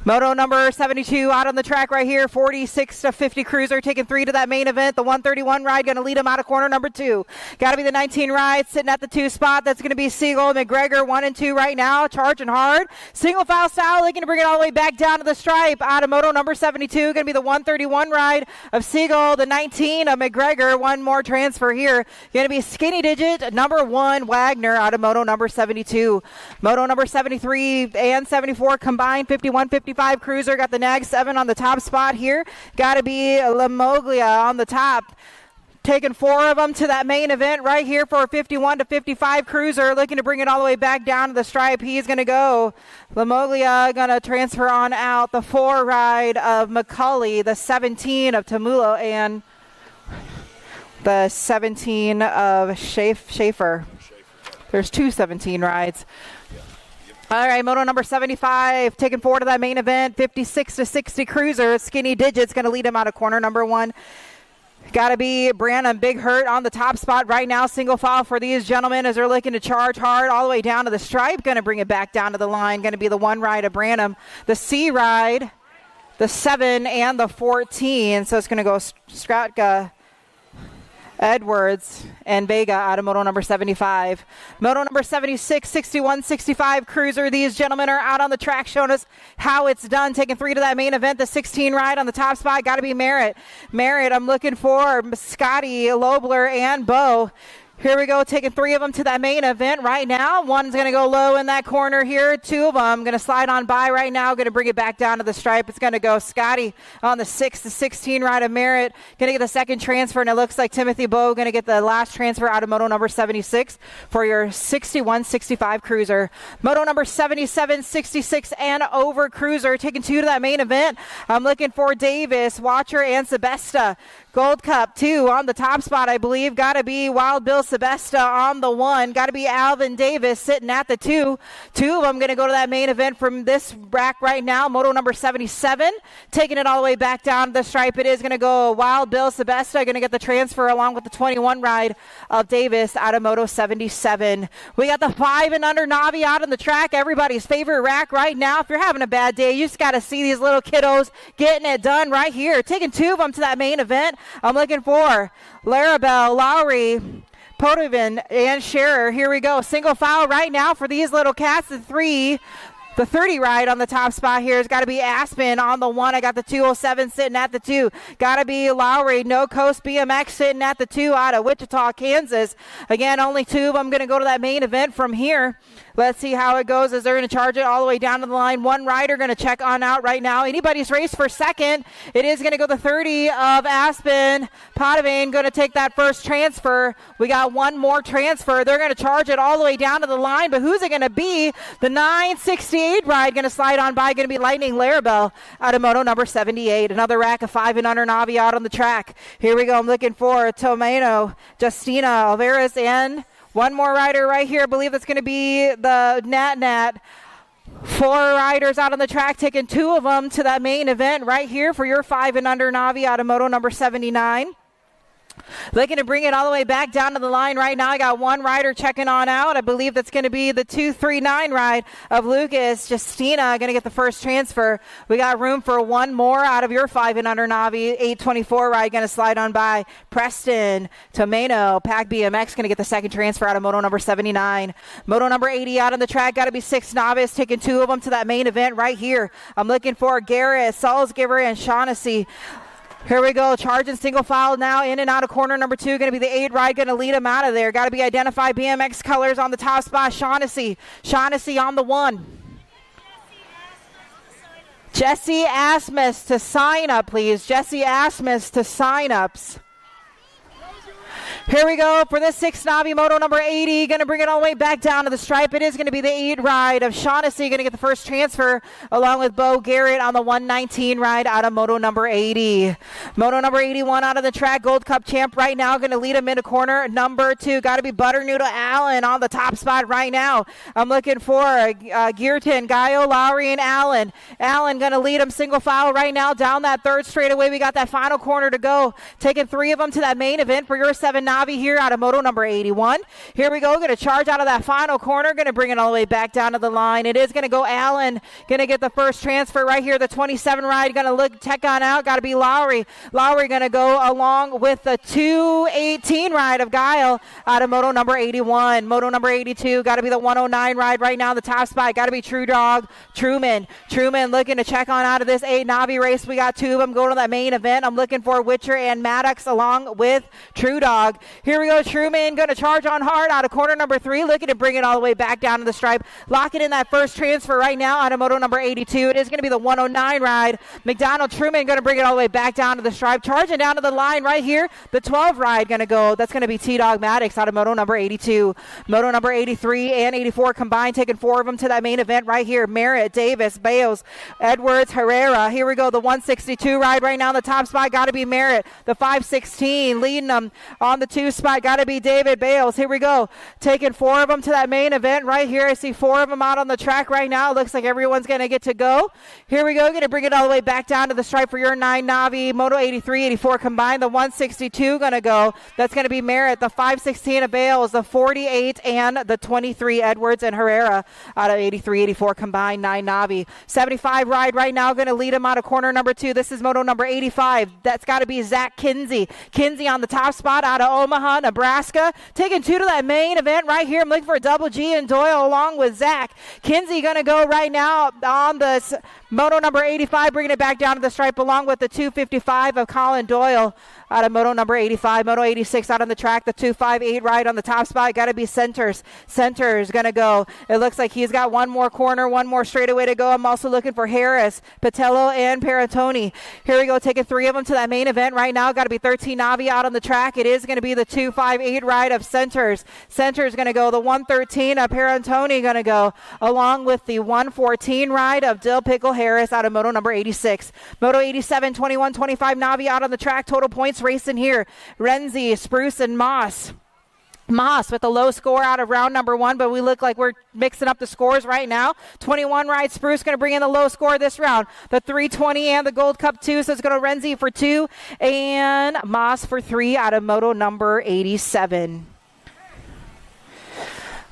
Moto number 72 out on the track right here, 46-50 cruiser, taking 3 to that main event. The 131 ride going to lead him out of corner number 2. Got to be the 19 ride sitting at the 2 spot. That's going to be Siegel, McGregor, 1 and 2 right now, charging hard. Single file style, looking to bring it all the way back down to the stripe. Out of moto number 72, going to be the 131 ride of Siegel, the 19 of McGregor. One more transfer here. Going to be Skinny Digit, number 1, Wagner out of moto number 72. Moto number 73 and 74 combined, 51-55 cruiser. Got the Nag 7 on the top spot here. Got to be Lamoglia on the top. Taking 4 of them to that main event right here for a 51-55 cruiser. Looking to bring it all the way back down to the stripe. He's going to go. Lamoglia going to transfer on out. The 4 ride of McCulley. The 17 of Tamulo. And the 17 of Schaefer. There's 2 17 rides. All right, moto number 75, taking 4 to that main event, 56-60 cruiser. Skinny Digits going to lead him out of corner number 1. Got to be Branham. Big Hurt on the top spot right now. Single file for these gentlemen as they're looking to charge hard all the way down to the stripe. Going to bring it back down to the line. Going to be the 1 ride of Branham. The C ride, the 7 and the 14. So it's going to go Stratka, Edwards, and Vega out of moto number 75. Moto number 76, 61, 65 Cruiser. These gentlemen are out on the track showing us how it's done. Taking 3 to that main event. The 16 ride on the top spot. Got to be Merritt. Merritt, I'm looking for Scotty, Lobler, and Bo. Here we go, taking 3 of them to that main event right now. One's going to go low in that corner here. 2 of them going to slide on by right now. Going to bring it back down to the stripe. It's going to go Scotty on the 6 to 16 ride of Merritt. Going to get the second transfer, and it looks like Timothy Bowe going to get the last transfer out of moto number 76 for your 61-65 Cruiser. Moto number 77, 66 and over Cruiser. Taking 2 to that main event. I'm looking for Davis, Watcher, and Sebesta. Gold Cup 2 on the top spot, I believe. Got to be Wild Bill Sebesta on the 1. Got to be Alvin Davis sitting at the 2. 2 of them going to go to that main event from this rack right now. Moto number 77. Taking it all the way back down to the stripe. It is going to go Wild Bill Sebesta. Going to get the transfer along with the 21 ride of Davis out of Moto 77. We got the 5 and under Navi out on the track. Everybody's favorite rack right now. If you're having a bad day, you just got to see these little kiddos getting it done right here. Taking 2 of them to that main event. I'm looking for Larabelle, Lowry, Potovin, and Scherer. Here we go. Single file right now for these little cats. The 3. The 30 ride on the top spot here has got to be Aspen on the 1. I got the 207 sitting at the 2. Got to be Lowry. No Coast BMX sitting at the 2 out of Wichita, Kansas. Again, only 2 of them going to go to that main event from here. Let's see how it goes as they're going to charge it all the way down to the line. 1 rider going to check on out right now. Anybody's race for second. It is going to go the 30 of Aspen. Potovane going to take that first transfer. We got 1 more transfer. They're going to charge it all the way down to the line, but who's it going to be? The 968 ride going to slide on by. Going to be Lightning Larabelle out of moto number 78. Another rack of 5 and under Navi out on the track. Here we go. I'm looking for Tomeno, Justina Alvarez, and 1 more rider right here. I believe it's going to be the Nat. 4 riders out on the track, taking 2 of them to that main event right here for your 5 and under Navi out of moto number 79. Looking to bring it all the way back down to the line right now. I got 1 rider checking on out. I believe that's going to be the 239 ride of Lucas. Justina going to get the first transfer. We got room for 1 more out of your 5 and under Navi. 824 ride going to slide on by. Preston, Tomeno, Pack BMX going to get the second transfer out of moto number 79. Moto number 80 out on the track. Got to be 6 Novice, taking 2 of them to that main event right here. I'm looking for Garrett, Salzgiver, and Shaughnessy. Here we go, charging single file now, in and out of corner number 2. Going to be the 8 ride, going to lead them out of there. Got to be identified BMX colors on the top spot. Shaughnessy on the 1. Jesse Asmus to sign up, please. Jesse Asmus to sign ups. Here we go for this 6 Navi moto number 80. Going to bring it all the way back down to the stripe. It is going to be the 8 ride of Shaughnessy. Going to get the first transfer along with Bo Garrett on the 119 ride out of moto number 80. Moto number 81 out of the track. Gold Cup champ right now. Going to lead him into corner number 2. Got to be Butternoodle Allen on the top spot right now. I'm looking for Gearton, Gaio, Lowry, and Allen. Allen going to lead him single file right now down that 3rd straightaway. We got that final corner to go. Taking 3 of them to that main event for your 7 Navi here out of moto number 81. Here we go. Going to charge out of that final corner. Going to bring it all the way back down to the line. It is going to go Allen. Going to get the first transfer right here. The 27 ride. Going to look tech on out. Got to be Lowry. Lowry going to go along with the 218 ride of Guile out of moto number 81. Moto number 82. Got to be the 109 ride right now. The top spot. Got to be True Dog. Truman looking to check on out of this 8 Navi race. We got 2 of them going to that main event. I'm looking for Witcher and Maddox along with True Dog. Here we go. Truman going to charge on hard out of corner number 3. Looking to bring it all the way back down to the stripe. Locking in that first transfer right now out of moto number 82. It is going to be the 109 ride. McDonald Truman going to bring it all the way back down to the stripe. Charging down to the line right here. The 12 ride going to go. That's going to be T-Dog Maddox out of moto number 82. Moto number 83 and 84 combined. Taking 4 of them to that main event right here. Merritt, Davis, Bales, Edwards, Herrera. Here we go. The 162 ride right now. The top spot got to be Merritt. The 516 leading them on the 2 spot, got to be David Bales. Here we go. Taking 4 of them to that main event right here. I see 4 of them out on the track right now. Looks like everyone's going to get to go. Here we go. Going to bring it all the way back down to the stripe for your 9 Navi. Moto 83, 84 combined. The 162 going to go. That's going to be Merritt. The 516 of Bales. The 48 and the 23 Edwards and Herrera out of 83, 84 combined. 9 Navi. 75 ride right now. Going to lead him out of corner number 2. This is Moto number 85. That's got to be Zach Kinsey. Kinsey on the top spot out of Omaha, Nebraska. Taking 2 to that main event right here. I'm looking for a double G and Doyle along with Zach. Kinsey going to go right now on the Moto number 85, bringing it back down to the stripe along with the 255 of Colin Doyle out of Moto number 85. Moto 86 out on the track. The 258 ride on the top spot. Got to be Centers. Centers going to go. It looks like he's got one more corner, one more straightaway to go. I'm also looking for Harris, Patello, and Peratoni. Here we go, taking 3 of them to that main event right now. Got to be 13 Navi out on the track. It is going to be the 258 ride of Centers. Centers going to go. The 113 of Peratoni going to go along with the 114 ride of Dill Pickle Harris out of Moto number 86. Moto 87, 21, 25 Navi out on the track. Total points racing here. Renzi, Spruce, and Moss. Moss with a low score out of round number 1, but we look like we're mixing up the scores right now. 21 ride Spruce going to bring in the low score this round. The 320 and the Gold Cup 2, so it's going to Renzi for 2 and Moss for 3 out of Moto number 87.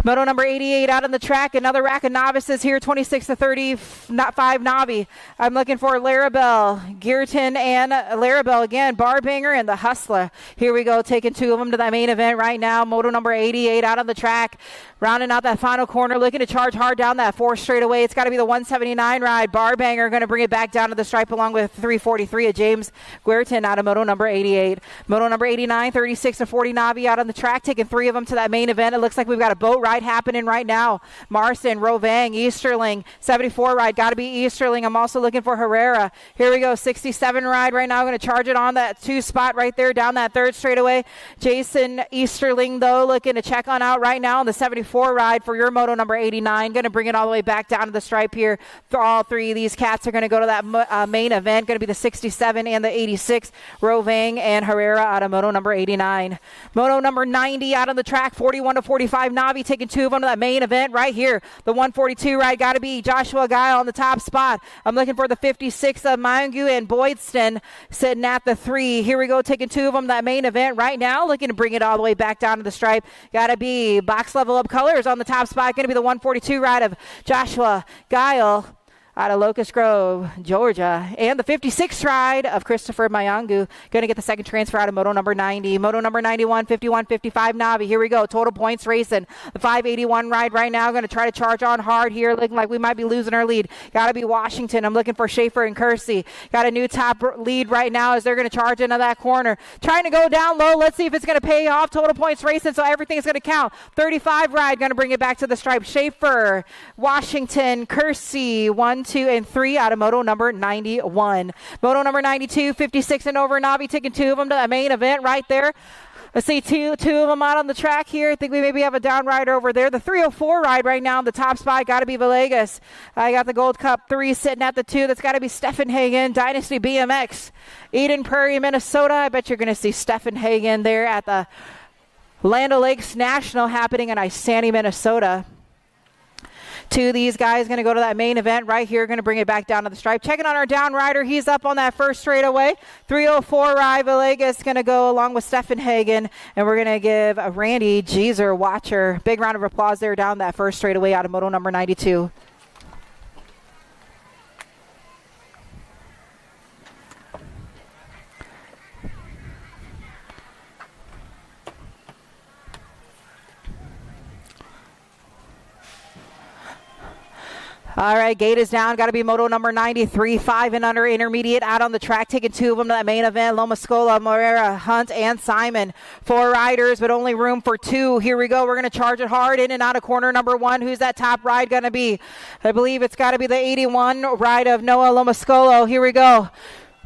Moto number 88 out on the track. Another rack of novices here, 26 to 35 Navi. I'm looking for Larabelle, Gearton, and Larabelle again, Barbanger, and the Hustler. Here we go, taking 2 of them to that main event right now. Moto number 88 out on the track. Rounding out that final corner, looking to charge hard down that 4 straightaway. It's got to be the 179 ride. Barbanger going to bring it back down to the stripe along with 343 of James Guertin out of Moto number 88. Moto number 89, 36 to 40 Navi out on the track, taking 3 of them to that main event. It looks like we've got a boat ride happening right now. Marston, Rovang, Easterling, 74 ride. Got to be Easterling. I'm also looking for Herrera. Here we go, 67 ride right now. Going to charge it on that 2 spot right there down that 3rd straightaway. Jason Easterling, though, looking to check on out right now on the 74 ride for your Moto number 89. Going to bring it all the way back down to the stripe here. All 3 of these cats are going to go to that main event. Going to be the 67 and the 86. Rovang and Herrera out of Moto number 89. Moto number 90 out on the track, 41 to 45 Navi, taking 2 of them to that main event right here. The 142 ride got to be Joshua Guile on the top spot. I'm looking for the 56 of Mangu and Boydston sitting at the 3. Here we go, taking 2 of them to that main event right now. Looking to bring it all the way back down to the stripe. Got to be Box Level Up Colors on the top spot. Going to be the 142 ride of Joshua Guile out of Locust Grove, Georgia. And the 56 ride of Christopher Mayangu. Going to get the second transfer out of Moto number 90. Moto number 91, 51, 55 Navi. Here we go. Total points racing. The 581 ride right now. Going to try to charge on hard here. Looking like we might be losing our lead. Got to be Washington. I'm looking for Schaefer and Kersey. Got a new top lead right now as they're going to charge into that corner. Trying to go down low. Let's see if it's going to pay off. Total points racing, so everything's going to count. 35 ride. Going to bring it back to the stripe. Schaefer, Washington, Kersey, 1, 2, and 3 out of Moto number 91. Moto number 92, 56 and over Navi, taking 2 of them to the main event right there. Let's see two of them out on the track here. I think we maybe have a down rider over there. The 304 ride right now on the top spot. Got to be Villegas. I got the Gold Cup 3 sitting at the 2. That's got to be Stephen Hagen, Dynasty BMX. Eden Prairie, Minnesota. I bet you're going to see Stephen Hagen there at the Land O'Lakes National happening in Isani, Minnesota. 2 of these guys going to go to that main event right here. Going to bring it back down to the stripe. Checking on our down rider. He's up on that 1st straightaway. 304 ride. Villegas going to go along with Stephen Hagen. And we're going to give Randy Jeezer Watcher big round of applause there down that 1st straightaway out of Moto number 92. All right, gate is down. Got to be Moto number 93, 5 and under intermediate out on the track, taking 2 of them to that main event. Lomascola, Moreira, Hunt, and Simon. 4 riders, but only room for 2. Here we go. We're going to charge it hard in and out of corner number 1. Who's that top ride going to be? I believe it's got to be the 81 ride of Noah Lomascolo. Here we go.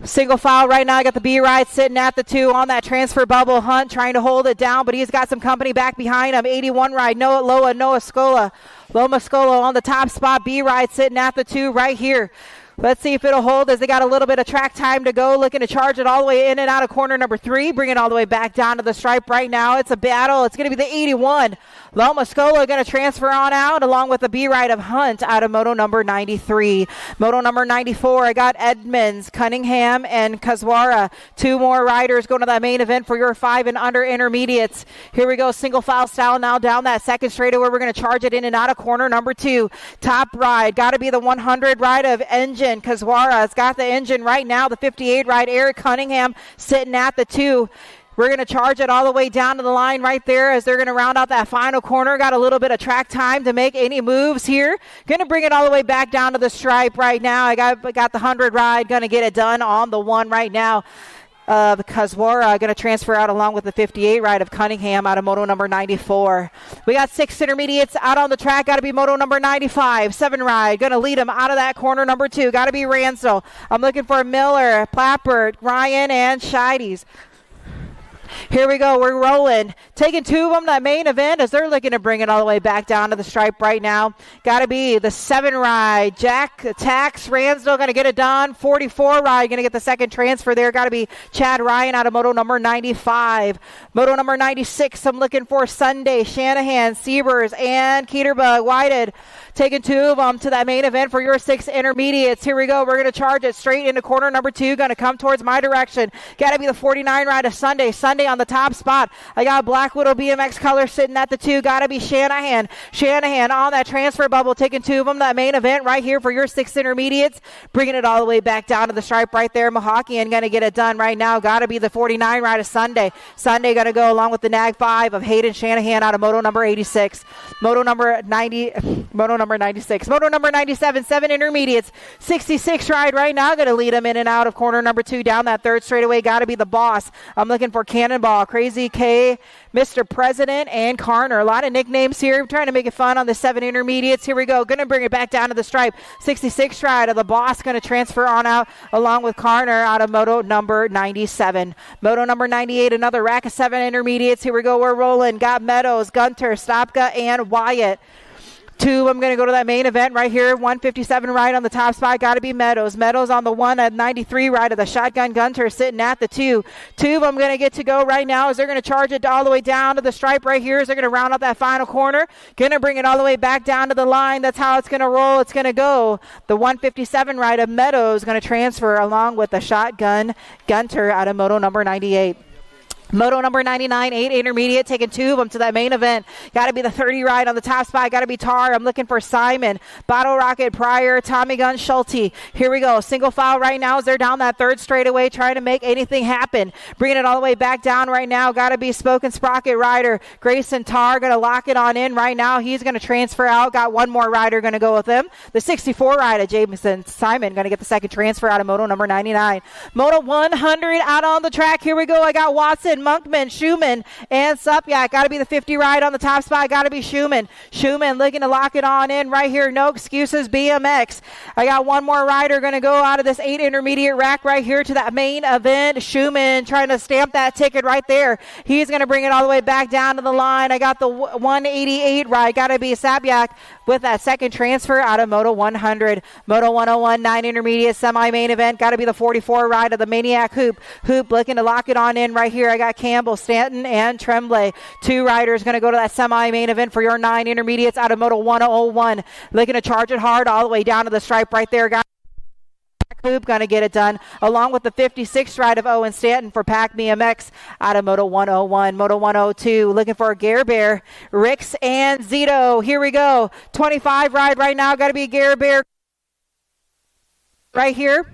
Single file right now. I got the B ride sitting at the 2 on that transfer bubble. Hunt trying to hold it down, but he's got some company back behind him. 81 ride, Noah Scola. Loma Scolo on the top spot. B ride sitting at the 2 right here. Let's see if it'll hold as they got a little bit of track time to go. Looking to charge it all the way in and out of corner number 3. Bring it all the way back down to the stripe right now. It's a battle. It's going to be the 81. Loma Scola going to transfer on out along with the B ride of Hunt out of moto number 93. Moto number 94, I got Edmonds, Cunningham, and Kazwara. 2 more riders going to that main event for your 5 and under intermediates. Here we go, single file style now down that second straightaway. We're going to charge it in and out of corner number 2. Top ride, got to be the 100 ride of Engine. Kazwara has got the engine right now. The 58 ride, Eric Cunningham sitting at the 2. We're going to charge it all the way down to the line right there as they're going to round out that final corner. Got a little bit of track time to make any moves here. Going to bring it all the way back down to the stripe right now. I got the 100 ride. Going to get it done on the 1 right now. The Kazwara going to transfer out along with the 58 ride of Cunningham out of moto number 94. We got 6 intermediates out on the track. Got to be moto number 95. 7 ride. Going to lead them out of that corner number 2. Got to be Ransdell. I'm looking for Miller, Plappert, Ryan, and Scheides. Here we go. We're rolling. Taking 2 of them to that main event as they're looking to bring it all the way back down to the stripe right now. Got to be the 7 ride. Jack attacks. Ransdell going to get it done. 44 ride going to get the second transfer there. Got to be Chad Ryan out of moto number 95. Moto number 96, I'm looking for Sunday, Shanahan, Siebers, and Keterbug. Whited. Taking 2 of them to that main event for your 6 intermediates. Here we go. We're going to charge it straight into corner number 2. Going to come towards my direction. Got to be the 49 ride of Sunday. Sunday on the top spot. I got Black Widow BMX color sitting at the 2. Got to be Shanahan. Shanahan on that transfer bubble. Taking 2 of them to that main event right here for your 6 intermediates. Bringing it all the way back down to the stripe right there. Mahawkian going to get it done right now. Got to be the 49 ride of Sunday. Sunday going to go along with the Nag 5 of Hayden Shanahan out of moto number 86. Moto number 96. Moto number 97, 7 intermediates. 66 ride right now. Going to lead them in and out of corner number 2 down that third straightaway. Got to be the boss. I'm looking for Cannonball, Crazy K, Mr. President, and Carner. A lot of nicknames here. I'm trying to make it fun on the 7 intermediates. Here we go. Going to bring it back down to the stripe. 66 ride of the boss. Going to transfer on out along with Carner out of moto number 97. Moto number 98, another rack of 7 intermediates. Here we go. We're rolling. Got Meadows, Gunter, Stopka, and Wyatt. 2, I'm going to go to that main event right here. 157 ride on the top spot. Got to be Meadows. Meadows on the 1 at 93 ride of the Shotgun Gunter sitting at the 2. 2 of them going to get to go right now as they're going to charge it all the way down to the stripe right here as they're going to round up that final corner. Going to bring it all the way back down to the line. That's how it's going to roll. It's going to go. The 157 ride of Meadows going to transfer along with the Shotgun Gunter out of moto number 98. Moto number 99, 8 intermediate, taking 2 of them to that main event. Got to be the 30 ride on the top spot. Got to be Tar. I'm looking for Simon, Bottle Rocket, Pryor, Tommy Gun, Schulte. Here we go. Single file right now as they're down that third straightaway trying to make anything happen. Bringing it all the way back down right now. Got to be Spoken Sprocket rider. Grayson Tar going to lock it on in right now. He's going to transfer out. Got 1 more rider going to go with him. The 64 rider, Jameson Simon, going to get the second transfer out of moto number 99. Moto 100 out on the track. Here we go. I got Watson, Monkman, Schumann, and Supyak. Got to be the 50 ride on the top spot. Got to be Schumann. Schumann looking to lock it on in right here. No excuses, BMX. I got 1 more rider going to go out of this 8 intermediate rack right here to that main event. Schumann trying to stamp that ticket right there. He's going to bring it all the way back down to the line. I got the 188 ride. Got to be Sapyak with that second transfer out of Moto 100. Moto 101, 9 intermediate semi-main event. Got to be the 44 ride of the Maniac Hoop. Hoop looking to lock it on in right here. I got Campbell, Stanton, and Tremblay. 2 riders going to go to that semi-main event for your 9 intermediates out of Moto 101. Looking to charge it hard all the way down to the stripe right there. Got Hoop going to get it done along with the 56 ride of Owen Stanton for Pac BMX out of Moto 101. Moto 102 looking for Gare Bear, Ricks, and Zito. Here we go. 25 ride right now. Got to be Gare Bear right here.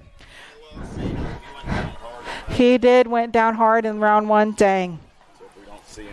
He went down hard in round 1. Dang.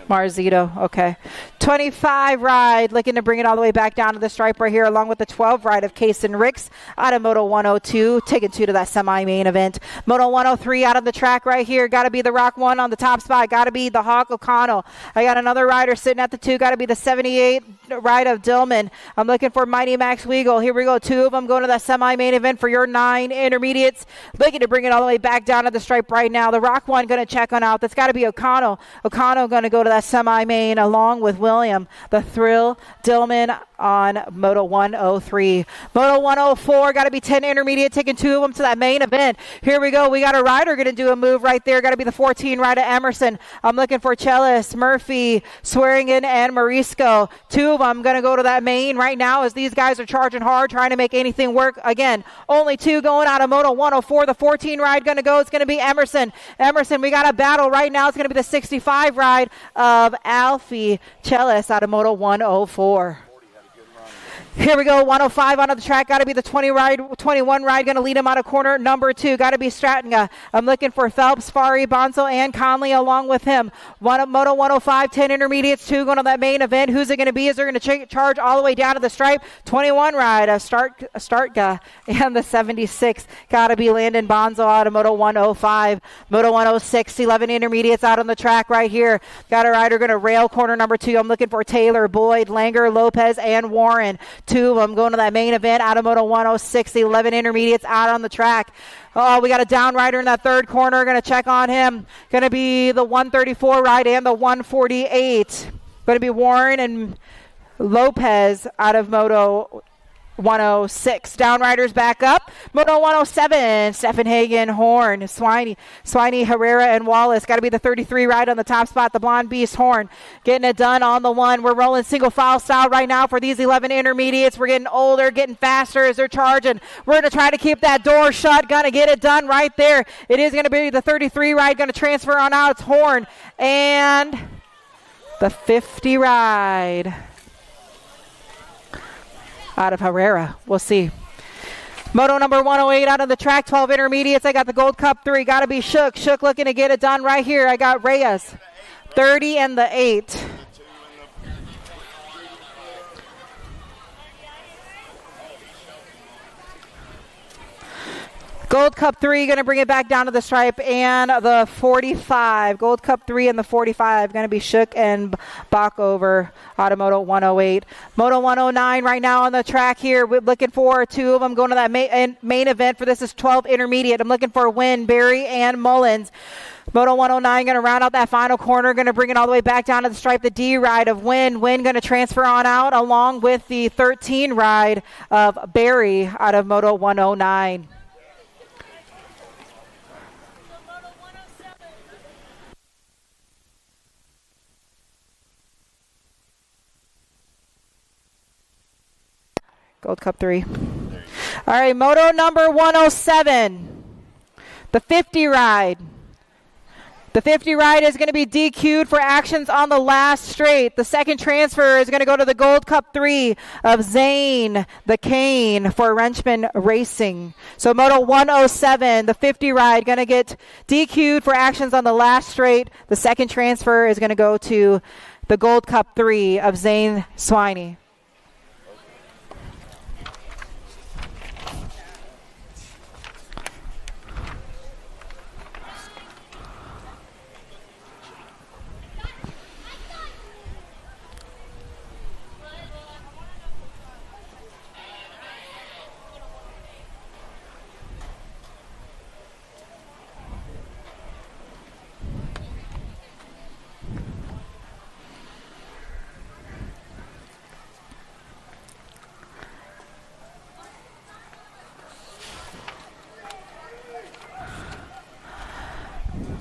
Marzito, okay. 25 ride, looking to bring it all the way back down to the stripe right here, along with the 12 ride of Case and Ricks out of Moto 102, taking 2 to that semi-main event. Moto 103 out of the track right here, got to be the Rock 1 on the top spot, got to be the Hawk O'Connell. I got another rider sitting at the 2, got to be the 78 ride of Dillman. I'm looking for Mighty Max Weagle. Here we go, 2 of them going to that semi-main event for your 9 intermediates, looking to bring it all the way back down to the stripe right now. The Rock 1 going to check on out. That's got to be O'Connell. O'Connell going to go to that semi-main along with Will William, the Thrill Dillman on Moto 103. Moto 104, got to be 10 intermediate, taking 2 of them to that main event. Here we go. We got a rider going to do a move right there. Got to be the 14 rider, Emerson. I'm looking for Chellis, Murphy, Swearingen, and Morisco. 2 of them going to go to that main right now as these guys are charging hard, trying to make anything work. Again, only 2 going out of Moto 104. The 14 ride going to go. It's going to be Emerson. Emerson, we got a battle right now. It's going to be the 65 ride of Alfie Chellis out of Moto 104. Here we go, 105 onto the track. Got to be the 21 ride. Going to lead him out of corner number 2. Got to be Strattonga. I'm looking for Phelps, Fari, Bonzo, and Conley along with him. Moto 105, 10 intermediates, 2 going on that main event. Who's it going to be? Is they're going to charge all the way down to the stripe? 21 ride, Startga, and the 76. Got to be Landon Bonzo out of Moto 105. Moto 106, 11 intermediates out on the track right here. Got a rider going to rail corner number 2. I'm looking for Taylor, Boyd, Langer, Lopez, and Warren. 2 of them going to that main event out of Moto 106, 11 intermediates out on the track. Oh, we got a down rider in that third corner. Going to check on him. Going to be the 134 ride and the 148. Going to be Warren and Lopez out of Moto 106. Downriders back up. Moto 107. Stephen Hagen, Horn, Swiney, Herrera, and Wallace. Got to be the 33 ride on the top spot. The Blonde Beast, Horn. Getting it done on the 1. We're rolling single file style right now for these 11 intermediates. We're getting older, getting faster as they're charging. We're going to try to keep that door shut. Going to get it done right there. It is going to be the 33 ride. Going to transfer on out. It's Horn. And the 50 ride out of Herrera. We'll see. Moto number 108 out of the track, 12 intermediates. I got the Gold Cup 3. Got to be Shook. Shook looking to get it done right here. I got Reyes, 30 and the 8. Gold Cup 3 going to bring it back down to the stripe, and the 45. Gold Cup 3 and the 45 going to be Shook and Backover out of Moto 108. Moto 109 right now on the track here. We're looking for 2 of them going to that main event for this is 12 intermediate. I'm looking for Wynn, Barry, and Mullins. Moto 109 going to round out that final corner, going to bring it all the way back down to the stripe. The D ride of Wynn. Wynn going to transfer on out along with the 13 ride of Barry out of Moto 109. Gold Cup 3. All right, Moto number 107. The 50 ride. The 50 ride is going to be DQ'd for actions on the last straight. The second transfer is going to go to the Gold Cup 3 of Zane the Cane for Wrenchman Racing. So Moto 107, the 50 ride, going to get DQ'd for actions on the last straight. The second transfer is going to go to the Gold Cup 3 of Zane Swiney.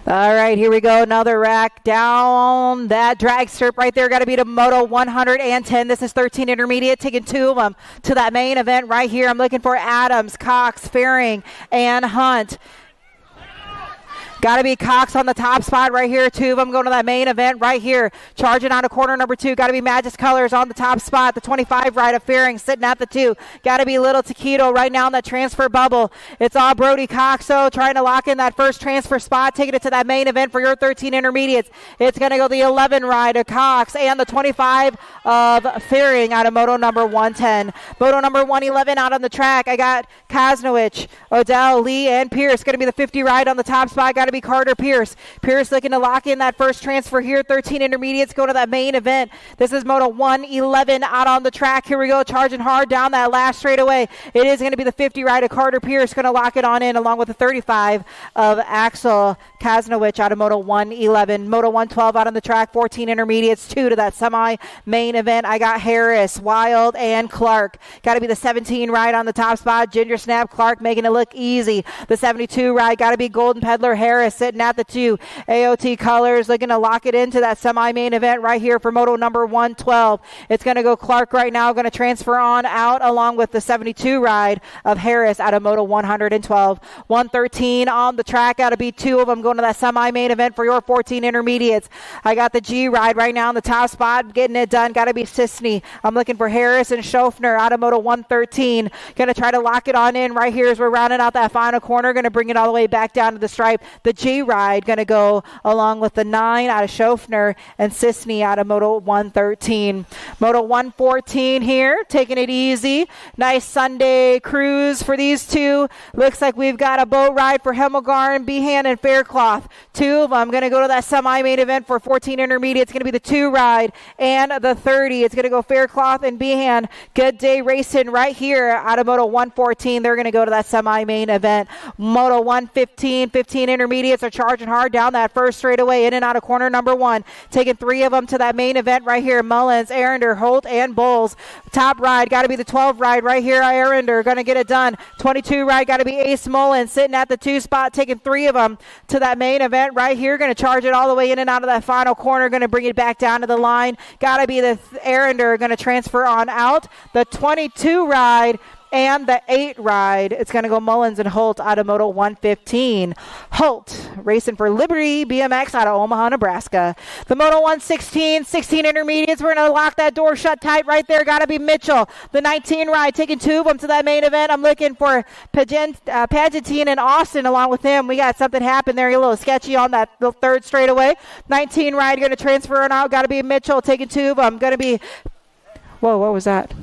All right, here we go. Another rack down that drag strip right there. Got to be to Moto 110. This is 13 intermediate, taking 2 of them to that main event right here. I'm looking for Adams, Cox, Faring, and Hunt. Got to be Cox on the top spot right here. 2 of them going to that main event right here. Charging on to corner number 2. Got to be Magis Colors on the top spot. The 25 ride of Faring sitting at the 2. Got to be Little Taquito right now in that transfer bubble. It's all Brody Cox, though, trying to lock in that first transfer spot, taking it to that main event for your 13 intermediates. It's going to go the 11 ride of Cox and the 25 of Faring out of Moto number 110. Moto number 111 out on the track. I got Kosnowicz, Odell, Lee, and Pierce. Going to be the 50 ride on the top spot. Got to be Carter Pierce. Pierce looking to lock in that first transfer here. 13 intermediates go to that main event. This is Moto 111 out on the track. Here we go, charging hard down that last straightaway. It is going to be the 50 ride of Carter Pierce, going to lock it on in along with the 35 of Axel Kasnowicz out of Moto 111. Moto 112 out on the track, 14 intermediates, 2 to that semi-main event. I got Harris, Wild, and Clark. Got to be the 17 ride on the top spot. Ginger Snap Clark making it look easy. The 72 ride got to be Golden Peddler Harris sitting at the 2. AOT Colors looking to lock it into that semi-main event right here for Moto number 112. It's going to go Clark right now, going to transfer on out along with the 72 ride of Harris out of Moto 112. 113 on the track, got to be 2 of them going to that semi-main event for your 14 intermediates. I got the G ride right now in the top spot, getting it done. Got to be Sisney. I'm looking for Harris and Schofner out of Moto 113. Going to try to lock it on in right here as we're rounding out that final corner. Going to bring it all the way back down to the stripe. The G ride going to go along with the 9 out of Schofner and Sisney out of Moto 113. Moto 114 here, taking it easy. Nice Sunday cruise for these two. Looks like we've got a boat ride for Hemmelgarn, Behan, and Faircloth. 2 of them going to go to that semi-main event for 14 intermediate. It's going to be the 2 ride and the 30. It's going to go Faircloth and Behan. Good day racing right here out of Moto 114. They're going to go to that semi-main event. Moto 115, 15 intermediates are charging hard down that first straightaway in and out of corner number 1. Taking 3 of them to that main event right here. Mullins, Arender, Holt, and Bowles. Top ride got to be the 12 ride right here. Arender going to get it done. 22 ride got to be Ace Mullins sitting at the 2 spot. Taking 3 of them to that main event right here. Going to charge it all the way in and out of that final corner. Going to bring it back down to the line. Got to be the Arender going to transfer on out. The 22 ride and the 8 ride, it's going to go Mullins and Holt out of Moto 115. Holt racing for Liberty BMX out of Omaha, Nebraska. The Moto 116, 16 intermediates. We're going to lock that door shut tight right there. Got to be Mitchell. The 19 ride, taking 2 of them to that main event. I'm looking for Pagentine and Austin along with him. We got something happen there. A little sketchy on that the 3rd straightaway. 19 ride, going to transfer on out. Got to be Mitchell, taking 2 of them. Going to be, whoa, what was that?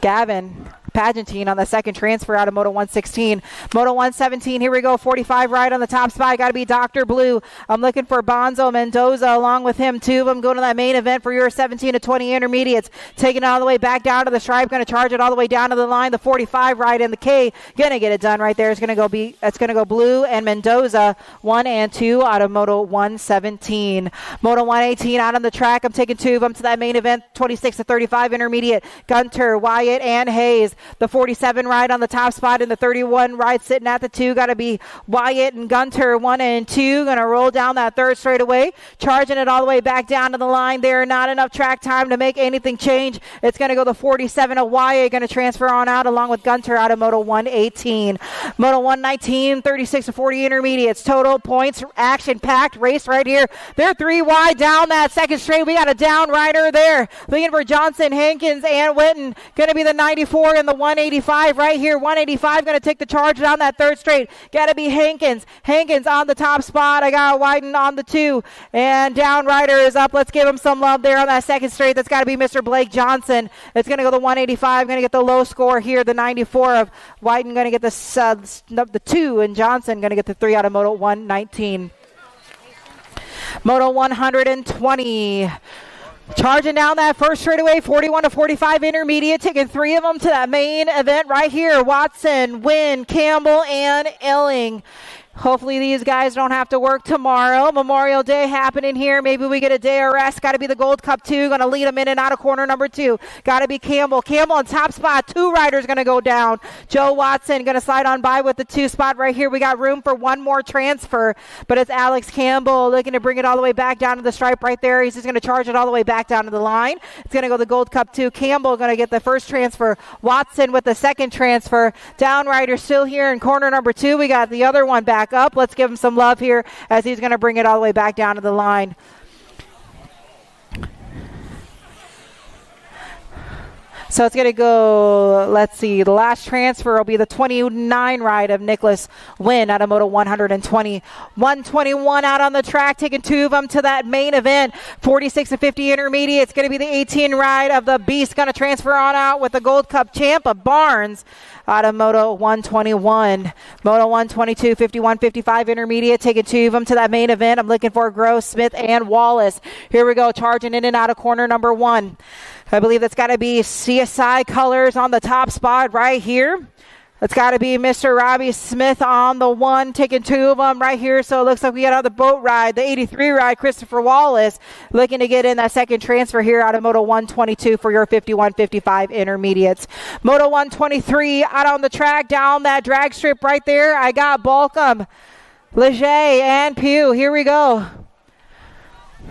Gavin Pagentine on the 2nd transfer out of Moto 116. Moto 117, here we go. 45 ride on the top spot. Got to be Dr. Blue. I'm looking for Bonzo Mendoza along with him. 2 of them going to that main event for your 17 to 20 intermediates. Taking it all the way back down to the stripe. Going to charge it all the way down to the line. The 45 ride in the K. Going to get it done right there. It's going to go Blue and Mendoza 1 and 2 out of Moto 117. Moto 118 out on the track. I'm taking 2 of them to that main event. 26 to 35 intermediate. Gunter, Wyatt, and Hayes. The 47 ride on the top spot and the 31 ride sitting at the 2. Got to be Wyatt and Gunter 1 and 2. Going to roll down that 3rd straightaway. Charging it all the way back down to the line there. Not enough track time to make anything change. It's going to go the 47 of Wyatt. Going to transfer on out along with Gunter out of Moto 118. Moto 119, 36 to 40 intermediates. Total points, action-packed race right here. They're 3 wide down that 2nd straight. We got a down rider there. Looking for Johnson, Hankins, and Witten. Going to be the 94 and the 185 right here. 185 going to take the charge down that 3rd straight. Got to be Hankins. Hankins on the top spot. I got Wyden on the 2. And down rider is up. Let's give him some love there on that 2nd straight. That's got to be Mr. Blake Johnson. It's going to go the 185. Going to get the low score here. The 94 of Wyden going to get the 2. And Johnson going to get the 3 out of Moto 119. Moto 120. Charging down that first straightaway, 41 to 45 intermediate, taking 3 of them to that main event right here. Watson, Wynn, Campbell, and Elling. Hopefully these guys don't have to work tomorrow. Memorial Day happening here. Maybe we get a day of rest. Got to be the Gold Cup 2. Going to lead them in and out of corner number 2. Got to be Campbell. Campbell on top spot. 2 riders going to go down. Joe Watson going to slide on by with the 2 spot right here. We got room for 1 more transfer, but it's Alex Campbell looking to bring it all the way back down to the stripe right there. He's just going to charge it all the way back down to the line. It's going to go the Gold Cup 2. Campbell going to get the 1st transfer. Watson with the 2nd transfer. Down rider still here in corner number 2. We got the other one back up. Let's give him some love here as he's going to bring it all the way back down to the line. So it's going to go, let's see, the last transfer will be the 29 ride of Nicholas Wynn out of Moto 120. 121 out on the track, taking two of them to that main event. 46 and 50 intermediate. It's going to be the 18 ride of the Beast. Going to transfer on out with the Gold Cup champ of Barnes out of Moto 121. Moto 122, 51, 55 intermediate, taking two of them to that main event. I'm looking for Gross, Smith, and Wallace. Here we go, charging in and out of corner number 1. I believe that's got to be CSI colors on the top spot right here. It's got to be Mr. Robbie Smith on the 1, taking two of them right here. So it looks like we got out the boat ride, the 83 ride, Christopher Wallace, looking to get in that second transfer here out of Moto 122 for your 51-55 intermediates. Moto 123 out on the track, down that drag strip right there. I got Balcom, Leger, and Pugh. Here we go.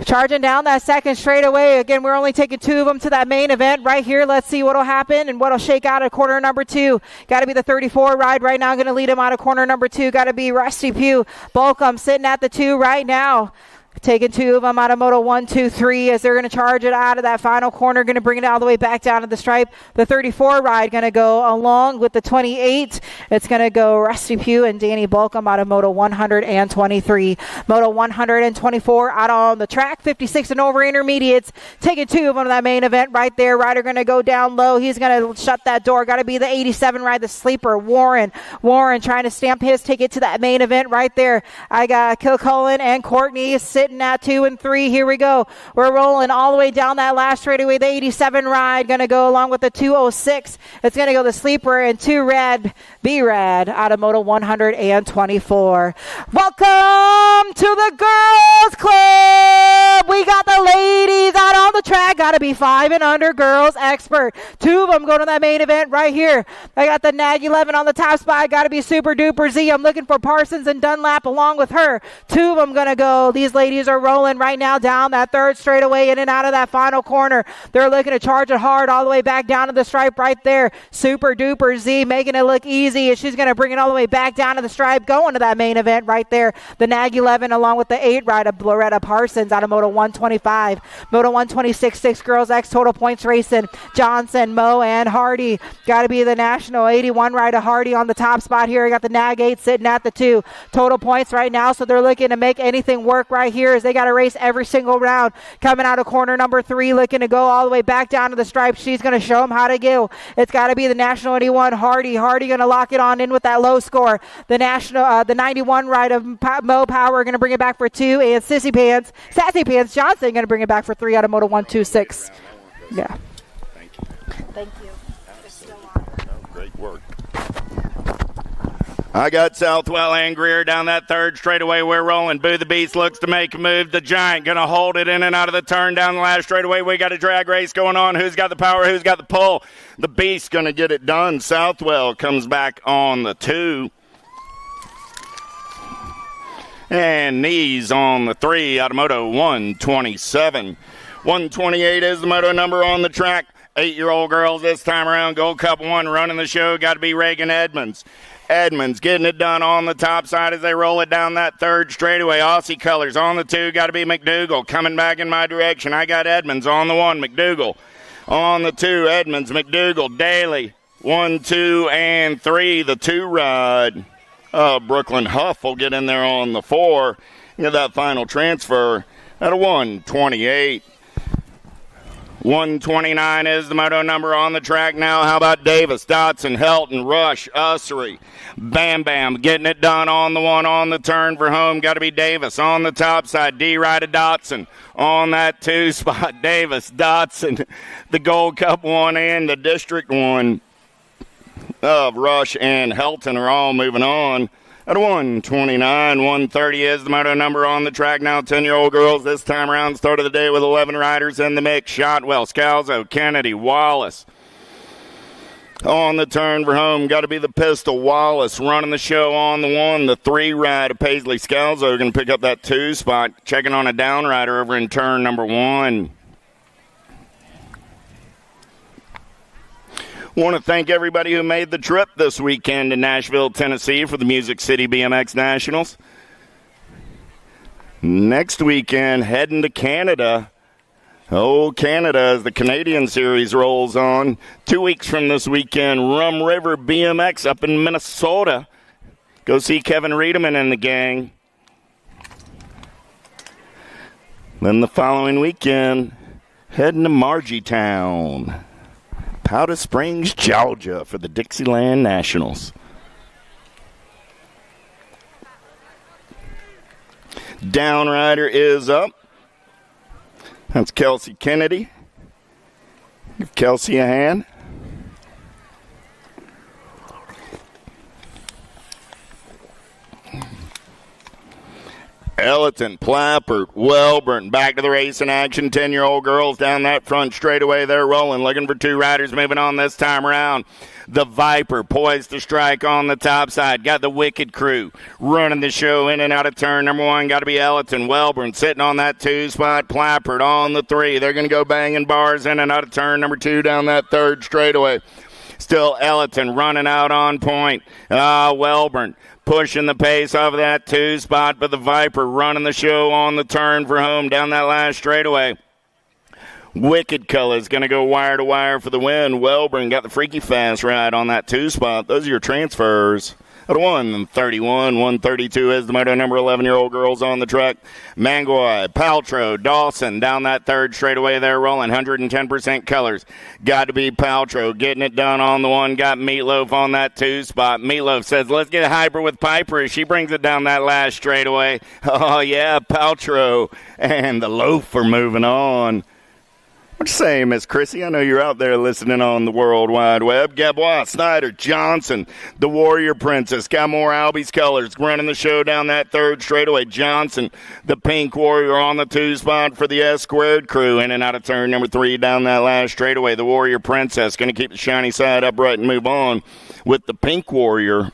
Charging down that second straightaway. Again, we're only taking two of them to that main event right here. Let's see what'll happen and what'll shake out at corner number 2. Got to be the 34 ride right now. Going to lead him out of corner number 2. Got to be Rusty Pugh. Balcom sitting at the 2 right now. Taking two of them out of Moto 123 as they're going to charge it out of that final corner. Going to bring it all the way back down to the stripe. The 34 ride going to go along with the 28. It's going to go Rusty Pugh and Danny Balcom out of Moto 123. Moto 124 out on the track. 56 and over intermediates. Taking two of them to that main event right there. Rider going to go down low. He's going to shut that door. Got to be the 87 ride, the sleeper, Warren. Warren trying to stamp his ticket to that main event right there. I got Kilcullen and Courtney sitting at 2 and 3. Here we go. We're rolling all the way down that last straightaway. The 87 ride going to go along with the 206. It's going to go the sleeper and 2 rad, B-rad out of Moto 124. Welcome to the Girls Club. We got the ladies out on the track. Got to be 5 and under girls expert. Two of them go to that main event right here. I got the Nag 11 on the top spot. Got to be Super Duper Z. I'm looking for Parsons and Dunlap along with her. Two of them going to go. These ladies are rolling right now down that third straightaway in and out of that final corner. They're looking to charge it hard all the way back down to the stripe right there. Super Duper Z making it look easy as she's going to bring it all the way back down to the stripe, going to that main event right there. The Nag 11 along with the 8 ride of Loretta Parsons out of Moto 125. Moto 126, 6 girls X total points racing. Johnson, Moe, and Hardy. Got to be the National 81 ride of Hardy on the top spot here. We got the Nag 8 sitting at the 2. Total points right now, so they're looking to make anything work right here as they got to race every single round. Coming out of corner number 3, looking to go all the way back down to the stripe. She's going to show them how to go. It's got to be the National 81 Hardy. Hardy going to lock it on in with that low score. The the 91 ride of Mo Power going to bring it back for 2, and Sassy Pants Johnson going to bring it back for 3 out of Moto 126. Yeah. Thank you. Great work. I got Southwell and Greer down that third straightaway. We're rolling. Boo the Beast looks to make a move. The Giant going to hold it in and out of the turn down the last straightaway. We got a drag race going on. Who's got the power? Who's got the pull? The Beast going to get it done. Southwell comes back on the 2. And Knees on the 3 out of Moto 127. 128 is the moto number on the track. 8-year-old girls this time around. Gold Cup 1 running the show. Got to be Reagan Edmonds. Edmonds getting it done on the top side as they roll it down that third straightaway. Aussie colors on the 2. Got to be McDougal coming back in my direction. I got Edmonds on the 1. McDougal on the 2. Edmonds, McDougal, Daly. 1, 2, and 3. The 2 ride. Brooklyn Huff will get in there on the 4. Get that final transfer at a 128. 129 is the moto number on the track now. How about Davis, Dotson, Helton, Rush, Ussery, Bam Bam getting it done on the 1 on the turn for home. Got to be Davis on the top side. D-Ride of Dotson on that 2 spot. Davis, Dotson, the Gold Cup 1 and the District 1 of Rush and Helton are all moving on. At 129, 130 is the moto number on the track now. 10-year-old girls this time around. Start of the day with 11 riders in the mix. Shotwell, Scalzo, Kennedy, Wallace. On the turn for home, got to be the Pistol. Wallace running the show on the 1. The 3 ride of Paisley Scalzo going to pick up that 2 spot. Checking on a down rider over in turn number 1. Want to thank everybody who made the trip this weekend to Nashville, Tennessee for the Music City BMX Nationals. Next weekend, heading to Canada Oh, Canada, as the Canadian Series rolls on. 2 weeks from this weekend, Rum River BMX up in Minnesota. Go see Kevin Riedemann and the gang. Then the following weekend, heading to Margietown, Powder Springs, Georgia, for the Dixieland Nationals. Downrider is up. That's Kelsey Kennedy. Give Kelsey a hand. Ellerton, Plappert, Welburn, back to the racing action. 10-year-old girls down that front straightaway. They're rolling, looking for two riders moving on this time around. The Viper poised to strike on the top side. Got the Wicked Crew running the show in and out of turn number one. Got to be Ellerton. Welburn sitting on that 2 spot. Plappert on the 3. They're going to go banging bars in and out of turn number 2 down that third straightaway. Still Ellerton running out on point. Welburn pushing the pace off of that 2 spot, but the Viper running the show on the turn for home down that last straightaway. Wicked Color's going to go wire to wire for the win. Welburn got the freaky fast ride on that 2 spot. Those are your transfers. At 131, 132 is the moto number 11-year-old girls on the track. Mangoy, Paltrow, Dawson down that third straightaway there rolling. 110% colors. Got to be Paltrow getting it done on the 1. Got Meatloaf on that 2 spot. Meatloaf says, let's get a hyper with Piper as she brings it down that last straightaway. Oh, yeah, Paltrow and the Loaf are moving on. What you say, Miss Chrissy? I know you're out there listening on the World Wide Web. Gabois, Snyder, Johnson, the Warrior Princess, got more Albie's colors, running the show down that third straightaway. Johnson, the Pink Warrior on the 2 spot for the S-Squared crew, in and out of turn number 3 down that last straightaway. The Warrior Princess going to keep the shiny side upright and move on with the Pink Warrior.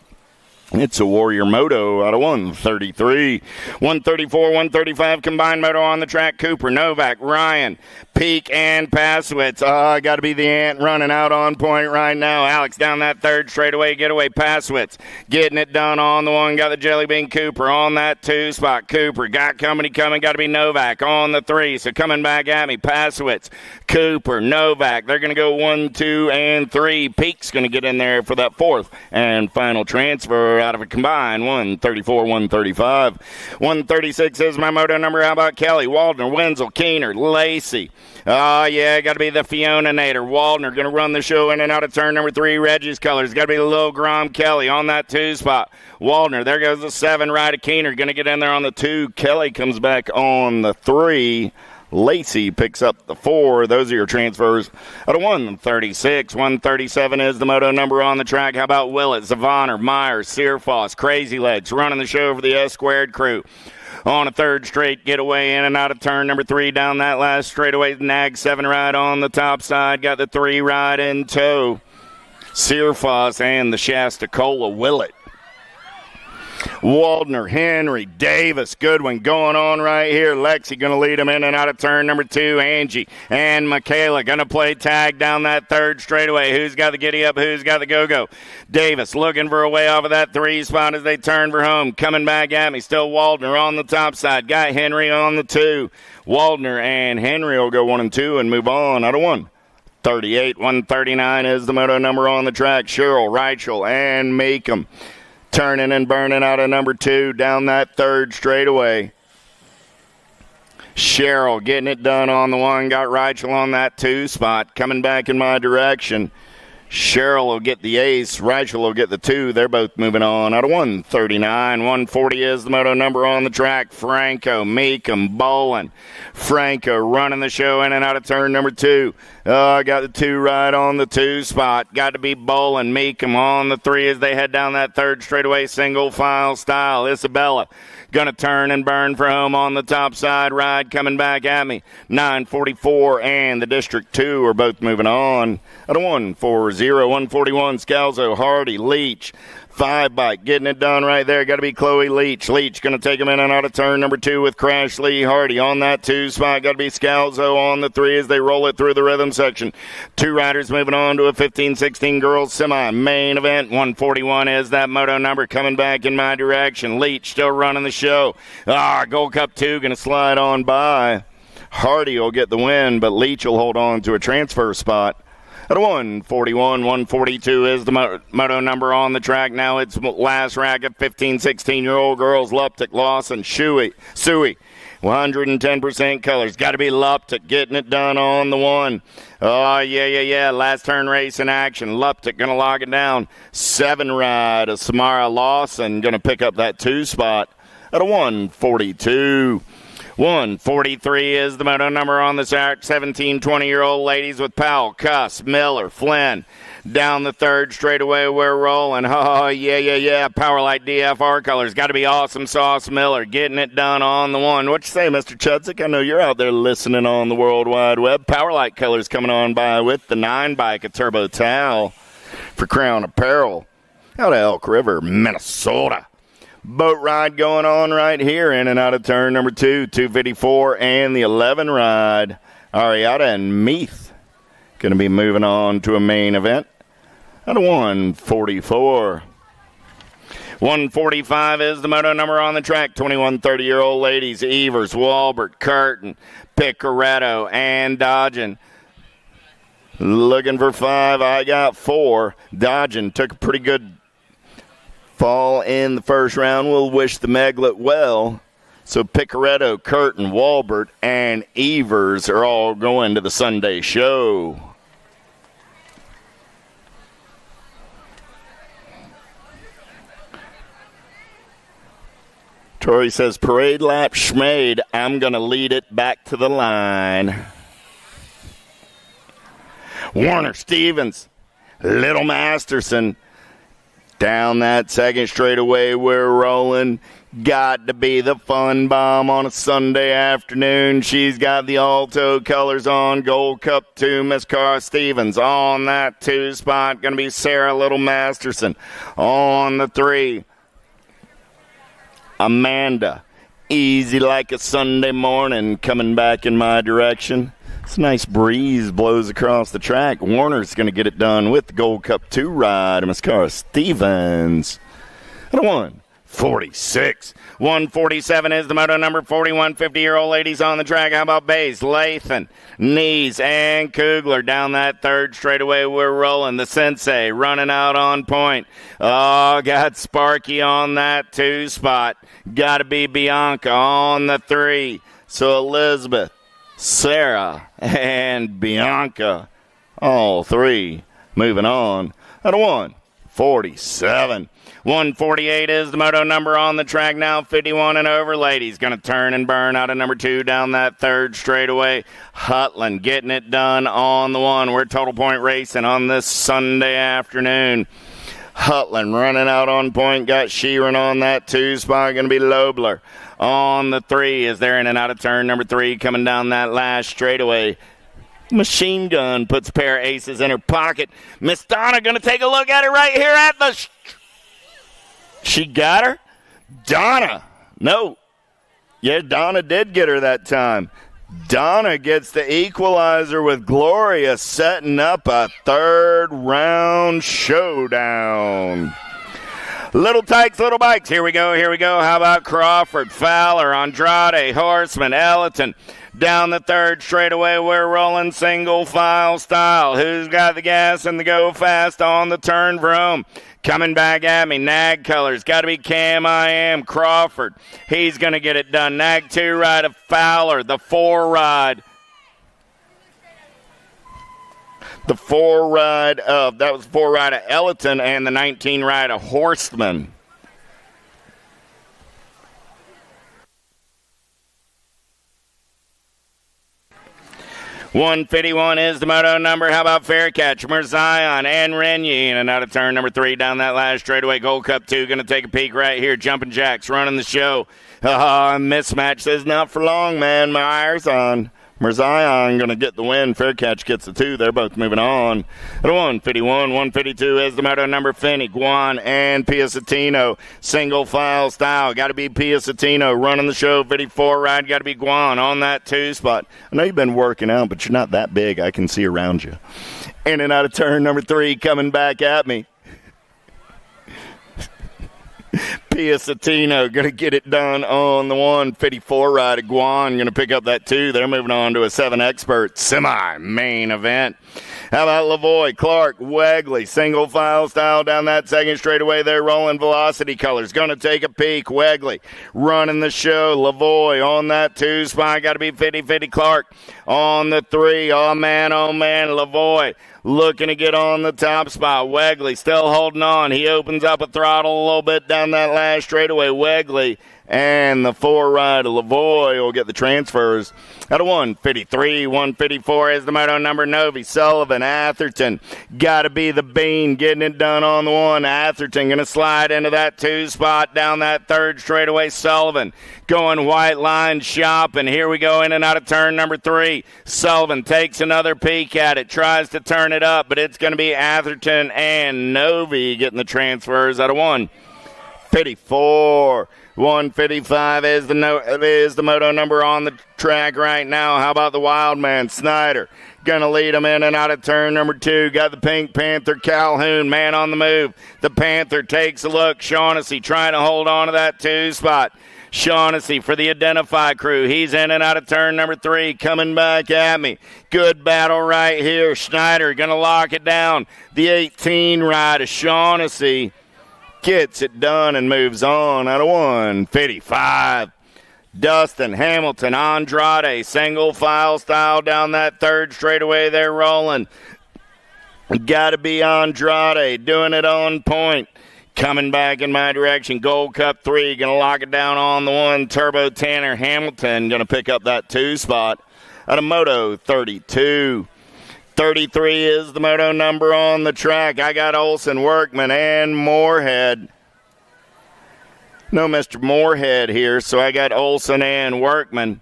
It's a Warrior Moto out of 133. 134, 135 combined moto on the track. Cooper, Novak, Ryan, Peak, and Passwitz. Got to be the Ant running out on point right now. Alex down that third straightaway getaway. Passwitz getting it done on the 1. Got the Jelly Bean Cooper on that 2 spot. Cooper got company coming. Got to be Novak on the 3. So coming back at me. Passwitz, Cooper, Novak. They're going to go 1, 2, and 3. Peak's going to get in there for that 4th and final transfer out of a combined 134, 135. 136 is my moto number. How about Kelly, Waldner, Wenzel, Keener, Lacey? Oh, yeah, got to be the Fiona Nader. Waldner going to run the show in and out of turn number 3. Reggie's colors. Got to be the Lil Grom Kelly on that 2 spot. Waldner, there goes the 7 ride of Keener. Going to get in there on the 2. Kelly comes back on the 3. Lacey picks up the 4. Those are your transfers out of 136. 137 is the moto number on the track. How about Willett, Zavaner, Myers, Searfoss, Crazy Legs running the show for the S-Squared crew. On a third straight getaway in and out of turn number 3 down that last straightaway. Nag 7 ride on the top side. Got the 3 ride in tow. Searfoss and the Shasta Cola Willett. Waldner, Henry, Davis, good one going on right here. Lexi going to lead him in and out of turn number 2. Angie and Michaela going to play tag down that third straightaway. Who's got the giddy up? Who's got the go-go? Davis looking for a way off of that 3 spot as they turn for home. Coming back at me. Still Waldner on the top side. Got Henry on the 2. Waldner and Henry will go 1 and 2 and move on out of 138. 139 is the moto number on the track. Cheryl, Reichel, and Meekum. Turning and burning out of number 2 down that third straightaway. Cheryl getting it done on the 1. Got Reichel on that 2 spot. Coming back in my direction. Cheryl will get the ace. Reichel will get the 2. They're both moving on out of 139. 140 is the moto number on the track. Franco, Meekum, Bolin. Franco running the show in and out of turn number 2. Got the 2 right on the 2 spot. Got to be Bolin, Meekum on the 3 as they head down that third straightaway single file style. Isabella going to turn and burn for home on the top side ride. Coming back at me. 944 and the District 2 are both moving on at a 140. 141, Scalzo, Hardy, Leach. 5 bike getting it done right there. Got to be Chloe Leach. Leach going to take him in and out of turn number 2 with Crash Lee Hardy on that 2 spot. Got to be Scalzo on the 3 as they roll it through the rhythm section. 2 riders moving on to a 15-16 girls semi main event. 141 is that moto number coming back in my direction. Leach still running the show. Gold Cup 2 going to slide on by. Hardy will get the win, but Leach will hold on to a transfer spot. At 141, 142 is the moto number on the track. Now it's last racket, 15, 16-year-old girls, Luptic, Lawson, Suey. 110% colors. Got to be Luptic getting it done on the one. Oh, yeah. Last turn race in action. Luptic going to log it down. 7 ride of Samara Lawson going to pick up that 2 spot at a 142. 143 is the moto number on the track. 17, 20-year-old ladies with Powell, Cuss, Miller, Flynn. Down the third straightaway, we're rolling. Oh, yeah. Powerlight DFR colors. Got to be Awesome Sauce Miller getting it done on the one. What you say, Mr. Chudzik? I know you're out there listening on the World Wide Web. Powerlight colors coming on by with the 9 bike, a Turbo Towel for Crown Apparel. Out of Elk River, Minnesota. Boat ride going on right here in and out of turn number 2, 254, and the 11 ride. Arietta and Meath going to be moving on to a main event at a 144. 145 is the moto number on the track. 21, 30-year-old ladies, Evers, Walbert, Curtin, Picaretto, and Dodgen. Looking for 5. I got 4. Dodgen took a pretty good fall in the first round. We'll wish the Meglet well. So Picaretto, Curtin, Walbert, and Evers are all going to the Sunday show. Tori says, parade lap Schmade. I'm going to lead it back to the line. Warner Stevens, Little Masterson. Down that second straightaway, we're rolling. Got to be the fun bomb on a Sunday afternoon. She's got the Alto colors on. Gold Cup 2, Miss Cara Stevens. On that 2 spot, going to be Sarah Little Masterson. On the 3, Amanda. Easy like a Sunday morning, coming back in my direction. It's a nice breeze blows across the track. Warner's going to get it done with the Gold Cup 2 ride. Miss Cara Stevens. At a 146. 147 is the moto number. 41, 50-year-old ladies on the track. How about Bays, Lathan, Nees, and Kugler. Down that third straightaway, we're rolling. The Sensei running out on point. Oh, got Sparky on that 2 spot. Got to be Bianca on the 3. So Elizabeth, Sarah, and Bianca, all 3 moving on at a 147. 148 is the moto number on the track now. 51 and over ladies going to turn and burn out of number 2 down that third straightaway. Hutland getting it done on the 1. We're total point racing on this Sunday afternoon. Hutland running out on point. Got Sheeran on that 2 spot. Going to be Lobler on the 3 as they're in and out of turn number 3 coming down that last straightaway. Machine Gun puts a pair of aces in her pocket. Miss Donna going to take a look at it right here at the... She got her? Donna. No. Yeah, Donna did get her that time. Donna gets the equalizer with Gloria setting up a 3rd round showdown. Little Tykes, Little Bikes. Here we go. How about Crawford, Fowler, Andrade, Horseman, Ellerton. Down the third straightaway, we're rolling single file style. Who's got the gas and the go fast on the turn? Vroom. Coming back at me, Nag colors. Got to be Cam I Am, Crawford. He's going to get it done. Nag 2 ride of Fowler. The 4 ride. The 4 ride of, that was 4 ride of Ellerton and the 19 ride of Horstman. $151 is the moto number. How about Faircatch, Merzion, and Renyi? And out of turn number 3 down that last straightaway. Gold Cup 2 going to take a peek right here. Jumping Jacks running the show. Mismatch says not for long, man. My eye's on. Merzion going to get the win. Faircatch gets the 2. They're both moving on. At 151, 152 is the moto number. Finney, Guan, and Piacentino. Single file style. Got to be Piacentino running the show. 54 ride. Got to be Guan on that 2 spot. I know you've been working out, but you're not that big. I can see around you. In and out of turn number 3 coming back at me. Piacentino going to get it done on the 154 ride. Iguan going to pick up that 2. They're moving on to a 7 expert semi-main event. How about Lavoie, Clark, Wegley, single file style down that second straightaway. They're rolling velocity colors. Going to take a peek. Wegley running the show. Lavoie on that 2 spot. Got to be 50-50. Clark on the 3. Oh, man, Lavoie looking to get on the top spot. Wegley still holding on. He opens up a throttle a little bit down that last straightaway. Wegley and the 4 ride of Lavoie will get the transfers out of 153. 154 is the moto number. Novice, Sullivan, Atherton. Got to be the bean getting it done on the 1. Atherton going to slide into that 2 spot down that 3rd straightaway. Sullivan going white line shopping. Here we go in and out of turn number 3. Sullivan takes another peek at it, tries to turn it up, but it's going to be Atherton and Novi getting the transfers out of 154. 155 is the moto number on the track right now. How about the wild man, Snyder? Going to lead him in and out of turn number 2. Got the Pink Panther, Calhoun, man on the move. The Panther takes a look. Shaughnessy trying to hold on to that 2 spot. Shaughnessy for the Identify crew. He's in and out of turn number 3. Coming back at me. Good battle right here. Schneider going to lock it down. The 18 ride of Shaughnessy gets it done and moves on out of 155. Dustin, Hamilton, Andrade, single file style down that 3rd straightaway. They're rolling. Got to be Andrade doing it on point. Coming back in my direction. Gold Cup 3 going to lock it down on the 1. Turbo Tanner Hamilton going to pick up that 2 spot out of Moto 32. 33 is the moto number on the track. I got Olson, Workman, and Moorhead. No Mr. Moorhead here, so I got Olson and Workman.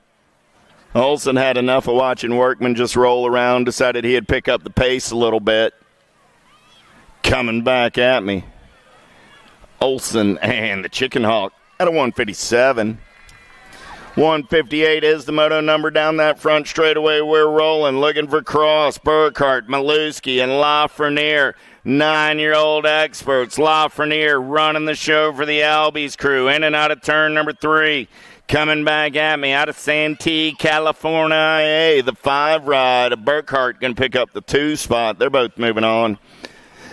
Olson had enough of watching Workman just roll around, decided he'd pick up the pace a little bit. Coming back at me. Olson and the Chicken Hawk out of 157. 158 is the moto number down that front straightaway. We're rolling, looking for Cross, Burkhart, Maluski, and Lafreniere. 9-year-old experts. Lafreniere running the show for the Albies crew. In and out of turn number 3. Coming back at me out of Santee, California. The 5 ride of Burkhart going to pick up the 2 spot. They're both moving on.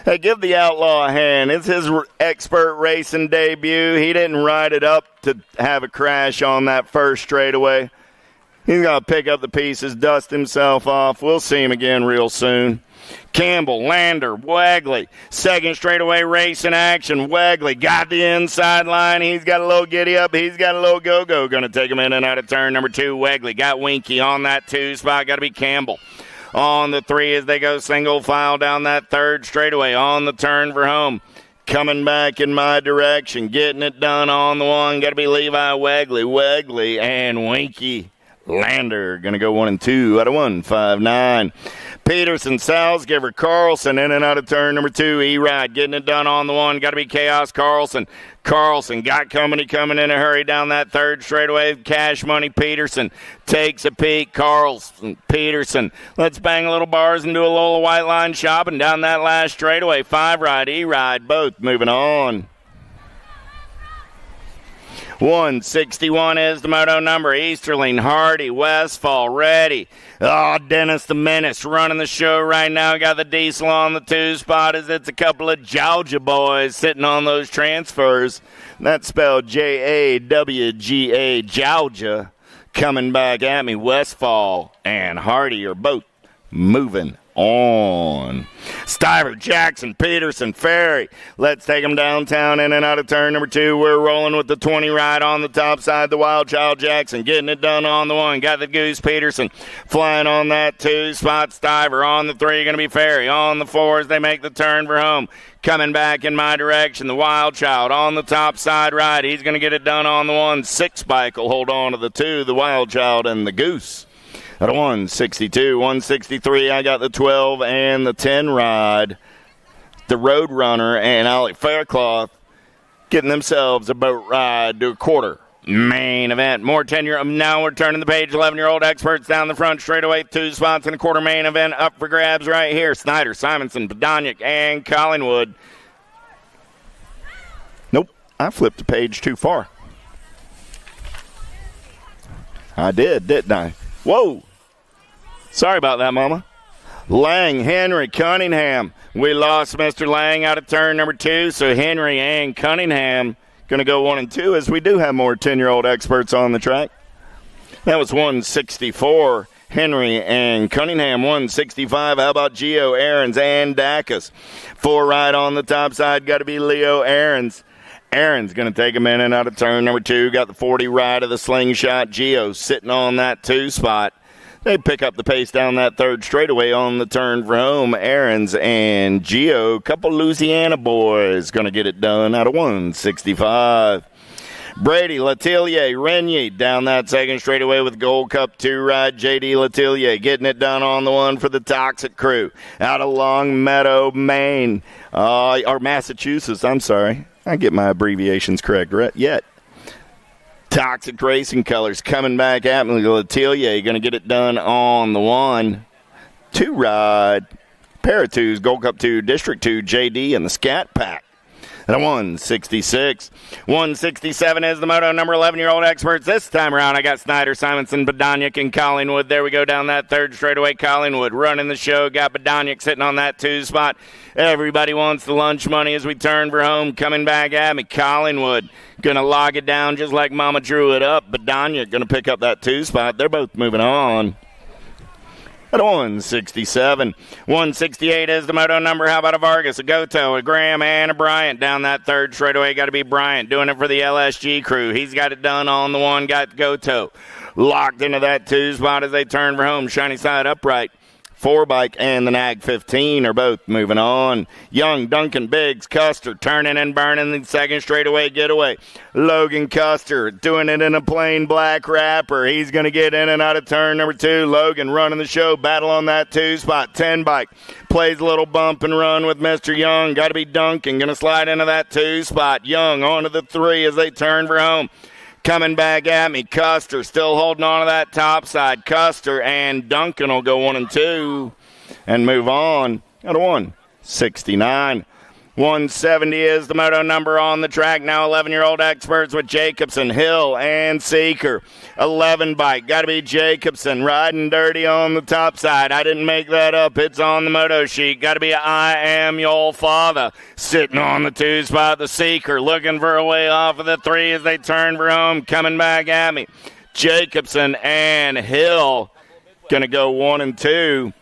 Hey, give the Outlaw a hand. It's his expert racing debut. He didn't ride it up to have a crash on that first straightaway. He's going to pick up the pieces, dust himself off. We'll see him again real soon. Campbell, Lander, Wegley. 2nd straightaway race in action. Wegley got the inside line. He's got a little giddy up. He's got a little go-go. Going to take him in and out of turn number 2. Wegley got Winky on that 2 spot. Got to be Campbell. On the 3 as they go single file down that 3rd straightaway. On the turn for home. Coming back in my direction. Getting it done on the 1. Got to be Levi Wegley. Wegley and Winky Lander going to go 1 and 2 out of 159. Peterson, Salzgiver, Carlson in and out of turn number 2. E-Ride getting it done on the 1. Got to be Chaos Carlson. Carlson got company coming in a hurry down that 3rd straightaway. Cash Money Peterson takes a peek. Carlson, Peterson. Let's bang a little bars and do a little white line shopping down that last straightaway. 5 ride, E-Ride, both moving on. 161 is the moto number. Easterling, Hardy, Westfall, ready. Oh, Dennis the Menace running the show right now. Got the diesel on the 2 spot as it's a couple of Georgia boys sitting on those transfers. That's spelled Jawga, Georgia. Coming back at me, Westfall and Hardy are both moving on. Stiver, Jackson, Peterson, Ferry. Let's take them downtown in and out of turn number 2. We're rolling with the 20 ride on the top side. The Wild Child Jackson getting it done on the 1. Got the Goose Peterson flying on that 2 spot. Stiver on the 3. Going to be Ferry on the 4 as they make the turn for home. Coming back in my direction, the Wild Child on the top side ride. He's going to get it done on the 1. 6 bike will hold on to the 2. The Wild Child and the Goose. At 162, 163, I got the 12 and the 10 ride. The Roadrunner and Alec Faircloth getting themselves a boat ride to a quarter main event. More 10-year. Now we're turning the page. 11-year-old experts down the front straightaway. 2 spots in a quarter main event up for grabs right here. Snyder, Simonson, Badoniak, and Collingwood. Nope. I flipped the page too far. I did, didn't I? Whoa. Sorry about that, Mama. Lang, Henry, Cunningham. We lost Mr. Lang out of turn number 2, so Henry and Cunningham going to go 1 and 2, as we do have more 10-year-old experts on the track. That was 164. Henry and Cunningham, 165. How about Gio, Aarons, and Dacus? 4 right on the top side. Got to be Leo Aarons. Aaron's going to take a minute out of turn number 2. Got the 40 right of the slingshot. Gio sitting on that 2 spot. They pick up the pace down that 3rd straightaway on the turn for home. Aaron's and Gio, couple Louisiana boys, going to get it done out of 165. Brady, Letellier, Renier down that 2nd straightaway with Gold Cup 2 ride. J.D. Letellier getting it done on the 1 for the Toxic crew. Out of Long Meadow, Maine, or Massachusetts, I'm sorry. I get my abbreviations correct yet. Toxic Racing Colors coming back at me. Letellier going to get it done on the 1. 2 ride. Pair of 2s, Gold Cup 2, District 2, J.D. and the Scat Pack. And a 166. 167 is the moto number 11-year-old experts. This time around, I got Snyder, Simonson, Badoniak, and Collingwood. There we go down that 3rd straightaway. Collingwood running the show. Got Badoniak sitting on that 2 spot. Everybody wants the lunch money as we turn for home. Coming back at me. Collingwood going to log it down just like Mama drew it up. Badoniak going to pick up that 2 spot. They're both moving on. At 167. 168 is the moto number. How about a Vargas, a Goto, a Graham, and a Bryant down that 3rd straightaway? Got to be Bryant doing it for the LSG crew. He's got it done on the 1. Got Goto locked into that 2 spot as they turn for home. Shiny side upright. 4Bike and the Nag 15 are both moving on. Young, Duncan, Biggs, Custer turning and burning the 2nd straightaway getaway. Logan Custer doing it in a plain black wrapper. He's going to get in and out of turn number 2. Logan running the show. Battle on that 2 spot. 10Bike plays a little bump and run with Mr. Young. Got to be Duncan. Going to slide into that 2 spot. Young onto the 3 as they turn for home. Coming back at me, Custer still holding on to that top side. Custer and Duncan will go 1 and 2 and move on at a 169. 170 is the moto number on the track. Now 11-year-old experts with Jacobson, Hill, and Seeker. 11Bike, got to be Jacobson, riding dirty on the top side. I didn't make that up. It's on the moto sheet. Got to be I Am Your Father. Sitting on the 2 spot, the Seeker, looking for a way off of the 3 as they turn for home. Coming back at me, Jacobson and Hill going to go 1 and 2.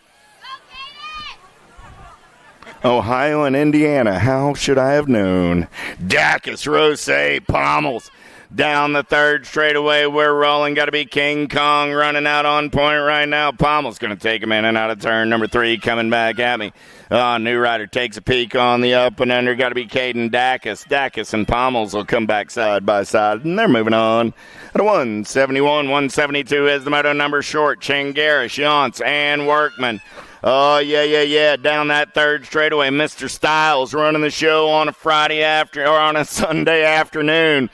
Ohio and Indiana, how should I have known? Dacus, Rose, Pommels. Down the 3rd straightaway, we're rolling. Got to be King Kong running out on point right now. Pommel's going to take him in and out of turn number 3, coming back at me. New rider takes a peek on the up and under. Got to be Caden Dacus. Dacus and Pommels will come back side by side, and they're moving on. At a 171, 172 is the moto number short. Changarish, Yance, and Workman. Oh, yeah. Down that 3rd straightaway, Mr. Styles running the show on a Friday or on a Sunday afternoon.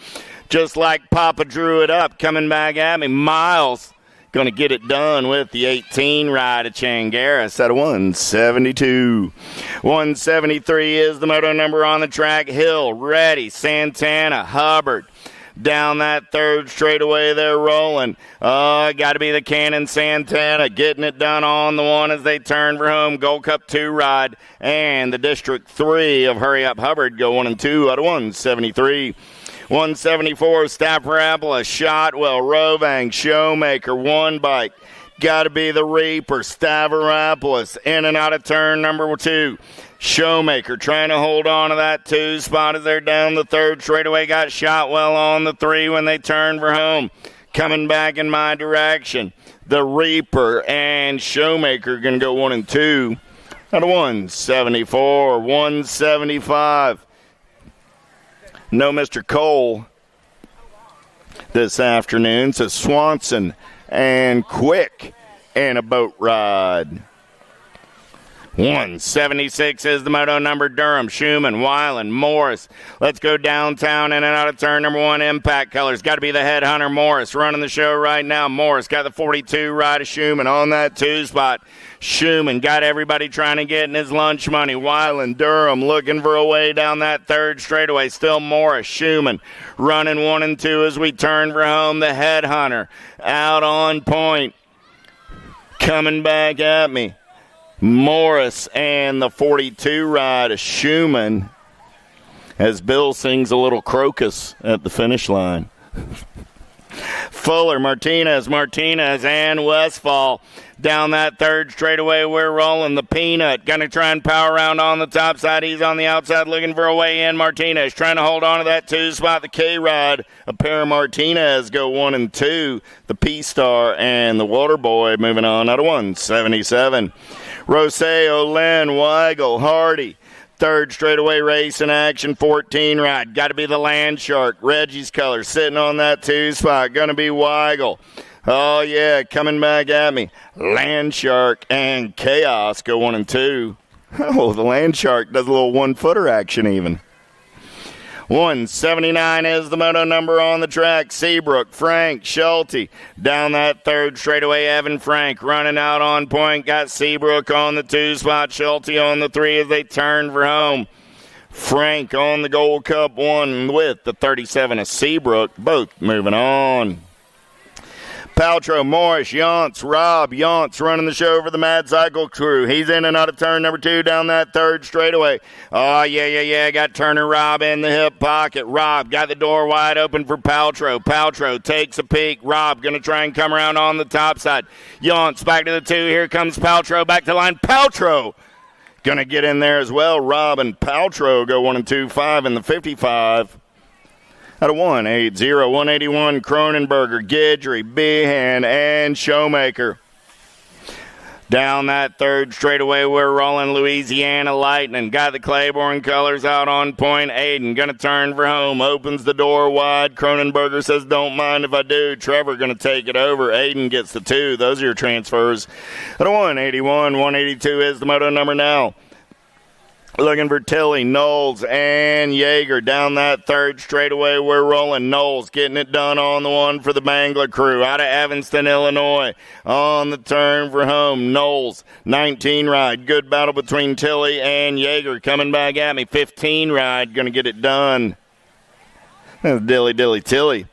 Just like Papa drew it up, coming back at me. Miles going to get it done with the 18 ride of Changaris at a 172. 173 is the moto number on the track. Hill, Reddy, Santana, Hubbard. Down that 3rd straightaway, they're rolling. Got to be the Cannon Santana getting it done on the 1 as they turn for home. Gold Cup 2 ride and the District 3 of Hurry Up Hubbard go 1 and 2 out of 173. 174, Stafford-Appalachia, Shotwell, Rovang, Showmaker, 1Bike. Got to be the Reaper, Stavropoulos, in and out of turn number 2. Showmaker trying to hold on to that 2 spot as they're down the 3rd straightaway. Got Shotwell on the 3 when they turn for home. Coming back in my direction. The Reaper and Showmaker going to go 1 and 2 out of 174, 175. No Mr. Cole this afternoon. So Swanson and Quick in a boat ride. 176 is the moto number. Durham, Schumann, Weiland, Morris. Let's go downtown in and out of turn number 1. Impact Colors. Got to be the headhunter, Morris, running the show right now. Morris got the 42 right of Schumann on that 2 spot. Schumann got everybody trying to get in his lunch money. Weiland, Durham looking for a way down that 3rd straightaway. Still Morris, Schumann running 1 and 2 as we turn for home. The headhunter out on point. Coming back at me. Morris and the 42 ride of Schumann as Bill sings a little crocus at the finish line. Fuller, Martinez, and Westfall. Down that 3rd straightaway, we're rolling. The Peanut going to try and power around on the top side. He's on the outside looking for a way in. Martinez trying to hold on to that 2 spot. The K-Ride, a pair of Martinez go 1 and 2. The P-Star and the Waterboy moving on out of 177. Rosé, Olin, Weigel, Hardy. 3rd straightaway race in action, 14 ride. Got to be the Land Shark. Reggie's color sitting on that 2 spot. Going to be Weigel. Oh, yeah, coming back at me. Land Shark and Chaos go 1 and 2. Oh, the Land Shark does a little 1-footer action even. 179 is the moto number on the track. Seabrook, Frank, Schulte. Down that 3rd straightaway, Evan Frank running out on point. Got Seabrook on the 2 spot. Schulte on the 3 as they turn for home. Frank on the Gold Cup 1 with the 37 of Seabrook. Both moving on. Paltrow, Morris, Yance, Rob. Yance running the show for the Mad Cycle crew. He's in and out of turn number 2 down that 3rd straightaway. Oh, yeah. Got Turner Rob in the hip pocket. Rob got the door wide open for Paltrow. Paltrow takes a peek. Rob going to try and come around on the top side. Yance back to the 2. Here comes Paltrow back to line. Paltrow going to get in there as well. Rob and Paltrow go 1 and 2, 5 in the 55. Out of 180, 181, Cronenberger, Guidry, Behan, and Showmaker. Down that 3rd straightaway, we're rolling. Louisiana Lightning. Got the Claiborne colors out on point. Aiden going to turn for home. Opens the door wide. Cronenberger says, don't mind if I do. Trevor going to take it over. Aiden gets the 2. Those are your transfers. Out of 181, 182 is the moto number now. Looking for Tilly, Knowles, and Yeager. Down that 3rd straightaway, we're rolling. Knowles getting it done on the 1 for the Bangler crew. Out of Evanston, Illinois. On the turn for home. Knowles, 19 ride. Good battle between Tilly and Yeager. Coming back at me. 15 ride. Going to get it done. That's Dilly Tilly.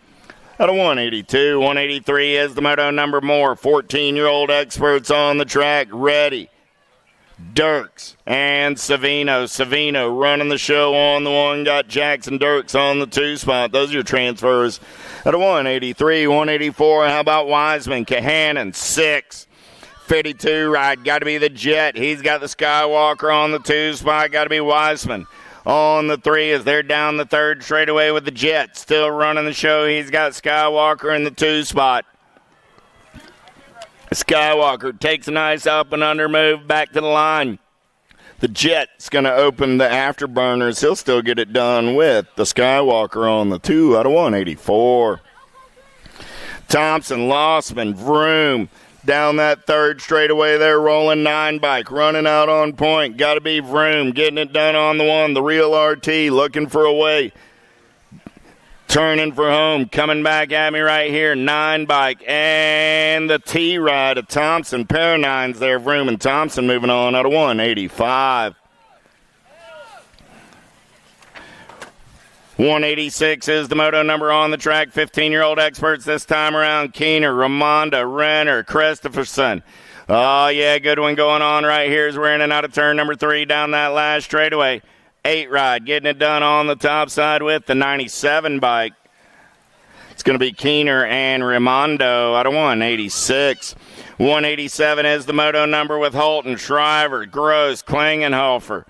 Out of 182, 183 is the moto number more. 14-year-old experts on the track. Ready. Dirks and Savino. Savino running the show on the 1. Got Jackson Dirks on the 2 spot. Those are your transfers. At a 183, 184. How about Wiseman? Kahanan, 6. 52 ride. Got to be the Jet. He's got the Skywalker on the 2 spot. Got to be Wiseman. On the 3 as they're down the 3rd straightaway with the Jet. Still running the show. He's got Skywalker in the 2 spot. Skywalker takes a nice up and under move back to the line. The Jet's going to open the afterburners. He'll still get it done with the Skywalker on the 2 out of 184. Thompson, Lossman, Vroom. Down that 3rd straightaway, they're rolling 9 bike, running out on point. Got to be Vroom, getting it done on the 1. The real RT looking for a way. Turning for home, coming back at me right here, 9 bike, and the T-Ride of Thompson. Pair of 9s there, Vroom and Thompson moving on out of 185. 186 is the moto number on the track. 15-year-old experts this time around. Keener, Ramonda, Renner, Christopherson. Oh, yeah, good one going on right here as we're in and out of turn number 3 down that last straightaway. 8 ride, getting it done on the top side with the 97 bike. It's going to be Keener and Raimondo out of 186. 187 is the moto number with Holton, Shriver, Gross, Klingenhofer.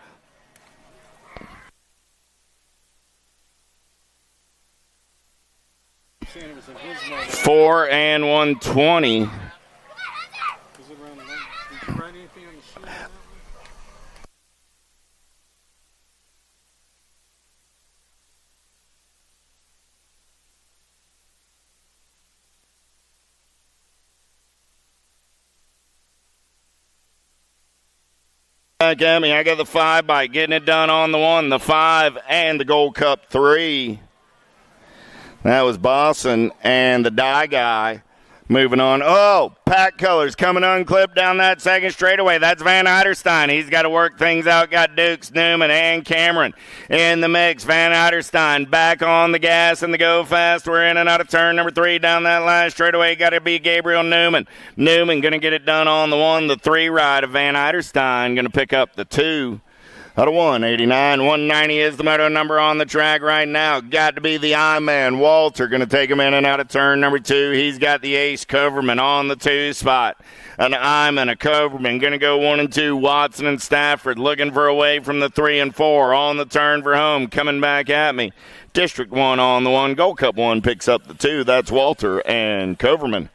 Four and 120. Back at me, I got the 5 bike getting it done on the 1, the 5, and the Gold Cup 3. That was Boston and the Die Guy. Moving on. Oh, pack colors coming unclipped down that second straightaway. That's Van Eiderstein. He's got to work things out. Got Dukes, Newman, and Cameron in the mix. Van Eiderstein back on the gas and the go fast. We're in and out of turn number 3 down that last straightaway. Got to be Gabriel Newman. Newman going to get it done on the 1, the 3 ride of Van Eiderstein. Going to pick up the 2. Out of 189, 190 is the moto number on the track right now. Got to be the I-Man, Walter, going to take him in and out of turn number 2. He's got the Ace Coverman on the 2 spot. An I-Man, a Coverman, going to go 1 and 2. Watson and Stafford looking for away from the 3 and 4. On the turn for home, coming back at me. District 1 on the 1. Gold Cup 1 picks up the 2. That's Walter and Coverman.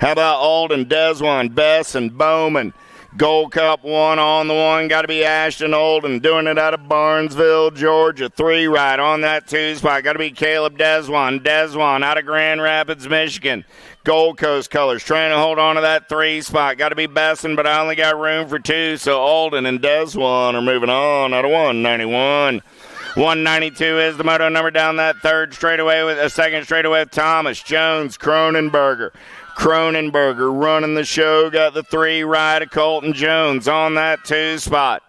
How about Alden, Deswan, Bess, and Bowman? Gold Cup 1 on the 1. Got to be Ashton Olden doing it out of Barnesville, Georgia. 3 right on that 2 spot. Got to be Caleb Deswan. Deswan out of Grand Rapids, Michigan. Gold Coast colors trying to hold on to that 3 spot. Got to be Besson, but I only got room for 2, so Olden and Deswan are moving on out of 191. 192 is the moto number down that third straightaway with a second straightaway with Thomas, Jones, Cronenberger. Cronenberger running the show, got the 3 right of Colton Jones on that 2 spot.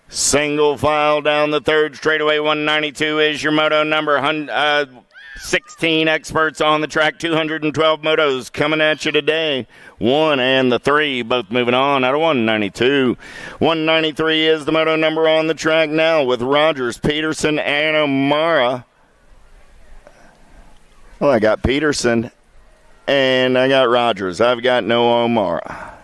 Single file down the third straightaway, 192 is your moto number. 16 experts on the track, 212 motos coming at you today. 1 and the 3 both moving on out of 192. 193 is the moto number on the track now with Rogers, Peterson, and O'Mara. Well, I got Peterson. And I got Rogers. I've got no O'Mara.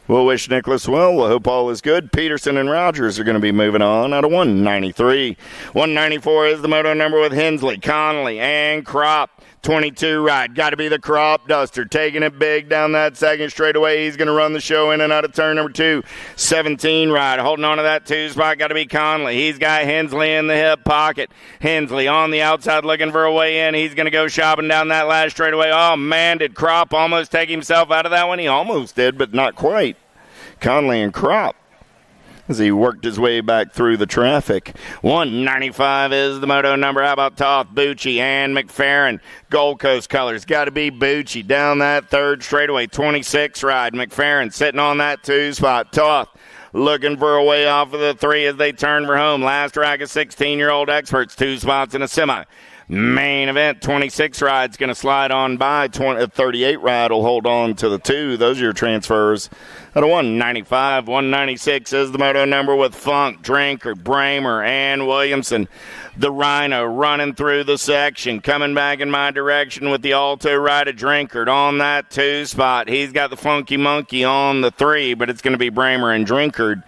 We'll wish Nicholas well. We'll hope all is good. Peterson and Rogers are going to be moving on out of 193. 194 is the moto number with Hensley, Connolly, and Crop. 22 ride. Got to be the Crop Duster. Taking it big down that second straightaway. He's going to run the show in and out of turn number 2. 17 ride. Holding on to that 2 spot. Got to be Connolly. He's got Hensley in the hip pocket. Hensley on the outside looking for a way in. He's going to go shopping down that last straightaway. Oh, man, did Crop almost take himself out of that one? He almost did, but not quite. Connolly and Crop as he worked his way back through the traffic. 195 is the moto number. How about Toth, Bucci, and McFerrin? Gold Coast colors. Got to be Bucci down that third straightaway. 26 ride. McFerrin sitting on that 2 spot. Toth looking for a way off of the 3 as they turn for home. Last rack of 16-year-old experts. 2 spots in a semi. Main event, 26 ride's going to slide on by. 38 ride will hold on to the 2. Those are your transfers. At a 195, 196 is the moto number with Funk, Drinker, Bramer, and Williamson. The Rhino running through the section, coming back in my direction with the Alto ride of Drinkard on that 2 spot. He's got the Funky Monkey on the 3, but it's going to be Bramer and Drinkard.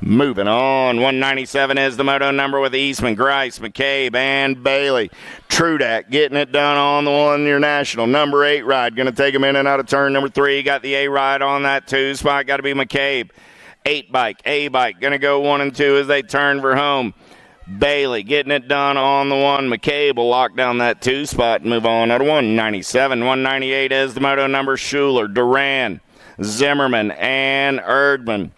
Moving on, 197 is the moto number with Eastman, Grice, McCabe, and Bailey. Trudak getting it done on the 1, your national. Number 8 ride, going to take him in and out of turn number 3. Got the A ride on that 2 spot, got to be McCabe. 8 bike, A bike, going to go 1 and 2 as they turn for home. Bailey getting it done on the 1. McCabe will lock down that 2 spot and move on out of 197. 198 is the moto number. Schuler, Duran, Zimmerman, and Erdman.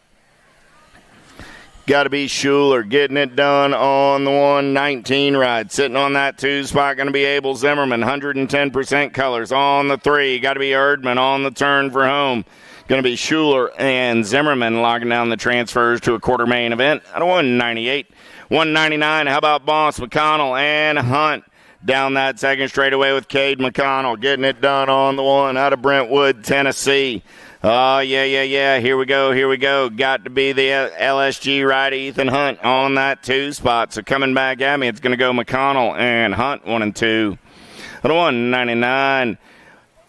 Got to be Schuler getting it done on the 119 ride. Sitting on that 2 spot, going to be Abel Zimmerman. 110% colors on the 3. Got to be Erdman on the turn for home. Going to be Schuler and Zimmerman locking down the transfers to a quarter main event out of 198. 199, how about Boss, McConnell, and Hunt? Down that second straightaway with Cade McConnell. Getting it done on the 1 out of Brentwood, Tennessee. Oh, yeah. Here we go. Got to be the LSG ride, Ethan Hunt on that 2 spot. So coming back at me, it's going to go McConnell and Hunt 1 and 2. At 199.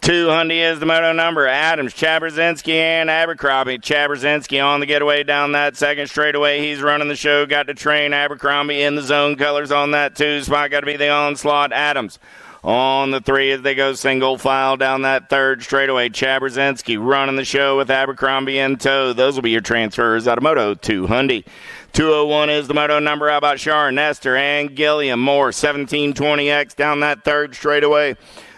200 is the moto number. Adams, Chaberzinski, and Abercrombie. Chaberzinski on the getaway down that second straightaway. He's running the show. Got to train Abercrombie in the zone colors on that 2 spot. Got to be the onslaught. Adams on the 3 as they go single file down that third straightaway. Chaberzinski running the show with Abercrombie in tow. Those will be your transfers out of Moto 200. 201 is the moto number. How about Shar, Nestor, and Gilliam? Moore, 1720X down that third straightaway.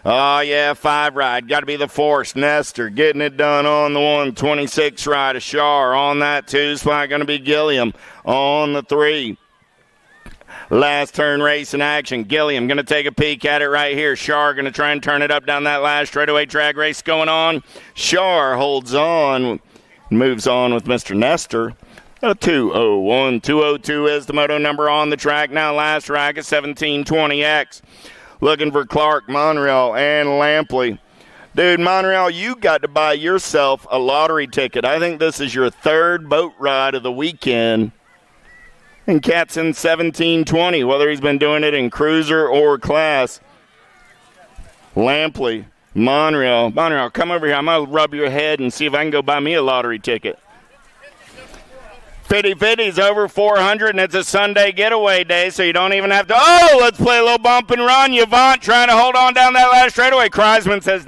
Oh, yeah, 5 ride. Got to be the Force. Nestor getting it done on the 126 ride. Ashar on that 2 spot. Going to be Gilliam on the 3. Last turn race in action. Gilliam going to take a peek at it right here. Shar going to try and turn it up down that last straightaway drag race going on. Shar holds on, moves on with Mr. Nestor. A 201. 202 is the moto number on the track. Now last rack is 1720X. Looking for Clark, Monreal, and Lampley. Dude, Monreal, you got to buy yourself a lottery ticket. I think this is your 3rd boat ride of the weekend. And Cat's in 1720, whether he's been doing it in cruiser or class. Lampley, Monreal. Monreal, come over here. I'm going to rub your head and see if I can go buy me a lottery ticket. 50-50's over 400, and it's a Sunday getaway day, so you don't even have to. Oh, let's play a little bump and run. Yvonne trying to hold on down that last straightaway. Kreisman says,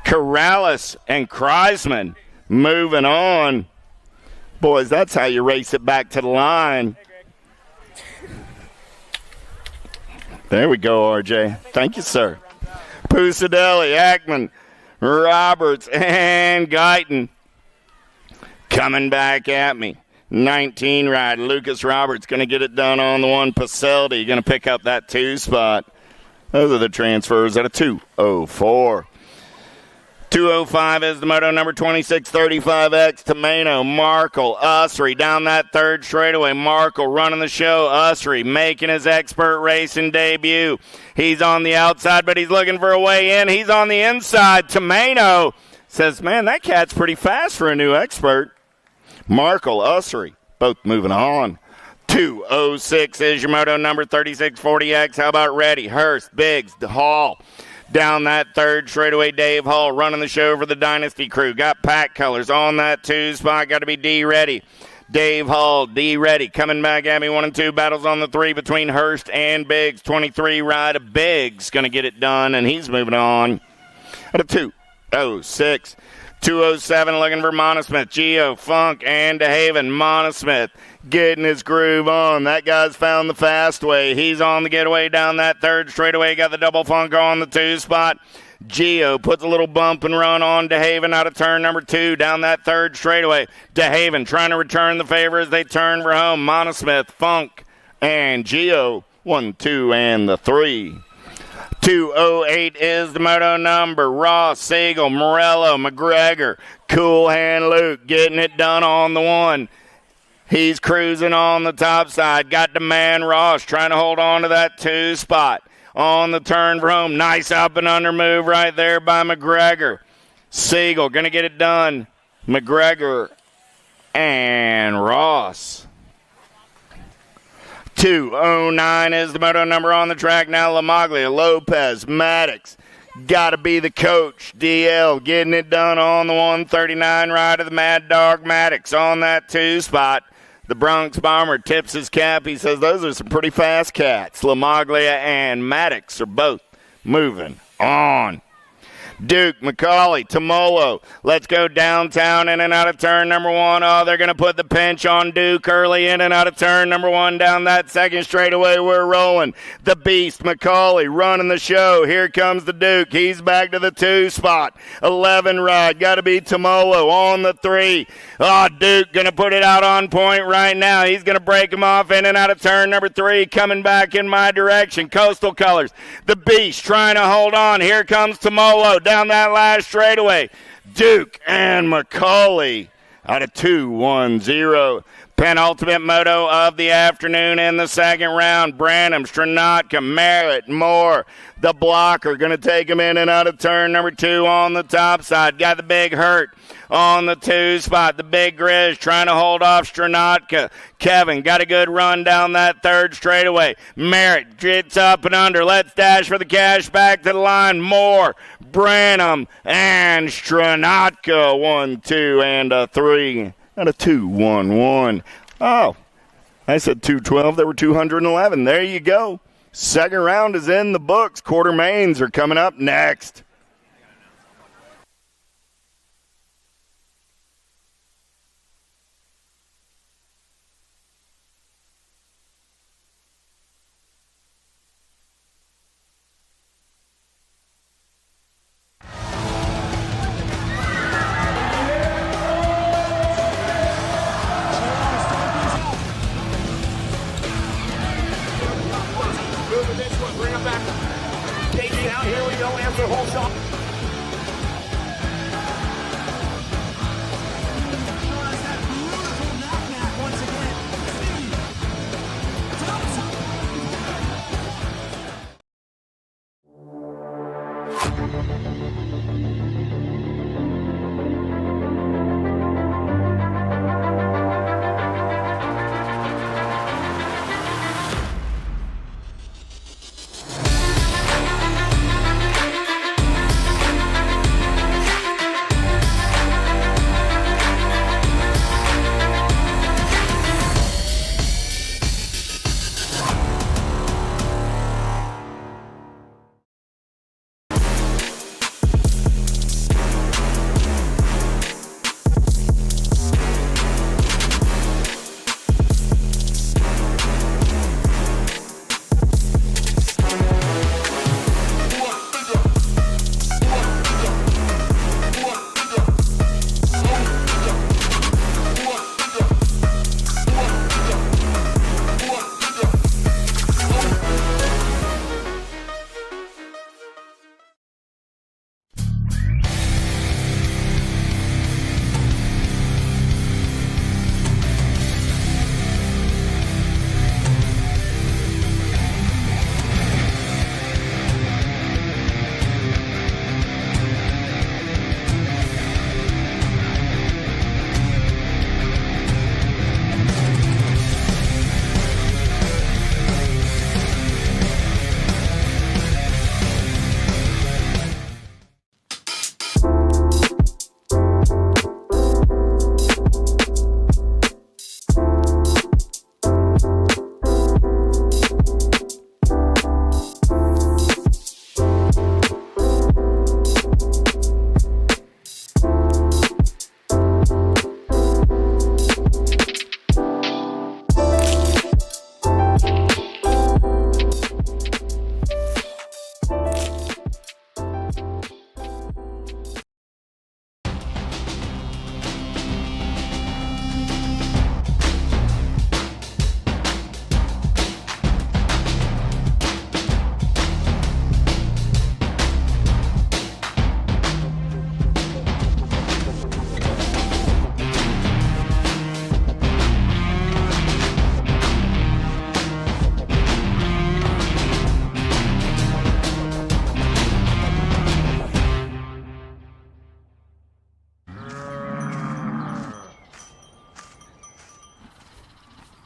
Corrales and Kreisman moving on. Boys, that's how you race it back to the line. There we go, RJ. Thank you, sir. Pusadelli, Ackman, Roberts, and Guyton. Coming back at me. 19 ride. Lucas Roberts going to get it done on the 1. Pacelli going to pick up that 2 spot. Those are the transfers at a 204. 205 is the moto number 2635X. Tomeno, Markle, Usry down that 3rd straightaway. Markle running the show. Usry making his expert racing debut. He's on the outside, but he's looking for a way in. He's on the inside. Tomeno says, man, that cat's pretty fast for a new expert. Markle, Usry, both moving on. 206 is your moto number 3640X. How about Reddy, Hurst, Biggs, Hall. Down that 3rd straightaway, Dave Hall running the show for the Dynasty crew. Got pack colors on that 2 spot. Got to be D ready. Dave Hall, D ready. Coming back at me, 1 and 2 battles on the 3 between Hurst and Biggs. 23 ride of Biggs going to get it done, and he's moving on. At a 206. 207 looking for Monosmith, Geo, Funk, and DeHaven. Monosmith getting his groove on. That guy's found the fast way. He's on the getaway down that 3rd straightaway. Got the double Funk on the 2 spot. Geo puts a little bump and run on DeHaven out of turn number 2 down that 3rd straightaway. DeHaven trying to return the favor as they turn for home. Monosmith, Funk, and Geo. 1, 2, and the 3. 208 is the moto number. Ross, Siegel, Morello, McGregor, Cool Hand Luke getting it done on the 1. He's cruising on the top side. Got the man Ross trying to hold on to that 2 spot. On the turn for home. Nice up and under move right there by McGregor. Siegel going to get it done. McGregor and Ross. 209 is the moto number on the track now. Lamaglia, Lopez, Maddox. Got to be the coach. DL getting it done on the 139 ride of the Mad Dog Maddox on that 2 spot. The Bronx Bomber tips his cap. He says those are some pretty fast cats. Lamaglia and Maddox are both moving on. Duke, McCauley, Tomolo. Let's go downtown in and out of turn number 1. Oh, they're going to put the pinch on Duke early in and out of turn number 1 down that 2nd straightaway. We're rolling. The Beast, McCauley, running the show. Here comes the Duke. He's back to the 2 spot. 11 ride. Got to be Tomolo on the 3. Oh, Duke going to put it out on point right now. He's going to break him off in and out of turn number 3. Coming back in my direction. Coastal Colors. The Beast trying to hold on. Here comes Tomolo down that last straightaway. Duke and McCauley out of 2-1-0. Penultimate moto of the afternoon in the 2nd round. Branham, Stranatka, Merritt, Moore. The blocker going to take him in and out of turn number 2 on the top side. Got the big hurt on the 2 spot. The big Grizz trying to hold off Stranatka. Kevin got a good run down that 3rd straightaway. Merritt gets up and under. Let's dash for the cash back to the line. Moore, Branham, and Stranatka. 1, 2, and a 3. And a 2-1-1. Oh, I said 212. There were 211. There you go. 2nd round is in the books. Quarter mains are coming up next.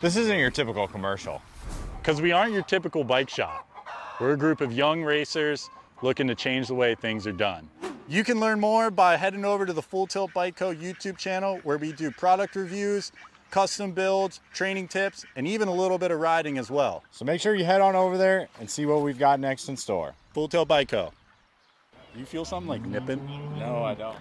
This isn't your typical commercial, because we aren't your typical bike shop. We're a group of young racers looking to change the way things are done. You can learn more by heading over to the Full Tilt Bike Co. YouTube channel, where we do product reviews, custom builds, training tips, and even a little bit of riding as well. So make sure you head on over there and see what we've got next in store. Full Tilt Bike Co. You feel something like nipping? No, I don't.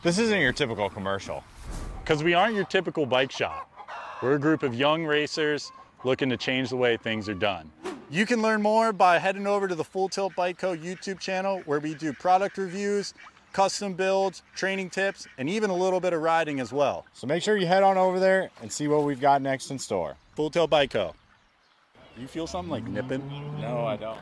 This isn't your typical commercial, because we aren't your typical bike shop. We're a group of young racers looking to change the way things are done. You can learn more by heading over to the Full Tilt Bike Co. YouTube channel, where we do product reviews, custom builds, training tips, and even a little bit of riding as well. So make sure you head on over there and see what we've got next in store. Full Tilt Bike Co. You feel something like nipping? No, I don't.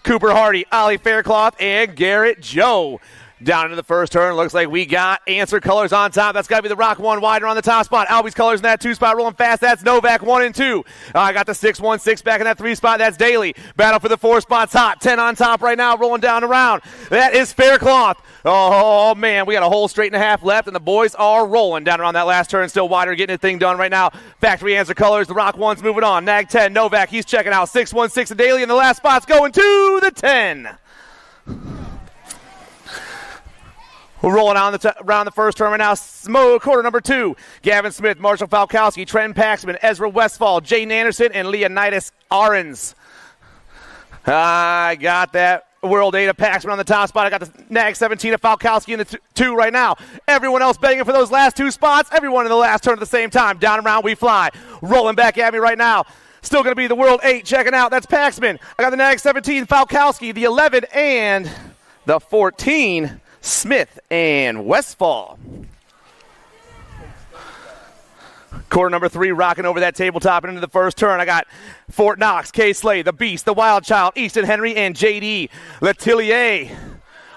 Cooper Hardy, Ollie Faircloth, and Garrett Joe. Down into the first turn, looks like we got Answer Colors on top. That's got to be the Rock 1 wider on the top spot. Albie's Colors in that 2 spot, rolling fast. That's Novak 1 and 2. I got the 6-1-6 back in that 3 spot. That's Daly. Battle for the 4 spots hot. 10 on top right now, rolling down around. That is Faircloth. Oh, man, we got a whole straight and a half left, and the boys are rolling down around that last turn. Still wider, getting the thing done right now. Factory Answer Colors. The Rock 1's moving on. Nag 10, Novak, he's checking out. 6-1-6 and Daly, and the last spot's going to the 10. We're rolling on around the first turn right now. Quarter number 2. Gavin Smith, Marshall Falkowski, Trenton Paxman, Ezra Westfall, Jaden Anderson, and Leonidas Ahrens. I got that World 8 of Paxman on the top spot. I got the Nag 17 of Falkowski in the 2 right now. Everyone else begging for those last 2 spots. Everyone in the last turn at the same time. Down and around we fly. Rolling back at me right now. Still going to be the World 8 checking out. That's Paxman. I got the Nag 17, Falkowski, the 11, and the 14. Smith and Westfall. Quarter number 3 rocking over that tabletop and into the first turn. I got Fort Knox, K. Slade, the Beast, the Wild Child, Easton Henry, and J.D. Letillier.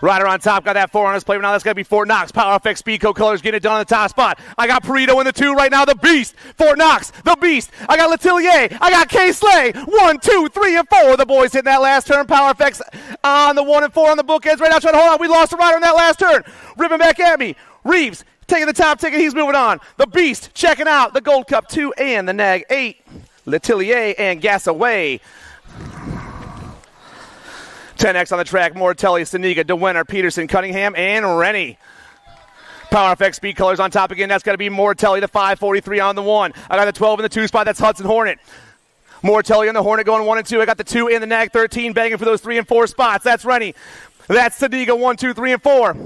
Rider on top, got that 4 on his plate. Now that's going to be Fort Knox. Power FX Speedco Colors getting it done on the top spot. I got Perito in the 2 right now. The Beast. Fort Knox. The Beast. I got Letillier. I got K. Slay. 1, 2, 3, and 4. The boys hitting that last turn. Power FX on the 1 and 4 on the bookends right now. Trying to hold on. We lost a rider on that last turn. Ripping back at me. Reeves taking the top ticket. He's moving on. The Beast checking out the Gold Cup 2 and the Nag 8. Letillier and Gasaway. 10X on the track, Mortelli, Saniga, DeWinter, Peterson, Cunningham, and Rennie. Power FX Speed Colors on top again. That's got to be Mortelli, the 543 on the 1. I got the 12 in the 2 spot. That's Hudson Hornet. Mortelli on the Hornet going 1 and 2. I got the 2 in the Nag 13 banging for those 3 and 4 spots. That's Rennie. That's Saniga, 1, 2, 3, and 4.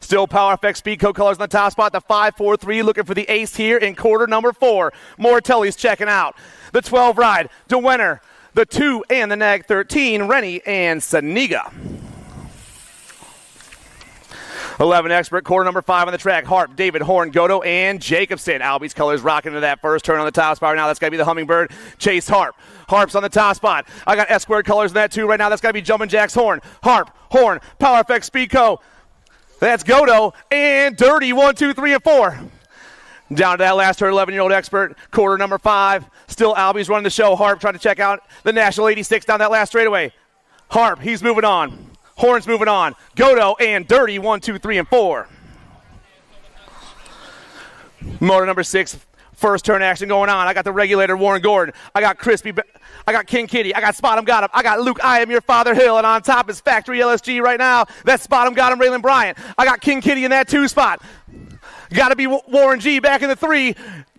Still Power FX Speedco Colors on the top spot. The 543 looking for the ace here in quarter number 4. Mortelli's checking out. The 12 ride, DeWinter. The 2 and the Nag 13, Rennie and Saniga. 11 expert, quarter number 5 on the track. Harp, David, Horn, Godo, and Jacobson. Albie's Colors rocking into that first turn on the top spot right now. That's got to be the Hummingbird. Chase Harp. Harp's on the top spot. I got S-Squared Colors in that 2 right now. That's got to be Jumpin' Jack's Horn. Harp, Horn, Power FX Speedco. That's Godo and Dirty, 1, 2, 3, and 4. Down to that last turn, 11-year-old expert, quarter number 5. Still Albie's running the show. Harp trying to check out the National 86 down that last straightaway. Harp, he's moving on. Horn's moving on. Godo and Dirty, 1, 2, 3, and 4. Motor number 6, first turn action going on. I got the regulator, Warren Gordon. I got Crispy. I got King Kitty. I got Spot 'em Got 'em. I got Luke, I Am Your Father Hill. And on top is Factory LSG right now. That's Spot 'em Got 'em, Raylan Bryant. I got King Kitty in that 2 spot. Got to be Warren G back in the 3.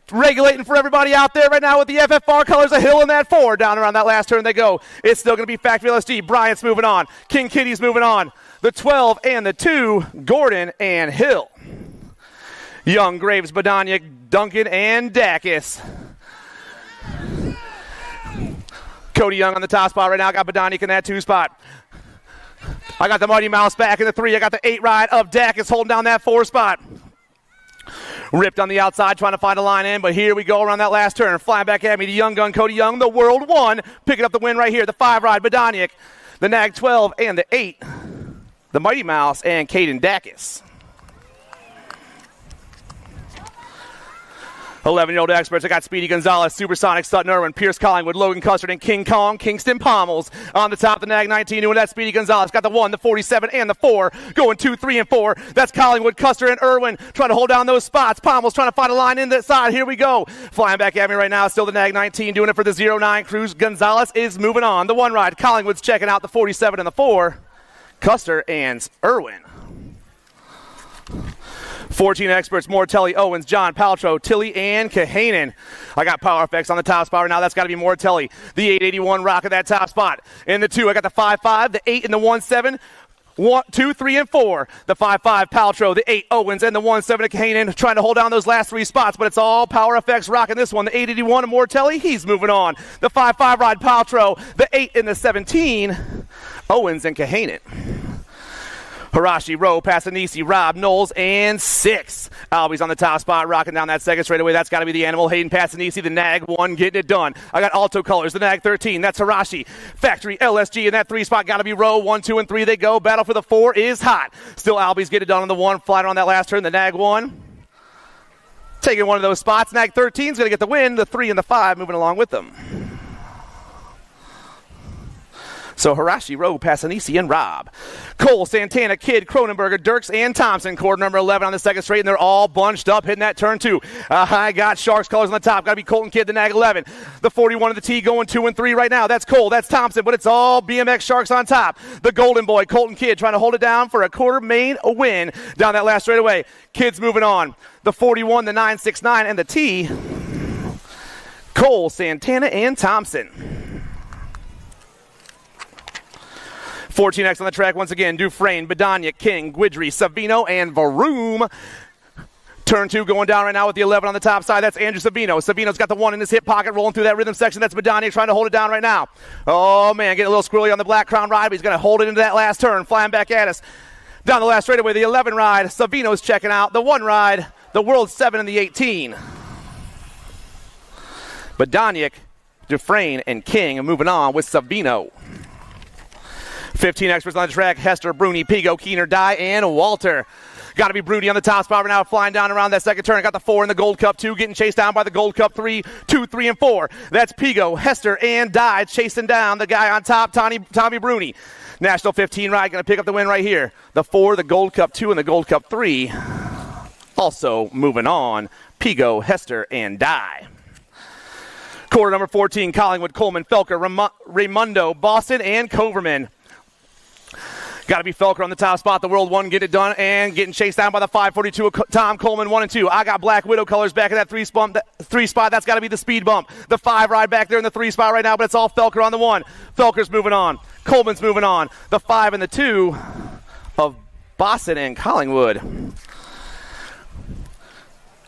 Regulating for everybody out there right now with the FFR Colors, a Hill in that 4. Down around that last turn they go. It's still going to be Factory LSD. Bryant's moving on. King Kitty's moving on. The 12 and the 2, Gordon and Hill. Young, Graves, Badania, Duncan, and Dacus. Cody Young on the top spot right now. Got Badania in that 2 spot. I got the Mighty Mouse back in the 3. I got the 8 ride of Dacus holding down that 4 spot. Ripped on the outside, trying to find a line in, but here we go around that last turn. Flying back at me, the young gun, Cody Young, the World 1, picking up the win right here. The 5 ride, Badoniak, the Nag 12, and the 8, the Mighty Mouse, and Caden Dacus. 11-year-old experts. I got Speedy Gonzalez, Supersonic, Sutton Irwin, Pierce Collingwood, Logan Custard, and King Kong, Kingston Pommels. On the top, the Nag 19, doing that Speedy Gonzalez. Got the 1, the 47, and the 4. Going 2, 3, and 4. That's Collingwood, Custard, and Irwin trying to hold down those spots. Pommels trying to find a line in that side. Here we go. Flying back at me right now. Still the Nag 19 doing it for the 09 Cruise. Gonzalez is moving on. The 1 ride. Collingwood's checking out the 47 and the 4. Custer and Irwin. 14 experts, Mortelli, Owens, John, Paltrow, Tilly, and Kahanen. I got Power Effects on the top spot right now. That's got to be Mortelli. The 881 rocking that top spot. In the 2, I got the 5-5, the 8, and the 1-7. 1, 2, 3, and 4. The 5-5 Paltrow, the 8 Owens, and the 1-7 Kahanen trying to hold down those last 3 spots, but it's all Power Effects rocking this one. The 881 of Mortelli, he's moving on. The 5-5 ride Paltrow, the 8 and the 17 Owens and Kahanen. Hirashi, Rowe, Passanisi, Rob, Knowles, and 6. Albie's on the top spot, rocking down that second straightaway. That's got to be the Animal. Hayden Passanisi, the Nag 1, getting it done. I got Alto Colors, the Nag 13. That's Hirashi. Factory, LSG, in that 3 spot. Got to be Rowe. 1, 2, and 3 they go. Battle for the 4 is hot. Still Albie's getting it done on the 1. Flat on that last turn. The Nag 1. Taking one of those spots. Nag 13's going to get the win. The 3 and the 5 moving along with them. So Hirashi, Rowe, Passanisi, and Rob. Cole, Santana, Kidd, Cronenberger, Dirks, and Thompson. Quarter number 11 on the second straight, and they're all bunched up hitting that turn 2. I got Sharks colors on the top. Got to be Colton Kidd, the Nag 11. The 41 of the T going 2 and 3 right now. That's Cole. That's Thompson, but it's all BMX Sharks on top. The Golden Boy, Colton Kidd, trying to hold it down for a quarter main win down that last straightaway. Kidd's moving on. The 41, the 969, and the T. Cole, Santana, and Thompson. 14X on the track once again. Dufresne, Badoniak, King, Guidry, Savino, and Varoom. Turn 2 going down right now with the 11 on the top side. That's Andrew Savino. Savino's got the 1 in his hip pocket rolling through that rhythm section. That's Badoniak trying to hold it down right now. Oh, man, getting a little squirrely on the Black Crown ride, but he's going to hold it into that last turn. Flying back at us. Down the last straightaway, the 11 ride. Savino's checking out. The 1 ride, the World 7 and the 18. Badoniak, Dufresne, and King are moving on with Savino. 15 experts on the track. Hester, Bruni, Pigo, Keener, Dye, and Walter. Got to be Bruni on the top spot right now, flying down around that second turn. Got the 4 in the Gold Cup 2, getting chased down by the Gold Cup 3, 2, 3, and 4. That's Pigo, Hester, and Dye chasing down the guy on top, Tommy Bruni. National 15 ride going to pick up the win right here. The 4, the Gold Cup 2, and the Gold Cup 3. Also moving on, Pigo, Hester, and Dye. Quarter number 14, Collingwood, Coleman, Felker, Raimundo, Boston, and Coverman. Got to be Felker on the top spot. The World 1 get it done and getting chased down by the 542 of Tom Coleman 1 and 2. I got Black Widow colors back in that 3 spot. That's got to be the speed bump. The 5 ride back there in the 3 spot right now, but it's all Felker on the 1. Felker's moving on. Coleman's moving on. The 5 and the 2 of Boston and Collingwood.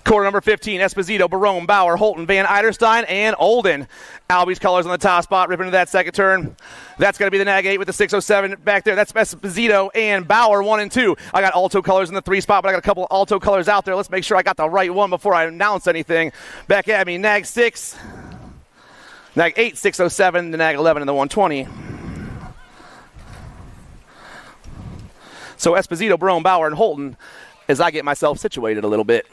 Quarter number 15, Esposito, Barone, Bauer, Holton, Van Eiderstein, and Olden. Albie's colors on the top spot, ripping into that second turn. That's going to be the Nag 8 with the 607 back there. That's Esposito and Bauer 1 and 2. I got Alto colors in the 3 spot, but I got a couple Alto colors out there. Let's make sure I got the right one before I announce anything. Back at me, Nag 6, Nag 8, 607, the Nag 11, and the 120. So Esposito, Barone, Bauer, and Holton as I get myself situated a little bit.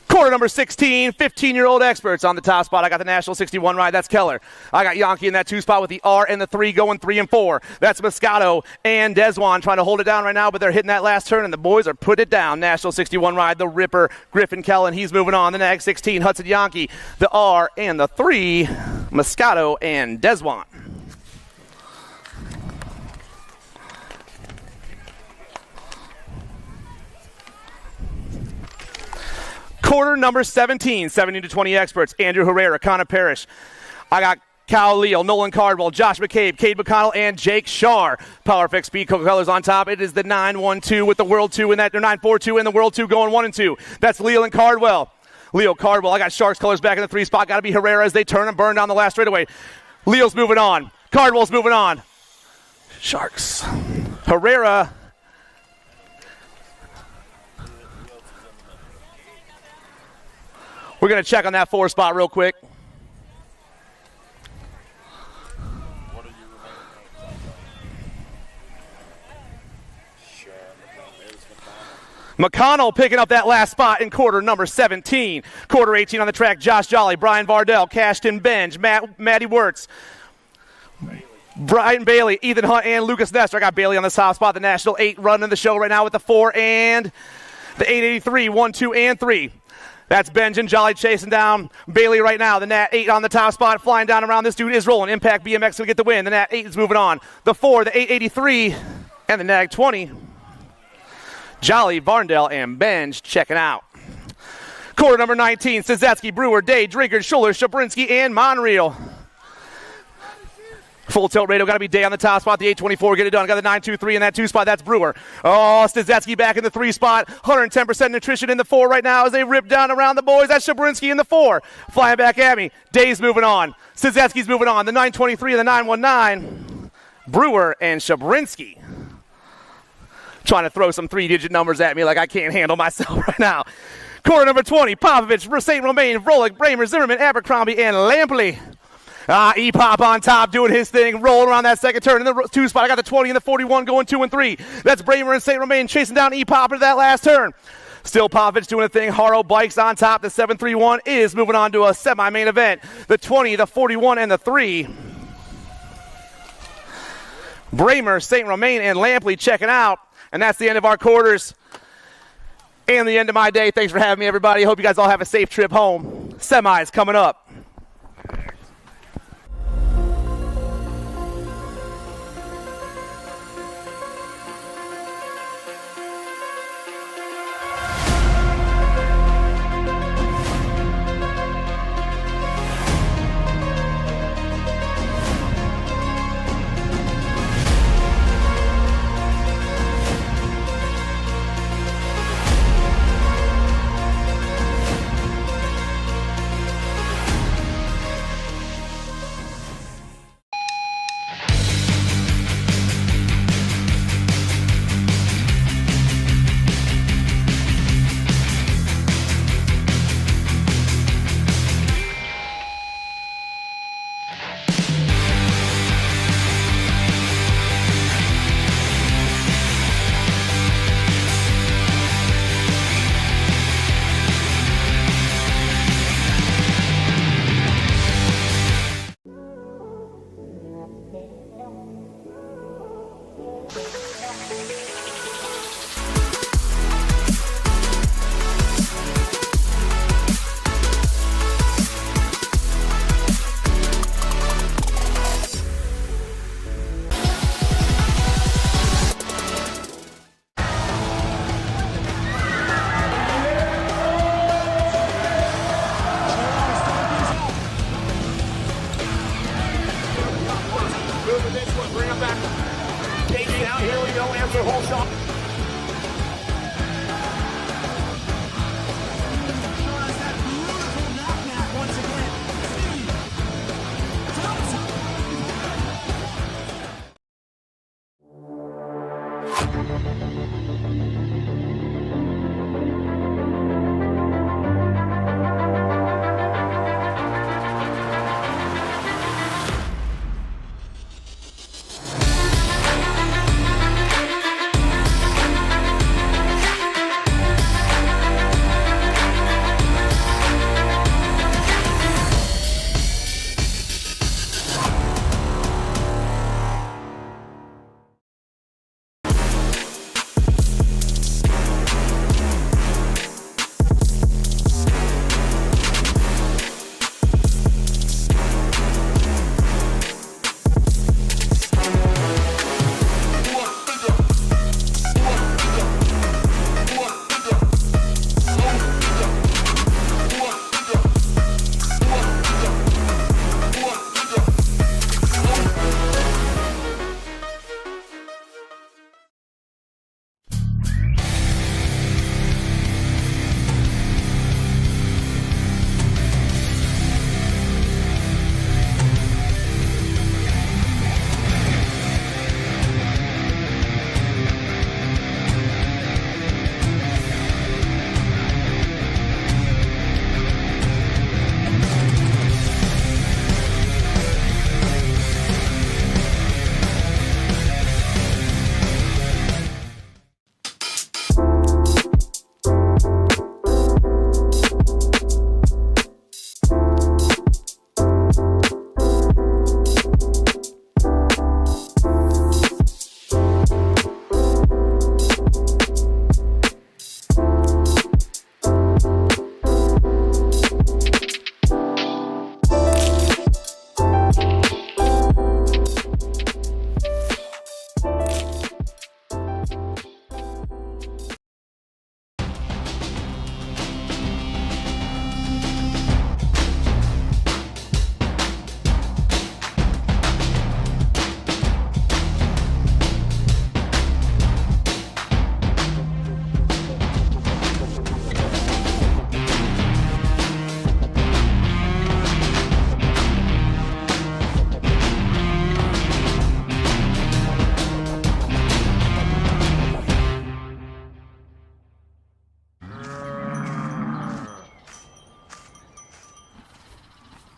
Quarter number 16, 15-year-old experts on the top spot. I got the National 61 ride. That's Keller. I got Yankee in that 2 spot with the R and the 3 going 3 and 4. That's Moscato and Deswan trying to hold it down right now, but they're hitting that last turn, and the boys are putting it down. National 61 ride, the Ripper, Griffin Kellen. He's moving on. The Nag 16, Hudson Yankee. The R and the 3, Moscato and Deswan. Quarter number 17, 17 to 20 experts. Andrew Herrera, Connor Parrish. I got Cal Leal, Nolan Cardwell, Josh McCabe, Cade McConnell, and Jake Shar. PowerFX Speed colors on top. It is the 9-1-2 with the World 2 in that, or 9-4-2 and the World 2 going 1 and 2. That's Leal and Cardwell. Leo Cardwell. I got Sharks colors back in the 3 spot. Got to be Herrera as they turn and burn down the last straightaway. Leal's moving on. Cardwell's moving on. Sharks. Herrera. We're going to check on that 4 spot real quick. McConnell picking up that last spot in quarter number 17. Quarter 18 on the track, Josh Jolly, Brian Vardell, Cashton Benj, Matty Wirtz, Brian Bailey, Ethan Hunt, and Lucas Nestor. I got Bailey on the top spot. The National 8 running the show right now with the 4 and the 883, 1, 2, and 3. That's Benj and Jolly chasing down Bailey right now. The Nat 8 on the top spot, flying down around. This dude is rolling. Impact BMX going to get the win. The Nat 8 is moving on. The 4, the 883, and the Nag 20. Jolly, Varndell, and Benj checking out. Quarter number 19, Szezecki, Brewer, Day, Drinkard, Schuller, Shabrinsky, and Monreal. Full tilt radio, got to be Day on the top spot. The 824, get it done. Got the 923 in that 2 spot. That's Brewer. Oh, Szezecki back in the 3 spot. 110% nutrition in the 4 right now as they rip down around the boys. That's Shabrinsky in the 4. Flying back at me. Day's moving on. Szezecki's moving on. The 923 and the 919. Brewer and Shabrinsky. Trying to throw some 3-digit numbers at me like I can't handle myself right now. Quarter number 20, Popovich, St. Romain, Vrolik, Bramer, Zimmerman, Abercrombie, and Lampley. E-Pop on top doing his thing, rolling around that second turn in the 2 spot. I got the 20 and the 41 going 2 and 3. That's Bramer and St. Romain chasing down E-Pop into that last turn. Still Popovich doing a thing. Haro Bikes on top. The 731 is moving on to a semi-main event. The 20, the 41, and the 3. Bramer, St. Romain, and Lampley checking out. And that's the end of our quarters and the end of my day. Thanks for having me, everybody. Hope you guys all have a safe trip home. Semis coming up.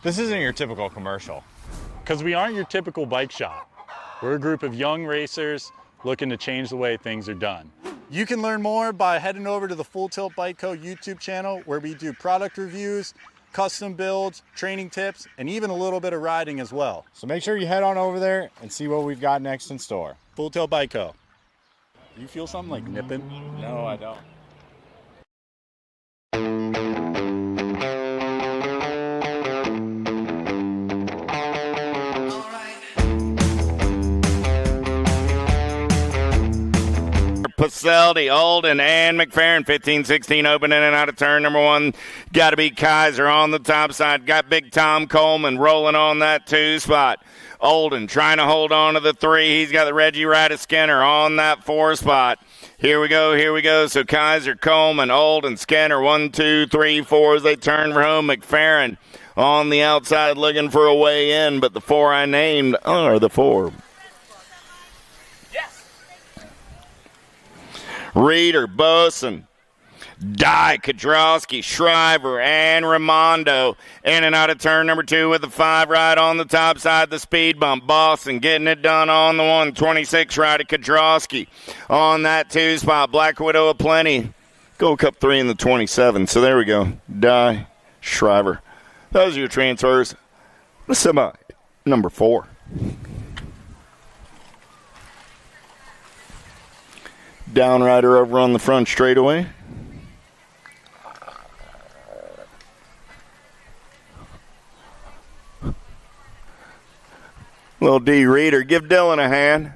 This isn't your typical commercial, because we aren't your typical bike shop. We're a group of young racers looking to change the way things are done. You can learn more by heading over to the Full Tilt Bike Co. YouTube channel, where we do product reviews, custom builds, training tips, and even a little bit of riding as well. So make sure you head on over there and see what we've got next in store. Full Tilt Bike Co. Do you feel something like nipping? No, I don't. Pacelli, Olden, and McFerrin. 15-16 open in and out of turn number one. Got to be Kaiser on the top side. Got Big Tom Coleman rolling on that 2 spot. Olden trying to hold on to the 3. He's got the Reggie Ryder Skinner on that 4 spot. Here we go. So Kaiser, Coleman, Olden, Skinner, 1, 2, 3, 4 as they turn for home. McFerrin on the outside looking for a way in, but the 4 I named are the 4. Reeder, Boson, Dye, Kodrowski, Shriver, and Raimondo in and out of turn number 2 with the 5 right on the top side, the speed bump. Boston getting it done on the 1. 26 right at Kodrowski on that 2 spot. Black Widow aplenty. Gold Cup 3 in the 27. So there we go. Dye, Shriver. Those are your transfers. The semi, number 4. Downrider over on the front straightaway. Little D Reeder. Give Dylan a hand.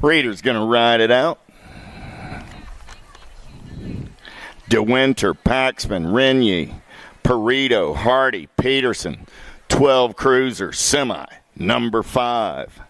Reeder's going to ride it out. DeWinter, Paxman, Renyi, Perito, Hardy, Peterson, 12 Cruiser, semi, number 5.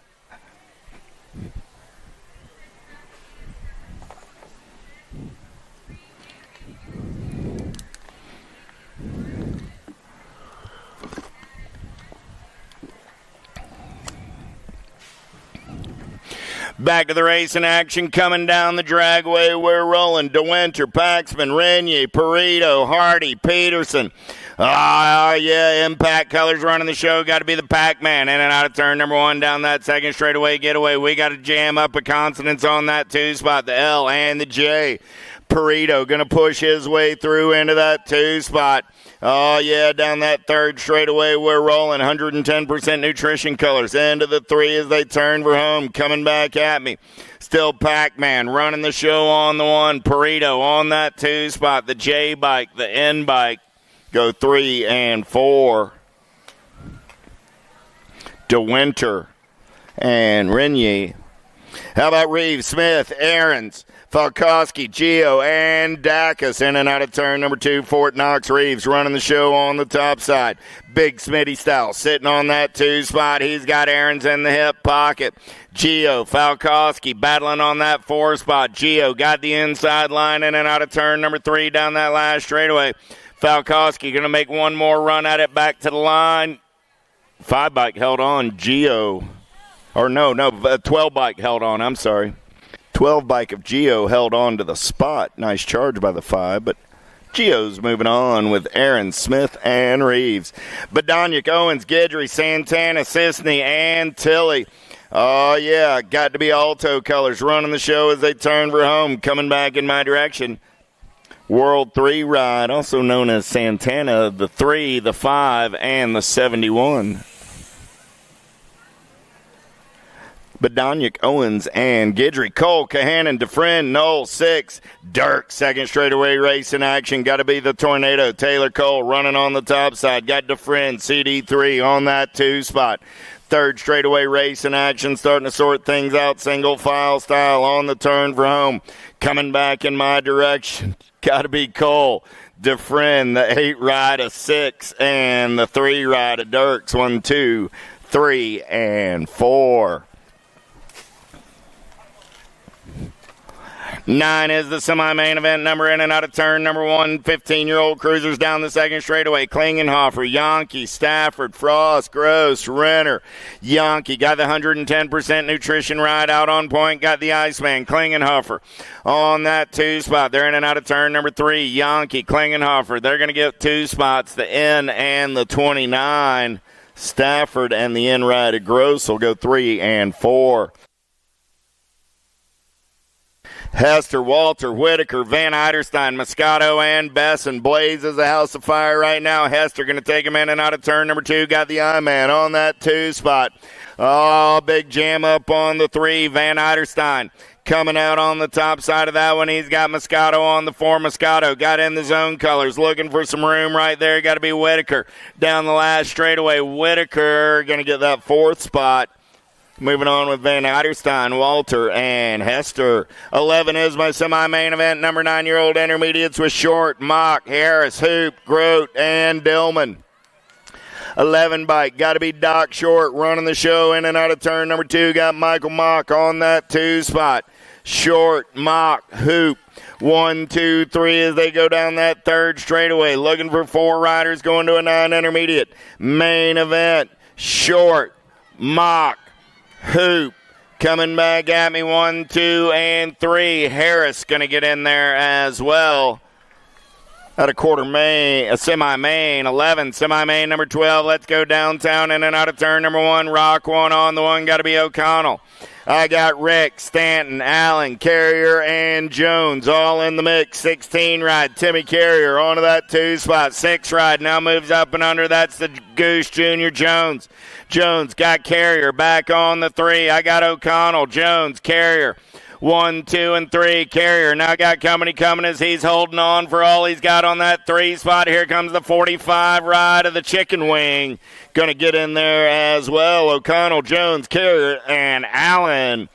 Back to the race in action, coming down the dragway, we're rolling. DeWinter, Paxman, Renyi, Perito, Hardy, Peterson. Yeah, Impact Colors running the show. Got to be the Pac-Man. In and out of turn number 1 down that second straightaway getaway. We got to jam up a consonants on that 2 spot, the L and the J. Perito going to push his way through into that 2 spot. Down that 3rd straightaway, we're rolling. 110% nutrition colors into the 3 as they turn for home. Coming back at me. Still Pac-Man running the show on the 1. Perito on that 2 spot. The J bike, the N bike. Go 3 and 4. DeWinter and Renyi. How about Reeves, Smith, Aarons, Falkowski, Gio, and Dacus in and out of turn number 2. Fort Knox. Reeves running the show on the top side. Big Smitty style sitting on that 2 spot. He's got Aarons in the hip pocket. Gio, Falkowski battling on that 4 spot. Gio got the inside line in and out of turn number 3 down that last straightaway. Falkowski going to make one more run at it back to the line. 5 bike held on. Gio. Or no, 12 bike held on. I'm sorry. 12 bike of Gio held on to the spot. Nice charge by the 5, but Gio's moving on with Aaron, Smith, and Reeves. Badoniak, Owens, Guidry, Santana, Sisney, and Tilley. Got to be Alto Colors running the show as they turn for home. Coming back in my direction. World 3 ride, also known as Santana, the 3, the 5, and the 71. Badoniak, Owens, and Guidry. Cole, Kahanan, DeFriend, Knoll, 6. Dirk, second straightaway race in action. Got to be the Tornado. Taylor Cole running on the top side. Got DeFriend, CD3 on that 2 spot. Third straightaway race in action. Starting to sort things out. Single file style on the turn for home. Coming back in my direction. Got to be Cole. DeFriend, the 8 ride of 6, and the 3 ride of Dirks. 1, 2, 3, and 4. 9 is the semi-main event number in and out of turn number 1. 15-year-old cruisers down the second straightaway. Klingenhofer, Yankee, Stafford, Frost, Gross, Renner. Yankee got the 110% nutrition ride out on point. Got the Iceman, Klingenhofer on that 2 spot. They're in and out of turn number 3. Yankee, Klingenhofer. They're going to get 2 spots, the N and the 29. Stafford and the N ride of Gross will go 3 and 4. Hester, Walter, Whitaker, Van Eiderstein, Moscato, and Besson. Blaze is a house of fire right now. Hester going to take him in and out of turn number 2. Got the I-Man on that 2 spot. Oh, big jam up on the 3. Van Eiderstein coming out on the top side of that one. He's got Moscato on the 4. Moscato got in the zone colors. Looking for some room right there. Got to be Whitaker down the last straightaway. Whitaker going to get that 4th spot. Moving on with Van Eiderstein, Walter, and Hester. 11 is my semi-main event. Number 9-year-old intermediates with Short, Mock, Harris, Hoop, Grote, and Dillman. 11 bike. Got to be Doc Short running the show in and out of turn number 2. Got Michael Mock on that 2 spot. Short, Mock, Hoop. 1, 2, 3 as they go down that 3rd straightaway. Looking for 4 riders going to a 9 intermediate. Main event. Short, Mock, Hoop coming back at me. 1, 2, and 3. Harris going to get in there as well. At a quarter main, a semi-main. 11, semi-main number 12. Let's go downtown in and out of turn number 1. Rock 1 on the 1. Got to be O'Connell. I got Rick, Stanton, Allen, Carrier, and Jones all in the mix. 16 ride, Timmy Carrier onto that 2 spot. 6 ride now moves up and under. That's the Goose Jr. Jones. Jones got Carrier back on the 3. I got O'Connell, Jones, Carrier. 1, 2, and 3. Carrier now got Company coming as he's holding on for all he's got on that 3 spot. Here comes the 45 ride of the Chicken Wing. Going to get in there as well. O'Connell, Jones, Carrier, and Allen.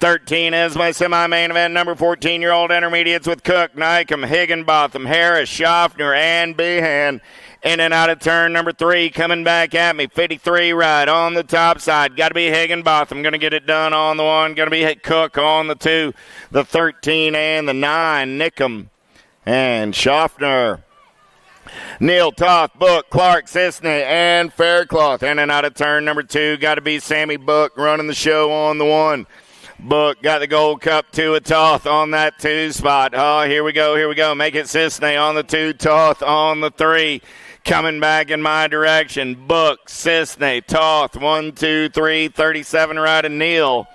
13 is my semi-main event. Number 14-year-old intermediates with Cook, Nycom, Higginbotham, Harris, Schaffner, and Behan. In and out of turn number 3, coming back at me. 53 ride on the top side. Got to be Higginbotham. Going to get it done on the 1. Going to be Cook on the 2, the 13, and the 9. Nickham and Schaffner. Neil, Toth, Book, Clark, Sisney, and Faircloth. In and out of turn number 2. Got to be Sammy Book running the show on the 1. Book got the Gold Cup 2 of Toth on that 2 spot. Oh, here we go. Make it Sisney on the 2, Toth on the 3. Coming back in my direction. Book, Sisney, Toth, 1, 2, 3, 37 right, and Neal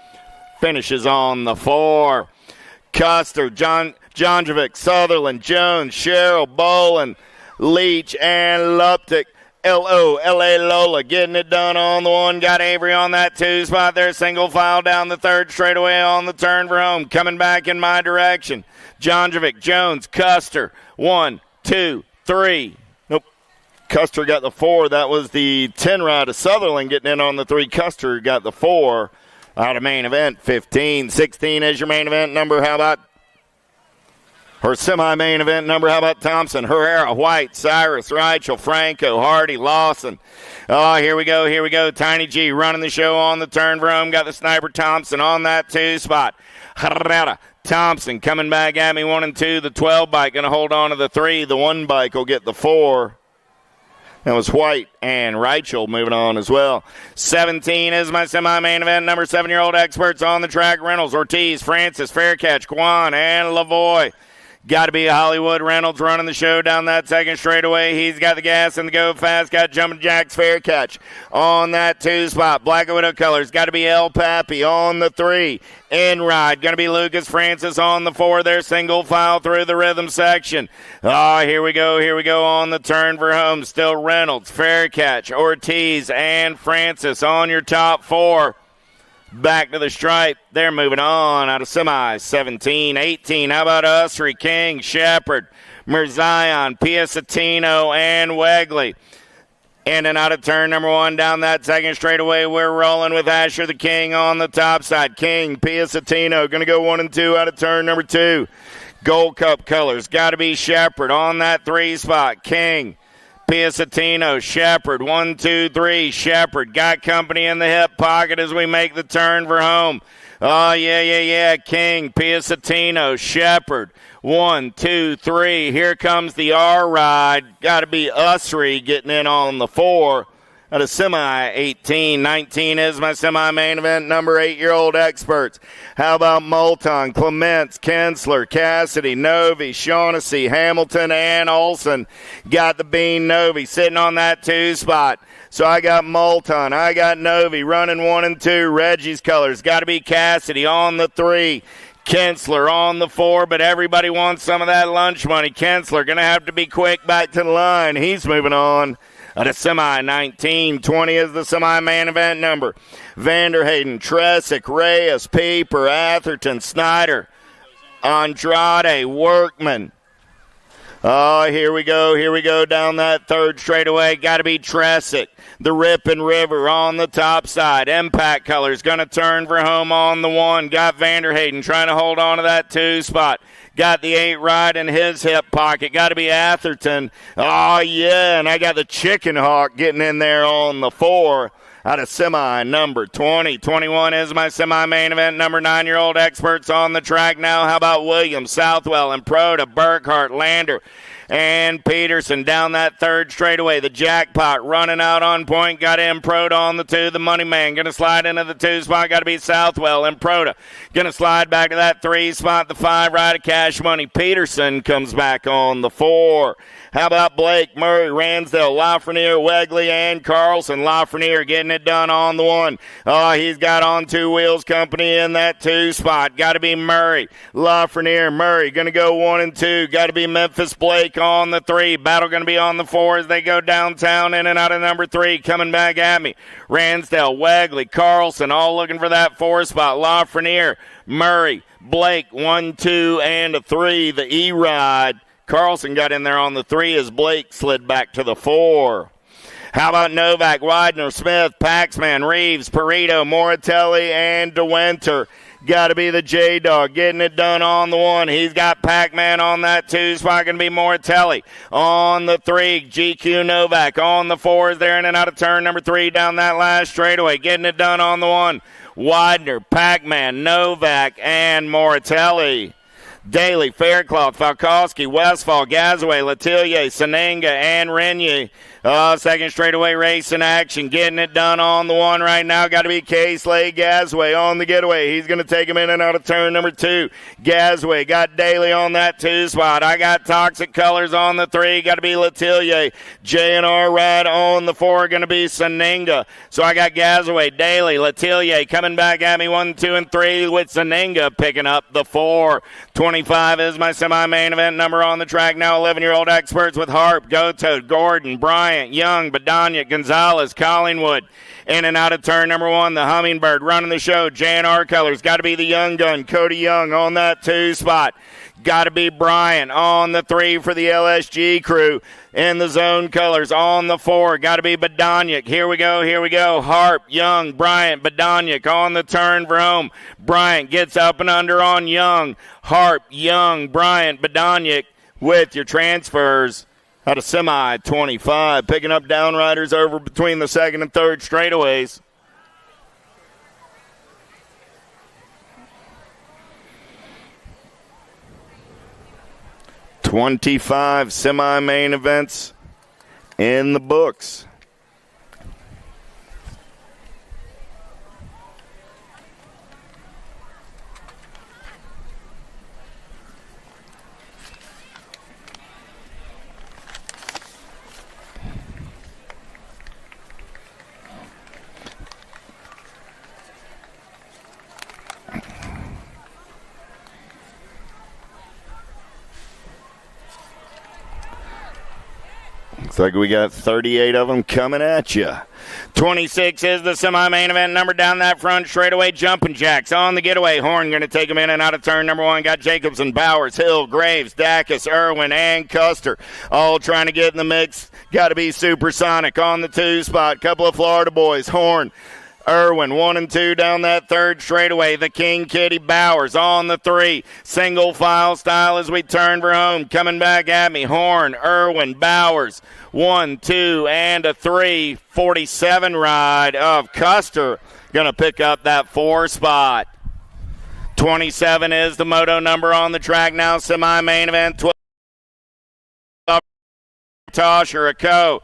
finishes on the 4. Custer, Jonjovic, Sutherland, Jones, Sherrill, Bolin, Leach, and Luptic. L-O-L-A Lola getting it done on the 1. Got Avery on that 2 spot there. Single file down the 3rd straightaway on the turn for home. Coming back in my direction. Jonjovic, Jones, Custer. 1, 2, 3. Nope. Custer got the 4. That was the 10 ride of Sutherland getting in on the 3. Custer got the 4 out of main event. 15. 16 is your main event number. How about her semi-main event number? How about Thompson, Herrera, White, Cyrus, Reichel, Franco, Hardy, Lawson. Oh, here we go. Tiny G running the show on the turn for home. Got the Sniper Thompson on that 2 spot. Herrera, Thompson coming back at me. 1 and 2. The 12 bike going to hold on to the 3. The 1 bike will get the 4. That was White and Reichel moving on as well. 17 is my semi-main event. Number 7-year-old experts on the track. Reynolds, Ortiz, Francis, Faircatch, Kwan, and Lavoie. Got to be Hollywood Reynolds running the show down that 2nd straightaway. He's got the gas and the go fast. Got Jumpin' Jack's Faircatch on that 2 spot. Black and Widow colors. Got to be El Pappy on the 3. In ride. Going to be Lucas Francis on the 4 there. Single file through the rhythm section. Oh, here we go on the turn for home. Still Reynolds, Faircatch, Ortiz, and Francis on your top 4. Back to the stripe. They're moving on out of semi. 17, 18. How about Usry, King, Shepard, Mirzion, Piacentino, and Wegley. In and out of turn number 1 down that 2nd straightaway. We're rolling with Asher the King on the top side. King, Piacentino going to go 1 and 2 out of turn number 2. Gold Cup colors. Got to be Shepard on that 3 spot. King, Piacentino, Shepard, 1, 2, 3. Shepard got company in the hip pocket as we make the turn for home. Oh, yeah. King, Piacentino, Shepard, 1, 2, 3. Here comes the R ride. Got to be Usry getting in on the 4. At a semi, 18, 19 is my semi-main event, number 8-year-old experts. How about Moulton, Clements, Kinsler, Cassidy, Novice, Shaughnessy, Hamilton, and Olson. Got the Bean Novi sitting on that 2 spot. So I got Moulton, I got Novi running 1 and 2. Reggie's colors, got to be Cassidy on the 3. Kinsler on the 4, but everybody wants some of that lunch money. Kinsler going to have to be quick back to the line. He's moving on. At a semi, 19, 20 is the semi-main event number. Vanderhayden, Tresick, Reyes, Pieper, Atherton, Snyder, Andrade, Workman. Oh, here we go down that 3rd straightaway. Got to be Tresick. The Ripon River on the top side. Impact Colors going to turn for home on the 1. Got Vanderhayden trying to hold on to that 2 spot. Got the 8 ride in his hip pocket. Got to be Atherton. Oh, yeah, and I got the Chicken Hawk getting in there on the 4. Out of semi, number 20. 21 is my semi-main event. Number 9-year-old experts on the track now. How about Williams, Southwell, and Proda, Burkhart, Lander, and Peterson down that 3rd straightaway. The Jackpot running out on point. Got in Proda on the 2. The Money Man going to slide into the 2 spot. Got to be Southwell and Proda. Going to slide back to that 3 spot. The 5 ride of Cash Money. Peterson comes back on the 4. How about Blake, Murray, Ransdell, Lafreniere, Wegley, and Carlson? Lafreniere getting it done on the 1. Oh, he's got on 2 wheels company in that 2 spot. Got to be Murray. Lafreniere, Murray going to go 1 and 2. Got to be Memphis Blake on the 3. Battle going to be on the 4 as they go downtown in and out of number 3. Coming back at me. Ransdell, Wegley, Carlson all looking for that 4 spot. Lafreniere, Murray, Blake, 1, 2, and a 3. The E-Ride. Carlson got in there on the 3 as Blake slid back to the 4. How about Novak, Widener, Smith, Paxman, Reeves, Perito, Moratelli, and DeWinter? Got to be the J-Dog getting it done on the 1. He's got Pac-Man on that 2 spot. Going to be Moratelli on the 3. GQ Novak on the 4 is there in and out of turn number 3 down that last straightaway. Getting it done on the 1. Widener, Pac-Man, Novak, and Moratelli. Daly, Faircloth, Falkowski, Westfall, Gazaway, Letillier, Senenga, and Renier. Second straightaway race in action. Getting it done on the 1 right now. Got to be K-Slade Gazaway on the getaway. He's going to take him in and out of turn number 2. Gazaway got Daly on that 2 spot. I got Toxic Colors on the 3. Got to be Letillier. J&R ride on the 4. Going to be Senenga. So I got Gazaway, Daly, Letillier coming back at me 1, 2, and 3 with Senenga picking up the 4. 25 is my semi-main event number on the track now. 11-year-old experts with Harp, Goto, Gordon, Bryant, Young, Badania, Gonzalez, Collingwood. In and out of turn number 1, the Hummingbird running the show. J&R Colors. Got to be the Young Gun, Cody Young on that 2 spot. Got to be Bryant on the 3 for the LSG crew. In the Zone Colors on the 4. Got to be Badaniak. Here we go. Harp, Young, Bryant, Badaniak on the turn for home. Bryant gets up and under on Young. Harp, Young, Bryant, Badaniak with your transfers. Out of semi, 25. Picking up downriders over between the 2nd and 3rd straightaways. $25 semi-main events in the books. Looks like we got 38 of them coming at you. 26 is the semi-main event number down that front straightaway. Jumping Jacks on the getaway. Horn going to take him in and out of turn number 1. Got Jacobson, Bowers, Hill, Graves, Dacus, Irwin, and Custer all trying to get in the mix. Got to be Supersonic on the 2 spot. Couple of Florida boys. Horn Irwin, 1 and 2 down that third straightaway. The King Kitty Bowers on the 3. Single file style as we turn for home. Coming back at me. Horn, Irwin, Bowers. 1, 2, and a 3. 47 ride of Custer. Going to pick up that 4 spot. 27 is the moto number on the track now. Semi-main event. 12. Tosher, Ako.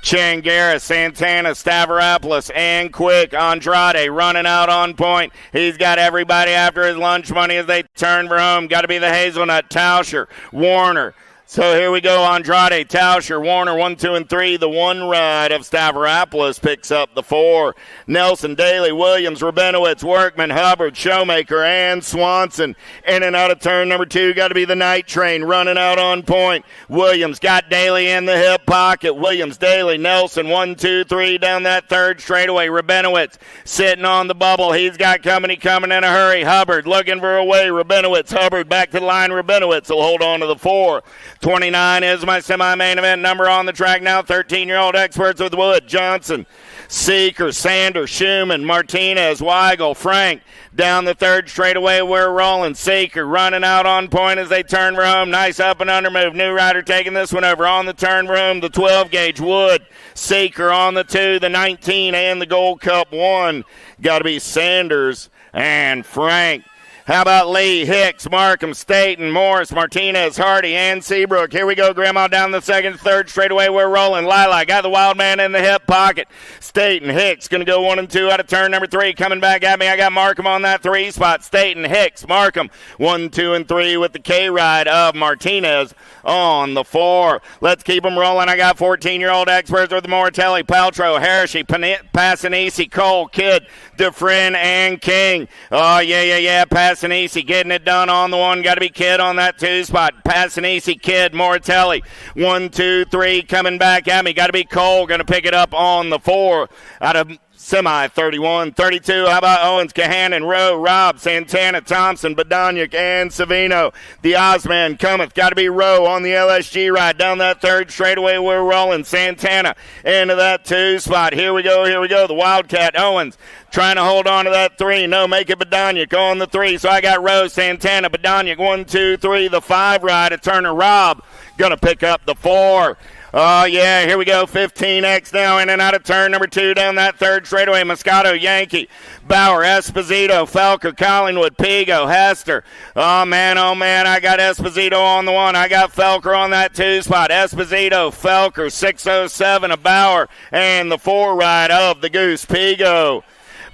Changara, Santana, Stavropoulos, and Quick. Andrade running out on point. He's got everybody after his lunch money as they turn for home. Got to be the Hazelnut, Tauscher, Warner. So here we go, Andrade, Tauscher, Warner, 1, 2, and 3. The 1 ride of Stavropoulos picks up the 4. Nelson, Daly, Williams, Rabinowitz, Workman, Hubbard, Showmaker, and Swanson. In and out of turn number 2, got to be the Night Train running out on point. Williams got Daly in the hip pocket. Williams, Daly, Nelson, 1, 2, 3 down that third straightaway. Rabinowitz sitting on the bubble. He's got company coming in a hurry. Hubbard looking for a way. Rabinowitz, Hubbard back to the line. Rabinowitz will hold on to the 4. 29 is my semi-main event number on the track now. 13-year-old experts with Wood, Johnson, Seeker, Sanders, Schumann, Martinez, Weigel, Frank. Down the third straightaway, we're rolling. Seeker running out on point as they turn for home. Nice up and under move. New rider taking this one over on the turn for home. The 12-gauge, Wood. Seeker on the 2, the 19, and the Gold Cup 1. Got to be Sanders and Frank. How about Lee, Hicks, Markham, Staten, Morris, Martinez, Hardy, and Seabrook? Here we go, Grandma, down the second, third straightaway. We're rolling. Lila got the wild man in the hip pocket. Staten, Hicks going to go 1 and 2 out of turn number 3. Coming back at me, I got Markham on that 3 spot. Staten, Hicks, Markham, 1, 2, and 3 with the K-ride of Martinez on the 4. Let's keep them rolling. I got 14-year-old experts with Moratelli, Paltrow, Hershey, Passanisi, Cole, Kidd, Dufresne, and King. Oh, yeah. Passanisi getting it done on the 1. Got to be Kidd on that 2 spot. Passanisi, Kidd, Moratelli. 1, 2, 3 coming back at me. Got to be Cole. Going to pick it up on the 4 out of semi 31, 32. How about Owens, Kahanan, Rowe, Robb, Santana, Thompson, Badoniak, and Savino. The Ozman cometh. Got to be Rowe on the LSG ride. Down that third straightaway, we're rolling. Santana into that 2 spot. Here we go. The Wildcat, Owens, trying to hold on to that 3. No, make it Badoniak on the 3. So I got Rowe, Santana, Badoniak, 1, 2, 3. The 5 ride of Turner, Robb. Going to pick up the 4. Oh, yeah, here we go. 15X now in and out of turn number 2 down that third straightaway. Moscato, Yankee, Bauer, Esposito, Felker, Collingwood, Pigo, Hester. Oh, man, I got Esposito on the 1. I got Felker on that 2 spot. Esposito, Felker, 607 of Bauer, and the 4 ride of the Goose, Pigo.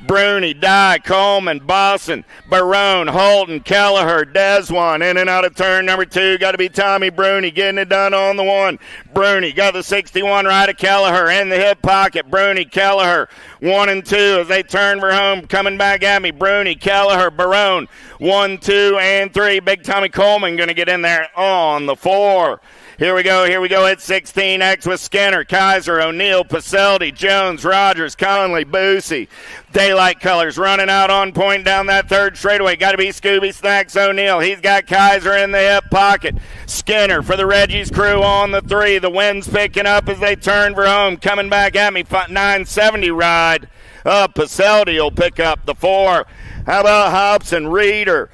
Bruni, Dye, Coleman, Boston, Barone, Holton, Kelleher, Deswan. In and out of turn number 2. Got to be Tommy Bruni getting it done on the 1. Bruni got the 61 right of Kelleher in the hip pocket. Bruni, Kelleher, 1 and 2 as they turn for home. Coming back at me. Bruni, Kelleher, Barone, 1, 2, and 3. Big Tommy Coleman going to get in there on the 4. Here we go. It's 16X with Skinner, Kaiser, O'Neill, Paceldi, Jones, Rogers, Conley, Boosie. Daylight colors running out on point down that third straightaway. Got to be Scooby Snacks O'Neill. He's got Kaiser in the hip pocket. Skinner for the Reggie's crew on the 3. The wind's picking up as they turn for home. Coming back at me, 970 ride. Paceldi will pick up the 4. How about Hobson, Reeder,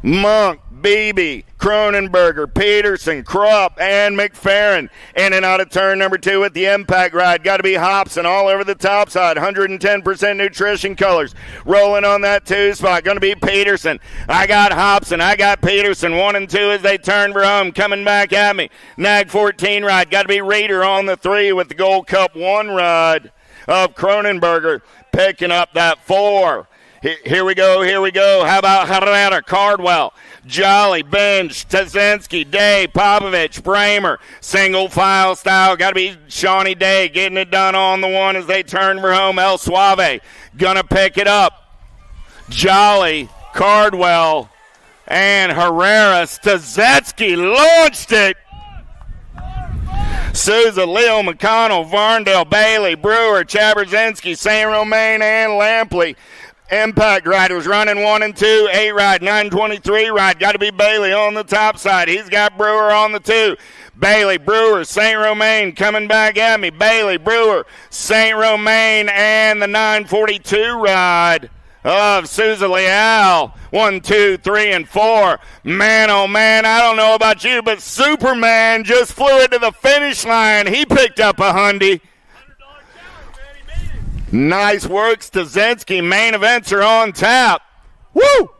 Monk, Beebe, Cronenberger, Peterson, Krupp, and McFerrin. In and out of turn number 2 with the impact ride. Got to be Hobson all over the top side. 110% nutrition colors. Rolling on that 2 spot. Going to be Peterson. I got Hobson. I got Peterson. 1 and 2 as they turn for home. Coming back at me. Nag 14 ride. Got to be Reeder on the 3 with the Gold Cup 1 ride of Cronenberger. Picking up that 4. Here we go. How about Herrera, Cardwell, Jolly, Bench, Tazinski, Day, Popovich, Bramer, single file style. Got to be Shawnee Day getting it done on the 1 as they turn for home. El Suave gonna pick it up. Jolly, Cardwell, and Herrera. Tazinski launched it. Souza, Leo, McConnell, Varndale, Bailey, Brewer, Chaberzinski, St. Romain, and Lampley. Impact riders running 1 and 2. 8 ride, 923 ride. Got to be Bailey on the top side. He's got Brewer on the 2. Bailey, Brewer, St. Romain coming back at me. Bailey, Brewer, St. Romain, and the 942 ride of Sousa Leal. 1, 2, 3, and 4. Man, oh man, I don't know about you, but Superman just flew it to the finish line. He picked up a Hyundai. Nice work, Stasinski. Main events are on tap. Woo!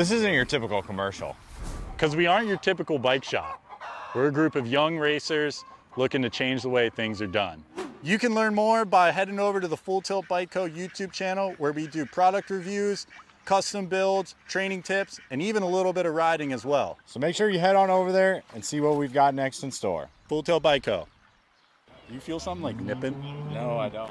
This isn't your typical commercial, because we aren't your typical bike shop. We're a group of young racers looking to change the way things are done. You can learn more by heading over to the Full Tilt Bike Co. YouTube channel, where we do product reviews, custom builds, training tips, and even a little bit of riding as well. So make sure you head on over there and see what we've got next in store. Full Tilt Bike Co. You feel something like nipping? No, I don't.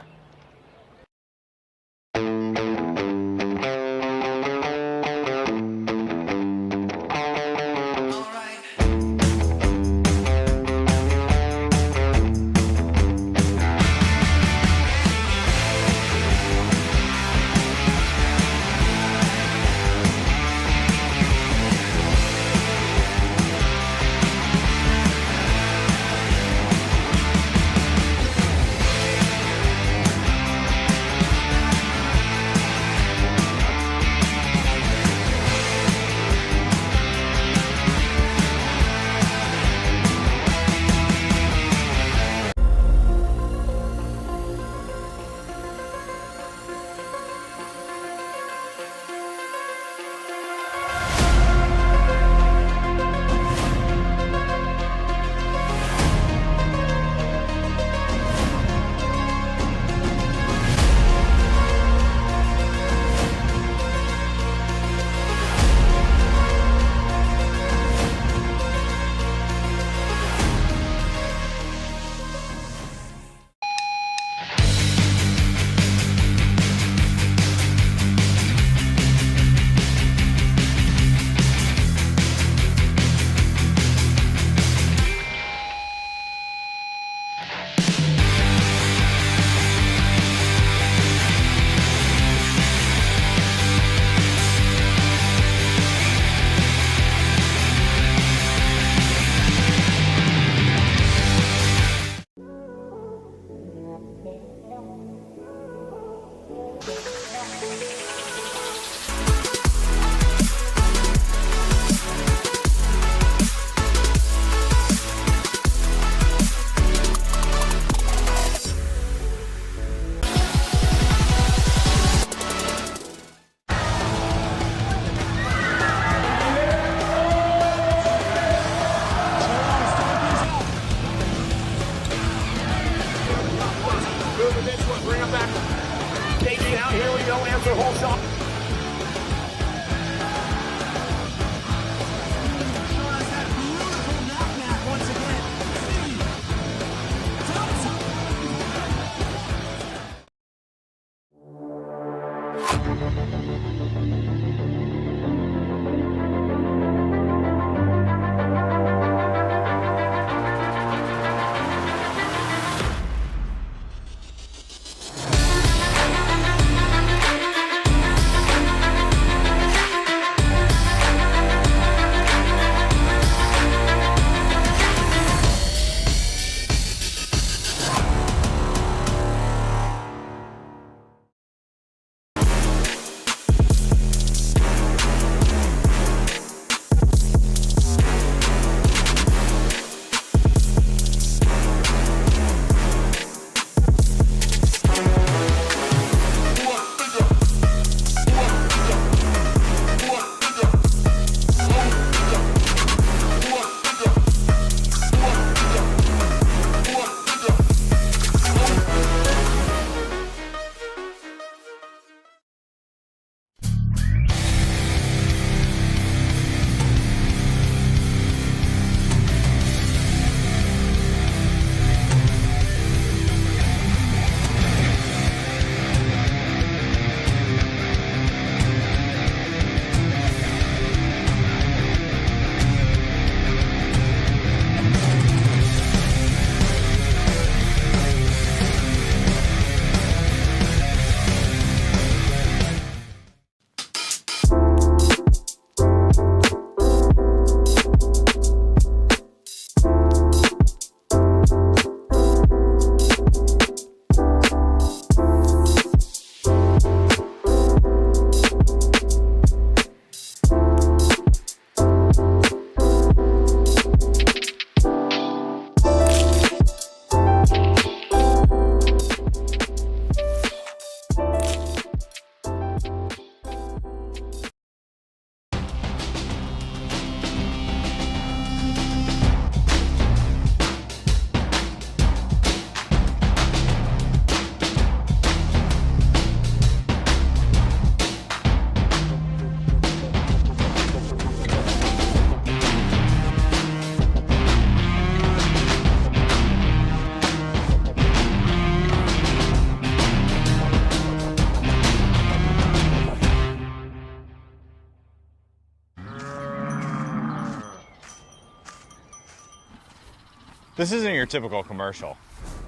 This isn't your typical commercial,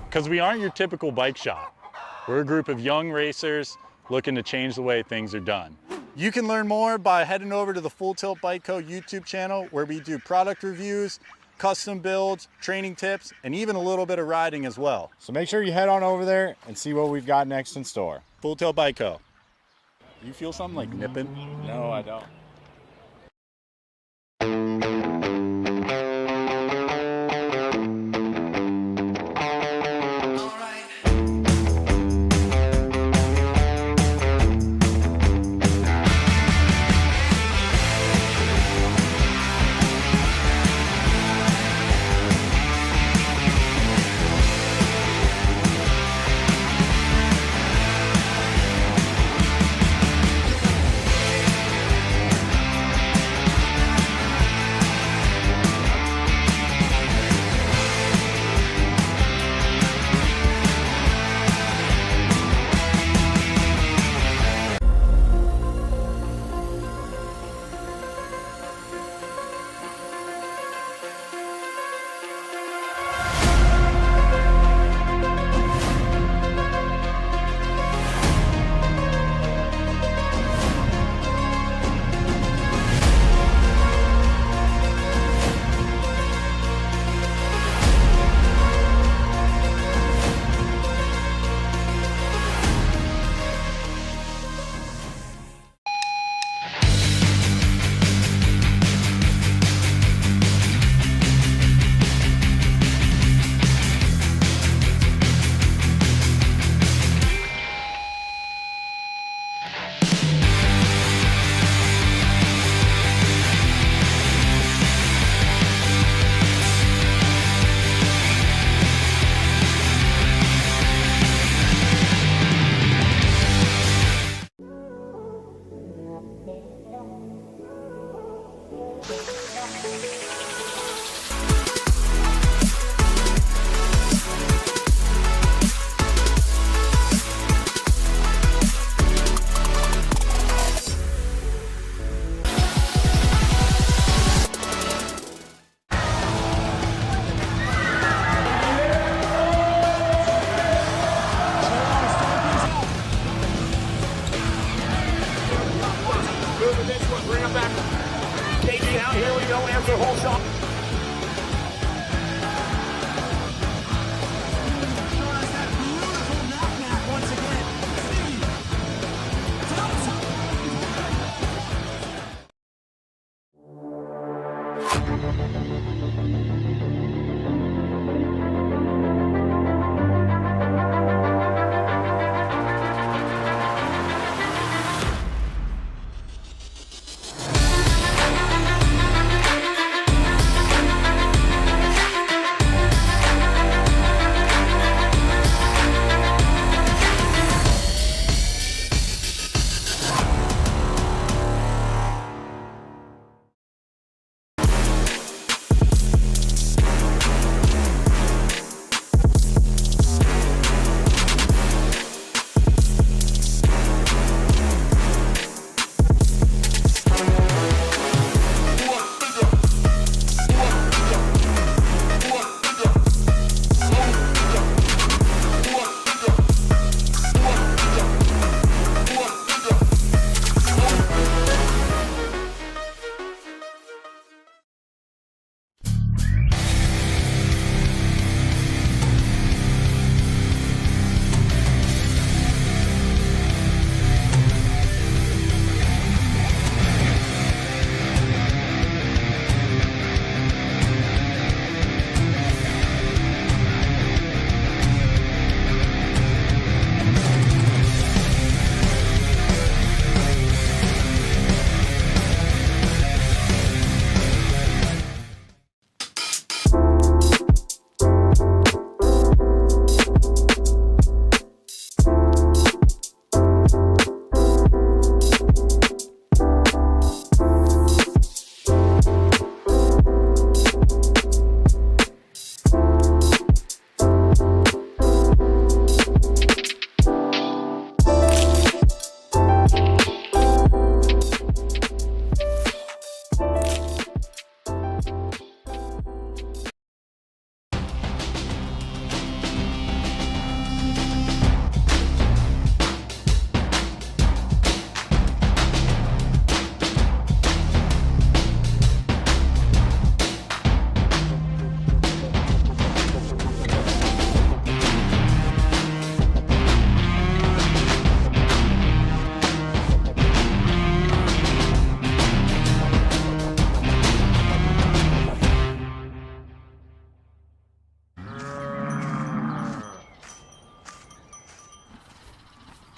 because we aren't your typical bike shop. We're a group of young racers looking to change the way things are done. You can learn more by heading over to the Full Tilt Bike Co. YouTube channel, where we do product reviews, custom builds, training tips, and even a little bit of riding as well. So make sure you head on over there and see what we've got next in store. Full Tilt Bike Co. You feel something like nipping? No, I don't.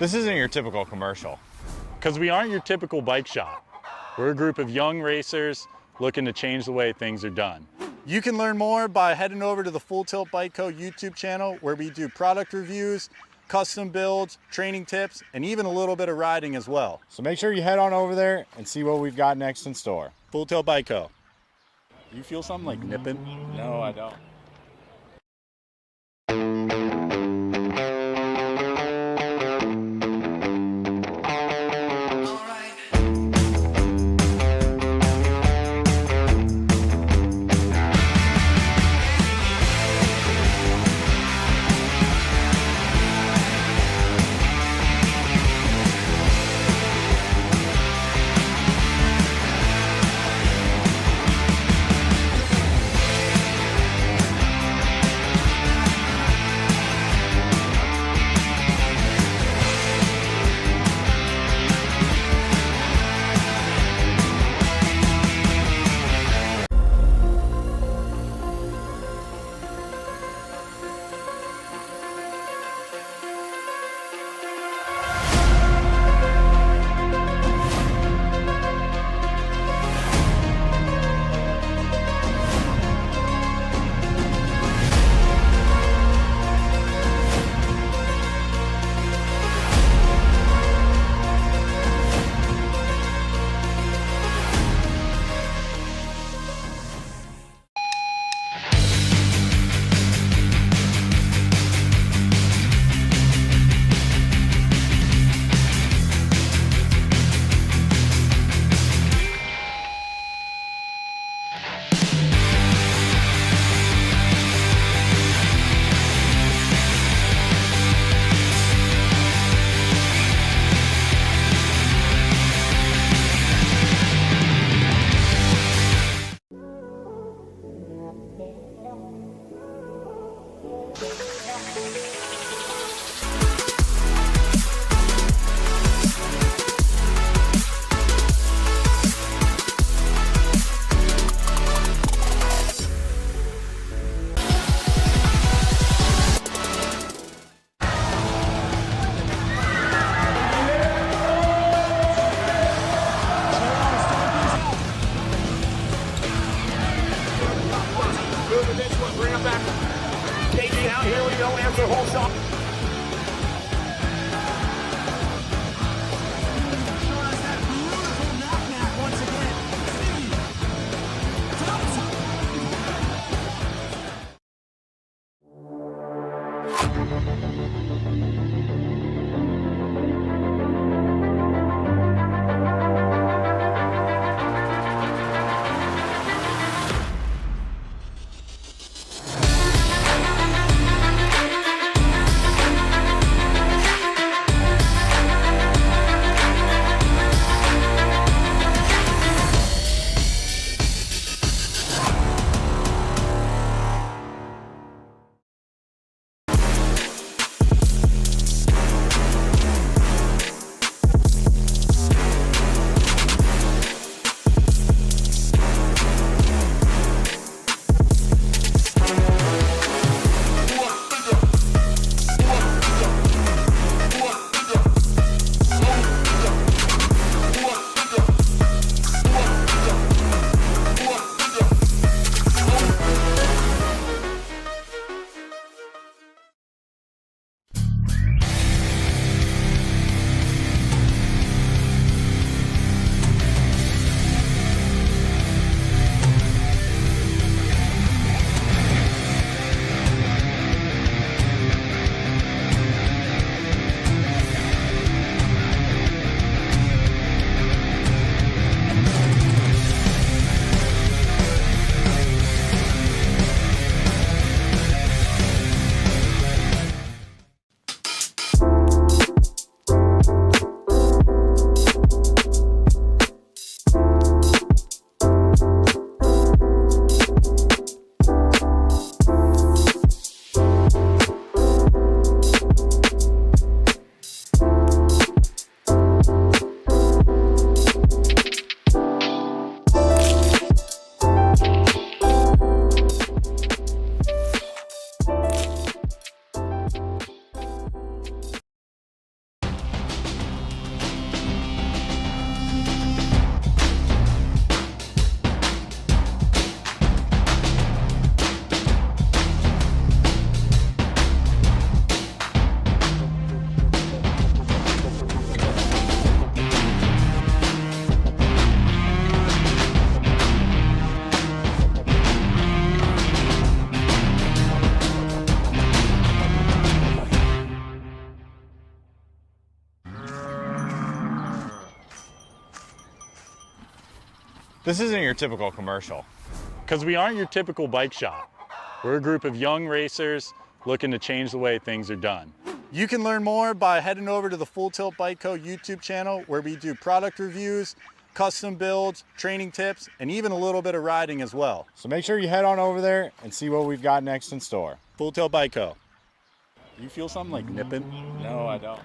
This isn't your typical commercial, because we aren't your typical bike shop. We're a group of young racers looking to change the way things are done. You can learn more by heading over to the Full Tilt Bike Co. YouTube channel, where we do product reviews, custom builds, training tips, and even a little bit of riding as well. So make sure you head on over there and see what we've got next in store. Full Tilt Bike Co. You feel something like nipping? No, I don't. This isn't your typical commercial. Because we aren't your typical bike shop. We're a group of young racers looking to change the way things are done. You can learn more by heading over to the Full Tilt Bike Co. YouTube channel, where we do product reviews, custom builds, training tips, and even a little bit of riding as well. So make sure you head on over there and see what we've got next in store. Full Tilt Bike Co. You feel something like nipping? No, I don't.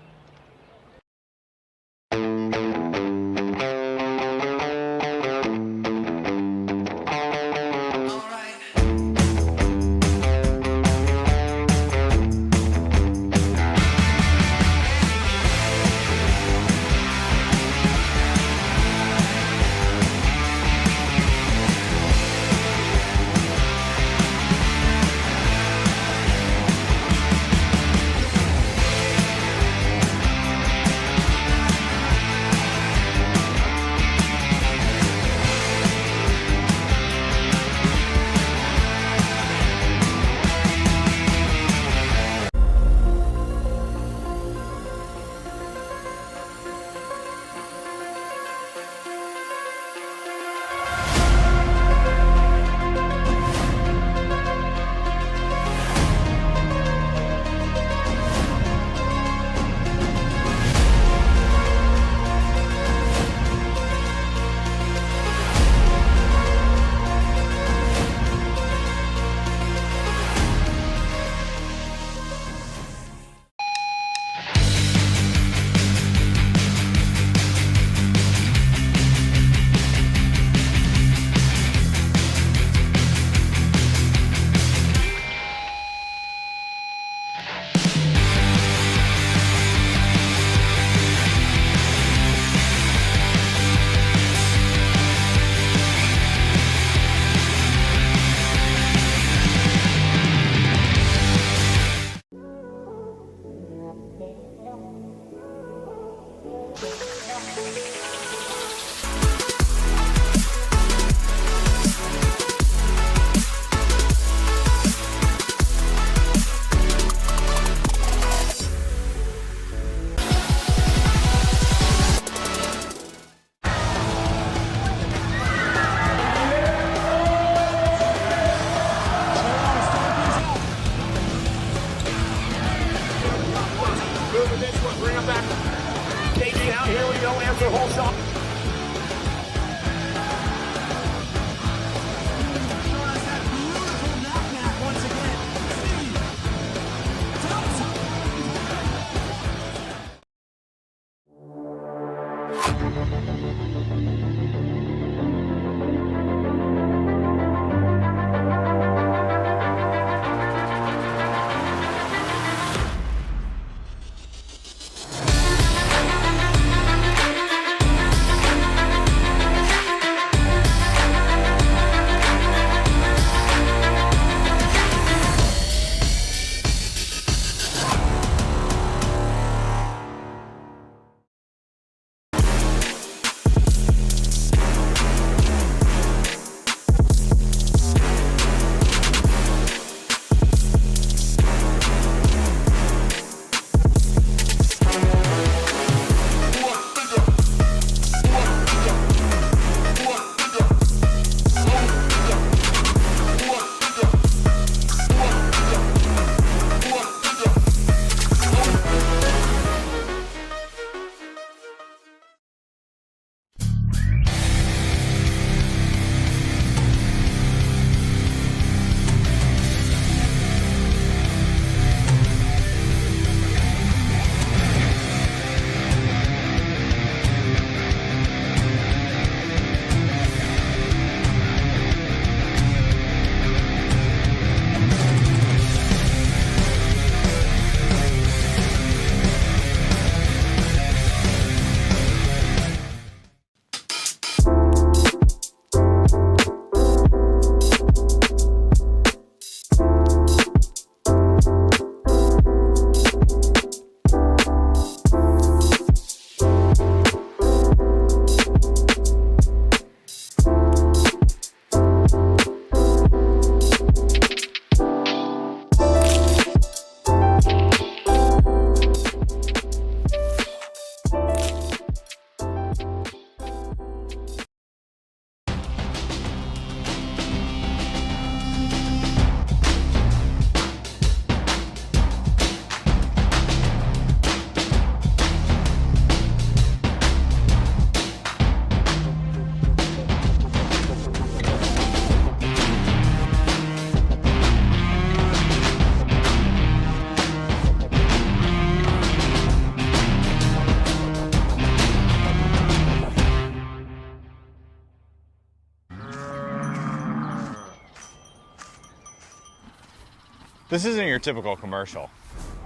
This isn't your typical commercial.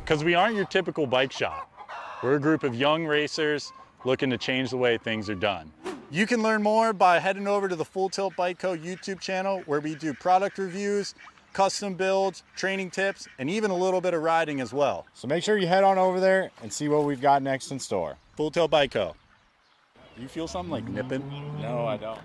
Because we aren't your typical bike shop. We're a group of young racers looking to change the way things are done. You can learn more by heading over to the Full Tilt Bike Co. YouTube channel, where we do product reviews, custom builds, training tips, and even a little bit of riding as well. So make sure you head on over there and see what we've got next in store. Full Tilt Bike Co. You feel something like nipping? No, I don't.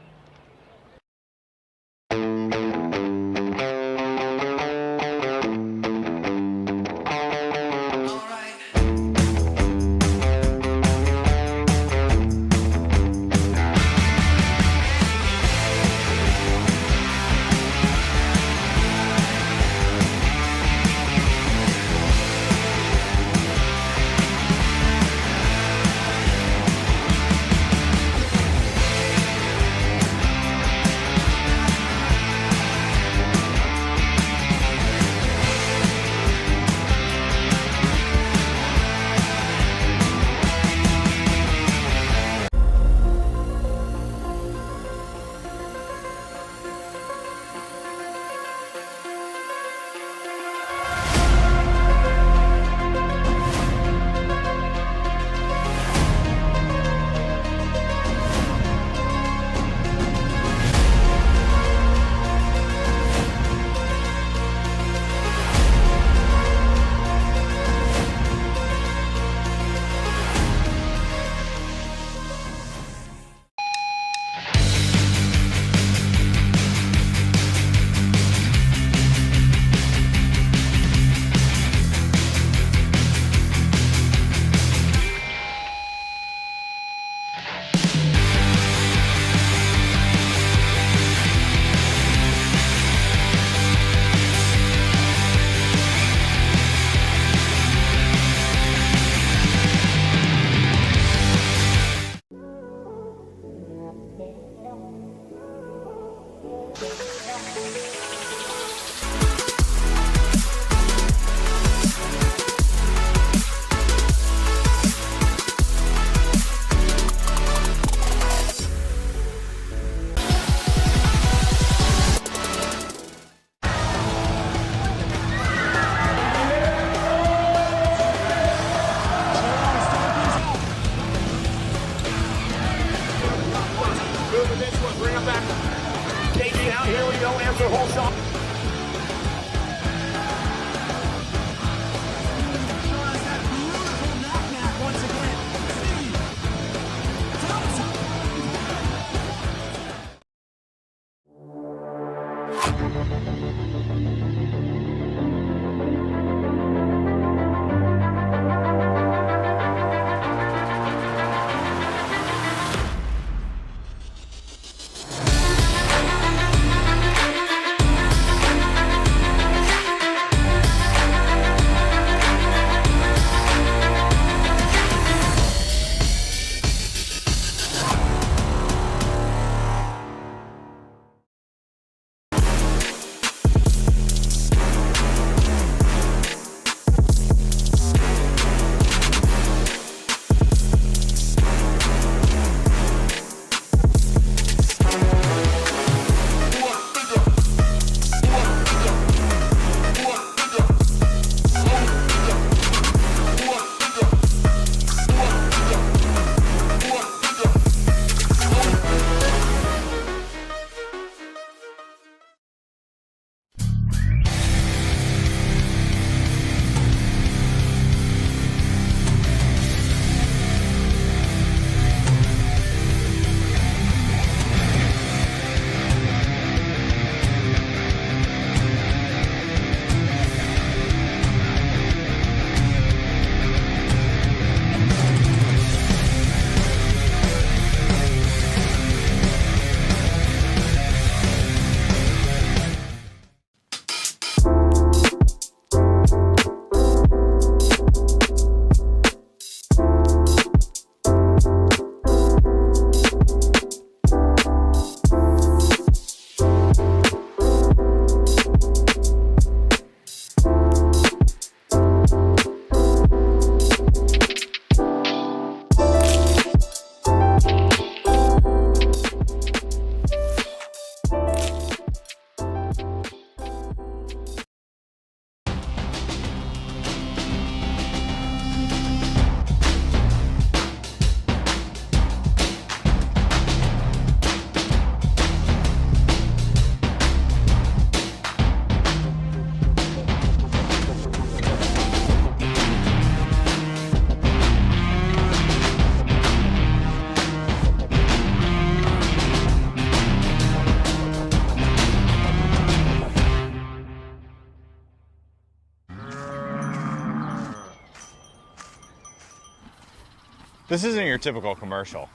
This isn't your typical commercial.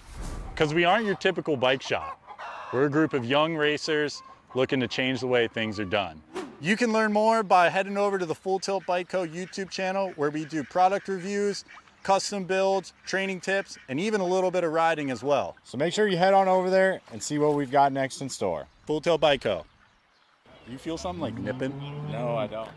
Because we aren't your typical bike shop. We're a group of young racers looking to change the way things are done. You can learn more by heading over to the Full Tilt Bike Co. YouTube channel, where we do product reviews, custom builds, training tips, and even a little bit of riding as well. So make sure you head on over there and see what we've got next in store. Full Tilt Bike Co. Do you feel something like nipping? No, I don't.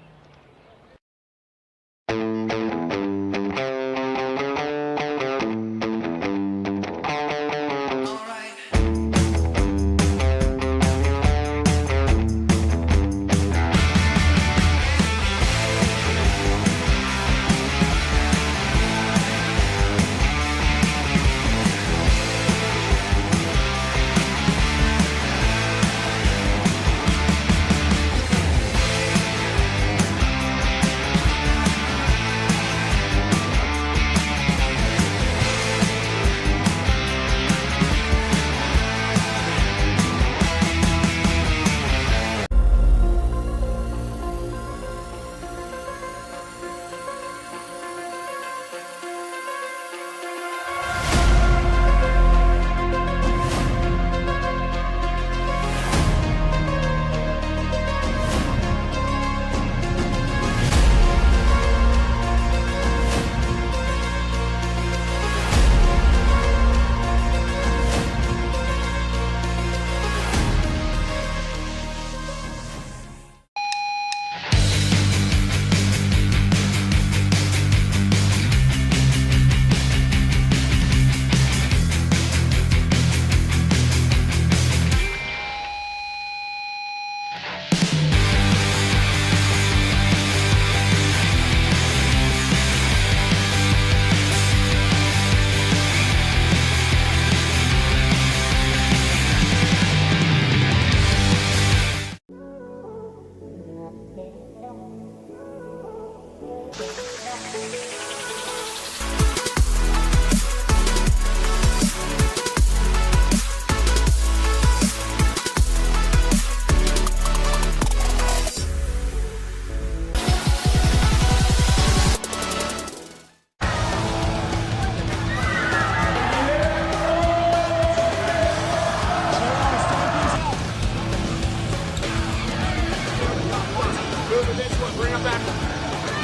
Bring him back.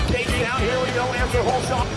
KG out, here we go, answer whole shot.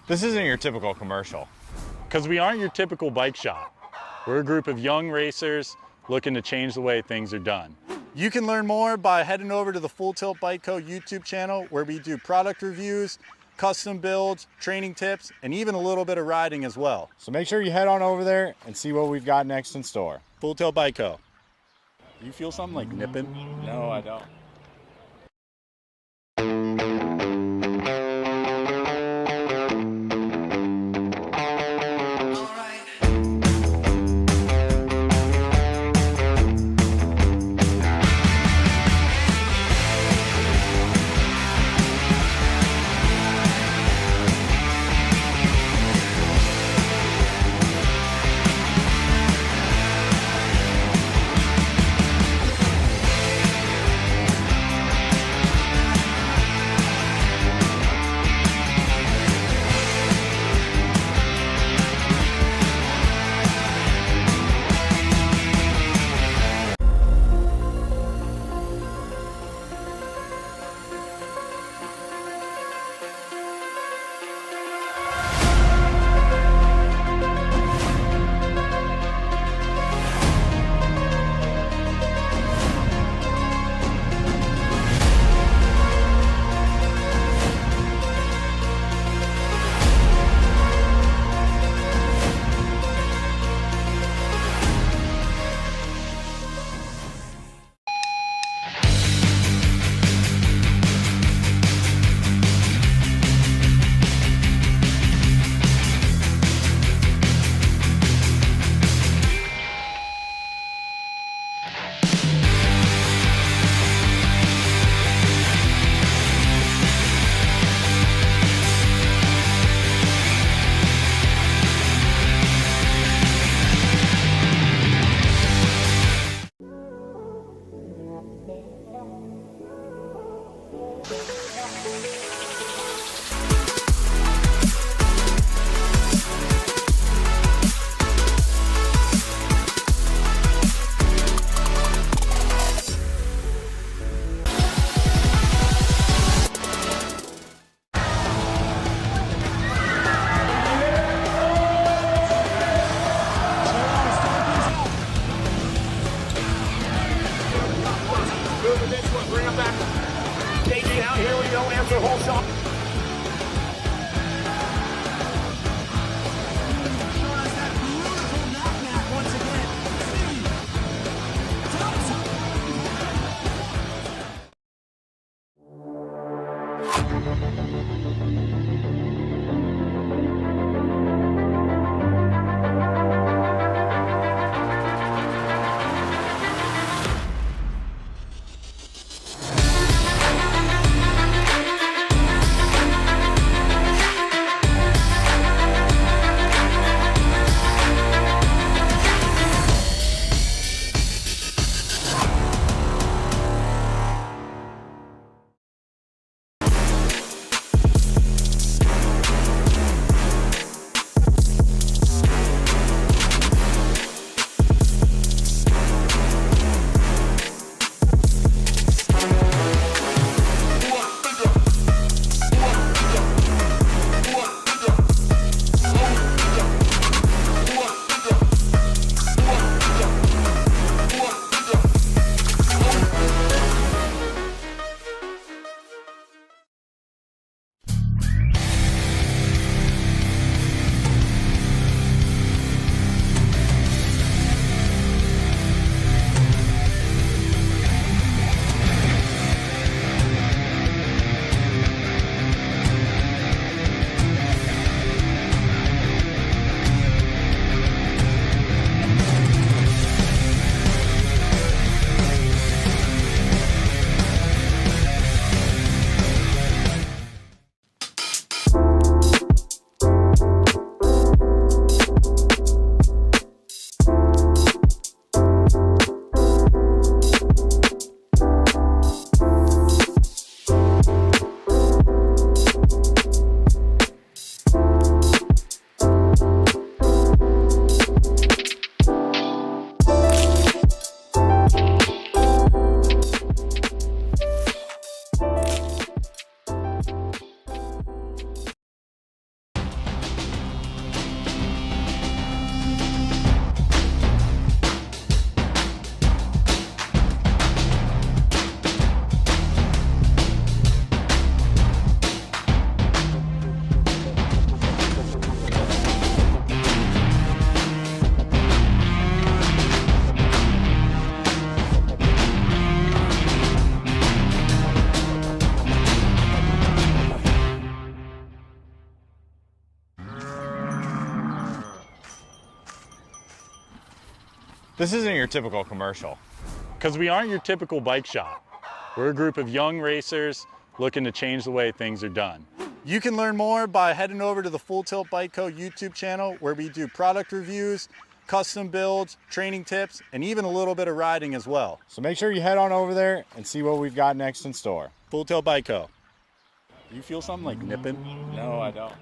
This isn't your typical commercial. Because we aren't your typical bike shop. We're a group of young racers looking to change the way things are done. You can learn more by heading over to the Full Tilt Bike Co. YouTube channel, where we do product reviews, custom builds, training tips, and even a little bit of riding as well. So make sure you head on over there and see what we've got next in store. Full Tilt Bike Co. You feel something like nipping? No, I don't. This isn't your typical commercial. Because we aren't your typical bike shop. We're a group of young racers looking to change the way things are done. You can learn more by heading over to the Full Tilt Bike Co. YouTube channel, where we do product reviews, custom builds, training tips, and even a little bit of riding as well. So make sure you head on over there and see what we've got next in store. Full Tilt Bike Co. You feel something like nipping? No, I don't.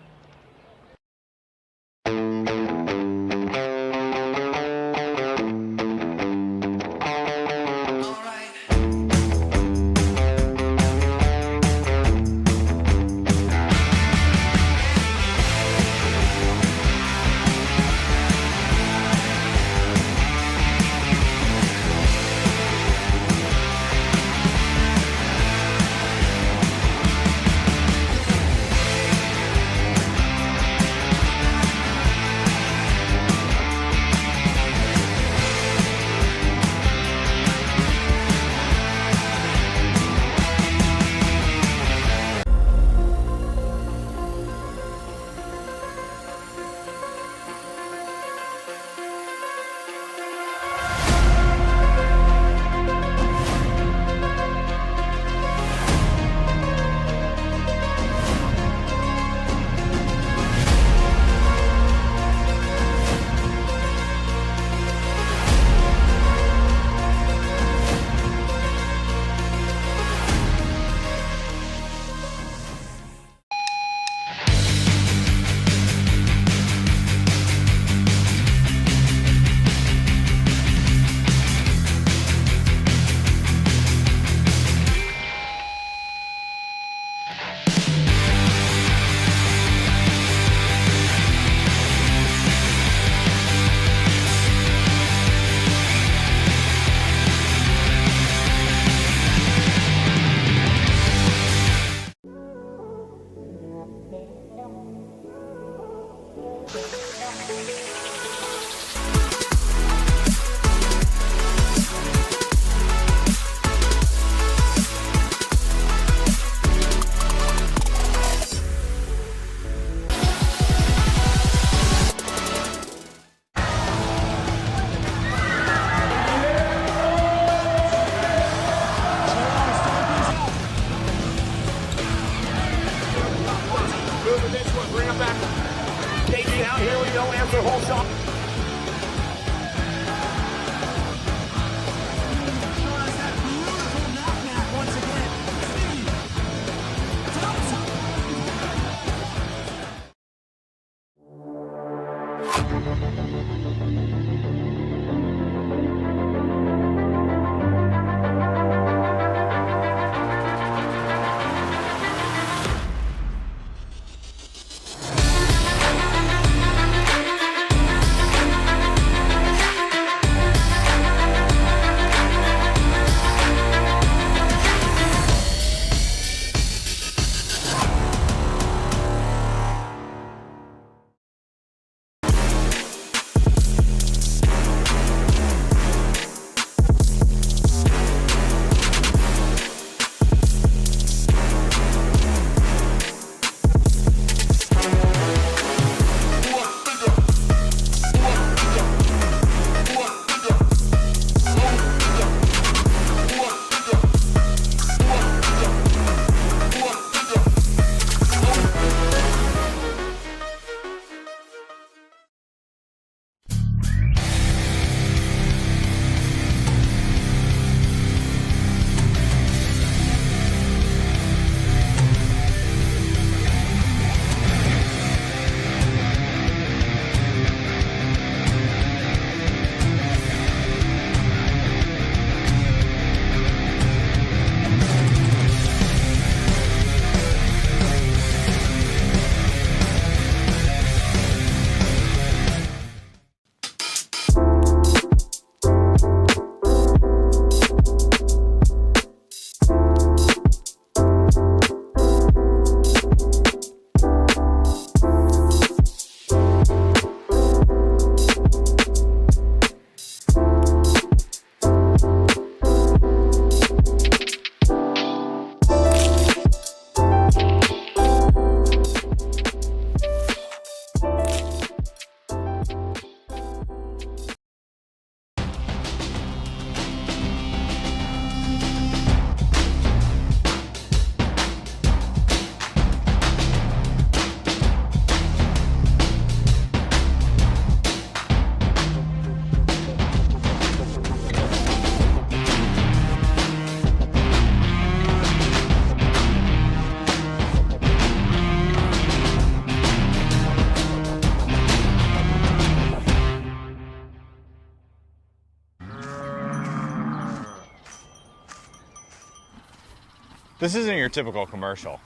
This isn't your typical commercial.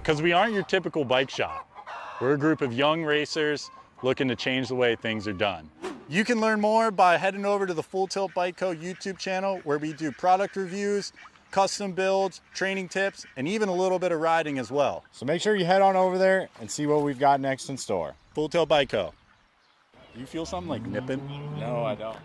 Because we aren't your typical bike shop. We're a group of young racers looking to change the way things are done. You can learn more by heading over to the Full Tilt Bike Co. YouTube channel, where we do product reviews, custom builds, training tips, and even a little bit of riding as well. So make sure you head on over there and see what we've got next in store. Full Tilt Bike Co. You feel something like nipping? No, I don't.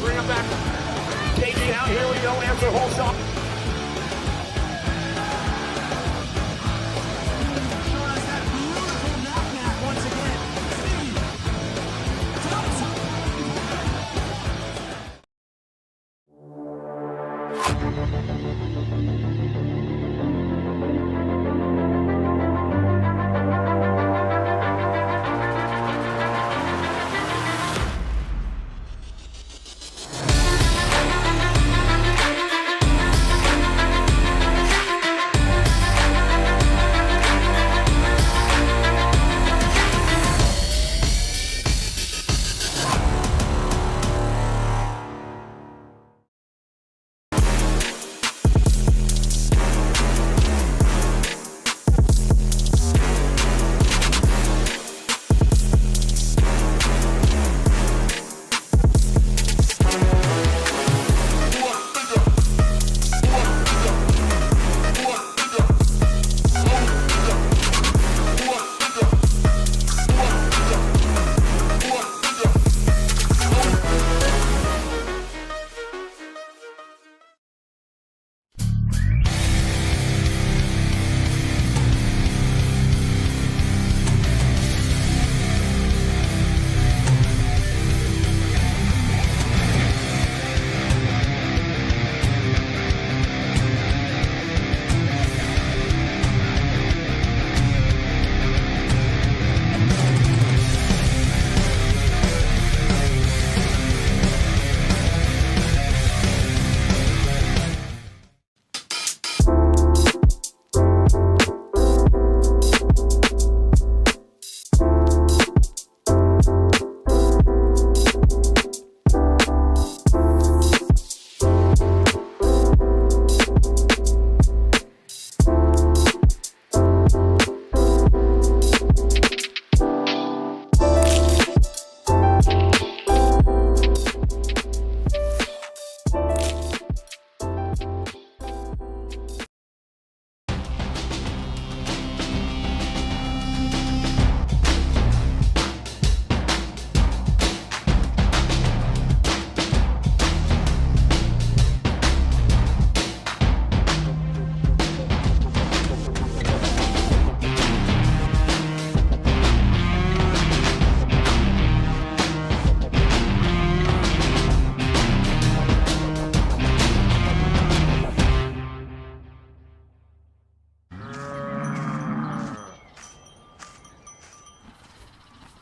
Bring him back. KG out. Here we go. Answer whole shot.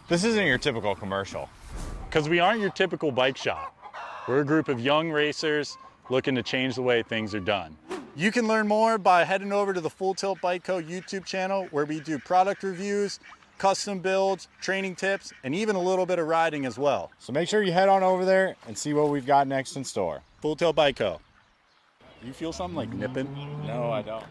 This isn't your typical commercial, because we aren't your typical bike shop. We're a group of young racers looking to change the way things are done. You can learn more by heading over to the Full Tilt Bike Co. YouTube channel, where we do product reviews, custom builds, training tips, and even a little bit of riding as well. So make sure you head on over there and see what we've got next in store. Full Tilt Bike Co. You feel something like nipping? No, I don't.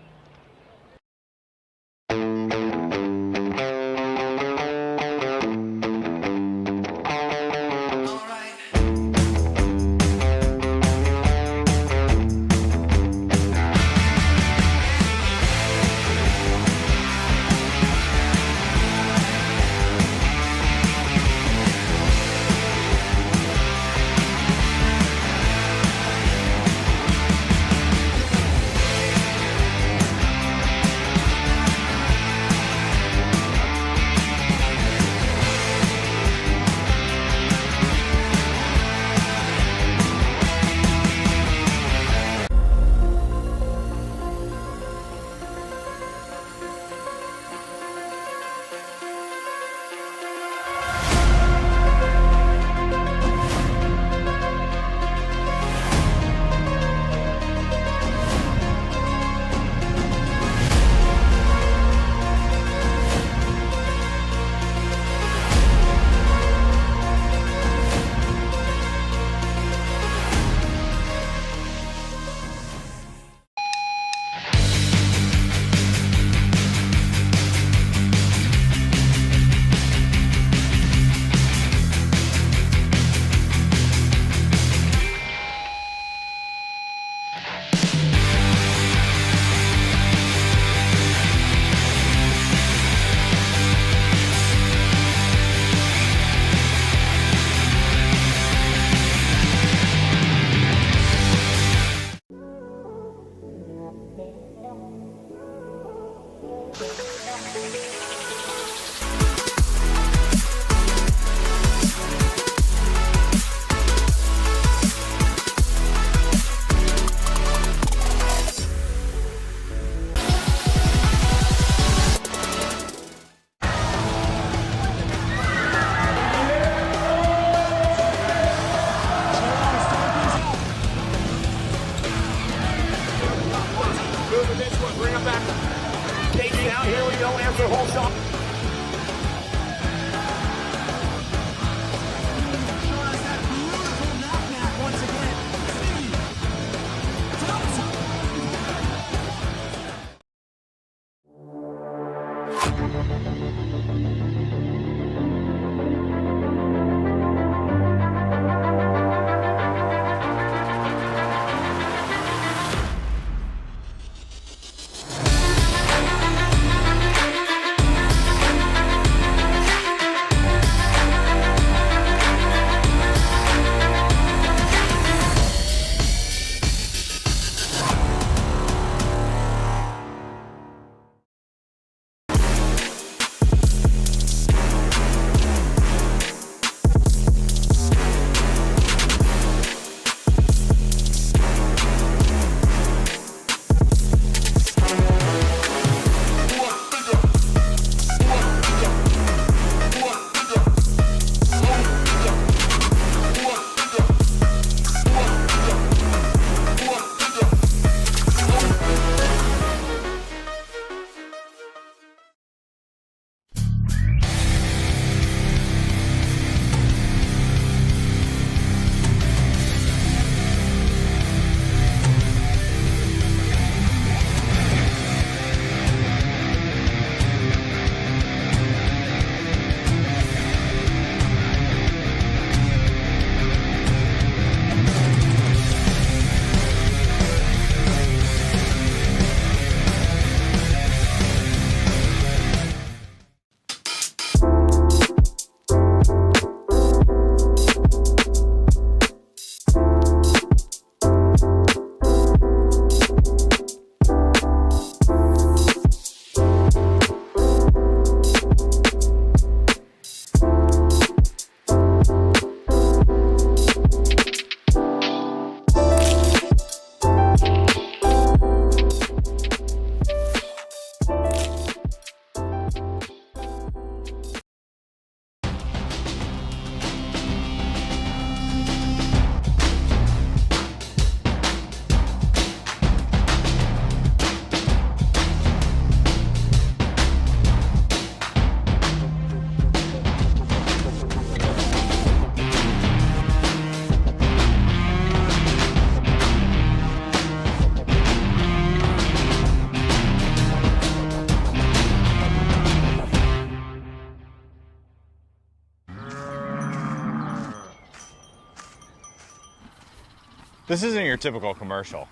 This isn't your typical commercial.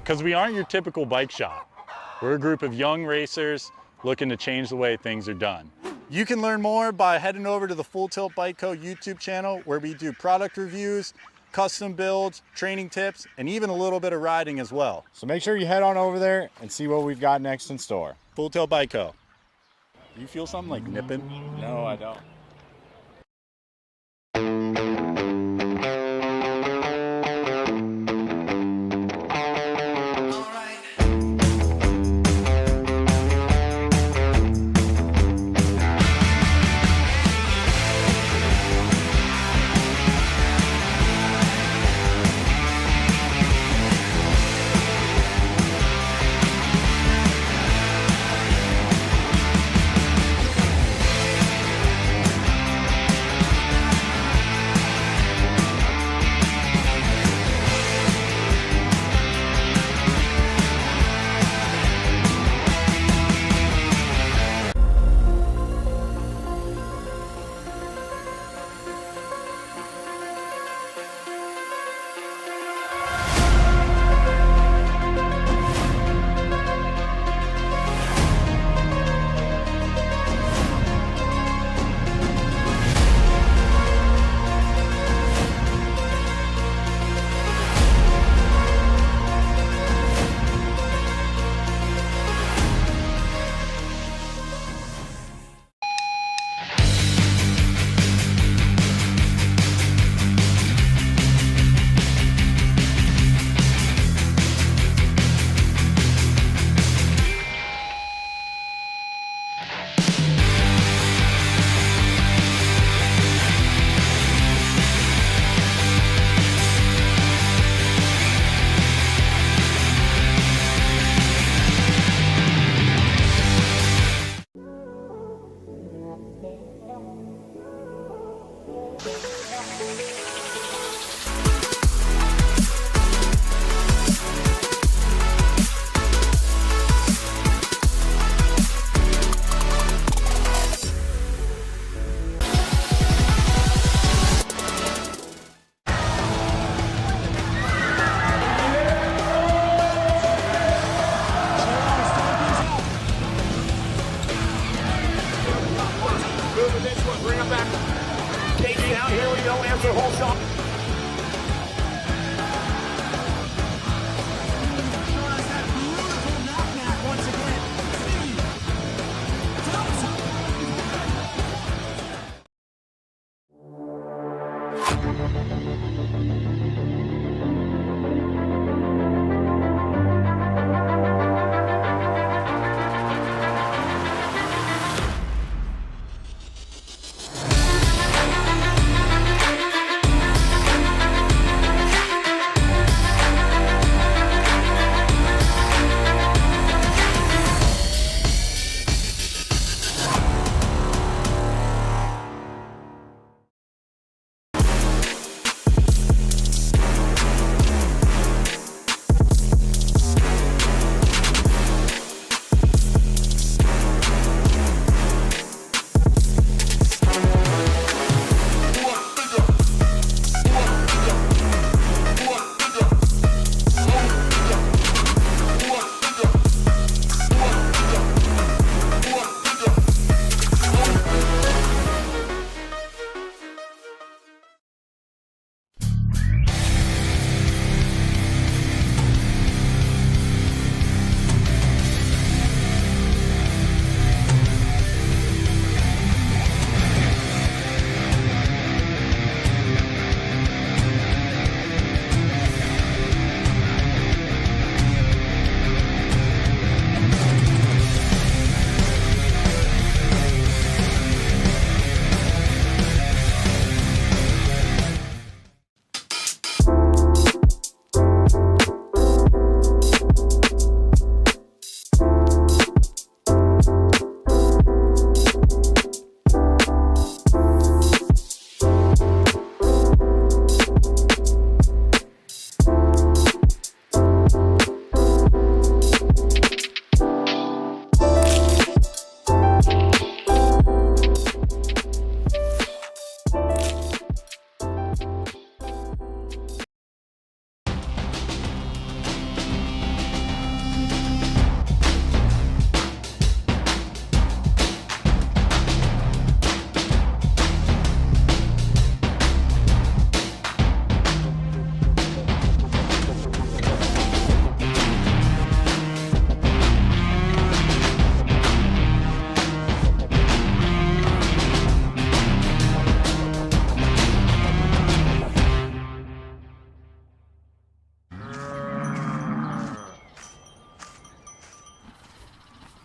Because we aren't your typical bike shop. We're a group of young racers looking to change the way things are done. You can learn more by heading over to the Full Tilt Bike Co. YouTube channel, where we do product reviews, custom builds, training tips, and even a little bit of riding as well. So make sure you head on over there and see what we've got next in store. Full Tilt Bike Co. You feel something like nipping? No, I don't.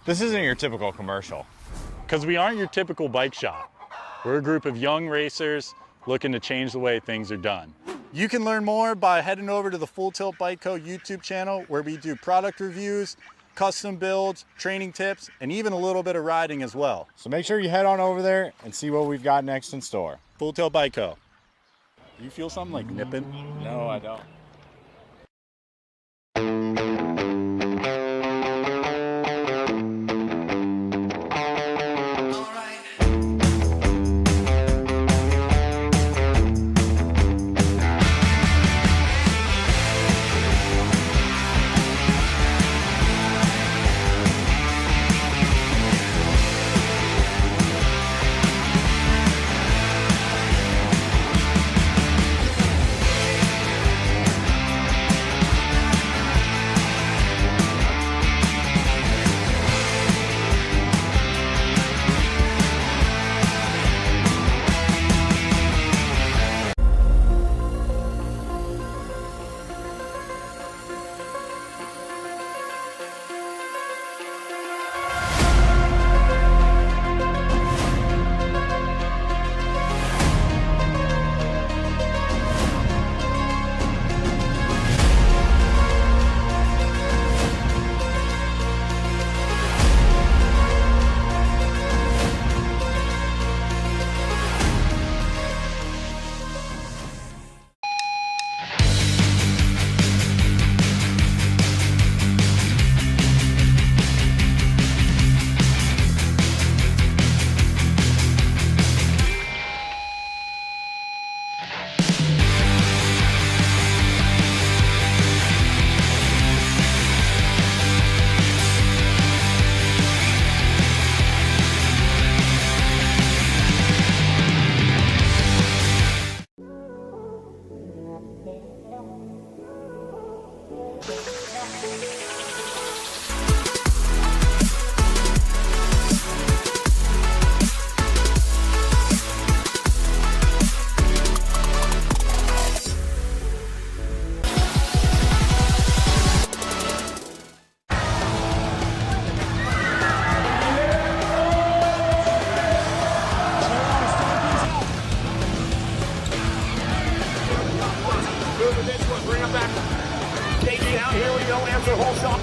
This isn't your typical commercial, because we aren't your typical bike shop. We're a group of young racers looking to change the way things are done. You can learn more by heading over to the Full Tilt Bike Co. YouTube channel, where we do product reviews, custom builds, training tips, and even a little bit of riding as well. So make sure you head on over there and see what we've got next in store. Full Tilt Bike Co. You feel something like nipping? No, I don't. Bring him back. KD out, here we go, answer whole shot.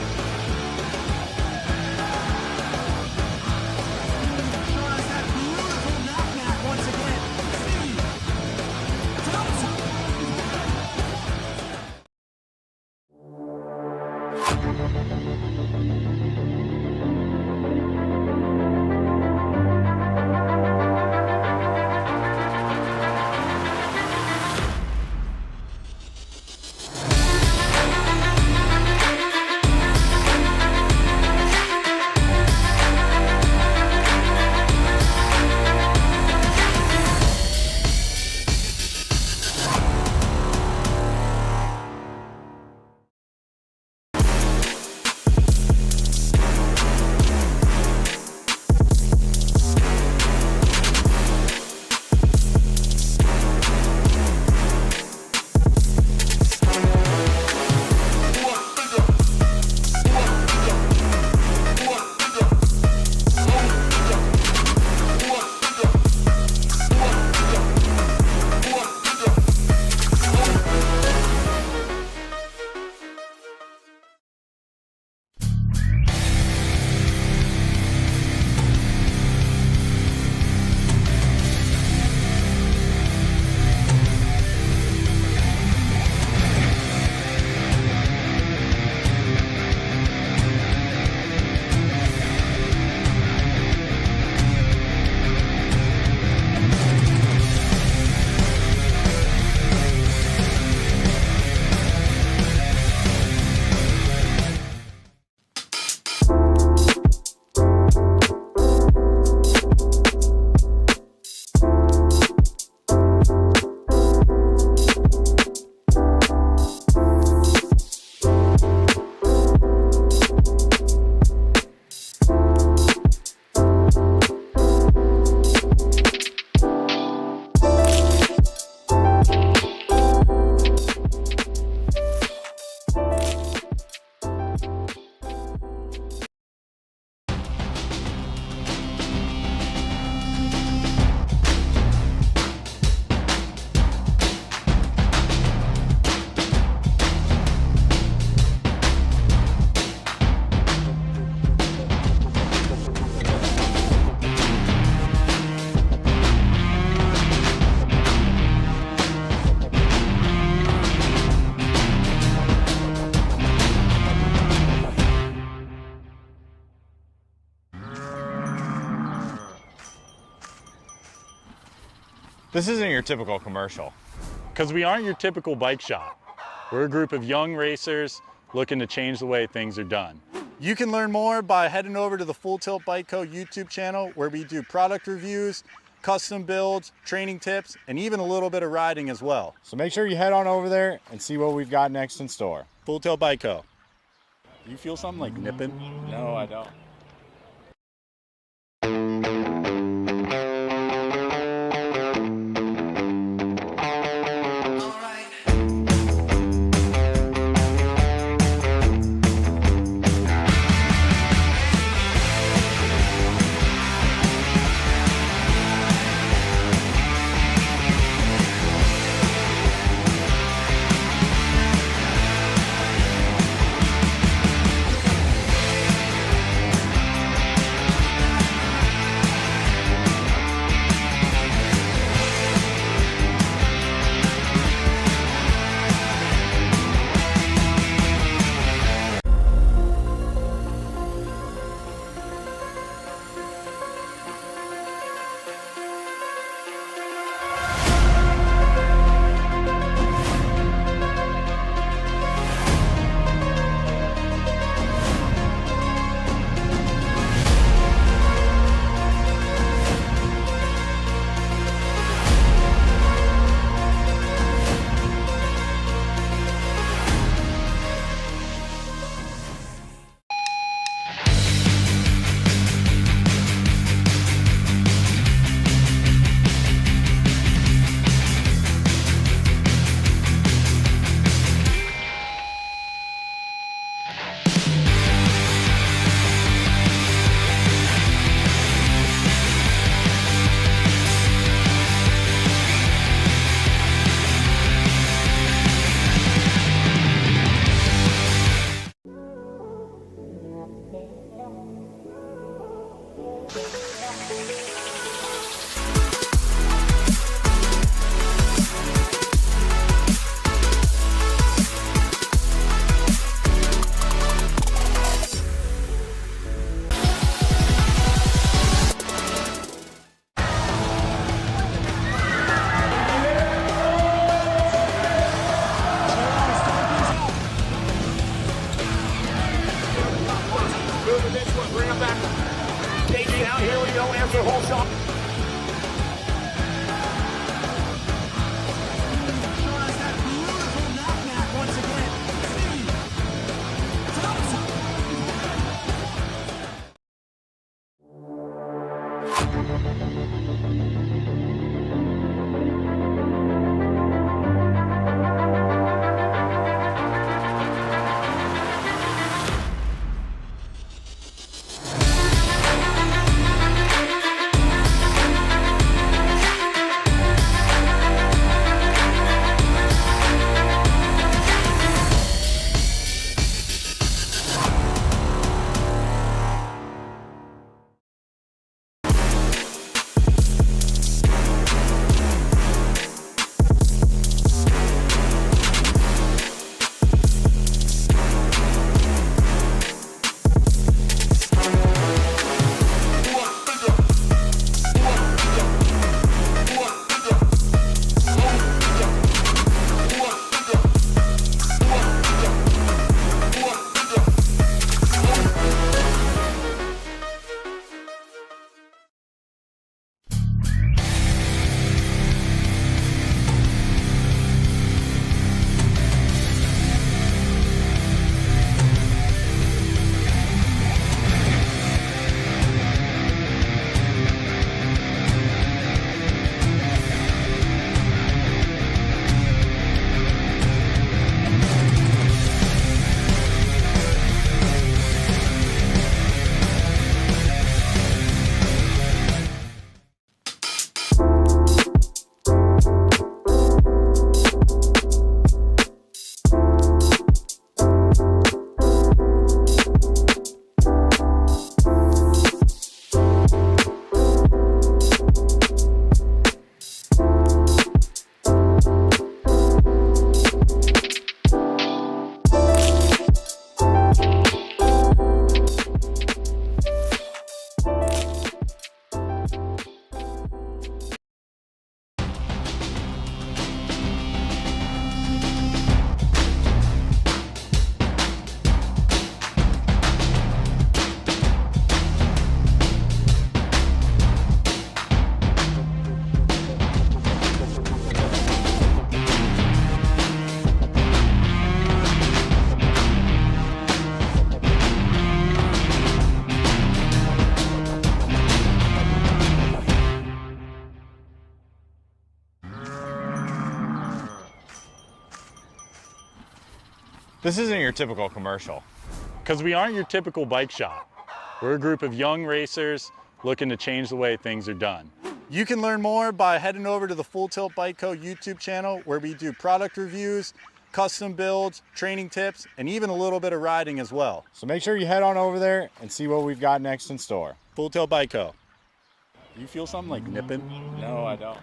This isn't your typical commercial. Because we aren't your typical bike shop. We're a group of young racers looking to change the way things are done. You can learn more by heading over to the Full Tilt Bike Co. YouTube channel, where we do product reviews, custom builds, training tips, and even a little bit of riding as well. So make sure you head on over there and see what we've got next in store. Full Tilt Bike Co. You feel something like nipping? No, I don't. This isn't your typical commercial. Because we aren't your typical bike shop. We're a group of young racers looking to change the way things are done. You can learn more by heading over to the Full Tilt Bike Co. YouTube channel, where we do product reviews, custom builds, training tips, and even a little bit of riding as well. So make sure you head on over there and see what we've got next in store. Full Tilt Bike Co. You feel something like nipping? No, I don't.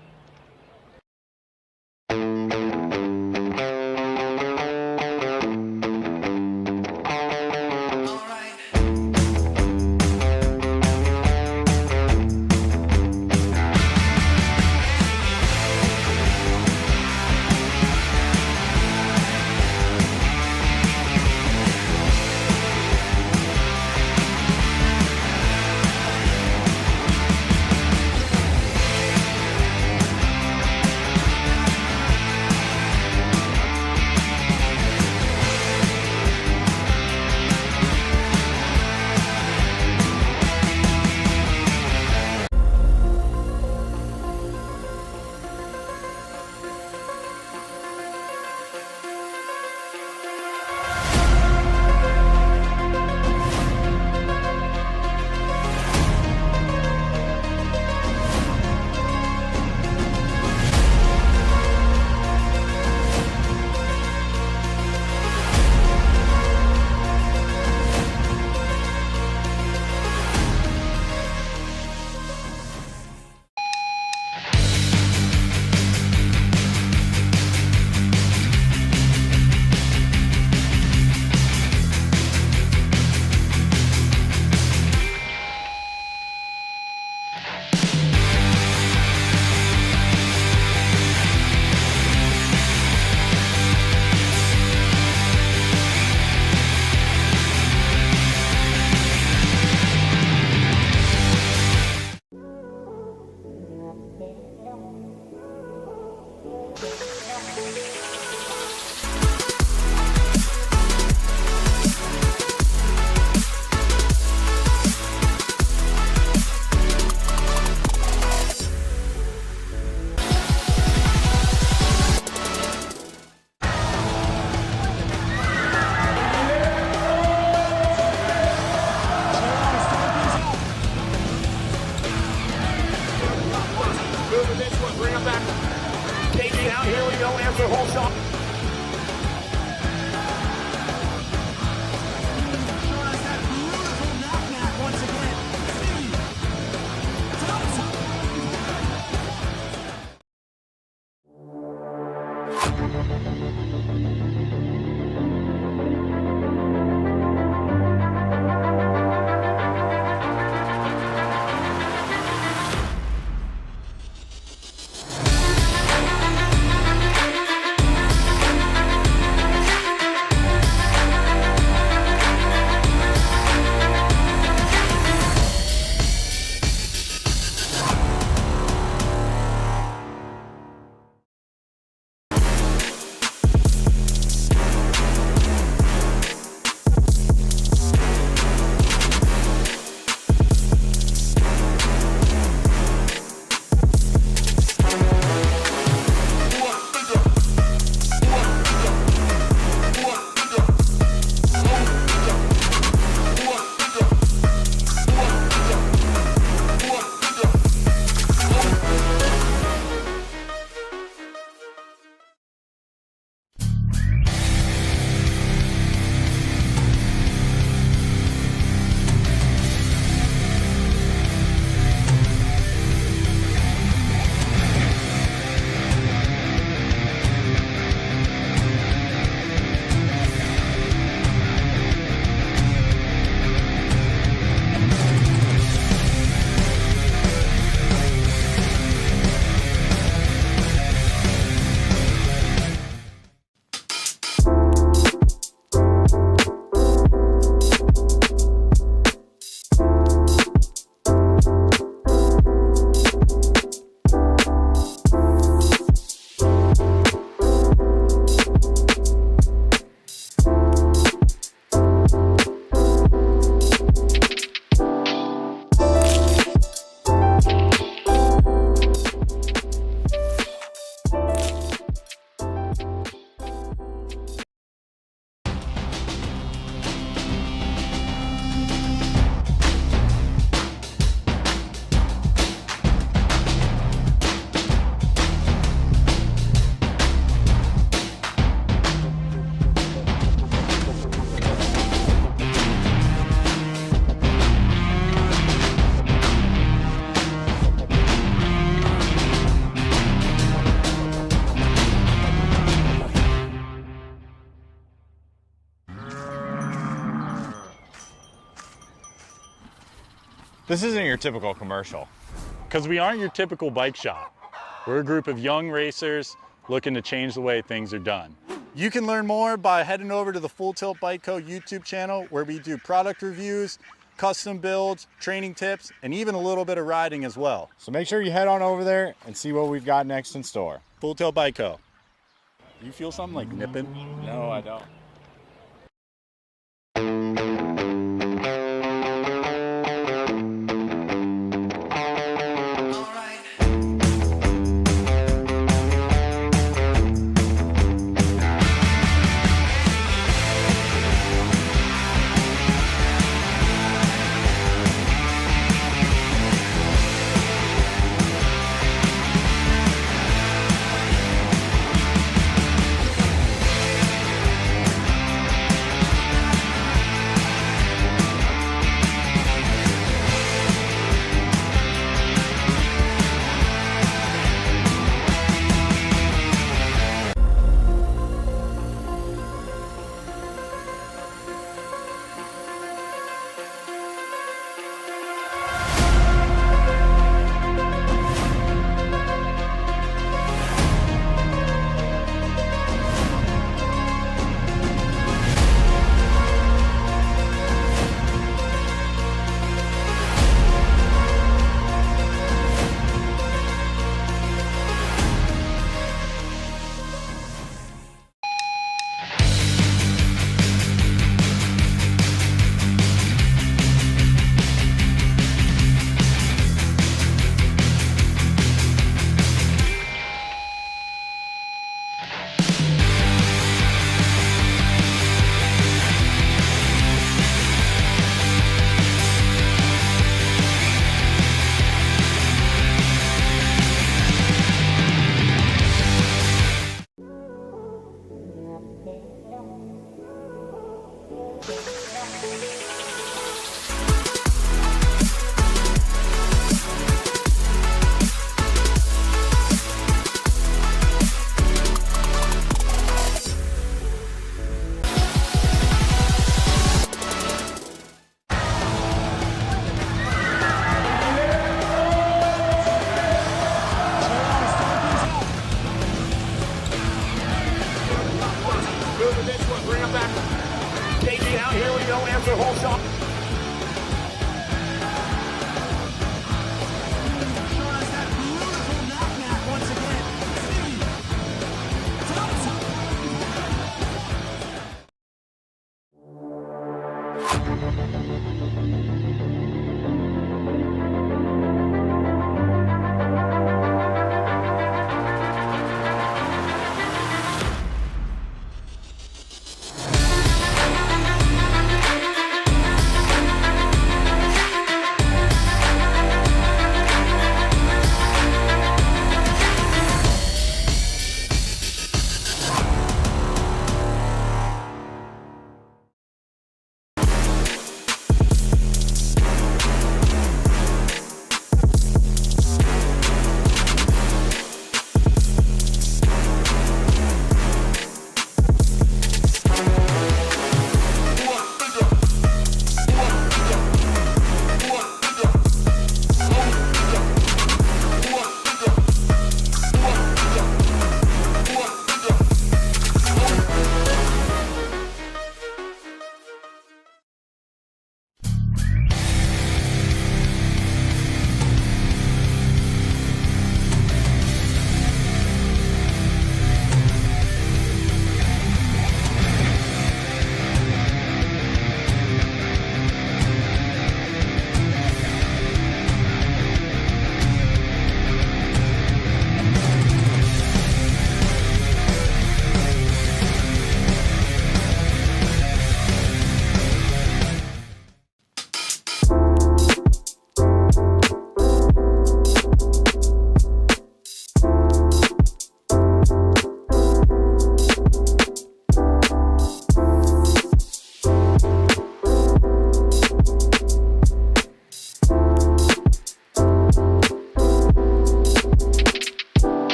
This isn't your typical commercial, because we aren't your typical bike shop. We're a group of young racers looking to change the way things are done. You can learn more by heading over to the Full Tilt Bike Co. YouTube channel, where we do product reviews, custom builds, training tips, and even a little bit of riding as well. So make sure you head on over there and see what we've got next in store. Full Tilt Bike Co. You feel something like nipping? No, I don't. Bring him back. KG out here. We go after the whole shot.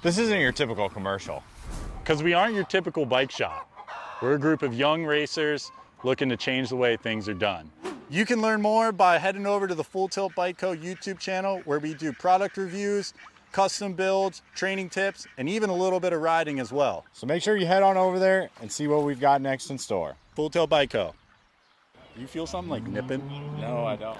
This isn't your typical commercial, because we aren't your typical bike shop. We're a group of young racers looking to change the way things are done. You can learn more by heading over to the Full Tilt Bike Co. YouTube channel, where we do product reviews, custom builds, training tips, and even a little bit of riding as well. So make sure you head on over there and see what we've got next in store. Full Tilt Bike Co. Do you feel something like nipping? No, I don't.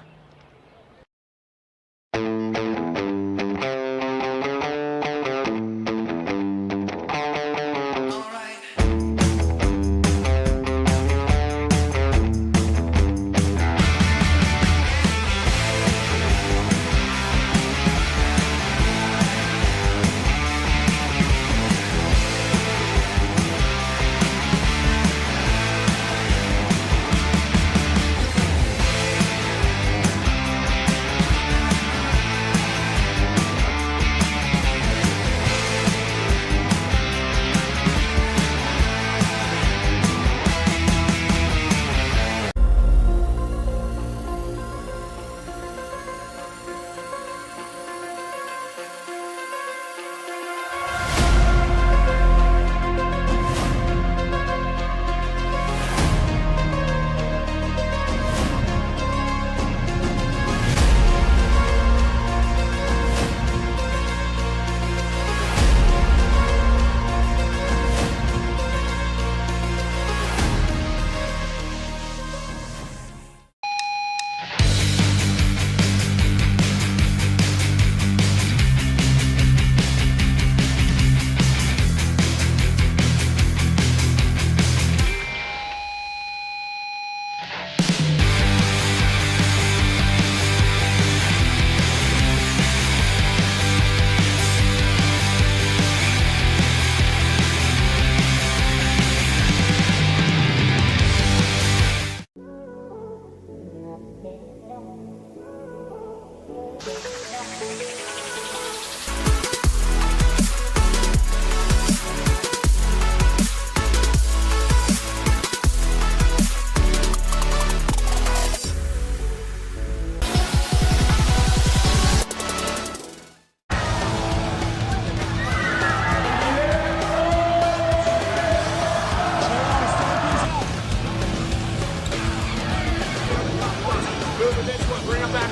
Bring him back.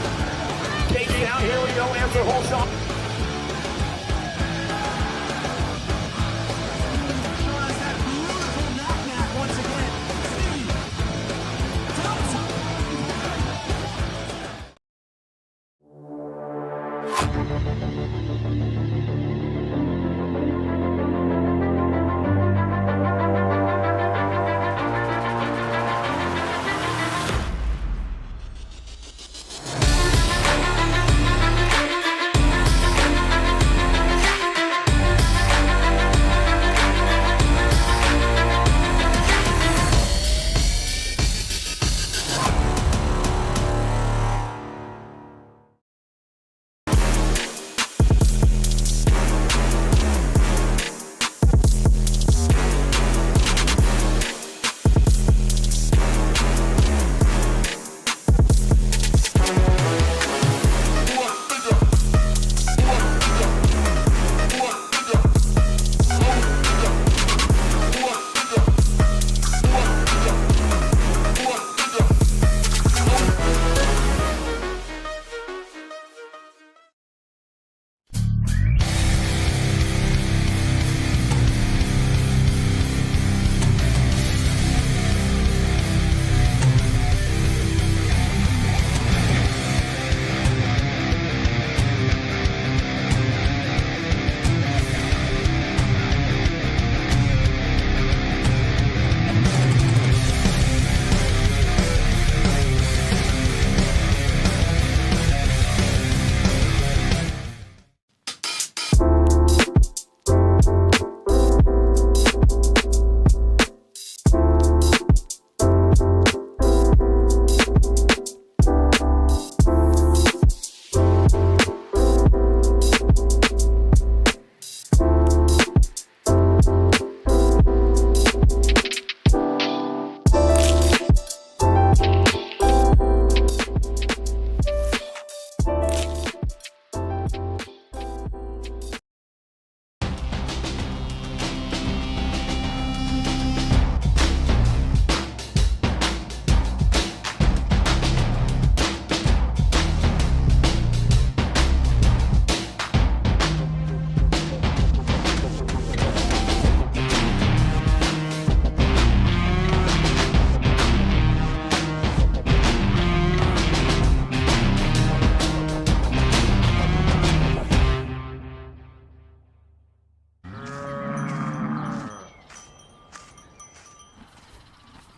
KG out. Here we go. Answer whole shot.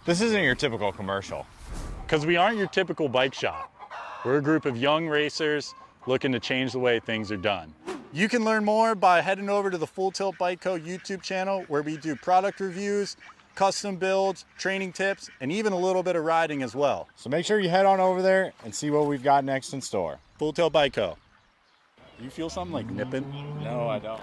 This isn't your typical commercial, because we aren't your typical bike shop. We're a group of young racers looking to change the way things are done. You can learn more by heading over to the Full Tilt Bike Co. YouTube channel, where we do product reviews, custom builds, training tips, and even a little bit of riding as well. So make sure you head on over there and see what we've got next in store. Full Tilt Bike Co. You feel something like nipping? No, I don't.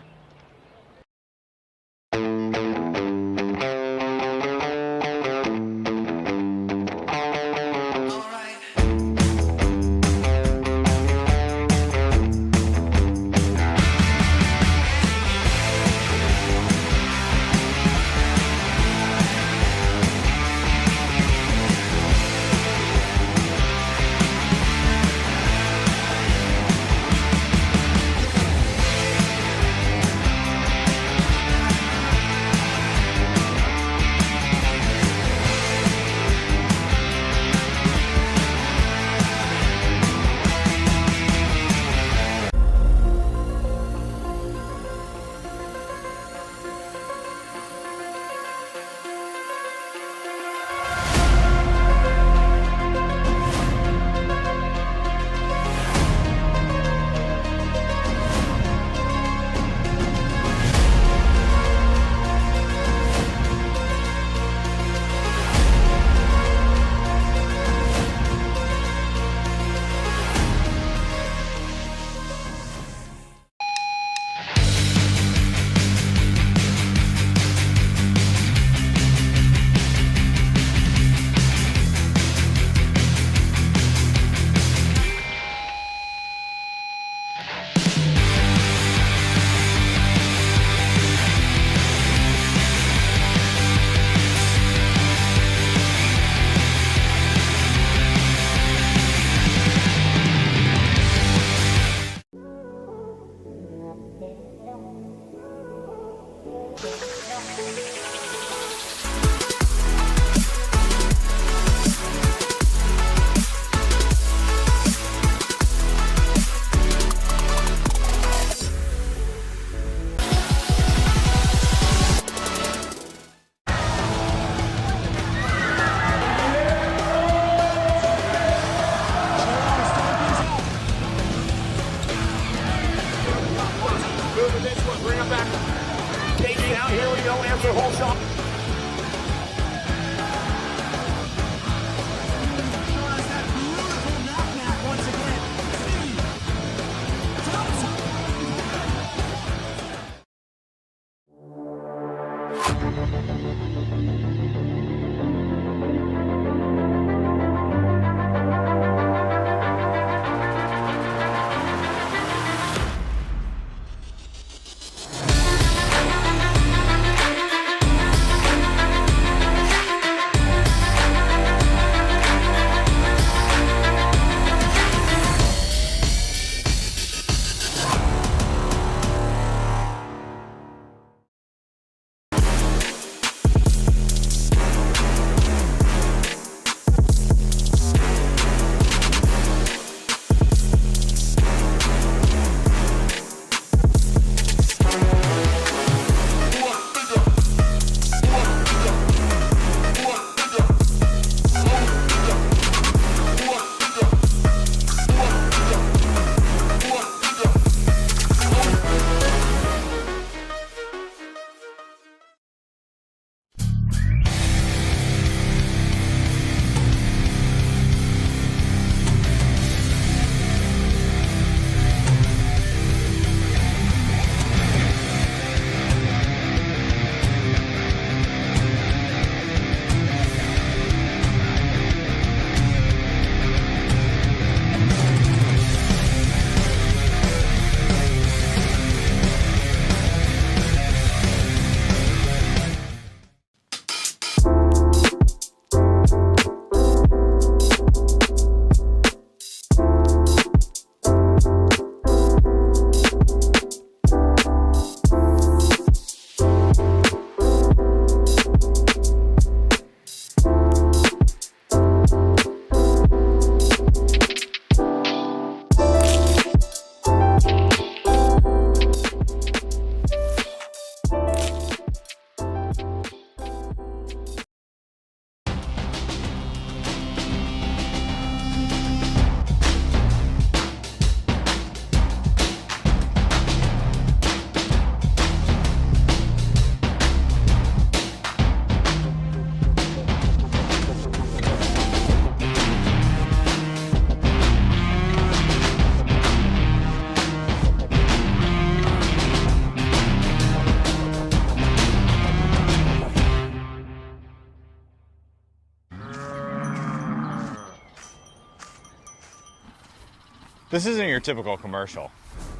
This isn't your typical commercial.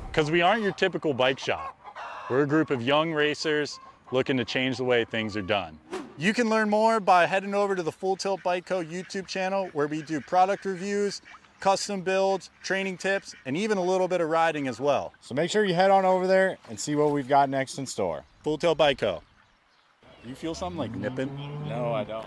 Because we aren't your typical bike shop. We're a group of young racers looking to change the way things are done. You can learn more by heading over to the Full Tilt Bike Co. YouTube channel, where we do product reviews, custom builds, training tips, and even a little bit of riding as well. So make sure you head on over there and see what we've got next in store. Full Tilt Bike Co. Do you feel something like nipping? No, I don't.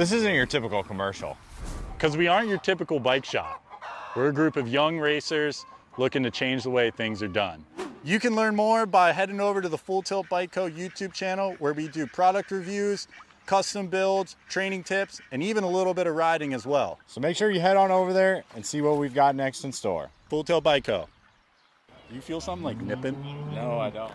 This isn't your typical commercial, because we aren't your typical bike shop. We're a group of young racers looking to change the way things are done. You can learn more by heading over to the Full Tilt Bike Co. YouTube channel, where we do product reviews, custom builds, training tips, and even a little bit of riding as well. So make sure you head on over there and see what we've got next in store. Full Tilt Bike Co. You feel something like nipping? No, I don't.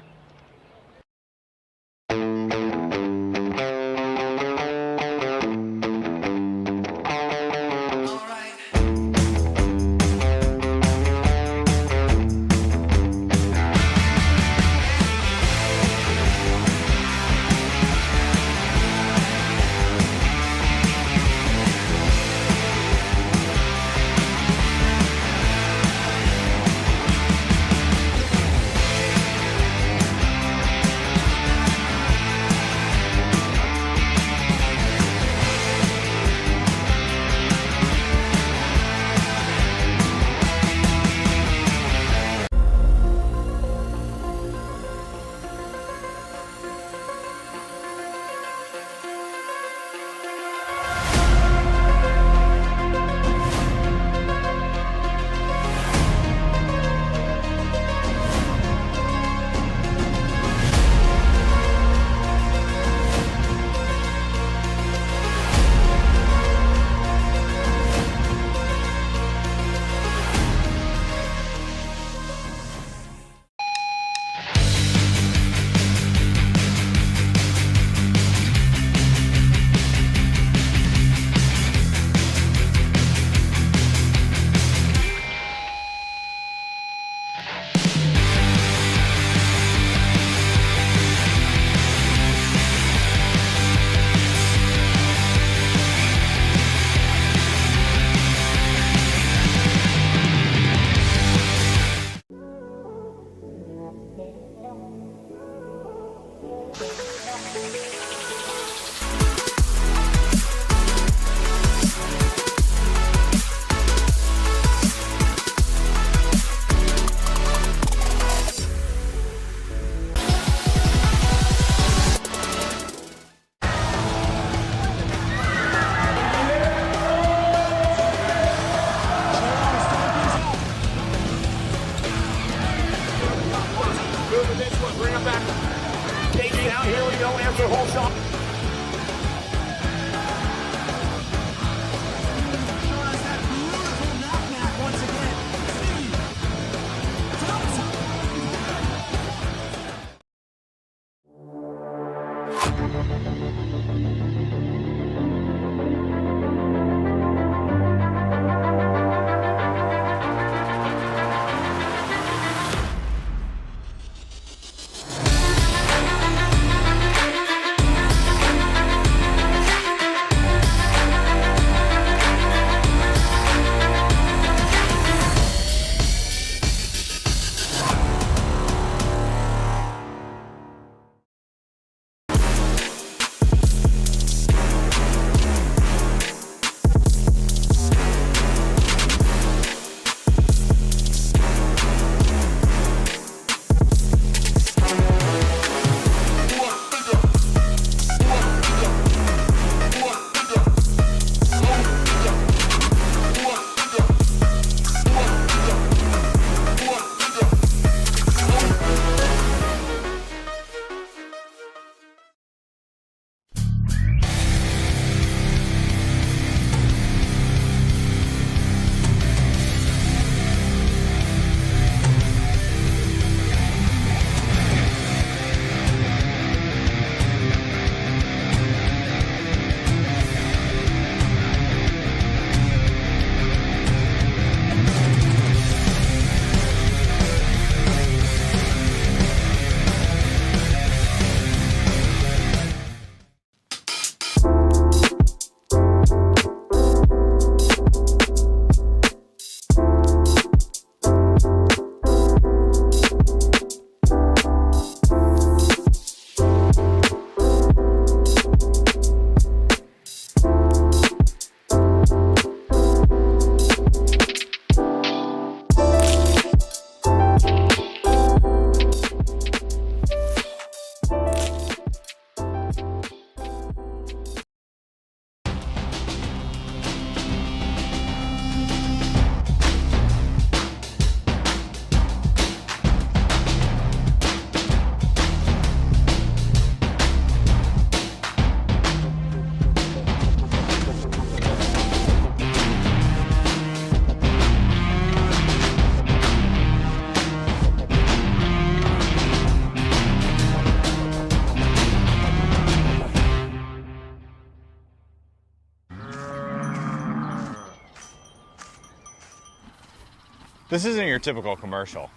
This isn't your typical commercial.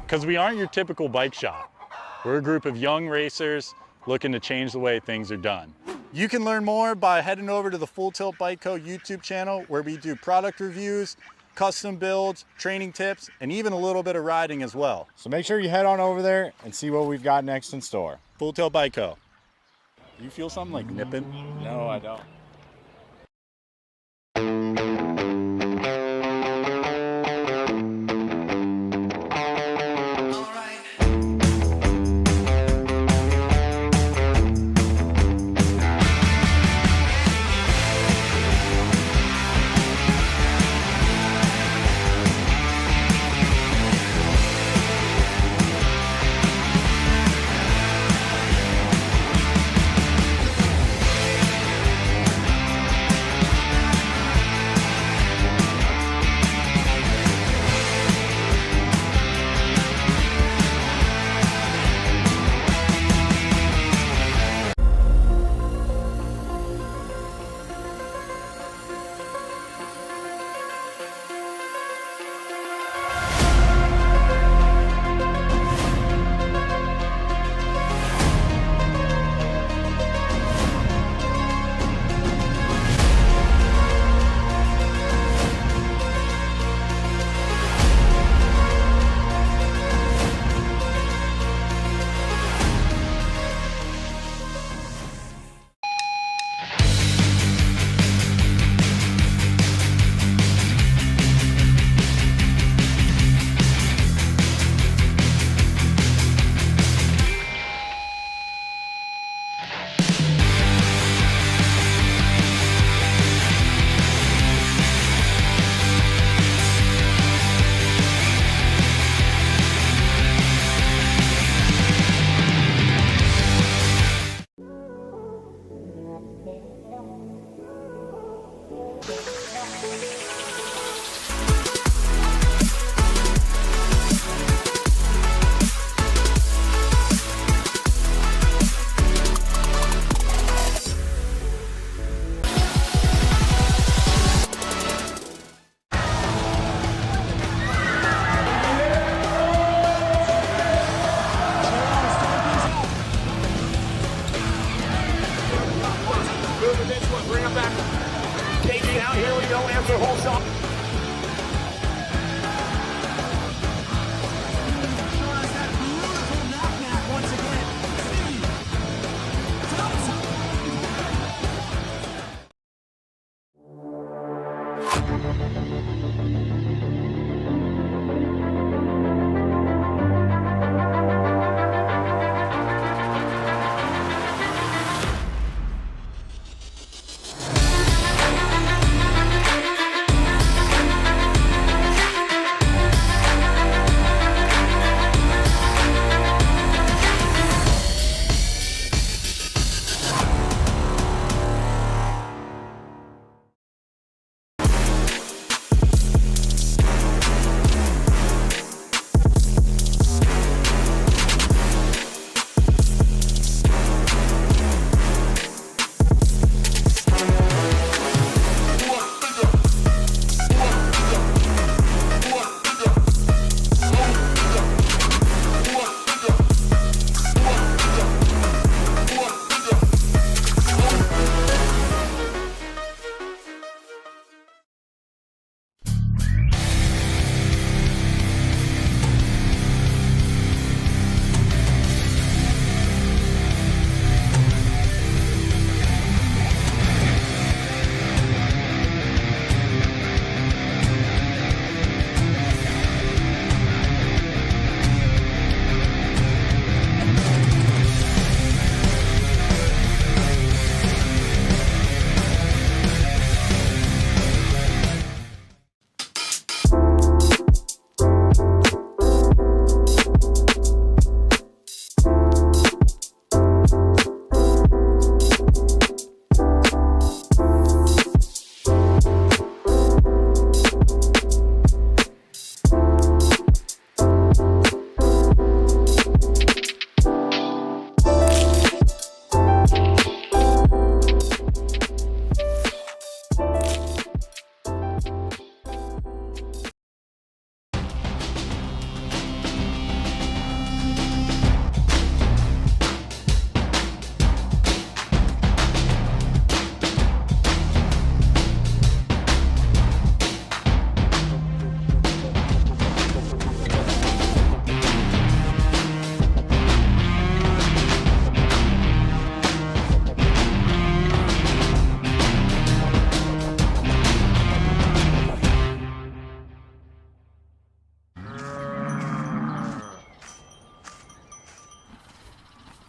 Because we aren't your typical bike shop. We're a group of young racers looking to change the way things are done. You can learn more by heading over to the Full Tilt Bike Co. YouTube channel, where we do product reviews, custom builds, training tips, and even a little bit of riding as well. So make sure you head on over there and see what we've got next in store. Full Tilt Bike Co. You feel something like nipping? No, I don't.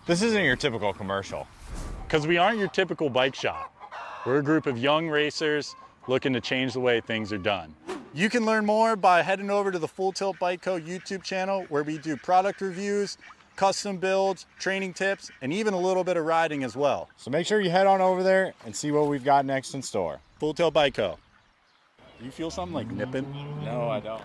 This isn't your typical commercial, because we aren't your typical bike shop. We're a group of young racers looking to change the way things are done. You can learn more by heading over to the Full Tilt Bike Co. YouTube channel, where we do product reviews, custom builds, training tips, and even a little bit of riding as well. So make sure you head on over there and see what we've got next in store. Full Tilt Bike Co. Do you feel something like nipping? No, I don't.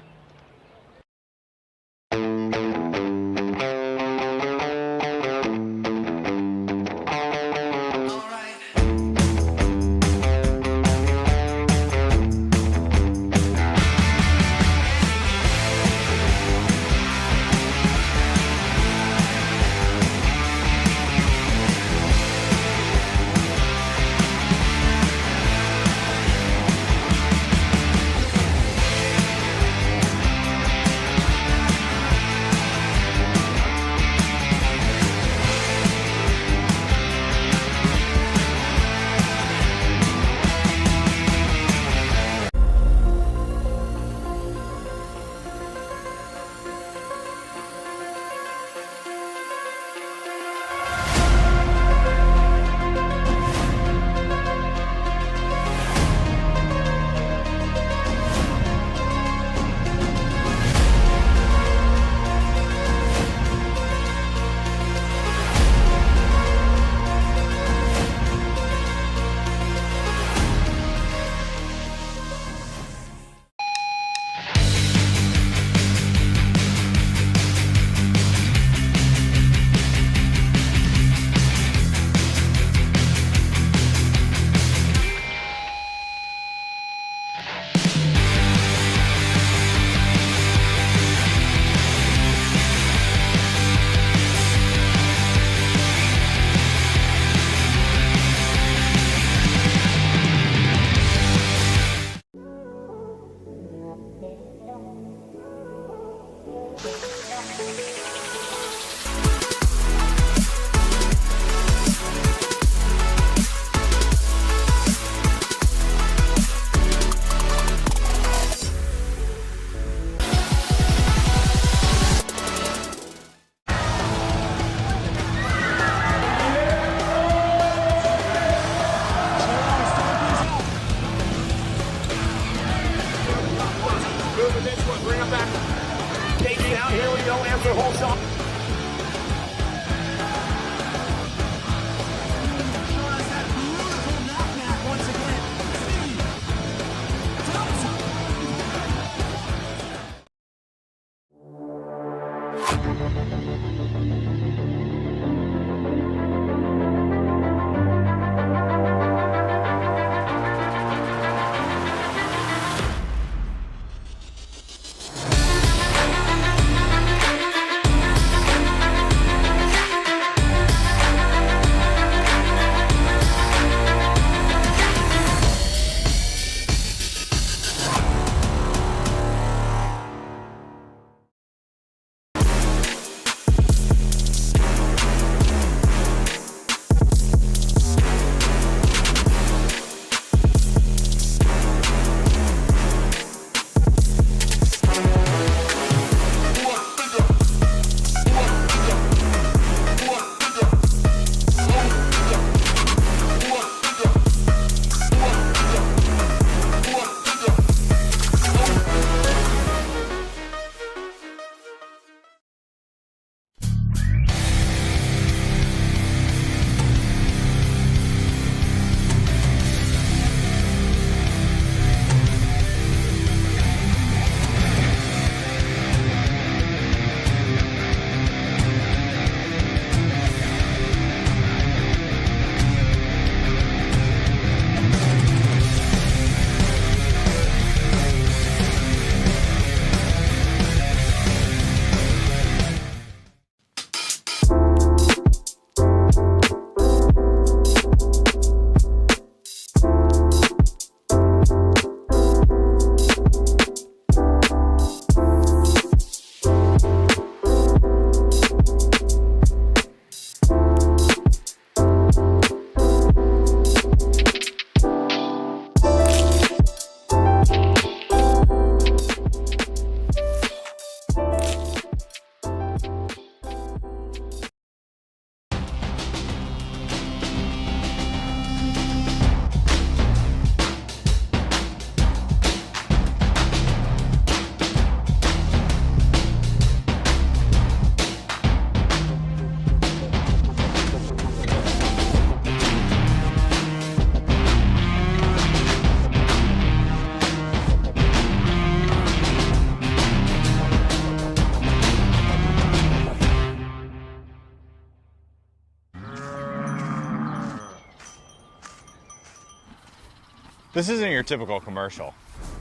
This isn't your typical commercial,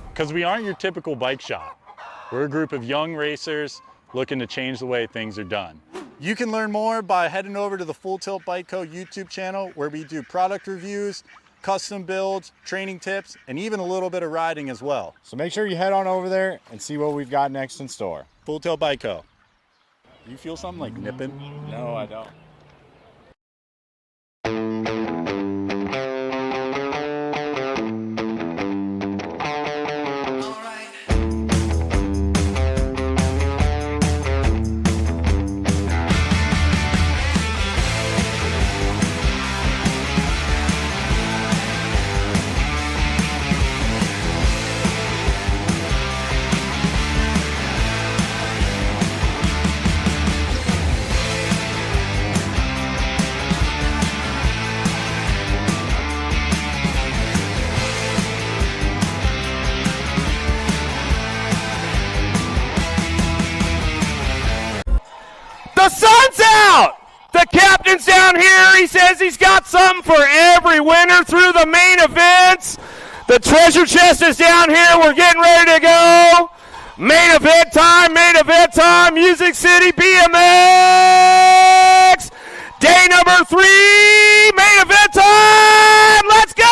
because we aren't your typical bike shop. We're a group of young racers looking to change the way things are done. You can learn more by heading over to the Full Tilt Bike Co. YouTube channel, where we do product reviews, custom builds, training tips, and even a little bit of riding as well. So make sure you head on over there and see what we've got next in store. Full Tilt Bike Co. You feel something like nipping? No, I don't. The sun's out! The captain's down here. He says he's got something for every winner through the main events. The treasure chest is down here. We're getting ready to go. Main event time, Music City BMX. Day number 3, main event time. Let's go!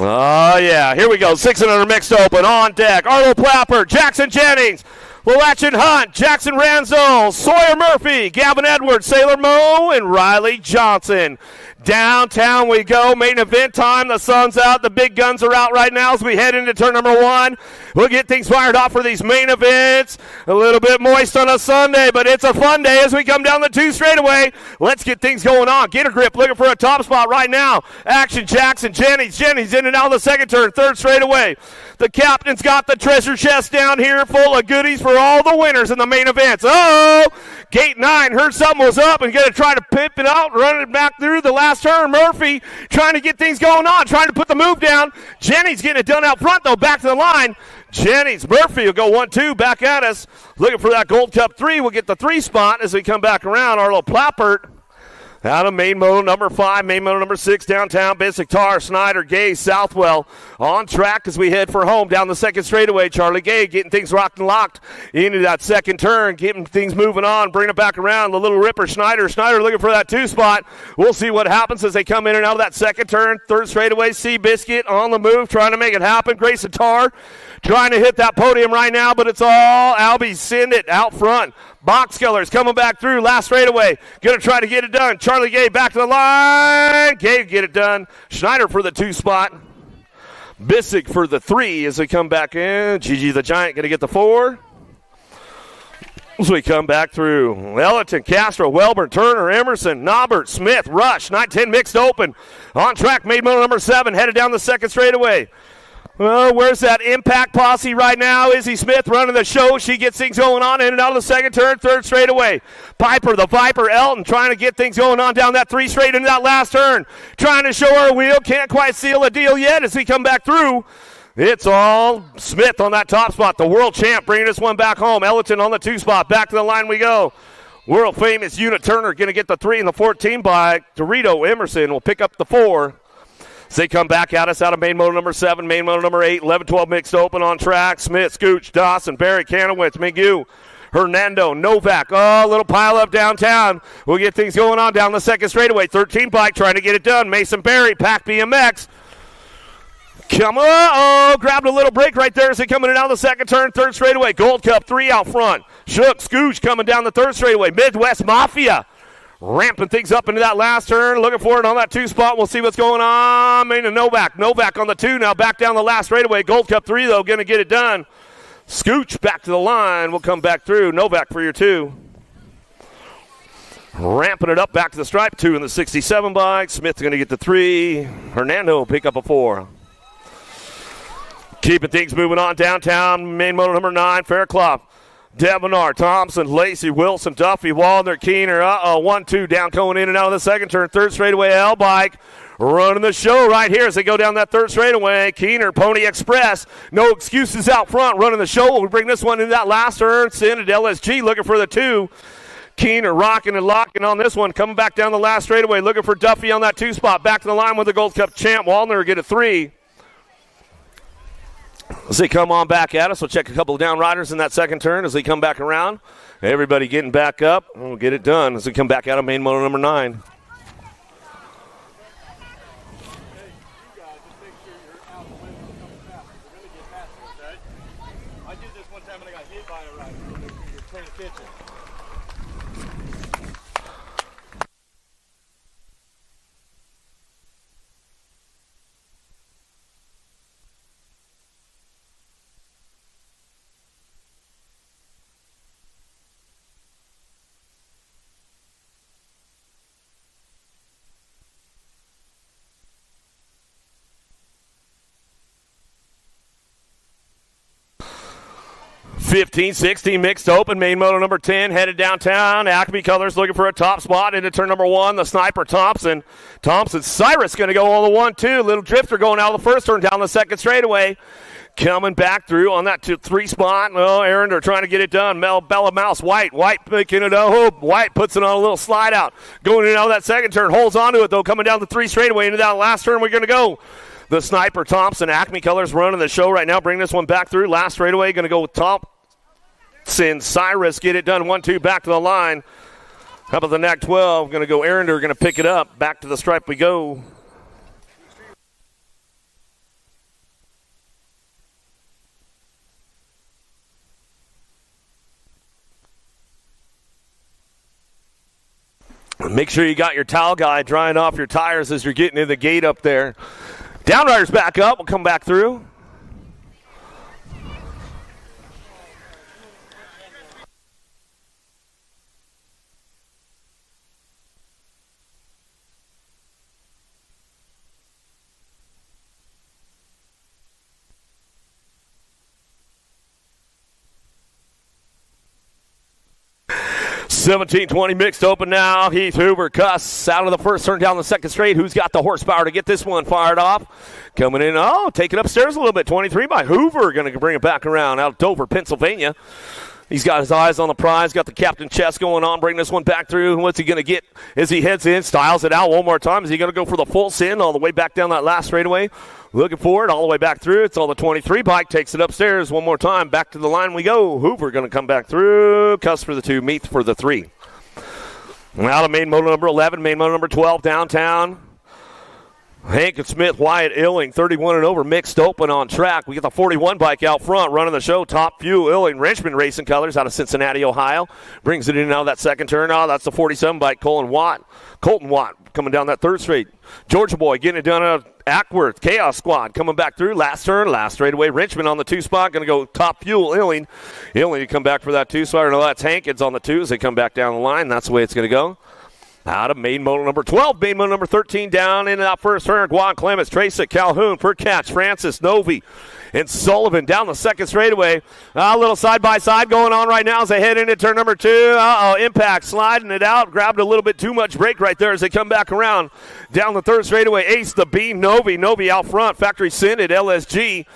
Oh, yeah. Here we go. 600 mixed open on deck. Arlo Plapper, Jackson Jennings, Willachin Hunt, Jackson Ranzo, Sawyer Murphy, Gavin Edwards, Sailor Mo, and Riley Johnson. Downtown we go. Main event time. The sun's out. The big guns are out right now as we head into turn number 1. We'll get things fired off for these main events. A little bit moist on a Sunday, but it's a fun day as we come down the 2 straightaway. Let's get things going on. Get a grip. Looking for a top spot right now. Action Jackson Jennings. Jennings in and out of the second turn. 3rd straightaway. The captain's got the treasure chest down here full of goodies for all the winners in the main events. Uh-oh! Gate 9 heard something was up and going to try to pimp it out, run it back through the last turn. Murphy trying to get things going on, trying to put the move down. Jennings getting it done out front, though, back to the line. Jennings, Murphy will go 1-2 back at us. Looking for that Gold Cup 3. We'll get the 3 spot as we come back around. Arlo Plappert out of main moto number 5, main moto number 6, downtown. Basic Tar, Snyder, Gay, Southwell on track as we head for home down the 2nd straightaway. Charlie Gay getting things rocked and locked into that 2nd turn, getting things moving on, bringing it back around. The little ripper, Snyder looking for that 2 spot. We'll see what happens as they come in and out of that 2nd turn. 3rd straightaway, Seabiscuit on the move, trying to make it happen. Grayson Tar trying to hit that podium right now, but it's all Albie Sindit out front. Box Killers coming back through, last straightaway. Going to try to get it done. Charlie Gay back to the line. Gay get it done. Schneider for the 2 spot. Bissick for the 3 as they come back in. Gigi the Giant going to get the 4. As we come back through. Ellerton, Castro, Welburn, Turner, Emerson, Nobbert, Smith, Rush. 9-10 mixed open. On track, made moto number 7, headed down the 2nd straightaway. Well, where's that impact posse right now? Izzy Smith running the show. She gets things going on in and out of the 2nd turn, 3rd straightaway. Piper, the Viper, Elton trying to get things going on down that 3 straight into that last turn. Trying to show her wheel. Can't quite seal a deal yet as we come back through. It's all Smith on that top spot. The world champ bringing this one back home. Ellerton on the 2 spot. Back to the line we go. World famous Unit Turner going to get the 3 and the 14 by Dorito. Emerson will pick up the 4. As they come back at us out of main moto number 7, main moto number 8, 11-12 mixed open on track. Smith, Scooch, Dawson, Barry, Kanowitz, McGew, Hernando, Novak. Oh, a little pile up downtown. We'll get things going on down the 2nd straightaway. 13 bike trying to get it done. Mason Barry, Pack BMX. Come on. Oh, grabbed a little break right there as they come in and out of the 2nd turn. 3rd straightaway. Gold Cup 3 out front. Shook, Scooch coming down the 3rd straightaway. Midwest Mafia. Ramping things up into that last turn. Looking for it on that 2 spot. We'll see what's going on. Main and Novak. Novak on the 2 now. Back down the last straightaway. Gold Cup 3, though. Going to get it done. Scooch back to the line. We'll come back through. Novak for your 2. Ramping it up back to the stripe. 2 in the 67 bike. Smith's going to get the 3. Hernando will pick up a 4. Keeping things moving on downtown. Main motor number 9, Fairclough. Devonar, Thompson, Lacey, Wilson, Duffy, Waldner, Keener. 1-2 down going in and out of the 2nd turn. 3rd straightaway L bike. running the show right here as they go down that third straightaway. Keener, Pony Express, no excuses out front, running the show. We'll bring this one into that last turn. Sin at LSG looking for the 2. Keener rocking and locking on this one, coming back down the last straightaway, looking for Duffy on that 2 spot. Back to the line with the Gold Cup champ. Wallner get a 3. As they come on back at us, we'll check a couple of down riders in that second turn as they come back around. Everybody getting back up. We'll get it done as we come back out of main moto number 9. I did this one time and I got hit by a rider. You're trying to catch it. 15-16 mixed open. Main moto number 10 headed downtown. Acme Colors looking for a top spot into turn number 1. The sniper Thompson. Cyrus going to go on the 1-2. Little drifter going out of the first turn down the second straightaway. Coming back through on that 3 spot. Oh, Aaron, are trying to get it done. Bella Mouse. White picking it up. White puts it on a little slide out. Going in out of that second turn. Holds onto it, though. Coming down the 3 straightaway into that last turn. We're going to go. The sniper Thompson. Acme Colors running the show right now. Bring this one back through. Last straightaway. Going to go with Thompson. Cyrus get it done. 1-2 back to the line. How about the NAC 12? Going to go Arender. Going to pick it up. Back to the stripe we go. Make sure you got your towel guy drying off your tires as you're getting in the gate up there. Downriders back up. We'll come back through. $17-20 mixed open now. Heath Hoover Cuss out of the first turn down the second straight. Who's got the horsepower to get this one fired off? Coming in, taking upstairs a little bit. 23 by Hoover. Going to bring it back around out of Dover, Pennsylvania. He's got his eyes on the prize, got the captain chest going on, bring this one back through. What's he going to get as he heads in? Styles it out one more time. Is he going to go for the full sin all the way back down that last straightaway? Looking for it all the way back through. It's all the 23 bike. Takes it upstairs one more time. Back to the line we go. Hoover going to come back through. Cuss for the 2, Meath for the 3. Out of main moto number 11, main moto number 12 downtown. Hank and Smith, Wyatt Illing, 31 and over, mixed open on track. We get the 41 bike out front, running the show. Top Fuel, Illing, Richmond Racing Colors out of Cincinnati, Ohio. Brings it in and out of that second turn. That's the 47 bike, Colton Watt coming down that third straight. Georgia Boy getting it done out of Ackworth. Chaos Squad coming back through. Last turn, last straightaway. Richmond on the 2 spot. Going to go Top Fuel, Illing. Illing to come back for that 2 spot. No, that's Hankins on the 2 as they come back down the line. That's the way it's going to go. Out of main moto number 12, main moto number 13 down into that first turn. Guan Clements, Tracy Calhoun, Percatch, Francis, Novi, and Sullivan down the second straightaway. A little side-by-side going on right now as they head into turn number 2. Impact sliding it out. Grabbed a little bit too much brake right there as they come back around. Down the third straightaway, Ace, the Beam, Novi out front. Factory Sin at LSG.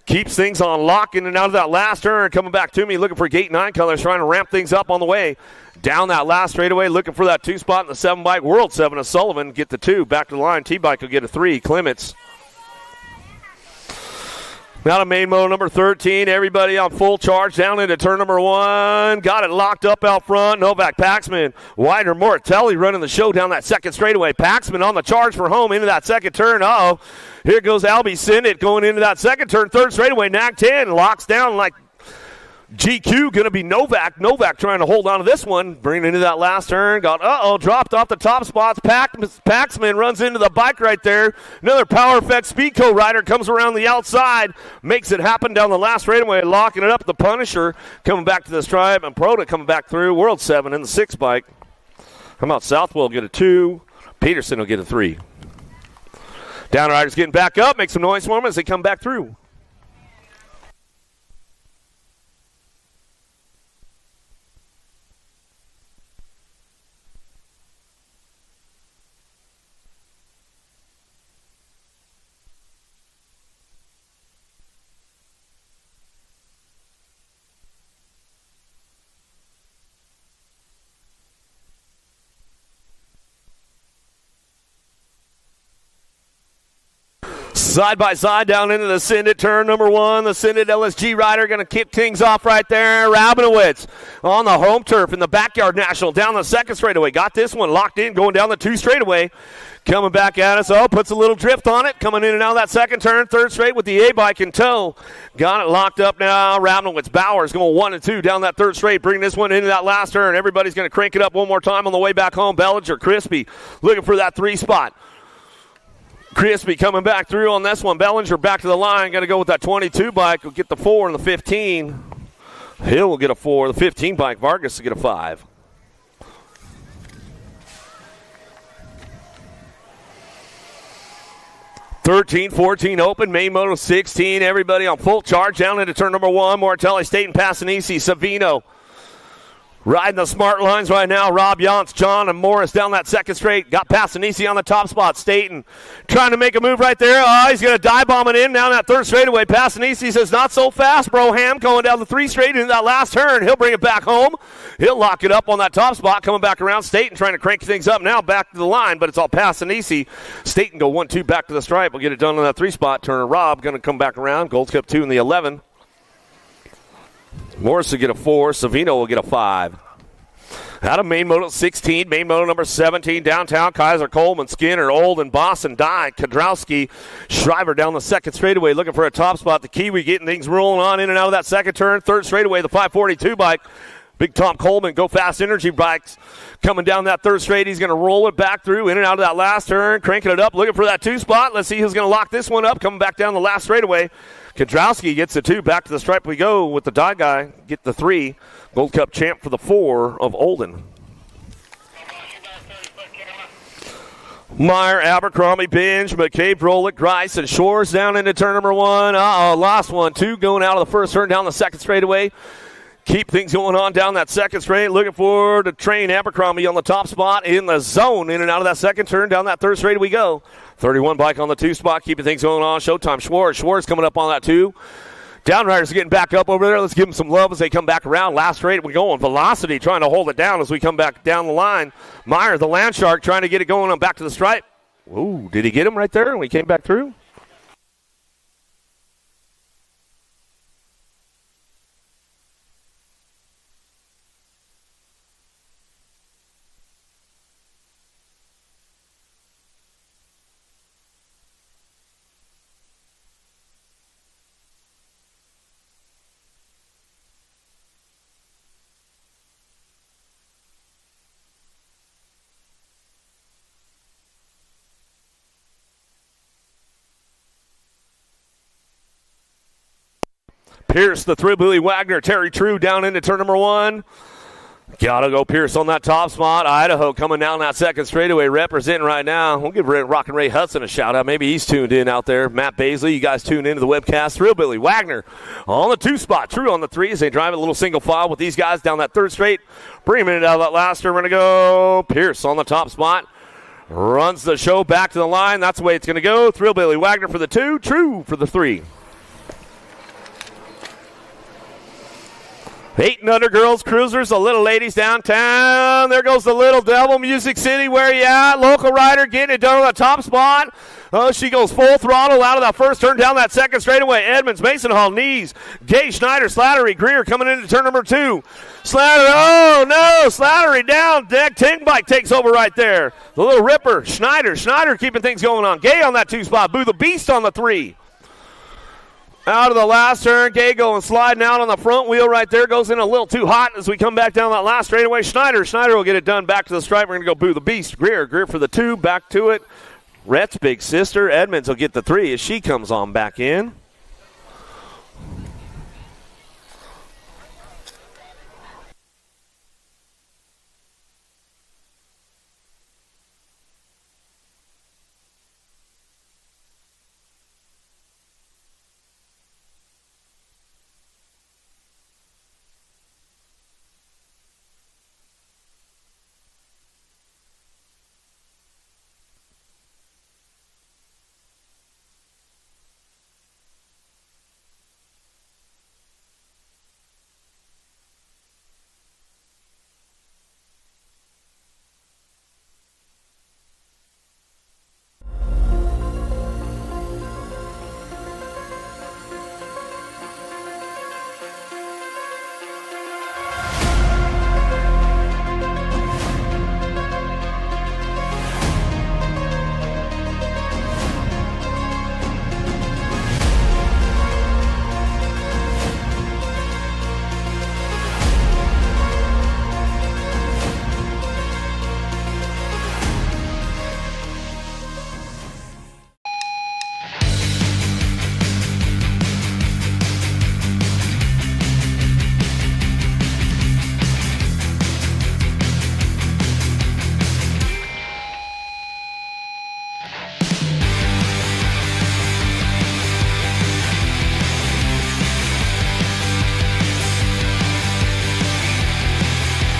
Keeps things on lock in and out of that last turn. Coming back to me, looking for Gate 9 Colors, trying to ramp things up on the way. Down that last straightaway, looking for that 2 spot in the 7 bike. World 7 of Sullivan get the 2. Back to the line. T-Bike will get a 3. Clements. Now to main moto number 13. Everybody on full charge down into turn number 1. Got it locked up out front. Novak Paxman. Wider Mortelli running the show down that second straightaway. Paxman on the charge for home into that second turn. Here goes Albie Sinnett going into that second turn. Third straightaway. NAC 10 locks down like GQ. Going to be Novak. Novak trying to hold on to this one. Bringing into that last turn. Dropped off the top spots. Paxman runs into the bike right there. Another Power Effect Speedco rider comes around the outside. Makes it happen down the last straightaway. Locking it up. The Punisher coming back to the stripe. And Proda coming back through. World 7 in the 6 bike. How about Southwell get a 2. Peterson will get a 3. Downriders getting back up. Make some noise for them as they come back through. Side by side down into the Sindit turn number 1. The Sindit LSG rider going to kick things off right there. Rabinowitz on the home turf in the backyard national down the second straightaway. Got this one locked in going down the 2 straightaway. Coming back at us. Oh, puts a little drift on it. Coming in and out of that second turn. Third straight with the A-bike in tow. Got it locked up now. Rabinowitz. Bowers going 1 and 2 down that third straight. Bringing this one into that last turn. Everybody's going to crank it up one more time on the way back home. Bellinger, Crispy looking for that 3 spot. Crispy coming back through on this one. Bellinger back to the line. Going to go with that 22 bike. Will get the 4 and the 15. Hill will get a 4. The 15 bike. Vargas will get a 5. (13, 14 open, main moto 16. Everybody on full charge down into turn number 1. Mortelli, State and Passanisi, Savino. Riding the smart lines right now. Rob Yance, John, and Morris down that second straight. Got Passanisi on the top spot. Staten trying to make a move right there. Oh, he's going to dive bomb it in down that third straightaway. Passanisi says, not so fast, Broham. Going down the 3 straight into that last turn. He'll bring it back home. He'll lock it up on that top spot. Coming back around. Staten trying to crank things up now. Back to the line, but it's all Passanisi. Staten go 1-2 back to the stripe. We'll get it done on that 3 spot. Turner Rob going to come back around. Gold Cup 2 in the 11. Morris will get a 4. Savino will get a 5. Out of main moto 16, main moto number 17, downtown, Kaiser, Coleman, Skinner, Olden, Boston, Dye, Kadrowski, Shriver down the second straightaway looking for a top spot. The Kiwi getting things rolling on in and out of that second turn. Third straightaway, the 542 bike. Big Tom Coleman, Go Fast Energy bikes coming down that third straight. He's going to roll it back through in and out of that last turn, cranking it up, looking for that 2 spot. Let's see who's going to lock this one up, coming back down the last straightaway. Kadrowski gets the 2, back to the stripe we go with the Dye guy, get the 3. Gold Cup champ for the 4 of Olden. Meyer, Abercrombie, Binge, McCabe, Rolick, Grice, and Shores down into turn number 1. Lost one. 2 going out of the first turn down the second straightaway. Keep things going on down that second straight. Looking for the train Abercrombie on the top spot in the zone. In and out of that second turn. Down that third straight we go. 31 bike on the 2 spot. Keeping things going on. Showtime Schwartz. Schwartz coming up on that 2. Downriders getting back up over there. Let's give them some love as they come back around. Last straight we go on. Velocity trying to hold it down as we come back down the line. Meyer, the Land Shark, trying to get it going on back to the stripe. Ooh, did he get him right there when he came back through? Pierce, the Thrill Wagner, Terry True down into turn number 1. Gotta go Pierce on that top spot. Idaho coming down that second straightaway representing right now. We'll give Rockin' Ray Hudson a shout out. Maybe he's tuned in out there. Matt Baisley, you guys tuned into the webcast. Thrill Wagner on the 2 spot. True on the 3 as they drive a little single file with these guys down that third straight. Bringing it out of that last turn. We're going to go Pierce on the top spot. Runs the show back to the line. That's the way it's going to go. Thrill Wagner for the 2. True for the 3. 8 and under girls cruisers, the little ladies downtown. There goes the Little Devil, Music City. Where you at? Local rider getting it done on the top spot. Oh, she goes full throttle out of that first turn down that second straightaway. Edmonds, Mason Hall, Knees, Gay, Schneider, Slattery, Greer coming into turn number 2. Slattery, oh no, Slattery down. Deck 10 bike takes over right there. The little Ripper, Schneider keeping things going on. Gay on that 2 spot. Boo the Beast on the 3. Out of the last turn, Gay going sliding out on the front wheel right there. Goes in a little too hot as we come back down that last straightaway. Schneider will get it done back to the stripe. We're going to go Boo the Beast. Greer for the 2, back to it. Rhett's big sister, Edmonds, will get the 3 as she comes on back in.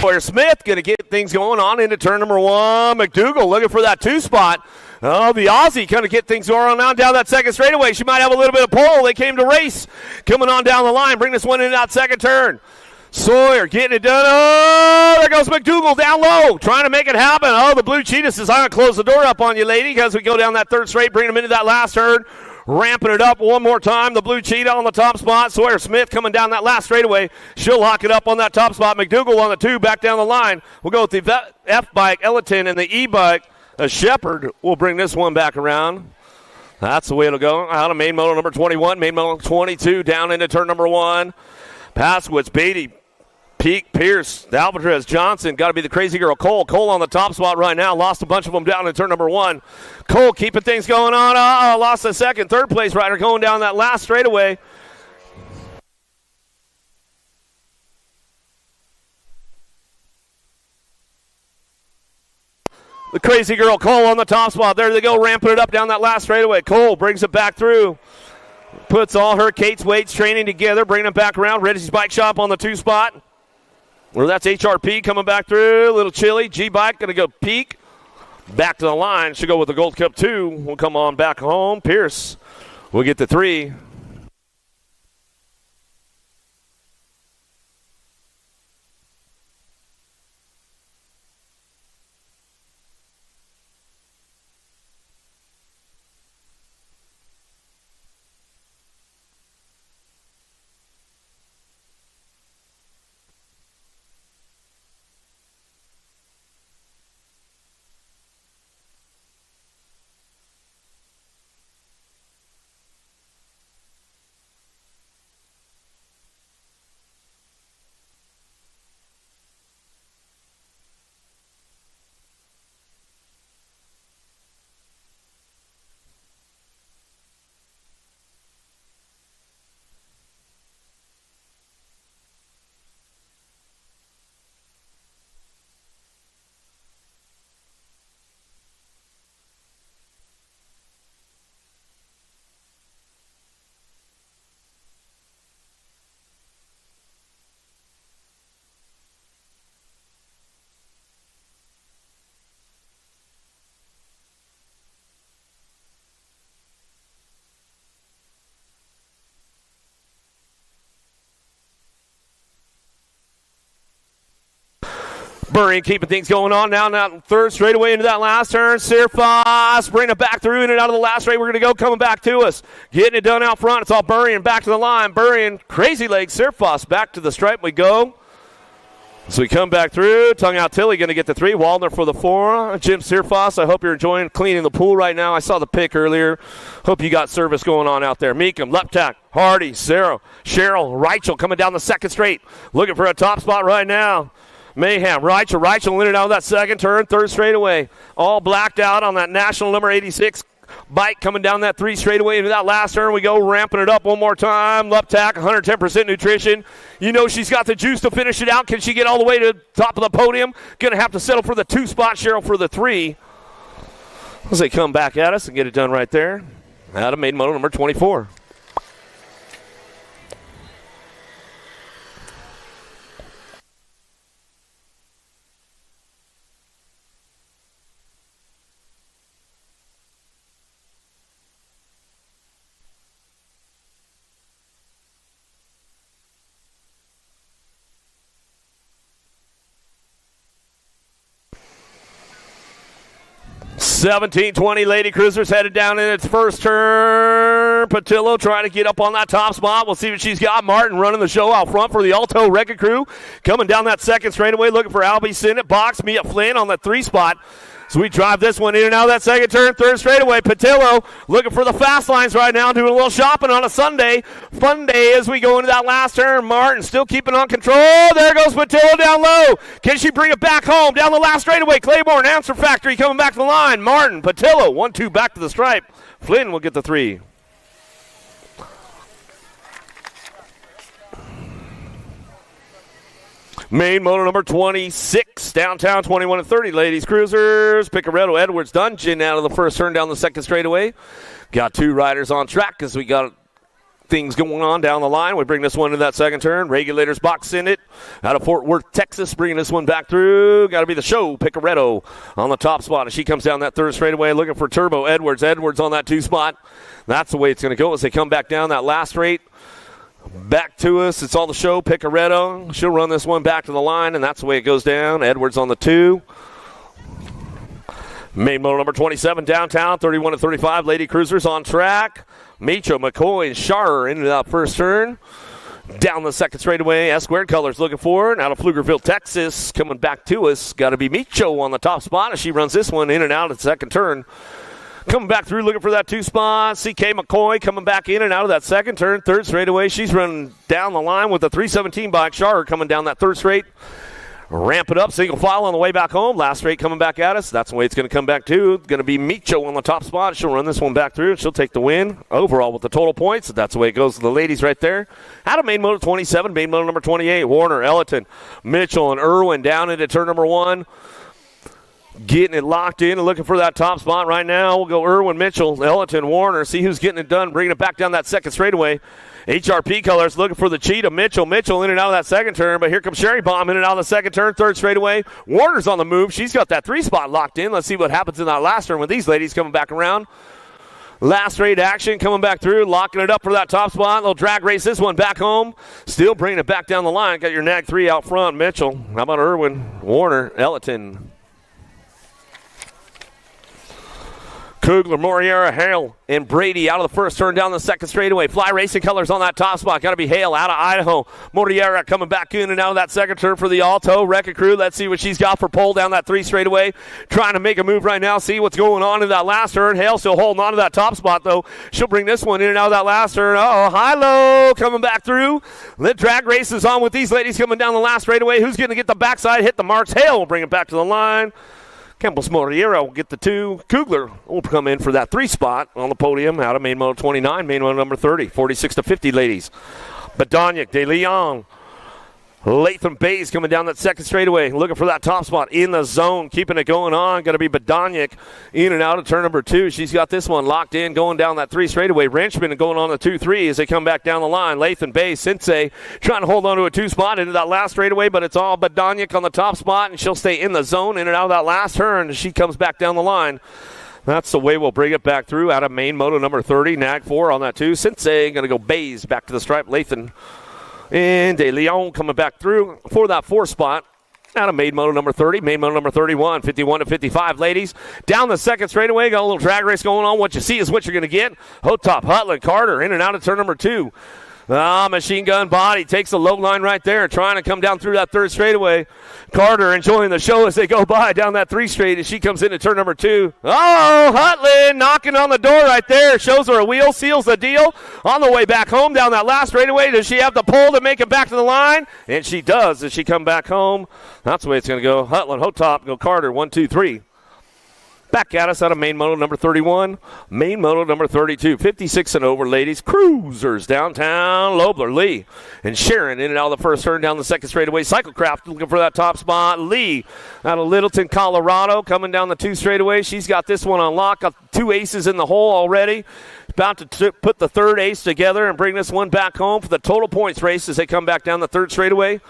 Sawyer Smith going to get things going on into turn number 1. McDougal looking for that 2 spot. Oh, the Aussie going to get things going on down that second straightaway. She might have a little bit of pole. They came to race. Coming on down the line. Bring this one in that second turn. Sawyer getting it done. Oh, there goes McDougal down low. Trying to make it happen. Oh, the Blue Cheetah says, I'm going to close the door up on you, lady, as we go down that third straight. Bring them into that last turn. Ramping it up one more time. The Blue Cheetah on the top spot. Sawyer Smith coming down that last straightaway. She'll lock it up on that top spot. McDougal on the 2 back down the line. We'll go with the F-bike, Ellerton, and the E-bike. Shepherd will bring this one back around. That's the way it'll go. Out of main moto number 21, main moto 22, down into turn number 1. Passwoods, Beatty, Peak, Pierce, Alvarez, Johnson. Got to be the crazy girl, Cole. Cole on the top spot right now. Lost a bunch of them down in turn number 1. Cole keeping things going on. Lost a second. Third place rider going down that last straightaway. The crazy girl, Cole, on the top spot. There they go, ramping it up down that last straightaway. Cole brings it back through. Puts all her Kate's weights training together, bringing it back around. Reggie's Bike Shop on the 2 spot. Well, that's HRP coming back through. A little chilly. G-Bike going to go Peak. Back to the line. Should go with the Gold Cup 2. We'll come on back home. Pierce will get the 3. Burry keeping things going on now. Now third straightaway into that last turn. Sirfas bringing it back through in and out of the last straight. We're going to go coming back to us. Getting it done out front. It's all Burry and back to the line. Burry and crazy legs. Sirfas back to the stripe we go. So we come back through. Tongue out Tilly going to get the 3. Waldner for the 4. Jim Sirfas, I hope you're enjoying cleaning the pool right now. I saw the pic earlier. Hope you got service going on out there. Meekum, Leptak, Hardy, Sarah, Cheryl, Reichel coming down the second straight. Looking for a top spot right now. Mayhem, Reichel in and out of that second turn, third straightaway. All blacked out on that national number 86 bike coming down that 3 straightaway into that last turn. We go ramping it up one more time. Luptak, 110% nutrition. You know she's got the juice to finish it out. Can she get all the way to the top of the podium? Going to have to settle for the 2 spot. Cheryl for the 3. As they come back at us and get it done right there. Out of main moto number 24. $17.20 Lady Cruisers headed down in its first turn. Patillo trying to get up on that top spot. We'll see what she's got. Martin running the show out front for the Alto Wrecking Crew. Coming down that second straightaway looking for Albie Sinnott. Box Mia Flynn on the 3 spot. So we drive this one in and out of that second turn, third straightaway. Patillo looking for the fast lines right now, doing a little shopping on a Sunday. Fun day as we go into that last turn. Martin still keeping on control. There goes Patillo down low. Can she bring it back home? Down the last straightaway. Claiborne, Answer Factory coming back to the line. Martin, Patillo, 1-2 back to the stripe. Flynn will get the 3. Main moto number 26, downtown 21 and 30, ladies cruisers. Picaretto, Edwards, Dungeon out of the first turn down the second straightaway. Got two riders on track because we got things going on down the line. We bring this one to that second turn. Regulators box in it out of Fort Worth, Texas, bringing this one back through. Got to be the show. Picaretto on the top spot as she comes down that third straightaway looking for Turbo. Edwards on that 2 spot. That's the way it's going to go as they come back down that last straight. Back to us. It's all the show. Picaretto. She'll run this one back to the line, and that's the way it goes down. Edwards on the 2. Main moto number 27, downtown, 31 and 35. Lady cruisers on track. Micho, McCoy, and Sharer into that first turn. Down the second straightaway. S-squared colors looking forward. Out of Pflugerville, Texas. Coming back to us. Got to be Micho on the top spot as she runs this one in and out of the second turn. Coming back through, looking for that 2 spot. CK McCoy coming back in and out of that second turn. Third straightaway. She's running down the line with the 317 bike. Sharer coming down that third straight. Ramp it up, single file on the way back home. Last straight coming back at us. That's the way it's going to come back to. Going to be Micho on the top spot. She'll run this one back through. She'll take the win overall with the total points. That's the way it goes to the ladies right there. Out of main moto 27, main moto number 28. Warner, Ellerton, Mitchell, and Irwin down into turn number 1. Getting it locked in and looking for that top spot right now. We'll go Irwin, Mitchell, Ellerton, Warner. See who's getting it done. Bringing it back down that second straightaway. HRP colors looking for the cheetah. Mitchell in and out of that second turn. But here comes Sherry Bomb in and out of the second turn. Third straightaway. Warner's on the move. She's got that 3 spot locked in. Let's see what happens in that last turn with these ladies coming back around. Last straight action coming back through. Locking it up for that top spot. They'll drag race this one back home. Still bringing it back down the line. Got your nag 3 out front. Mitchell. How about Irwin, Warner, Ellerton. Kugler, Moriera, Hale, and Brady out of the first turn down the second straightaway. Fly Racing colors on that top spot. Got to be Hale out of Idaho. Moriera coming back in and out of that second turn for the Alto. Wrecking Crew, let's see what she's got for pole down that 3 straightaway. Trying to make a move right now. See what's going on in that last turn. Hale still holding on to that top spot, though. She'll bring this one in and out of that last turn. High-low coming back through. The drag race is on with these ladies coming down the last straightaway. Who's going to get the backside, hit the marks? Hale will bring it back to the line. Campbell's Moriera will get the 2. Kugler will come in for that 3 spot on the podium out of main moto 29, main moto number 30, 46 to 50, ladies. Badonic, De Leon, Latham Bays coming down that second straightaway, looking for that top spot in the zone, keeping it going on. Going to be Badonic in and out of turn number 2. She's got this one locked in, going down that 3 straightaway. Wrenchman going on the 2-3 as they come back down the line. Latham Bays, Sensei trying to hold on to a 2 spot into that last straightaway, but it's all Badonic on the top spot, and she'll stay in the zone in and out of that last turn as she comes back down the line. That's the way we'll bring it back through out of main moto number 30. Nag 4 on that 2. Sensei going to go Bays back to the stripe. Latham and De Leon coming back through for that 4 spot. Out of main moto number 30, main moto number 31, 51 to 55, ladies. Down the second straightaway, got a little drag race going on. What you see is what you're going to get. Hotop, Hutland, Carter in and out of turn number 2. Machine Gun Body takes the low line right there, trying to come down through that 3rd straightaway. Carter enjoying the show as they go by down that 3 straight as she comes into turn number 2. Hutland knocking on the door right there. Shows her a wheel, seals the deal. On the way back home down that last straightaway, does she have the pole to make it back to the line? And she does as she come back home. That's the way it's going to go. Hutland, Hotop, go Carter, 1, 2, 3. Back at us out of main moto number 31, main moto number 32, 56 and over, ladies. Cruisers downtown, Lobler, Lee, and Sharon in and out of the first turn down the second straightaway. Cyclecraft looking for that top spot. Lee out of Littleton, Colorado, coming down the 2 straightaway. She's got this one on lock. Got 2 aces in the hole already. About to put the 3rd ace together and bring this one back home for the total points race as they come back down the 3rd straightaway.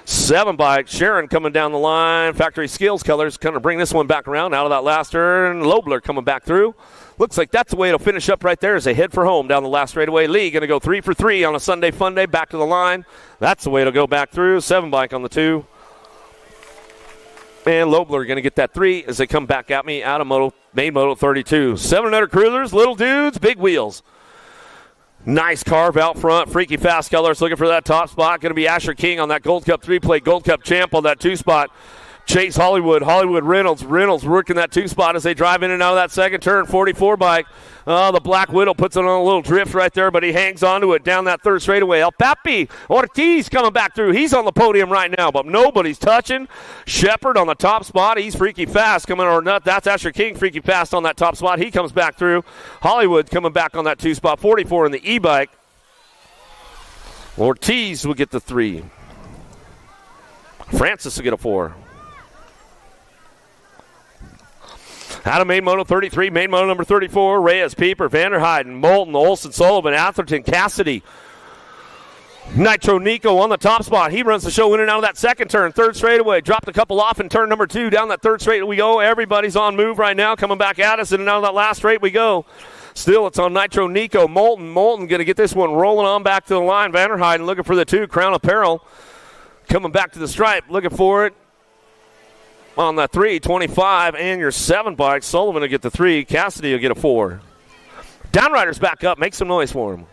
7 bike. Sharon coming down the line. Factory Skills colors kind of bring this one back around out of that last turn. Lobler coming back through. Looks like that's the way it'll finish up right there as they head for home down the last straightaway. Lee going to go 3 for 3 on a Sunday fun day back to the line. That's the way it'll go back through. 7 bike on the 2. And Lobler going to get that 3 as they come back at me out of main moto 32. 700 cruisers, little dudes, big wheels. Nice carve out front. Freaky Fast colors looking for that top spot. Going to be Asher King on that Gold Cup 3-plate Gold Cup champ on that 2 spot. Chase Hollywood Reynolds working that 2 spot as they drive in and out of that second turn. 44 bike. The Black Widow puts it on a little drift right there, but he hangs on to it down that 3rd straightaway. El Papi Ortiz coming back through. He's on the podium right now, but nobody's touching. Shepard on the top spot. He's Freaky Fast coming, or not. That's Asher King, Freaky Fast on that top spot. He comes back through. Hollywood coming back on that 2 spot. 44 in the e-bike. Ortiz will get the 3. Francis will get a 4. Out of main moto 33, main moto number 34, Reyes, Pieper, Vanderheiden, Moulton, Olson, Sullivan, Atherton, Cassidy. Nitro Nico on the top spot. He runs the show in and out of that second turn. Third straightaway. Dropped a couple off in turn number 2. Down that third straight we go. Everybody's on move right now. Coming back at us in and out of that last straight we go. Still, it's on Nitro Nico. Moulton going to get this one rolling on back to the line. Vanderheiden looking for the 2. Crown Apparel coming back to the stripe. Looking for it on the 3, 25, and your 7 bike. Sullivan will get the 3. Cassidy will get a 4. Downriders back up. Make some noise for him.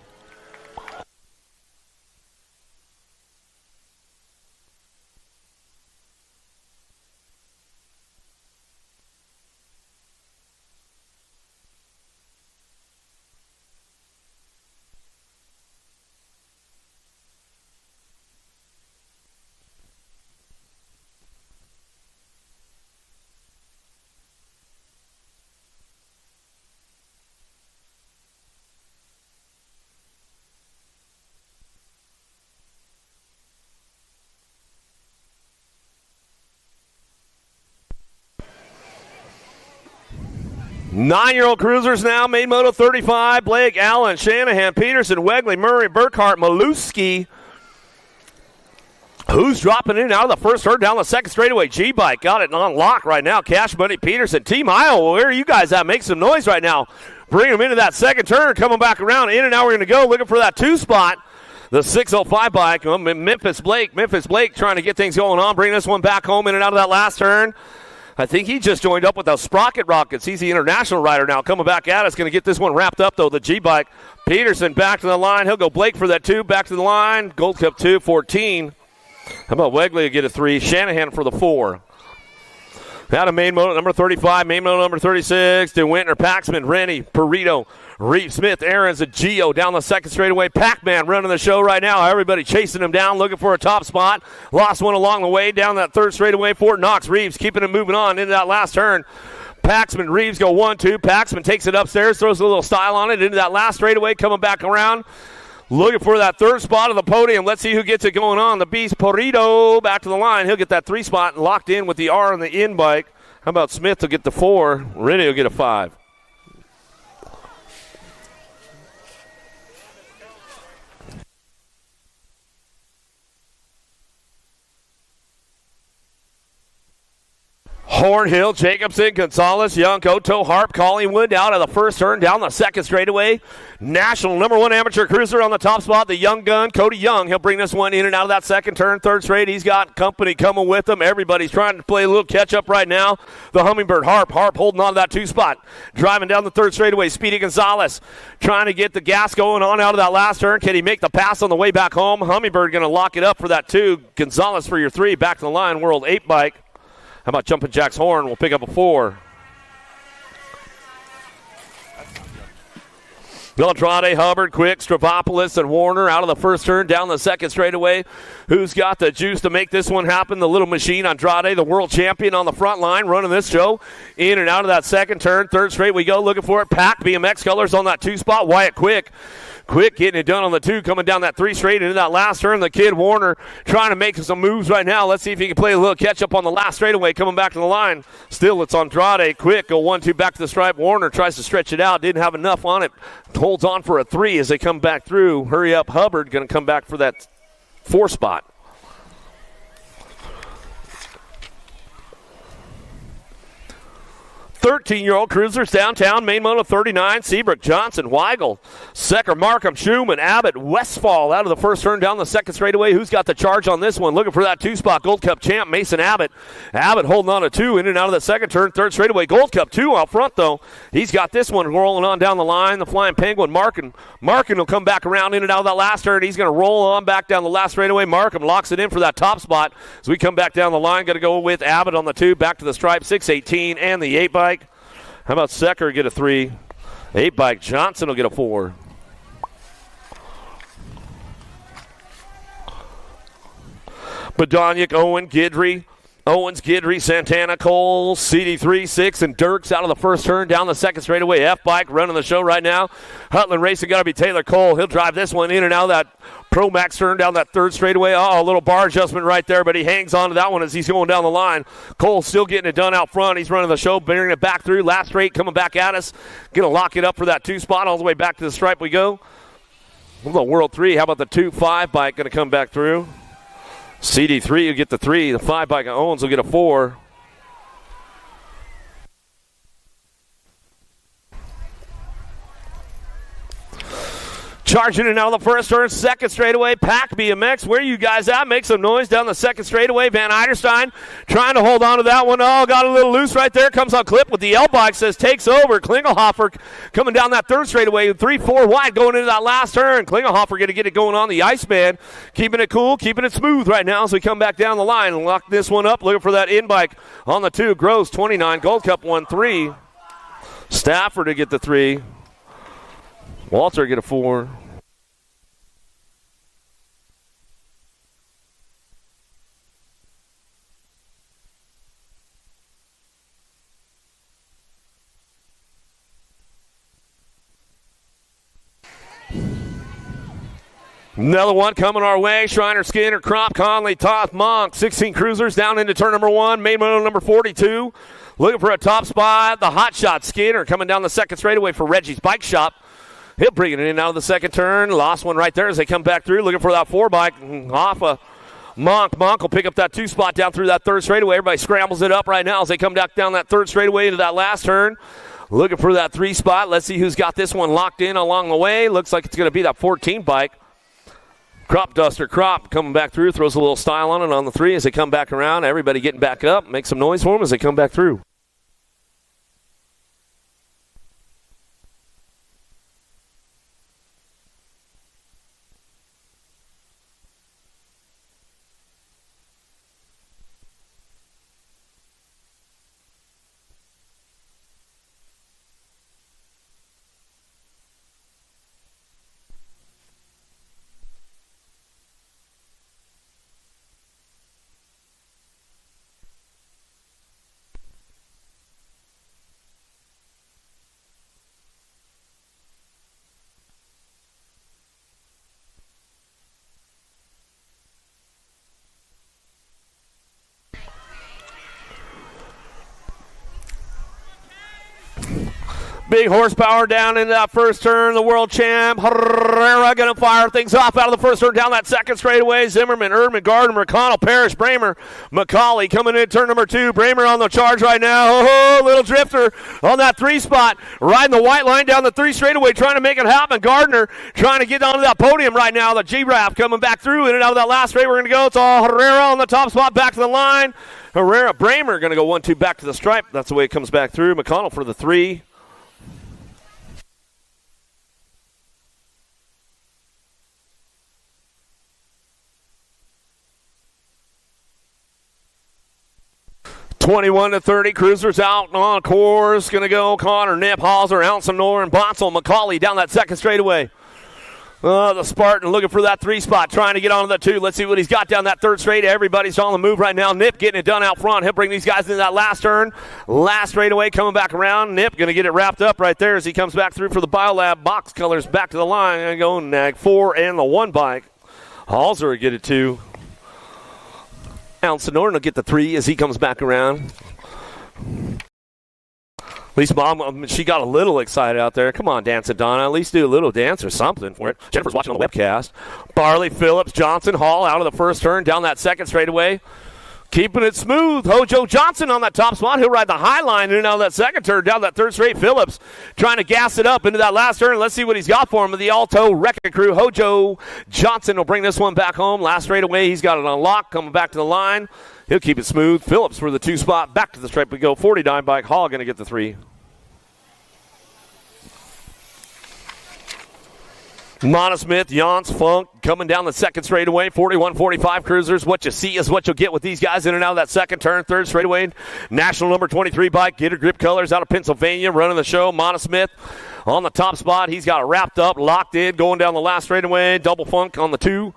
Nine-year-old cruisers now. Main moto 35. Blake, Allen, Shanahan, Peterson, Wegley, Murray, Burkhart, Maluski. Who's dropping in out of the first turn down the second straightaway? G-Bike got it on lock right now. Cash Money, Peterson, Team Iowa. Where are you guys at? Make some noise right now. Bring them into that second turn. Coming back around. In and out we're going to go. Looking for that 2 spot. The 605 bike. Memphis Blake trying to get things going on. Bring this one back home in and out of that last turn. I think he just joined up with the Sprocket Rockets. He's the international rider now. Coming back at us. Going to get this one wrapped up, though, the G-Bike. Peterson back to the line. He'll go Blake for that 2. Back to the line. Gold Cup 2, 14. How about Wegley to get a 3? Shanahan for the 4. Out of main moto number 35, main moto number 36. DeWinter, Paxman, Rennie, Perito, Reeve, Smith, Aarons, and Gio down the second straightaway. Pac-Man running the show right now. Everybody chasing him down, looking for a top spot. Lost one along the way down that third straightaway. Fort Knox, Reeves keeping it moving on into that last turn. Paxman, Reeves go 1-2. Paxman takes it upstairs, throws a little style on it into that last straightaway, coming back around. Looking for that 3rd spot of the podium. Let's see who gets it going on. The Beast, Perito, back to the line. He'll get that 3 spot and locked in with the R on the in bike. How about Smith will get the 4? Rennie will get a 5. Hornhill, Jacobson, Gonzalez, Young, Oto, Harp, Collingwood out of the first turn, down the second straightaway. National number 1 amateur cruiser on the top spot, the young gun, Cody Young. He'll bring this one in and out of that second turn, third straight. He's got company coming with him. Everybody's trying to play a little catch-up right now. The Hummingbird, Harp holding on to that 2 spot. Driving down the third straightaway, Speedy Gonzalez trying to get the gas going on out of that last turn. Can he make the pass on the way back home? Hummingbird going to lock it up for that 2. Gonzalez for your 3. Back to the line, World 8 bike. How about Jumpin' Jack's Horn? We'll pick up a 4. Andrade, Hubbard, Quick, Stravopoulos, and Warner out of the first turn, down the second straightaway. Who's got the juice to make this one happen? The little machine, Andrade, the world champion on the front line, running this show. In and out of that second turn, third straight we go, looking for it. Pack, BMX colors on that 2 spot. Wyatt Quick getting it done on the 2, coming down that 3 straight into that last turn. The kid Warner trying to make some moves right now. Let's see if he can play a little catch-up on the last straightaway, coming back to the line. Still, it's Andrade. Quick, go 1-2 back to the stripe. Warner tries to stretch it out. Didn't have enough on it. Holds on for a 3 as they come back through. Hurry up, Hubbard going to come back for that 4 spot. Thirteen-year-old cruisers downtown, main moto 39, Seabrook, Johnson, Weigel, Secker, Markham, Schumann, Abbott, Westfall out of the first turn down the second straightaway. Who's got the charge on this one? Looking for that 2 spot, Gold Cup champ, Mason Abbott. Abbott holding on to 2 in and out of the second turn, third straightaway. Gold Cup 2 out front, though. He's got this one rolling on down the line. The Flying Penguin, Markin will come back around in and out of that last turn. He's going to roll on back down the last straightaway. Markham locks it in for that top spot. As we come back down the line, going to go with Abbott on the 2, back to the stripe, 618, and the 8 bike. How about Secker get a 3? 8 bike. Johnson will get a 4. Badoniak, Owen, Gidry, Owens, Guidry, Santana, Cole, CD3, 6, and Dirks out of the first turn down the second straightaway. F-Bike running the show right now. Hutland Racing got to be Taylor Cole. He'll drive this one in and out of that Pro Max turn down that third straightaway. A little bar adjustment right there, but he hangs on to that one as he's going down the line. Cole still getting it done out front. He's running the show, bringing it back through. Last straight coming back at us. Going to lock it up for that 2 spot. All the way back to the stripe we go. The World 3. How about the 2-5 bike going to come back through? CD3 will get the 3. The 5 bike Owens will get a 4. Charging it out of the first turn, second straightaway. Pack BMX, where you guys at? Make some noise down the second straightaway. Van Eiderstein trying to hold on to that one. Oh, got a little loose right there. Comes on clip with the L-bike, says takes over. Klingelhofer coming down that third straightaway. 3-4 wide going into that last turn. Klingelhofer going to get it going on the Iceman. Keeping it cool, keeping it smooth right now as we come back down the line and lock this one up. Looking for that in-bike on the 2. Gross, 29. Gold Cup 1-3. Stafford to get the 3. Walter get a 4. Another one coming our way. Schreiner, Skinner, Crop, Conley, Toth, Monk. 16 cruisers down into turn number 1. Main moto number 42. Looking for a top spot. The hot shot Skinner coming down the second straightaway for Reggie's Bike Shop. He'll bring it in out of the second turn. Lost one right there as they come back through. Looking for that 4 bike off of Monk. Monk will pick up that 2 spot down through that third straightaway. Everybody scrambles it up right now as they come back down that third straightaway into that last turn. Looking for that 3 spot. Let's see who's got this one locked in along the way. Looks like it's going to be that 14 bike. Crop Duster Crop coming back through. Throws a little style on it on the 3 as they come back around. Everybody getting back up. Make some noise for them as they come back through. Big horsepower down in that first turn. The world champ, Herrera, going to fire things off out of the first turn down that second straightaway. Zimmerman, Erdman, Gardner, McConnell, Parrish, Bramer, McCauley coming in turn number 2. Bramer on the charge right now. Oh, little drifter on that 3 spot. Riding the white line down the 3 straightaway, trying to make it happen. Gardner trying to get onto that podium right now. The G-Rap coming back through in and out of that last straight. We're going to go. It's all Herrera on the top spot, back to the line. Herrera, Bramer going to go 1-2 back to the stripe. That's the way it comes back through. McConnell for the 3. (21-30) cruisers out on course. Going to go Connor, Nip, Hauser, Elsinore, and Bonsall. McCauley down that second straightaway. The Spartan looking for that 3 spot, trying to get onto the 2. Let's see what he's got down that third straight. Everybody's on the move right now. Nip getting it done out front. He'll bring these guys into that last turn. Last straightaway coming back around. Nip going to get it wrapped up right there as he comes back through for the Biolab box colors back to the line. Going to go nag 4 and the 1 bike. Hauser will get it 2. Elsinore will get the 3 as he comes back around. At least Mom, she got a little excited out there. Come on, Dance it, Donna. At least do a little dance or something for it. Jennifer's watching on the webcast. Barley, Phillips, Johnson, Hall out of the first turn down that second straightaway. Keeping it smooth. Hojo Johnson on that top spot. He'll ride the high line in and out of that second turn down that third straight. Phillips trying to gas it up into that last turn. Let's see what he's got for him with the Alto Wrecking Crew. Hojo Johnson will bring this one back home. Last straightaway, he's got it on lock. Coming back to the line. He'll keep it smooth. Phillips for the 2 spot. Back to the stripe we go. 49 bike. Hall going to get the 3. Mona Smith, Jans, Funk coming down the second straightaway. 41-45 cruisers. What you see is what you'll get with these guys in and out of that second turn. Third straightaway. National number 23 bike. Gator Grip Colors out of Pennsylvania running the show. Mona Smith on the top spot. He's got it wrapped up, locked in, going down the last straightaway. Double funk on the 2.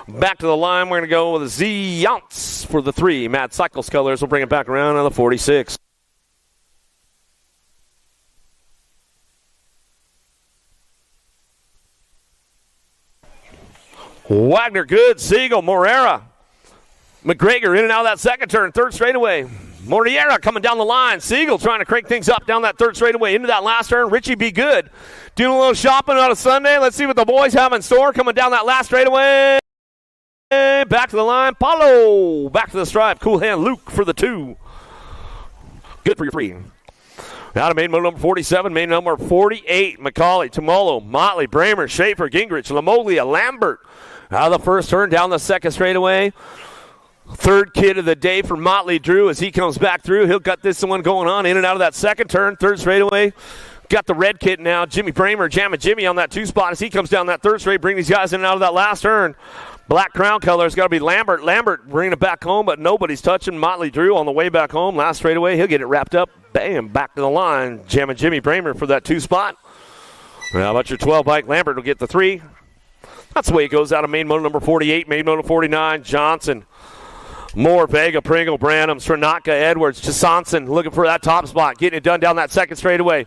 Back to the line. We're going to go with a Z Younts for the 3. Mad Cycles colors will bring it back around on the 46. Wagner, good. Siegel, Morera. McGregor in and out of that second turn, 3rd straightaway. Morera coming down the line. Siegel trying to crank things up down that 3rd straightaway into that last turn. Richie be good. Doing a little shopping on a Sunday. Let's see what the boys have in store coming down that last straightaway. Back to the line. Paulo. Back to the stripe. Cool hand Luke for the 2. Good for your 3. Out of main moto number 47, main number 48. McCauley, Tumolo, Motley, Bramer, Schaefer, Gingrich, Lamolia, Lambert. Out of the first turn, down the second straightaway. 3rd kid of the day for Motley Drew as he comes back through. He'll got this one going on in and out of that second turn. 3rd straightaway. Got the red kid now. Jimmy Bramer, jamming Jimmy on that 2 spot as he comes down that 3rd straight. Bring these guys in and out of that last turn. Black crown color has got to be Lambert. Lambert bringing it back home, but nobody's touching Motley Drew on the way back home. Last straightaway, he'll get it wrapped up. Bam, back to the line. Jamming Jimmy Bramer for that 2 spot. How about your 12 bike? Lambert will get the 3. That's the way it goes out of main moto number 48, main moto 49. Johnson, Moore, Vega, Pringle, Branham, Stranaka, Edwards, Jasanson looking for that top spot, getting it done down that second straightaway.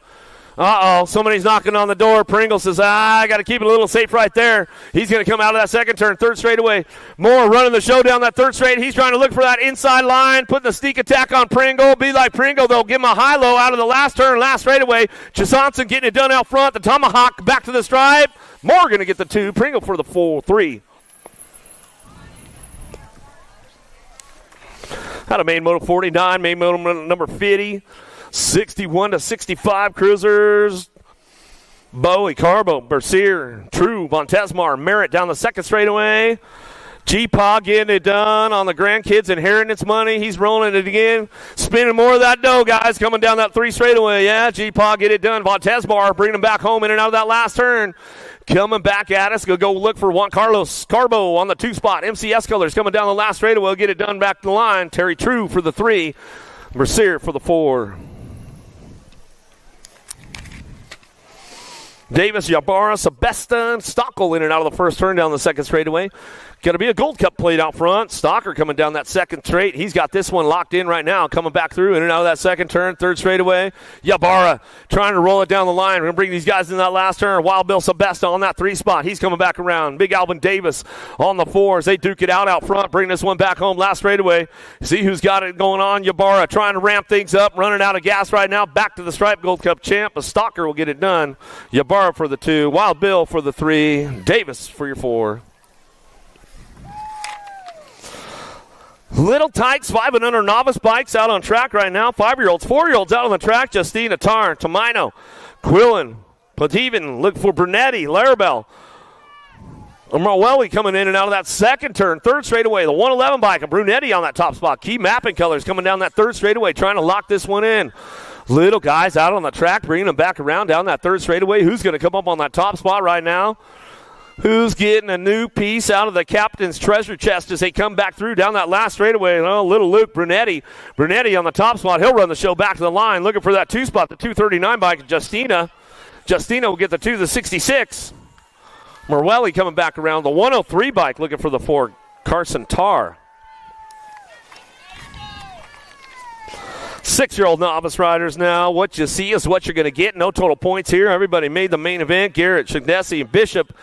Somebody's knocking on the door. Pringle says, I got to keep it a little safe right there. He's going to come out of that second turn, 3rd straightaway. Moore running the show down that 3rd straight. He's trying to look for that inside line, putting the sneak attack on Pringle. Be like Pringle, they'll give him a high-low out of the last turn, last straightaway. Jasanson getting it done out front. The tomahawk back to the stripe. Moore going to get the 2. Pringle for the 3. Out of main moto 49, main moto number 50. 61 to 65 cruisers. Bowie, Carbo, Bercier, True, Montesmar, Merritt down the second straightaway. G-Paw getting it done on the grandkids inheritance money. He's rolling it again. Spinning more of that dough, guys, coming down that 3 straightaway. Yeah, G-Paw get it done. Montesmar bringing him back home in and out of that last turn. Coming back at us. Go look for Juan Carlos Carbo on the 2 spot. MCS colors coming down the last straightaway. We'll get it done back to the line. Terry True for the 3. Bercier for the 4. Davis, Yabara, Sebesta, Stockel in and out of the first turn down the second straightaway. Going to be a Gold Cup plate out front. Stocker coming down that second straight. He's got this one locked in right now. Coming back through in and out of that second turn, 3rd straightaway. Yabara trying to roll it down the line. We're going to bring these guys in that last turn. Wild Bill Sebesta on that 3 spot. He's coming back around. Big Alvin Davis on the 4s. They duke it out front. Bring this one back home last straightaway. See who's got it going on. Yabara trying to ramp things up. Running out of gas right now. Back to the stripe Gold Cup champ. A Stocker will get it done. Yabara for the 2. Wild Bill for the 3. Davis for your 4. Little Tykes, 5 and under novice bikes out on track right now. 5-year-olds, 4-year-olds out on the track. Justine, Atar, Tomino, Quillen, Poteven, look for Brunetti, Larabelle. Marwelli coming in and out of that second turn. 3rd straightaway, the 111 bike. And Brunetti on that top spot. Key mapping colors coming down that 3rd straightaway, trying to lock this one in. Little guys out on the track, bringing them back around down that 3rd straightaway. Who's going to come up on that top spot right now? Who's getting a new piece out of the captain's treasure chest as they come back through down that last straightaway? Oh, little Luke Brunetti. Brunetti on the top spot. He'll run the show back to the line, looking for that 2 spot, the 239 bike. Justina will get the 2 to the 66. Morwelli coming back around. The 103 bike looking for the 4, Carson Tarr. 6-year-old novice riders now. What you see is what you're going to get. No total points here. Everybody made the main event. Garrett, Shagnesi, and Bishop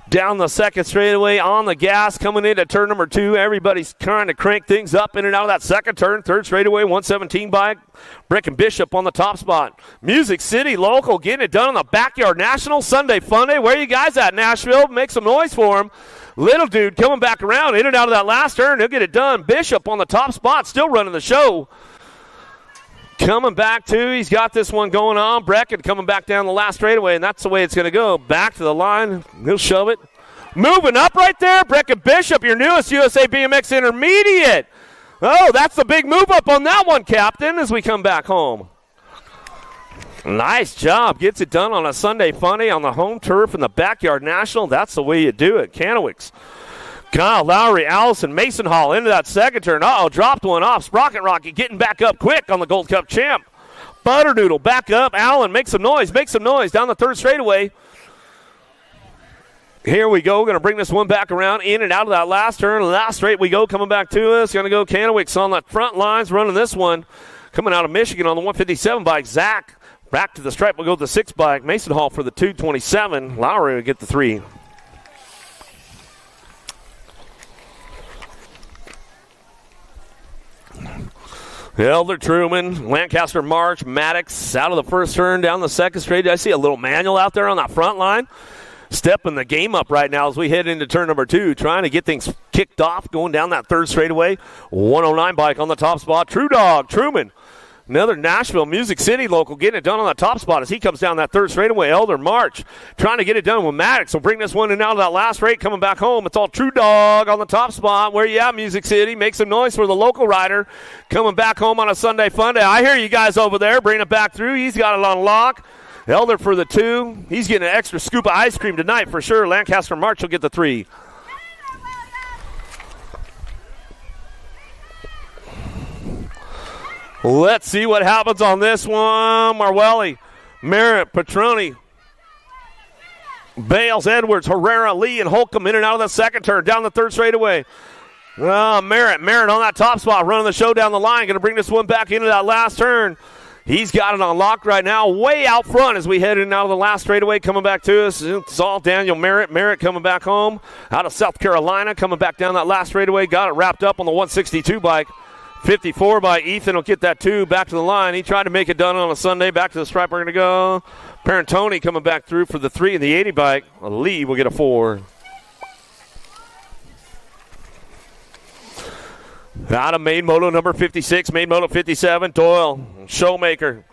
down the second straightaway on the gas, coming into turn number 2. Everybody's trying to crank things up in and out of that second turn. 3rd straightaway, 117 bike. Brick and Bishop on the top spot. Music City local getting it done on the Backyard National Sunday Fun Day. Where are you guys at, Nashville? Make some noise for him. Little dude coming back around in and out of that last turn. He'll get it done. Bishop on the top spot, still running the show. Coming back too, he's got this one going on. Brecken coming back down the last straightaway, and that's the way it's going to go. Back to the line, he'll shove it. Moving up right there, Brecken Bishop, your newest USA BMX Intermediate. Oh, that's the big move up on that one, Captain, as we come back home. Nice job. Gets it done on a Sunday Funny on the home turf in the Backyard National. That's the way you do it. Canowicks. Kyle Lowry, Allison, Mason Hall into that second turn. Dropped one off. Sprocket Rocky getting back up quick on the Gold Cup champ. Butternoodle back up. Allen, make some noise down the third straightaway. Here we go. We're going to bring this one back around in and out of that last turn. Last straight we go. Coming back to us. Going to go Kanowicz on the front lines running this one. Coming out of Michigan on the 157 bike. Zach back to the stripe. We'll go to the 6 bike. Mason Hall for the 227. Lowry will get the 3. Elder Truman, Lancaster March, Maddox out of the first turn down the second straight. I see a little manual out there on that front line. Stepping the game up right now as we head into turn number 2, trying to get things kicked off, going down that third straightaway. 109 bike on the top spot. True Dog, Truman. Another Nashville, Music City local, getting it done on the top spot as he comes down that third straightaway. Elder March trying to get it done with Maddox. We'll bring this one in out of that last straight, coming back home. It's all True Dog on the top spot. Where you at, Music City? Make some noise for the local rider coming back home on a Sunday fun day. I hear you guys over there. Bring it back through. He's got it on lock. Elder for the 2. He's getting an extra scoop of ice cream tonight for sure. Lancaster March will get the 3. Let's see what happens on this one. Marwelli, Merritt, Petroni, Bales, Edwards, Herrera, Lee, and Holcomb in and out of the second turn. Down the third straightaway. Merritt on that top spot, running the show down the line. Going to bring this one back into that last turn. He's got it on lock right now, way out front as we head in and out of the last straightaway. Coming back to us, it's all Daniel Merritt. Merritt coming back home out of South Carolina, coming back down that last straightaway. Got it wrapped up on the 162 bike. 54 by Ethan will get that 2 back to the line. He tried to make it done on a Sunday. Back to the stripe we're going to go. Parentoni coming back through for the 3 in the 80 bike. Lee will get a 4. Out of main moto number 56, main moto 57, Doyle, Showmaker,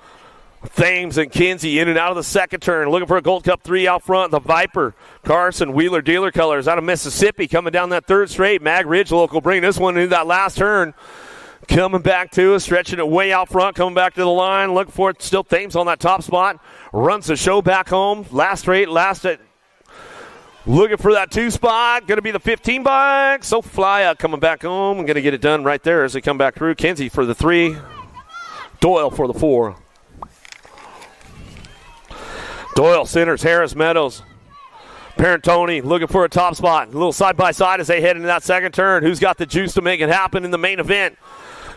Thames and Kinsey in and out of the second turn. Looking for a Gold Cup 3 out front. The Viper, Carson, Wheeler Dealer Colors out of Mississippi coming down that third straight. Mag Ridge local bringing this one into that last turn. Coming back to us, stretching it way out front, coming back to the line. Looking for it, still Thames on that top spot. Runs the show back home. Last straight, looking for that 2 spot. Going to be the 15 bike. So fly out coming back home. I'm going to get it done right there as they come back through. Kinsey for the 3. Doyle for the 4. Doyle centers, Harris Meadows. Parentoni looking for a top spot. A little side-by-side as they head into that second turn. Who's got the juice to make it happen in the main event?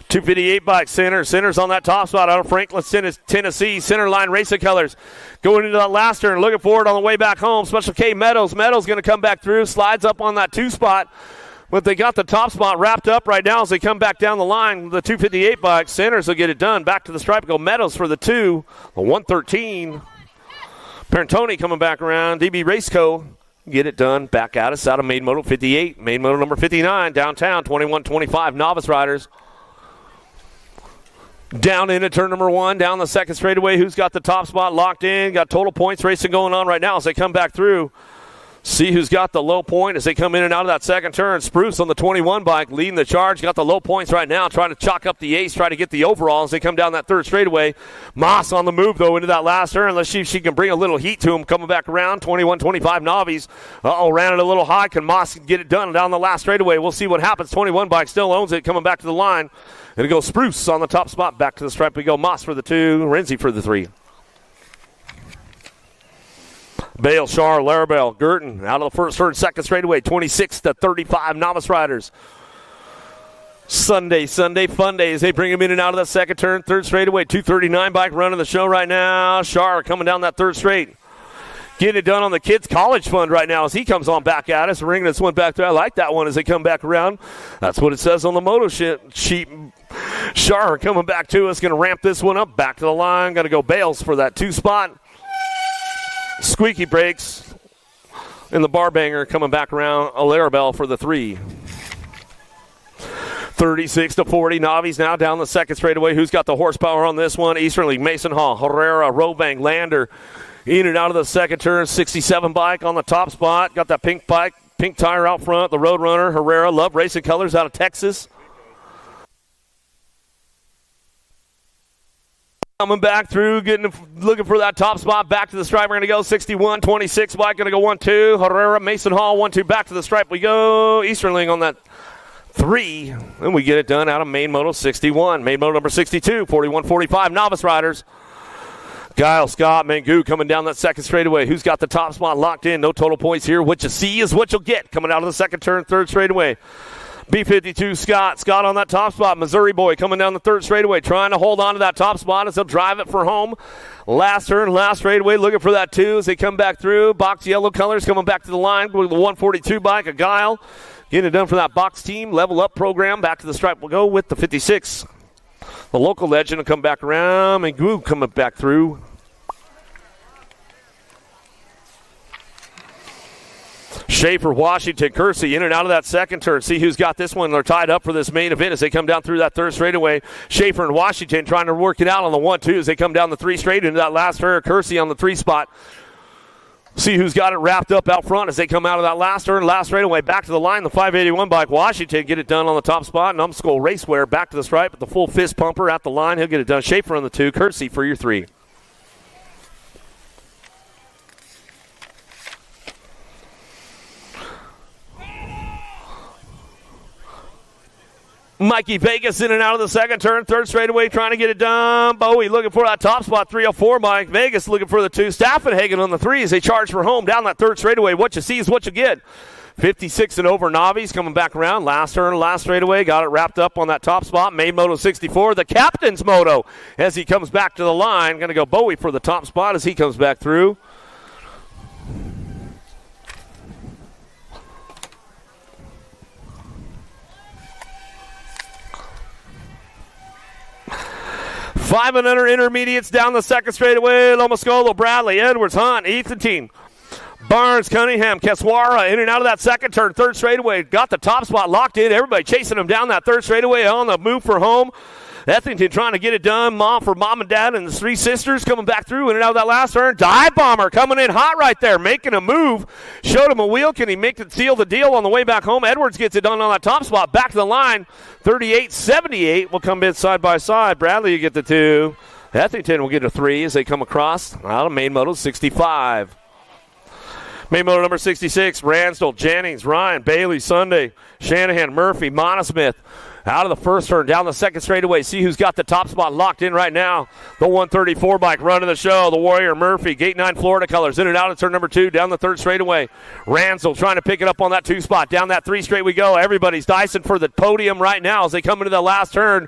258 bike centers on that top spot out of Franklin, Tennessee. Center line racing colors going into that last turn. Looking forward on the way back home. Special K Meadows. Meadows going to come back through. Slides up on that 2 spot. But they got the top spot wrapped up right now as they come back down the line. The 258 bike centers will get it done. Back to the stripe go Meadows for the 2. The 113. Parentoni coming back around. DB Raceco get it done. Back at us out of main moto 58. Main moto number 59 downtown 21-25 novice riders. Down into turn number 1, down the second straightaway. Who's got the top spot locked in? Got total points racing going on right now as they come back through. See who's got the low point as they come in and out of that second turn. Spruce on the 21 bike leading the charge. Got the low points right now, trying to chalk up the ace, try to get the overall as they come down that third straightaway. Moss on the move, though, into that last turn. Let's see if she can bring a little heat to him coming back around. 21-25 Novice. Ran it a little high. Can Moss get it done down the last straightaway? We'll see what happens. 21 bike still owns it, coming back to the line. It'll go Spruce on the top spot. Back to the stripe we go. Moss for the 2, Renzi for the 3. Bale, Shar, Larabelle, Girton out of the first turn, second straightaway, 26-35 novice riders. Sunday fun day as they bring him in and out of that second turn, third straightaway, 239 bike running the show right now. Shar coming down that third straight. Getting it done on the kids' college fund right now as he comes on back at us, bringing this one back through. I like that one as they come back around. That's what it says on the moto sheet. Shar coming back to us, going to ramp this one up, back to the line. Got to go Bales for that 2 spot. Squeaky brakes in the bar banger coming back around. Alarabelle for the 3. 36-40. Navi's now down the second straightaway. Who's got the horsepower on this one? Eastern League, Mason Hall, Herrera, Robang, Lander. In and out of the second turn. 67 bike on the top spot. Got that pink bike, pink tire out front. The Roadrunner, Herrera, Love Racing Colors out of Texas. Coming back through, looking for that top spot. Back to the stripe. We're going to go 61-26 bike. Going to go 1-2. Herrera, Mason Hall, 1-2. Back to the stripe we go. Easterling on that 3. And we get it done out of main moto 61. Main moto number 62, 41-45 novice riders. Guile, Scott, Mangu coming down that second straightaway. Who's got the top spot locked in? No total points here. What you see is what you'll get. Coming out of the second turn, third straightaway. B52, Scott on that top spot. Missouri boy coming down the third straightaway, trying to hold on to that top spot as they'll drive it for home. Last turn, last straightaway, looking for that 2 as they come back through. Box yellow colors coming back to the line with the 142 bike, a Guile. Getting it done for that box team. Level up program. Back to the stripe. We'll go with the 56. The local legend will come back around. And Goo coming back through. Schaefer, Washington, Kersey in and out of that second turn. See who's got this one. They're tied up for this main event as they come down through that third straightaway. Schaefer and Washington trying to work it out on the 1-2 as they come down the 3 straight into that last turn. Kersey on the 3 spot. See who's got it wrapped up out front as they come out of that last turn, last straightaway. Back to the line, the 581 bike. Washington get it done on the top spot. Numbskull Racewear back to the stripe with the full fist pumper at the line. He'll get it done. Schaefer on the 2. Kersey for your 3. Mikey Vegas in and out of the second turn, third straightaway, trying to get it done. Bowie looking for that top spot, 304. Mike Vegas looking for the 2. Staffenhagen on the 3 as they charge for home down that third straightaway. What you see is what you get. 56 and over. Novice coming back around. Last turn, last straightaway. Got it wrapped up on that top spot. Made Moto 64. The captain's moto as he comes back to the line. Going to go Bowie for the top spot as he comes back through. Five and under intermediates down the second straightaway. Lomascolo, Bradley, Edwards, Hunt, Ethan Team. Barnes, Cunningham, Keswara in and out of that second turn, third straightaway. Got the top spot locked in. Everybody chasing him down that third straightaway on the move for home. Ethington trying to get it done. Mom and dad and the 3 sisters coming back through in and out of that last turn. Dive Bomber coming in hot right there, making a move. Showed him a wheel. Can he make it seal the deal on the way back home? Edwards gets it done on that top spot. Back to the line. 38-78 will come in side by side. Bradley, you get the 2. Ethington will get a 3 as they come across out of main moto 65. Main moto number 66, Ransdell, Jennings, Ryan, Bailey, Sunday, Shanahan, Murphy, Monosmith. Out of the first turn, down the second straightaway. See who's got the top spot locked in right now. The 134 bike running the show. The Warrior Murphy, Gate 9 Florida colors. In and out of turn number 2, down the third straightaway. Ransdell trying to pick it up on that 2 spot. Down that 3 straight we go. Everybody's dicing for the podium right now as they come into the last turn.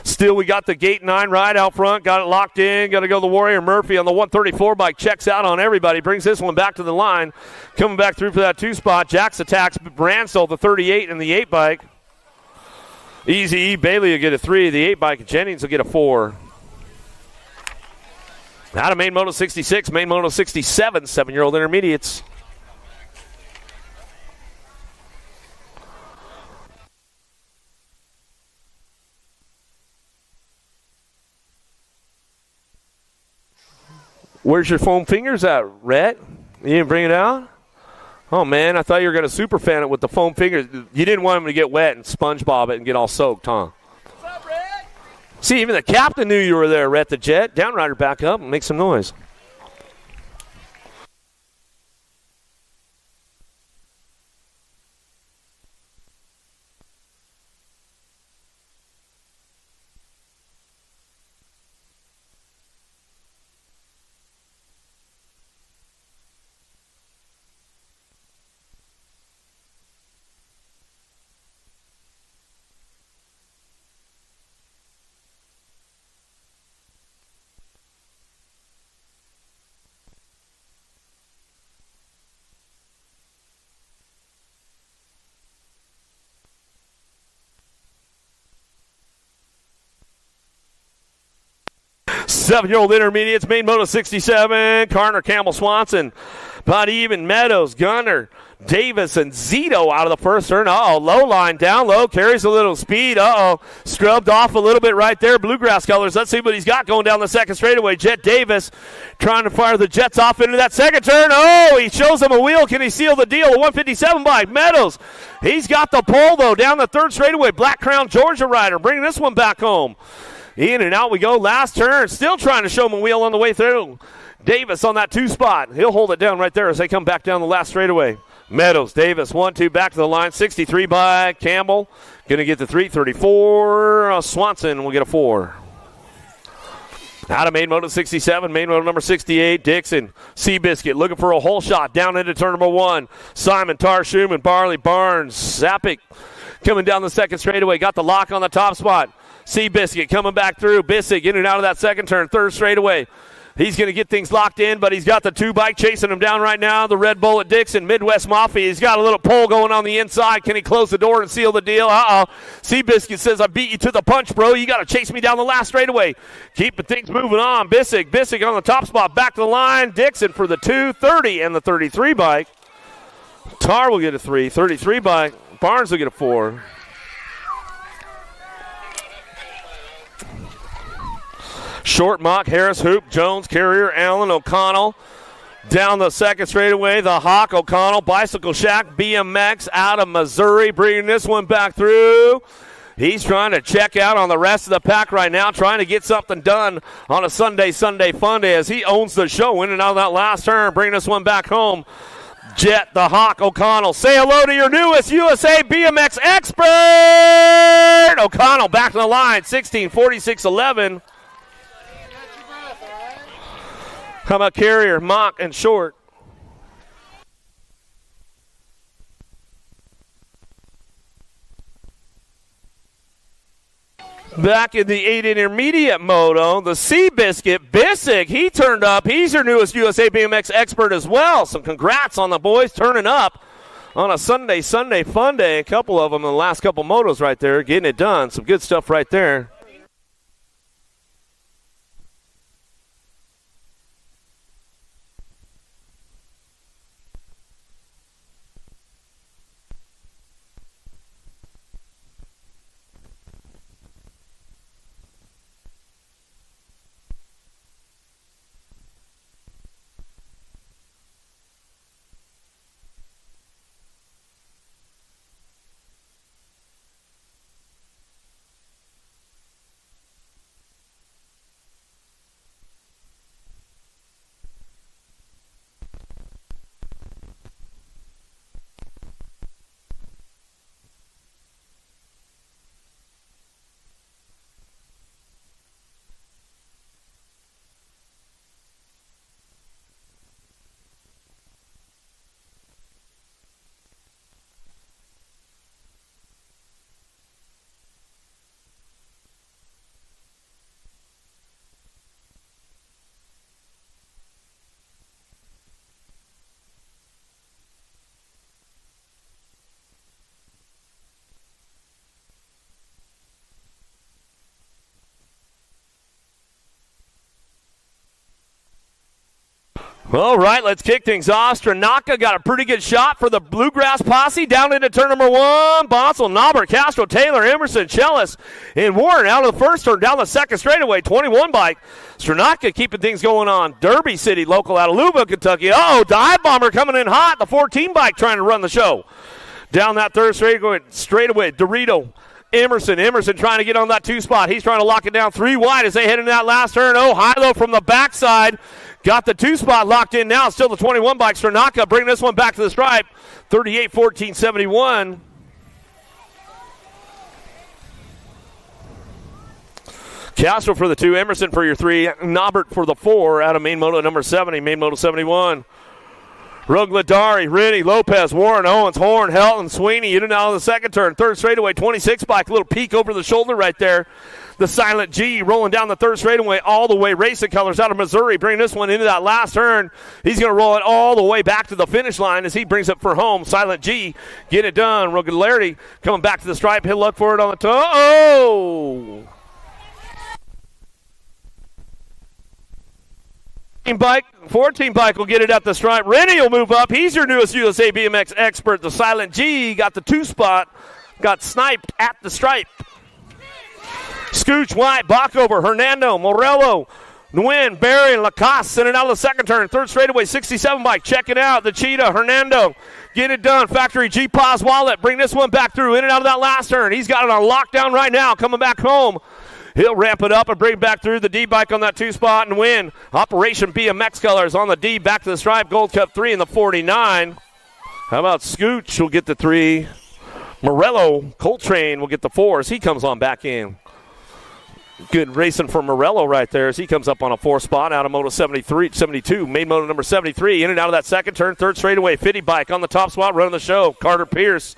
Still, we got the Gate 9 ride out front. Got it locked in. Got to go the Warrior Murphy on the 134 bike. Checks out on everybody. Brings this one back to the line. Coming back through for that 2 spot. Jax attacks Ransdell, the 38 and the 8 bike. Easy E. Bailey will get a 3. The 8 bike. Jennings will get a 4. Out of main moto 66, main moto 67, 7-year-old intermediates. Where's your foam fingers at, Rhett? You didn't bring it out? Oh, man, I thought you were going to super fan it with the foam fingers. You didn't want them to get wet and SpongeBob it and get all soaked, huh? What's up, Rhett? See, even the captain knew you were there, Rhett the Jet. Downrider back up and make some noise. Seven-year-old intermediates, main moto 67, Carter, Campbell, Swanson, about even, Meadows, Gunner, Davis, and Zito out of the first turn. Uh-oh, low line, down low, carries a little speed. Uh-oh, scrubbed off a little bit right there. Bluegrass colors. Let's see what he's got going down the second straightaway. Jet Davis trying to fire the Jets off into that second turn. Oh, he shows him a wheel. Can he seal the deal? A 157 bike. Meadows, he's got the pole, though, down the third straightaway. Black Crown Georgia rider bringing this one back home. In and out we go. Last turn. Still trying to show him a wheel on the way through. Davis on that 2 spot. He'll hold it down right there as they come back down the last straightaway. Meadows, Davis, 1-2 back to the line. 63 by Campbell. Going to get the 334. Swanson will get a 4. Out of main moto 67, main moto number 68, Dixon. Seabiscuit looking for a hole shot down into turn number 1. Simon, Tar, Schumann, Barley, Barnes, Zappick coming down the second straightaway. Got the lock on the top spot. Seabiscuit coming back through. Bissig in and out of that second turn, third straightaway. He's going to get things locked in, but he's got the 2 bike chasing him down right now. The Red Bull at Dixon, Midwest Mafia. He's got a little pole going on the inside. Can he close the door and seal the deal? Seabiscuit says, I beat you to the punch, bro. You got to chase me down the last straightaway. Keeping things moving on. Bissig on the top spot. Back to the line. Dixon for the 230 and the 33 bike. Tar will get a 3. 33 bike. Barnes will get a 4. Short, Mock, Harris, Hoop, Jones, Carrier, Allen, O'Connell. Down the second straightaway, the Hawk, O'Connell, Bicycle Shack, BMX out of Missouri, bringing this one back through. He's trying to check out on the rest of the pack right now, trying to get something done on a Sunday fun day as he owns the show, in and out of that last turn, bringing this one back home. Jet, the Hawk, O'Connell. Say hello to your newest USA BMX expert! O'Connell back to the line, 16:46.11. How about Carrier, Mock, and Short? Back in the 8 intermediate moto, the Seabiscuit, Bissig, he turned up. He's your newest USA BMX expert as well. So congrats on the boys turning up on a Sunday fun day. A couple of them in the last couple motos right there, getting it done. Some good stuff right there. All right, let's kick things off. Stranaka got a pretty good shot for the Bluegrass Posse down into turn number 1. Bonsall, Knobber, Castro, Taylor, Emerson, Chellis, and Warren out of the first turn down the second straightaway. 21 bike. Stranaka keeping things going on. Derby City local out of Louisville, Kentucky. Dive Bomber coming in hot. The 14 bike trying to run the show. Down that third straightaway, Dorito. Emerson trying to get on that 2 spot. He's trying to lock it down 3 wide as they head into that last turn. Hilo from the backside. Got the 2 spot locked in now. Still the 21 bike. Stranaka bringing this one back to the stripe. 38-14-71. Castro for the 2. Emerson for your 3. Nobbert for the 4 out of main moto number 70. Main moto 71. Rugladari, Rennie, Lopez, Warren, Owens, Horn, Helton, Sweeney in and out of the second turn. Third straightaway, 26 bike. Little peek over the shoulder right there. The Silent G rolling down the third straightaway all the way. Racing Colors out of Missouri bringing this one into that last turn. He's going to roll it all the way back to the finish line as he brings it for home. Silent G get it done. Rugladari coming back to the stripe. He'll look for it on the toe. Bike, 14 bike will get it at the stripe. Rennie will move up. He's your newest USA BMX expert. The Silent G got the 2 spot. Got sniped at the stripe. Scooch, White, Backover, Hernando, Morello, Nguyen, Barry, Lacoste sending out of the second turn. Third straightaway, 67 bike. Check it out. The Cheetah, Hernando. Get it done. Factory G-Paz Wallet. Bring this one back through in and out of that last turn. He's got it on lockdown right now. Coming back home. He'll ramp it up and bring back through the D-bike on that 2 spot and win. Operation BMX Colors on the D, back to the stripe. Gold Cup 3 in the 49. How about Scooch will get the 3. Morello, Coltrane will get the 4 as he comes on back in. Good racing for Morello right there as he comes up on a 4 spot out of Moto 72. Main moto number 73. In and out of that second turn. Third straightaway. 50 bike on the top spot running the show. Carter Pierce.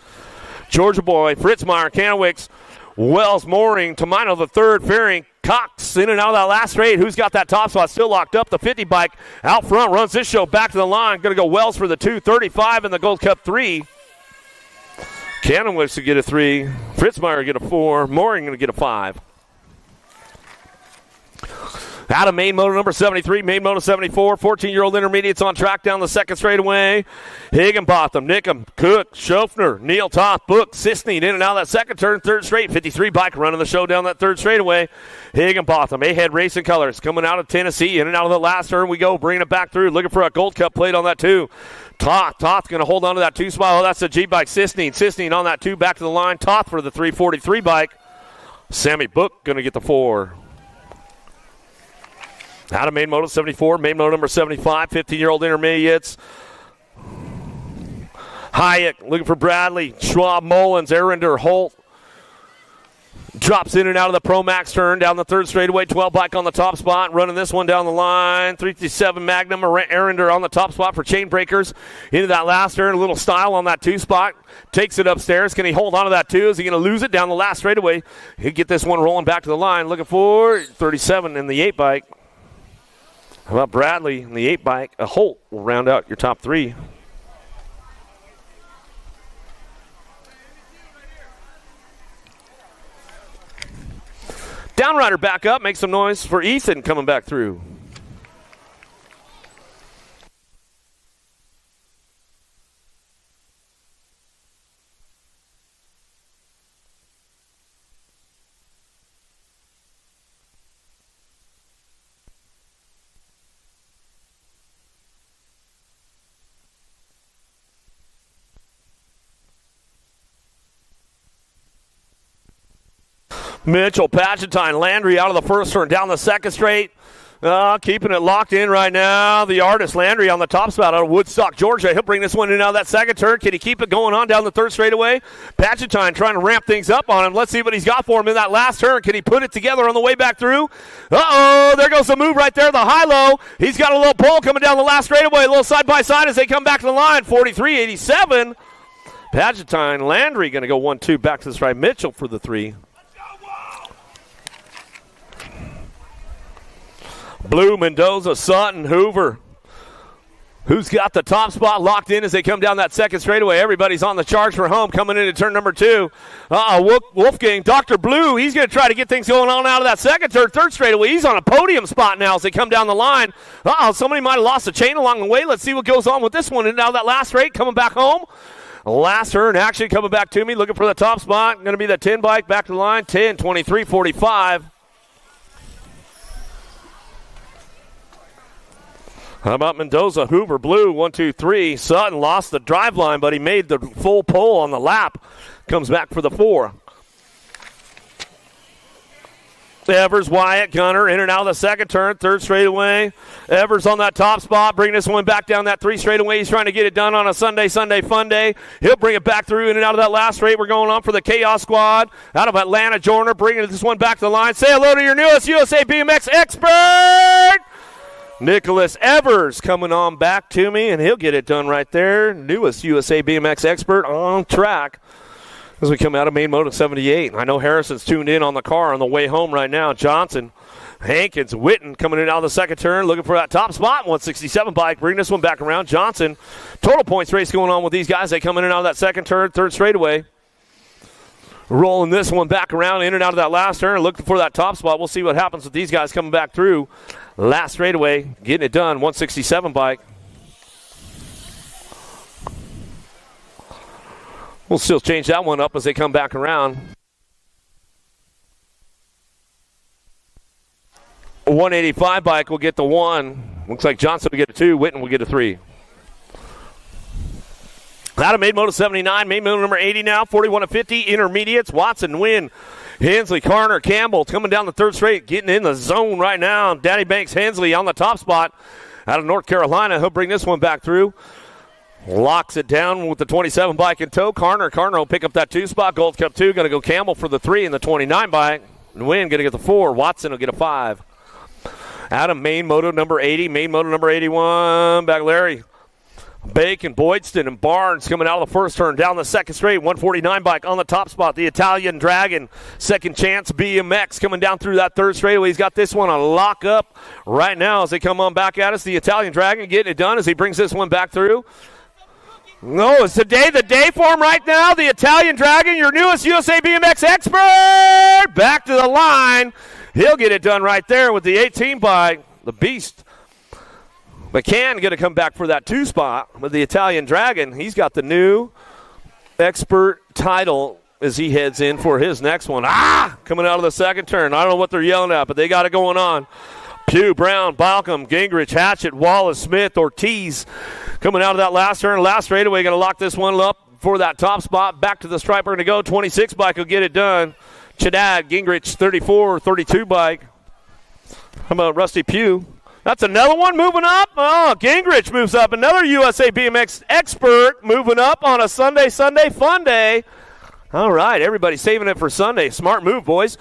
Georgia Boy. Fritzmeyer. Kanowicz. Wells Mooring. Tamino the third. Fairing. Cox in and out of that last straight. Who's got that top spot? Still locked up. The 50 bike out front runs this show back to the line. Going to go Wells for the 2:35 in the Gold Cup 3. Kanowicz to get a 3. Fritzmeyer get a 4. Mooring going to get a 5. Out of main moto number 73, main moto 74, 14-year-old intermediates on track down the second straightaway. Higginbotham, Nickham, Cook, Schofner, Neal Toth, Book, Sisney in and out of that second turn, third straight. 53 bike running the show down that third straightaway. Higginbotham, A-Head Racing Colors coming out of Tennessee. In and out of the last turn we go, bringing it back through, looking for a Gold Cup plate on that 2. Toth going to hold on to that 2 spot. Oh, that's the G bike. Sisney on that 2, back to the line. Toth for the 343 bike. Sammy Book going to get the 4. Out of main moto 74, main moto number 75, 15-year-old intermediates. Hayek looking for Bradley, Schwab, Mullins, Arender, Holt. Drops in and out of the Pro Max turn down the third straightaway. 12 bike on the top spot, running this one down the line. 357 Magnum, Arender on the top spot for chain breakers. Into that last turn, a little style on that 2 spot. Takes it upstairs. Can he hold on to that 2? Is he going to lose it down the last straightaway? He'll get this one rolling back to the line. Looking for 37 in the 8 bike. How about Bradley in the 8 bike? A Holt will round out your top 3. Downrider back up. Make some noise for Ethan coming back through. Mitchell, Pachentine, Landry out of the first turn, down the second straight. Keeping it locked in right now. The artist, Landry, on the top spot out of Woodstock, Georgia. He'll bring this one in out of that second turn. Can he keep it going on down the third straightaway? Pachentine trying to ramp things up on him. Let's see what he's got for him in that last turn. Can he put it together on the way back through? Uh-oh, there goes the move right there, the high-low. He's got a little pull coming down the last straightaway, a little side-by-side as they come back to the line. 43.87. Pachentine, Landry going to go 1-2 back to the stride. Mitchell for the 3. Blue, Mendoza, Sutton, Hoover. Who's got the top spot locked in as they come down that second straightaway? Everybody's on the charge for home coming into turn number 2. Wolfgang, Dr. Blue, he's going to try to get things going on out of that second turn, third straightaway. He's on a podium spot now as they come down the line. Somebody might have lost a chain along the way. Let's see what goes on with this one. And now that last straight coming back home. Last turn action coming back to me, looking for the top spot. Going to be the 10 bike back to the line, 10, 23, 45. How about Mendoza, Hoover, Blue, 1, 2, 3. Sutton lost the drive line, but he made the full pull on the lap. Comes back for the 4. Evers, Wyatt, Gunner, in and out of the second turn, third straightaway. Evers on that top spot, bringing this one back down that 3 straightaway. He's trying to get it done on a Sunday fun day. He'll bring it back through in and out of that last straight. We're going on for the Chaos Squad out of Atlanta. Joyner bringing this one back to the line. Say hello to your newest USA BMX expert, Nicholas Evers, coming on back to me, and he'll get it done right there. Newest USA BMX expert on track as we come out of main moto 78. I know Harrison's tuned in on the car on the way home right now. Johnson, Hankins, Witten coming in out of the second turn, looking for that top spot. 167 bike, bring this one back around. Johnson, total points race going on with these guys. They come in and out of that second turn, third straightaway. Rolling this one back around, in and out of that last turn, looking for that top spot. We'll see what happens with these guys coming back through. Last straightaway, getting it done, 167 bike. We'll still change that one up as they come back around. 185 bike will get the 1. Looks like Johnson will get a 2. Witten will get a 3. Out of main moto 79, main moto number 80 now, 41 to 50, intermediates. Watson, Wynn, Hensley, Carner, Campbell coming down the third straight, getting in the zone right now. Danny Banks, Hensley on the top spot out of North Carolina. He'll bring this one back through. Locks it down with the 27 bike in tow. Carner will pick up that 2 spot. Gold Cup 2, going to go Campbell for the 3 and the 29 bike. Nguyen going to get the 4. Watson will get a 5. Adam, main moto number 80, main moto number 81. Back Larry. Bacon, Boydston, and Barnes coming out of the first turn. Down the second straight, 149 bike on the top spot. The Italian Dragon, second chance BMX coming down through that third straightaway. He's got this one on lock up right now as they come on back at us. The Italian Dragon getting it done as he brings this one back through. No, it's the day for him right now. The Italian Dragon, your newest USA BMX expert, back to the line. He'll get it done right there with the 18 bike. The Beast. McCann going to come back for that 2 spot with the Italian Dragon. He's got the new expert title as he heads in for his next one. Coming out of the second turn. I don't know what they're yelling at, but they got it going on. Pugh, Brown, Balcom, Gingrich, Hatchett, Wallace, Smith, Ortiz coming out of that last turn. Last straightaway going to lock this one up for that top spot. Back to the stripe. We're going to go. 26 bike will get it done. Chadad, Gingrich, 34, 32 bike. How about Rusty Pugh? That's another one moving up. Oh, Gingrich moves up. Another USA BMX expert moving up on a Sunday fun day. All right, everybody saving it for Sunday. Smart move, boys.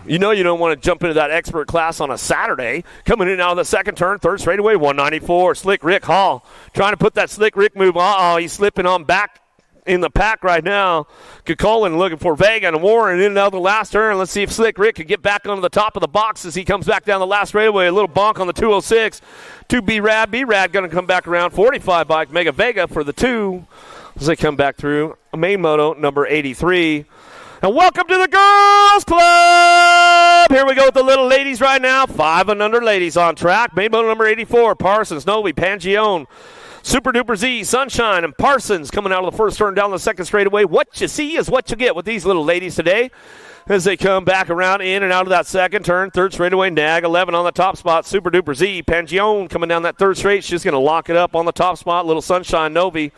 You know you don't want to jump into that expert class on a Saturday. Coming in out of the second turn, third straightaway, 194. Slick Rick Hall trying to put that Slick Rick move. He's slipping on back in the pack right now. Kukulin looking for Vega and Warren in and out of the last turn. Let's see if Slick Rick can get back onto the top of the box as he comes back down the last straightaway. A little bonk on the 206. 2 B-Rad. B-Rad going to come back around. 45 bike. Mega Vega for the 2 as they come back through. Main moto number 83. And welcome to the Girls Club. Here we go with the little ladies right now. 5 and under ladies on track. Main moto number 84. Parsons, Novi, Pangione, Super Duper Z, Sunshine, and Parsons coming out of the first turn down the second straightaway. What you see is what you get with these little ladies today as they come back around in and out of that second turn. Third straightaway, Nag, 11 on the top spot. Super Duper Z, Pangione coming down that third straight. She's going to lock it up on the top spot. Little Sunshine, Novi.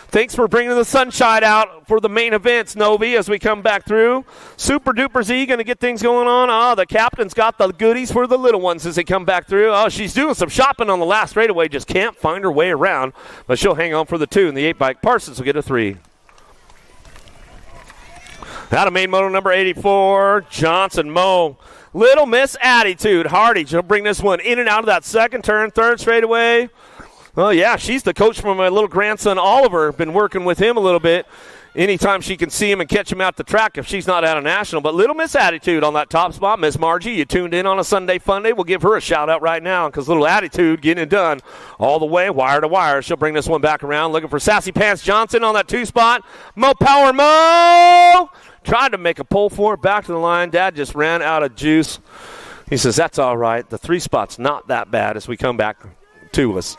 Thanks for bringing the sunshine out for the main events, Novi, as we come back through. Super Duper Z going to get things going on. The captain's got the goodies for the little ones as they come back through. She's doing some shopping on the last straightaway, just can't find her way around, but she'll hang on for the 2. And the 8 bike, Parsons will get a 3. Out of main moto number 84, Johnson, Mo. Little Miss Attitude, Hardy. She'll bring this one in and out of that second turn, third straightaway. Oh, yeah, she's the coach for my little grandson, Oliver. Been working with him a little bit. Anytime she can see him and catch him out the track if she's not at a national. But Little Miss Attitude on that top spot. Miss Margie, you tuned in on a Sunday fun day. We'll give her a shout-out right now because Little Attitude getting it done all the way, wire to wire. She'll bring this one back around. Looking for Sassy Pants Johnson on that 2 spot. Mo Power Mo! Tried to make a pull for it. Back to the line. Dad just ran out of juice. He says, that's all right. The 3 spot's not that bad as we come back to us.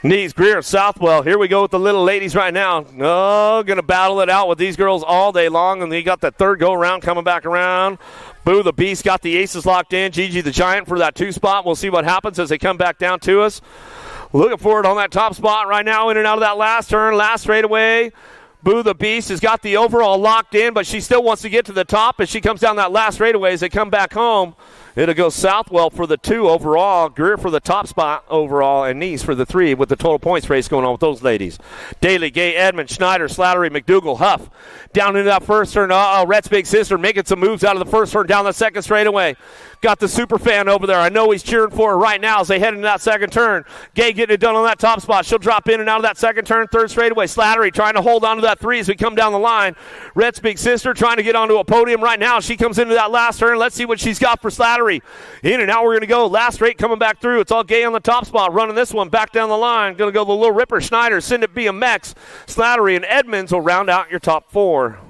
Knees, Greer, Southwell. Here we go with the little ladies right now. Going to battle it out with these girls all day long, and they got that third go-around coming back around. Boo the Beast got the aces locked in. Gigi the Giant for that 2 spot. We'll see what happens as they come back down to us. Looking for it on that top spot right now, in and out of that last turn, last straightaway. Boo the Beast has got the overall locked in, but she still wants to get to the top as she comes down that last straightaway as they come back home. It'll go Southwell for the 2 overall, Greer for the top spot overall, and Nice for the 3 with the total points race going on with those ladies. Daly, Gay, Edmond, Schneider, Slattery, McDougal, Huff. Down into that first turn. Rhett's big sister making some moves out of the first turn down the second straightaway. Got the super fan over there. I know he's cheering for her right now as they head into that second turn. Gay getting it done on that top spot. She'll drop in and out of that second turn, third straightaway. Slattery trying to hold on to that 3 as we come down the line. Rhett's big sister trying to get onto a podium right now. She comes into that last turn. Let's see what she's got for Slattery. In and out we're going to go. Last straight coming back through. It's all Gay on the top spot. Running this one back down the line. Going to go the little Ripper, Schneider, Send It BMX. Slattery and Edmonds will round out your top 4.